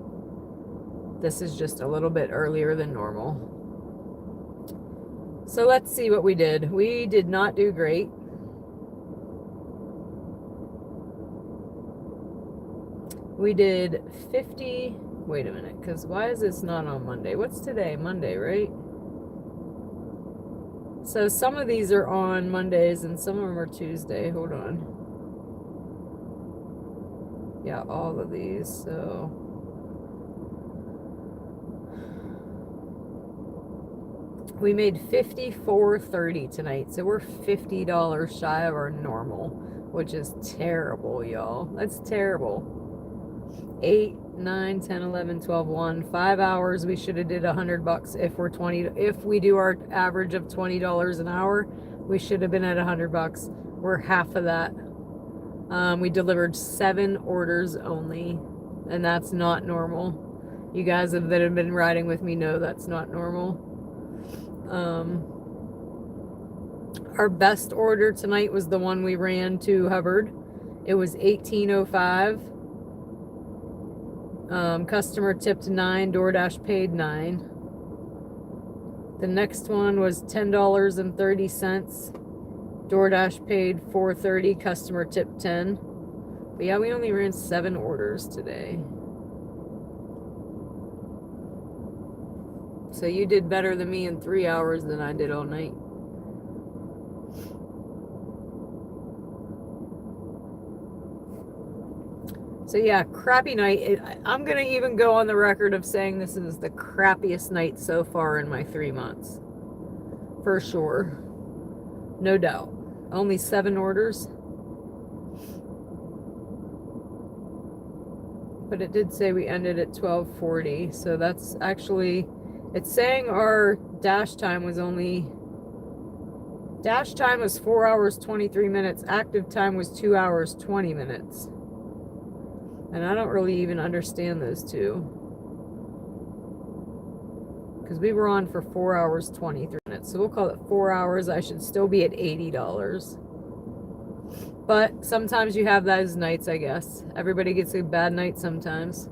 This is just a little bit earlier than normal. So let's see what we did. We did not do great. We did 50. Wait a minute, because why is this not on Monday? What's today? Monday, right? So some of these are on Mondays and some of them are Tuesday. Hold on. Yeah, all of these. So we made $54.30 tonight. So we're $50 shy of our normal, which is terrible, y'all. That's terrible. 8, 9, 10, 11, 12, 1, 5 hours. We should have did $100 if we're 20. If we do our average of $20 an hour, we should have been at $100. We're half of that. We delivered 7 orders only, and that's not normal. You guys that have been riding with me know that's not normal. Our best order tonight was the one we ran to Hubbard. It was $18.05. Customer tipped $9, DoorDash paid $9. The next one was $10.30. DoorDash paid $4.30. Customer tipped $10. But yeah, we only ran 7 orders today. So you did better than me in 3 hours than I did all night. So yeah, crappy night. I'm going to even go on the record of saying this is the crappiest night so far in my 3 months. For sure. No doubt. Only 7 orders. But it did say we ended at 12:40. So that's actually, it's saying our dash time was 4 hours 23 minutes. Active time was 2 hours 20 minutes. And I don't really even understand those two. Because we were on for 4 hours 23 minutes. So we'll call it 4 hours. I should still be at $80. But sometimes you have those nights, I guess. Everybody gets a bad night sometimes.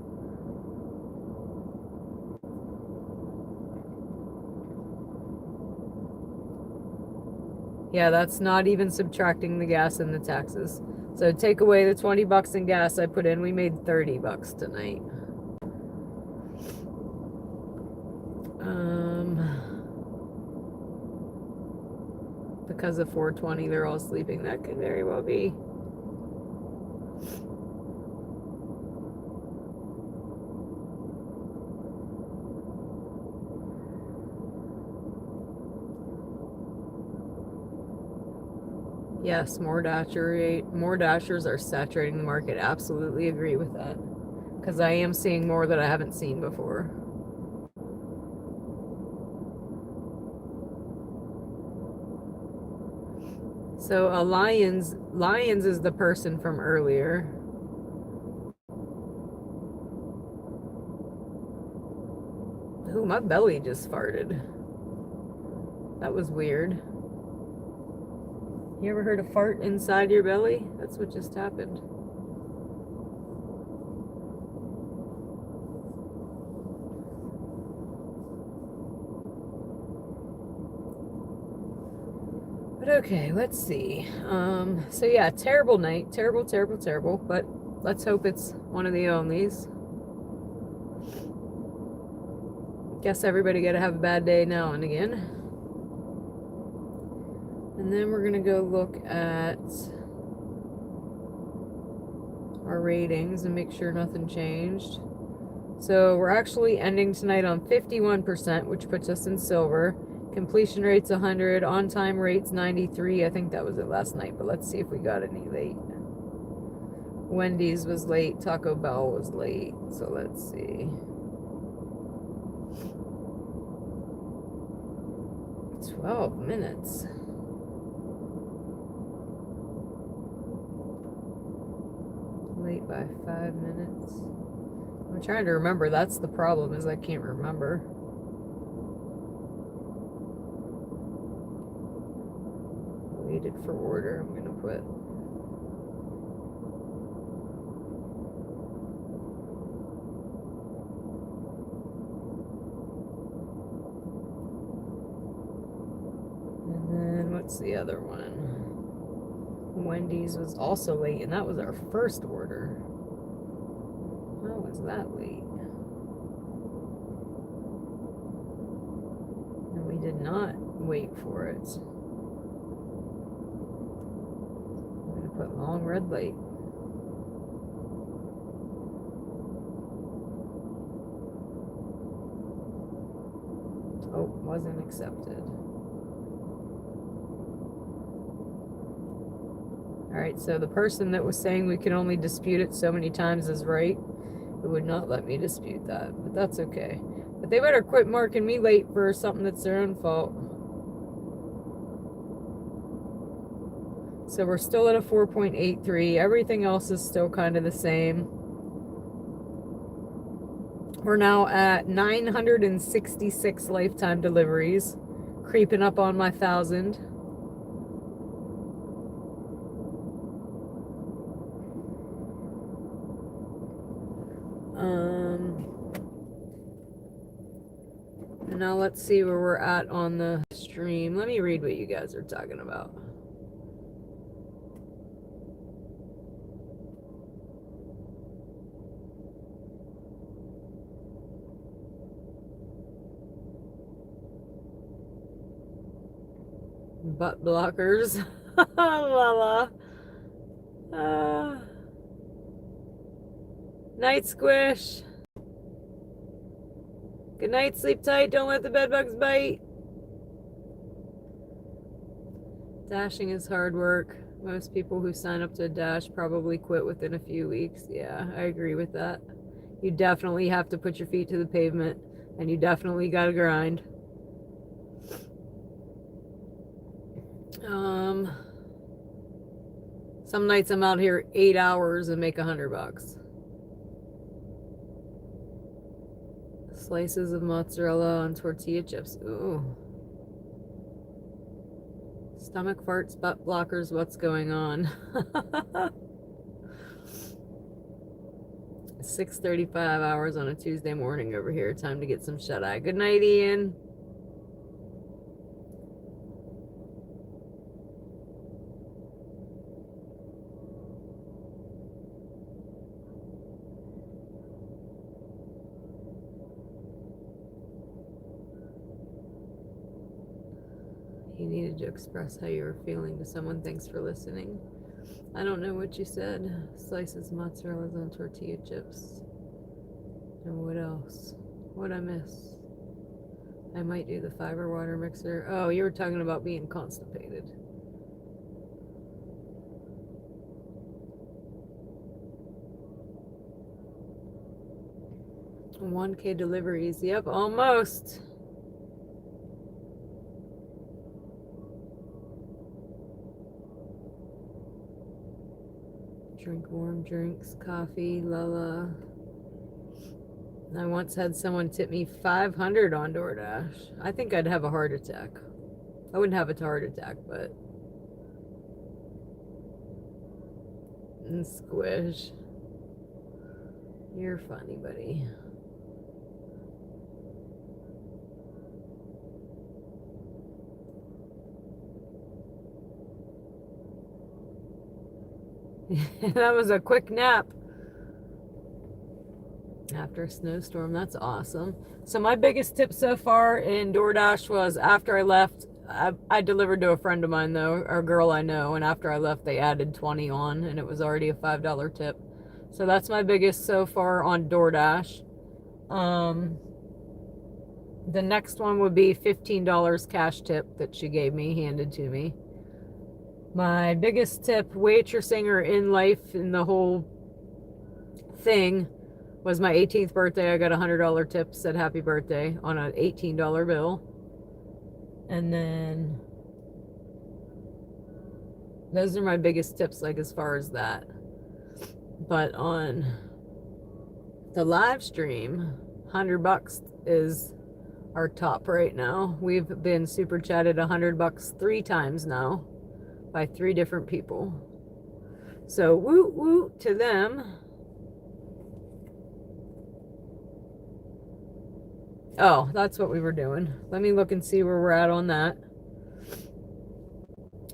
Yeah, that's not even subtracting the gas and the taxes. So take away the $20 in gas I put in. We made $30 tonight. Because of 420, they're all sleeping. That could very well be. Yes, more dashers are saturating the market. Absolutely agree with that. Because I am seeing more that I haven't seen before. So a Lions is the person from earlier. Ooh, my belly just farted. That was weird. You ever heard a fart inside your belly? That's what just happened. But But okay, let's see. So yeah, terrible night. Terrible, terrible, terrible. But let's hope it's one of the onlys. Guess everybody gotta have a bad day now and again. And then we're gonna go look at our ratings and make sure nothing changed. So we're actually ending tonight on 51%, which puts us in silver. Completion rate's 100, on-time rate's 93. I think that was it last night, but let's see if we got any late. Wendy's was late, Taco Bell was late, so let's see. 12 minutes. Late by 5 minutes. I'm trying to remember. That's the problem, is I can't remember. Waited for order. I'm gonna put. And then what's the other one? Wendy's was also late, and that was our first order. How was that late? And we did not wait for it. I'm gonna put long red light. Oh, wasn't accepted. Alright, so the person that was saying we could only dispute it so many times is right. It would not let me dispute that, but that's okay. But they better quit marking me late for something that's their own fault. So we're still at a 4.83. Everything else is still kind of the same. We're now at 966 lifetime deliveries, creeping up on my 1,000. And now let's see where we're at on the stream. Let me read what you guys are talking about. Butt blockers. Lala. Night squish. Good night, sleep tight, don't let the bed bugs bite. Dashing is hard work. Most people who sign up to Dash probably quit within a few weeks. Yeah, I agree with that. You definitely have to put your feet to the pavement, and you definitely gotta grind. Some nights I'm out here 8 hours and make $100. Slices of mozzarella on tortilla chips. Ooh. Stomach farts, butt blockers, what's going on? 6:35 hours on a Tuesday morning over here. Time to get some shut-eye. Good night, Ian. You needed to express how you were feeling to someone. Thanks for listening. I don't know what you said. Slices, mozzarella on tortilla chips. And what else? What'd I miss? I might do the fiber water mixer. Oh, you were talking about being constipated. $1K deliveries. Yep, almost. Drink warm drinks, coffee, Lala. I once had someone tip me $500 on DoorDash. I think I'd have a heart attack. I wouldn't have a heart attack, but... And squish. You're funny, buddy. That was a quick nap after a snowstorm. That's awesome. So my biggest tip so far in DoorDash was after I left, I delivered to a friend of mine though, or a girl I know, and after I left they added 20 on and it was already a $5 tip. So that's my biggest so far on DoorDash. The next one would be $15 cash tip that she gave me, handed to me. My biggest tip, waitressing or in life in the whole thing, was my 18th birthday. I got a $100 tip, said happy birthday on an $18 bill. And then those are my biggest tips, like as far as that. But on the live stream, $100 is our top right now. We've been super chatted $100 3 times now by 3 different people. So woo woo to them. Oh, that's what we were doing. Let me look and see where we're at on that.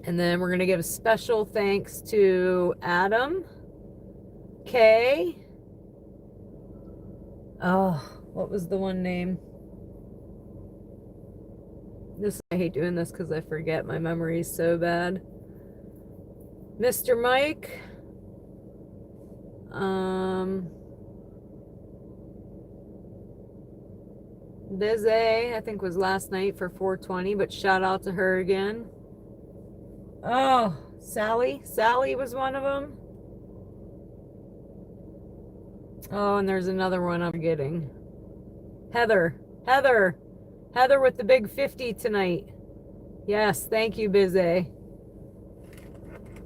And then we're going to give a special thanks to Adam, Kay. Oh, what was the one name? I hate doing this because I forget. My memory is so bad. Mr. Mike. Bizay, I think was last night for 420, but shout out to her again. Oh, Sally. Sally was one of them. Oh, and there's another one I'm forgetting. Heather with the big 50 tonight. Yes, thank you, Bizay.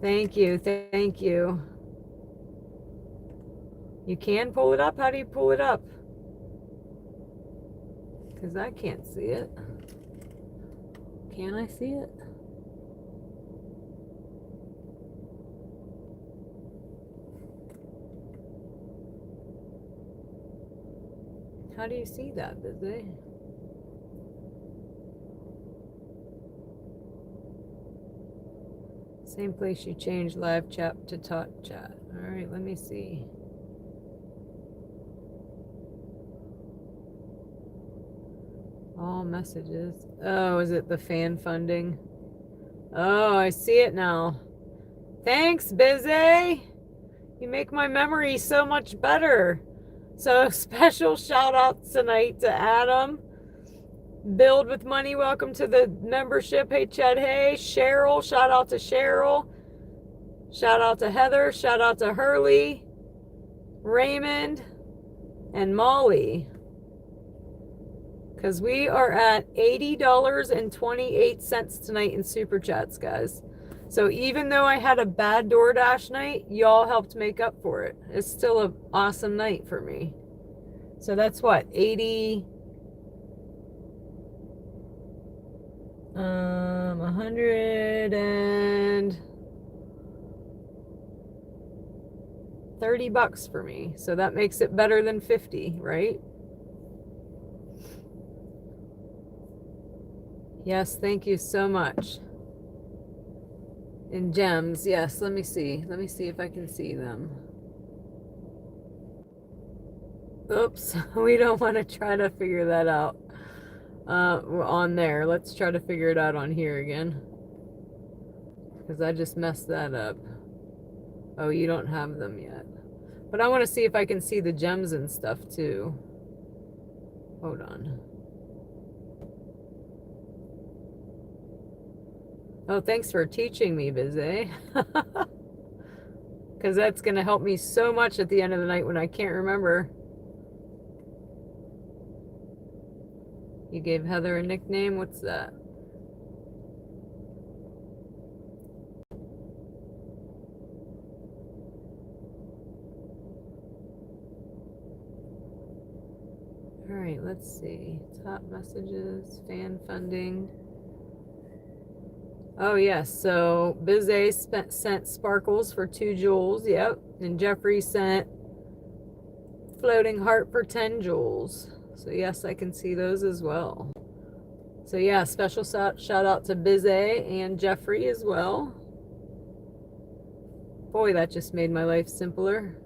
Thank you. You can pull it up? How do you pull it up? Because I can't see it. Can I see it? How do you see that, Bizzy? Same place you changed live chat to talk chat. All right, let me see. All messages. Oh, is it the fan funding? Oh, I see it now. Thanks, Bizzy. You make my memory so much better. So special shout out tonight to Adam. Build with Money, welcome to the membership. Hey, Chad. Hey, Cheryl. Shout out to Cheryl. Shout out to Heather. Shout out to Hurley, Raymond, and Molly. Because we are at $80.28 tonight in Super Chats, guys. So even though I had a bad DoorDash night, y'all helped make up for it. It's still an awesome night for me. So that's what, 80... 130 bucks for me. So that makes it better than 50, right? Yes, thank you so much. And gems, yes, let me see. Let me see if I can see them. Oops, we don't want to try to figure that out on there. Let's try to figure it out on here again. Because I just messed that up. Oh, you don't have them yet. But I want to see if I can see the gems and stuff too. Hold on. Oh, thanks for teaching me, Bizzy. Because that's going to help me so much at the end of the night when I can't remember. You gave Heather a nickname? What's that? All right, let's see. Top messages, fan funding. Oh, yes. So Bizzy sent sparkles for 2 jewels. Yep. And Jeffrey sent floating heart for 10 jewels. So yes, I can see those as well. So yeah, special shout out to Bizzy and Jeffrey as well. Boy, that just made my life simpler.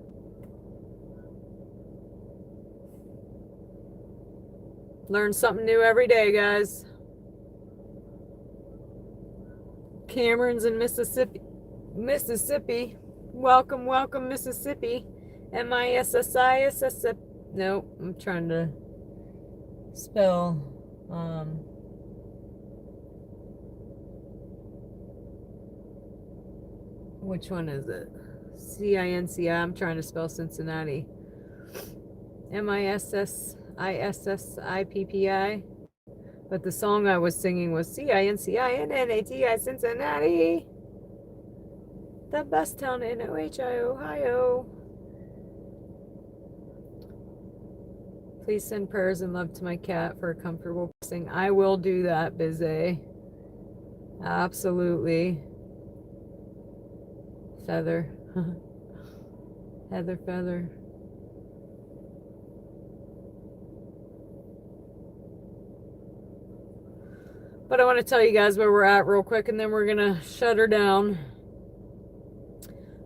Learn something new every day, guys. Cameron's in Mississippi. Welcome, welcome, Mississippi. Mississippi. No, I'm trying to spell. Which one is it? Cinci. I'm trying to spell Cincinnati. Mississippi. But the song I was singing was Cincinnati, Cincinnati. The best town in Ohio. Please send prayers and love to my cat for a comfortable passing. I will do that, Bizay. Absolutely. Feather. Feather. But I want to tell you guys where we're at real quick, and then we're going to shut her down.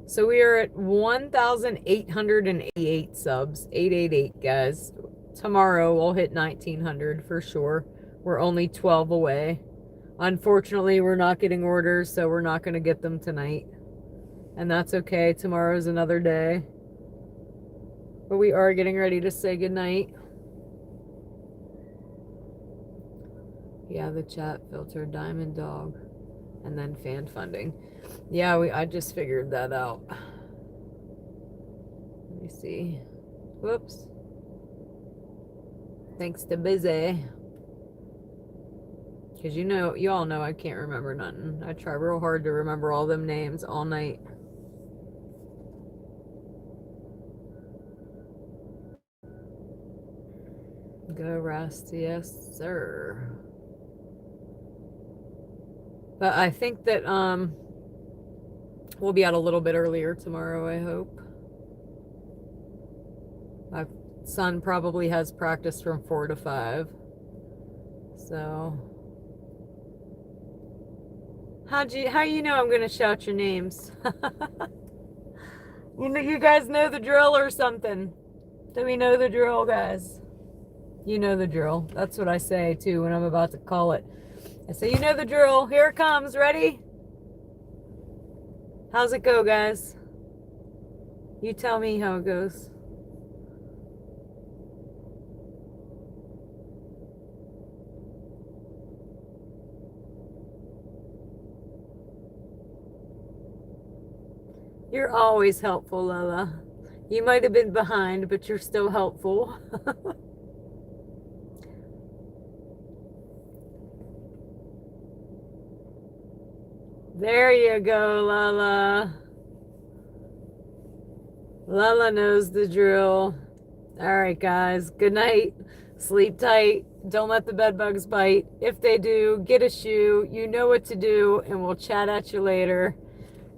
So we are at 1,888 subs. 888, guys. Tomorrow we'll hit 1,900 for sure. We're only 12 away. Unfortunately, we're not getting orders, so we're not going to get them tonight. And that's okay. Tomorrow's another day. But we are getting ready to say goodnight. Yeah, the chat filter, Diamond Dog, and then fan funding. Yeah, I just figured that out. Let me see. Whoops. Thanks to Busy. Because you all know I can't remember nothing. I try real hard to remember all them names all night. Go rest, yes, sir. But I think that we'll be out a little bit earlier tomorrow, I hope. My son probably has practice from 4 to 5. So how you know I'm gonna shout your names? You guys know the drill or something. Do we know the drill, guys? You know the drill. That's what I say too when I'm about to call it. I say, you know the drill. Here it comes. Ready? How's it go, guys? You tell me how it goes. You're always helpful, Lola. You might have been behind, but you're still helpful. There you go, Lala. Lala knows the drill. All right, guys. Good night. Sleep tight. Don't let the bed bugs bite. If they do, get a shoe. You know what to do, and we'll chat at you later.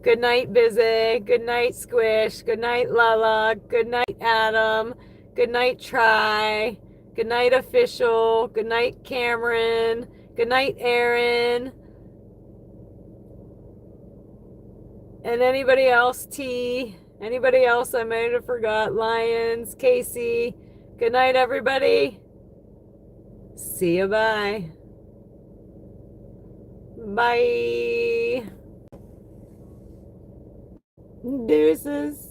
Good night, Busy. Good night, Squish. Good night, Lala. Good night, Adam. Good night, Try. Good night, Official. Good night, Cameron. Good night, Aaron. And anybody else, T? Anybody else I might have forgot? Lions, Casey. Good night, everybody. See you, bye. Bye. Deuces.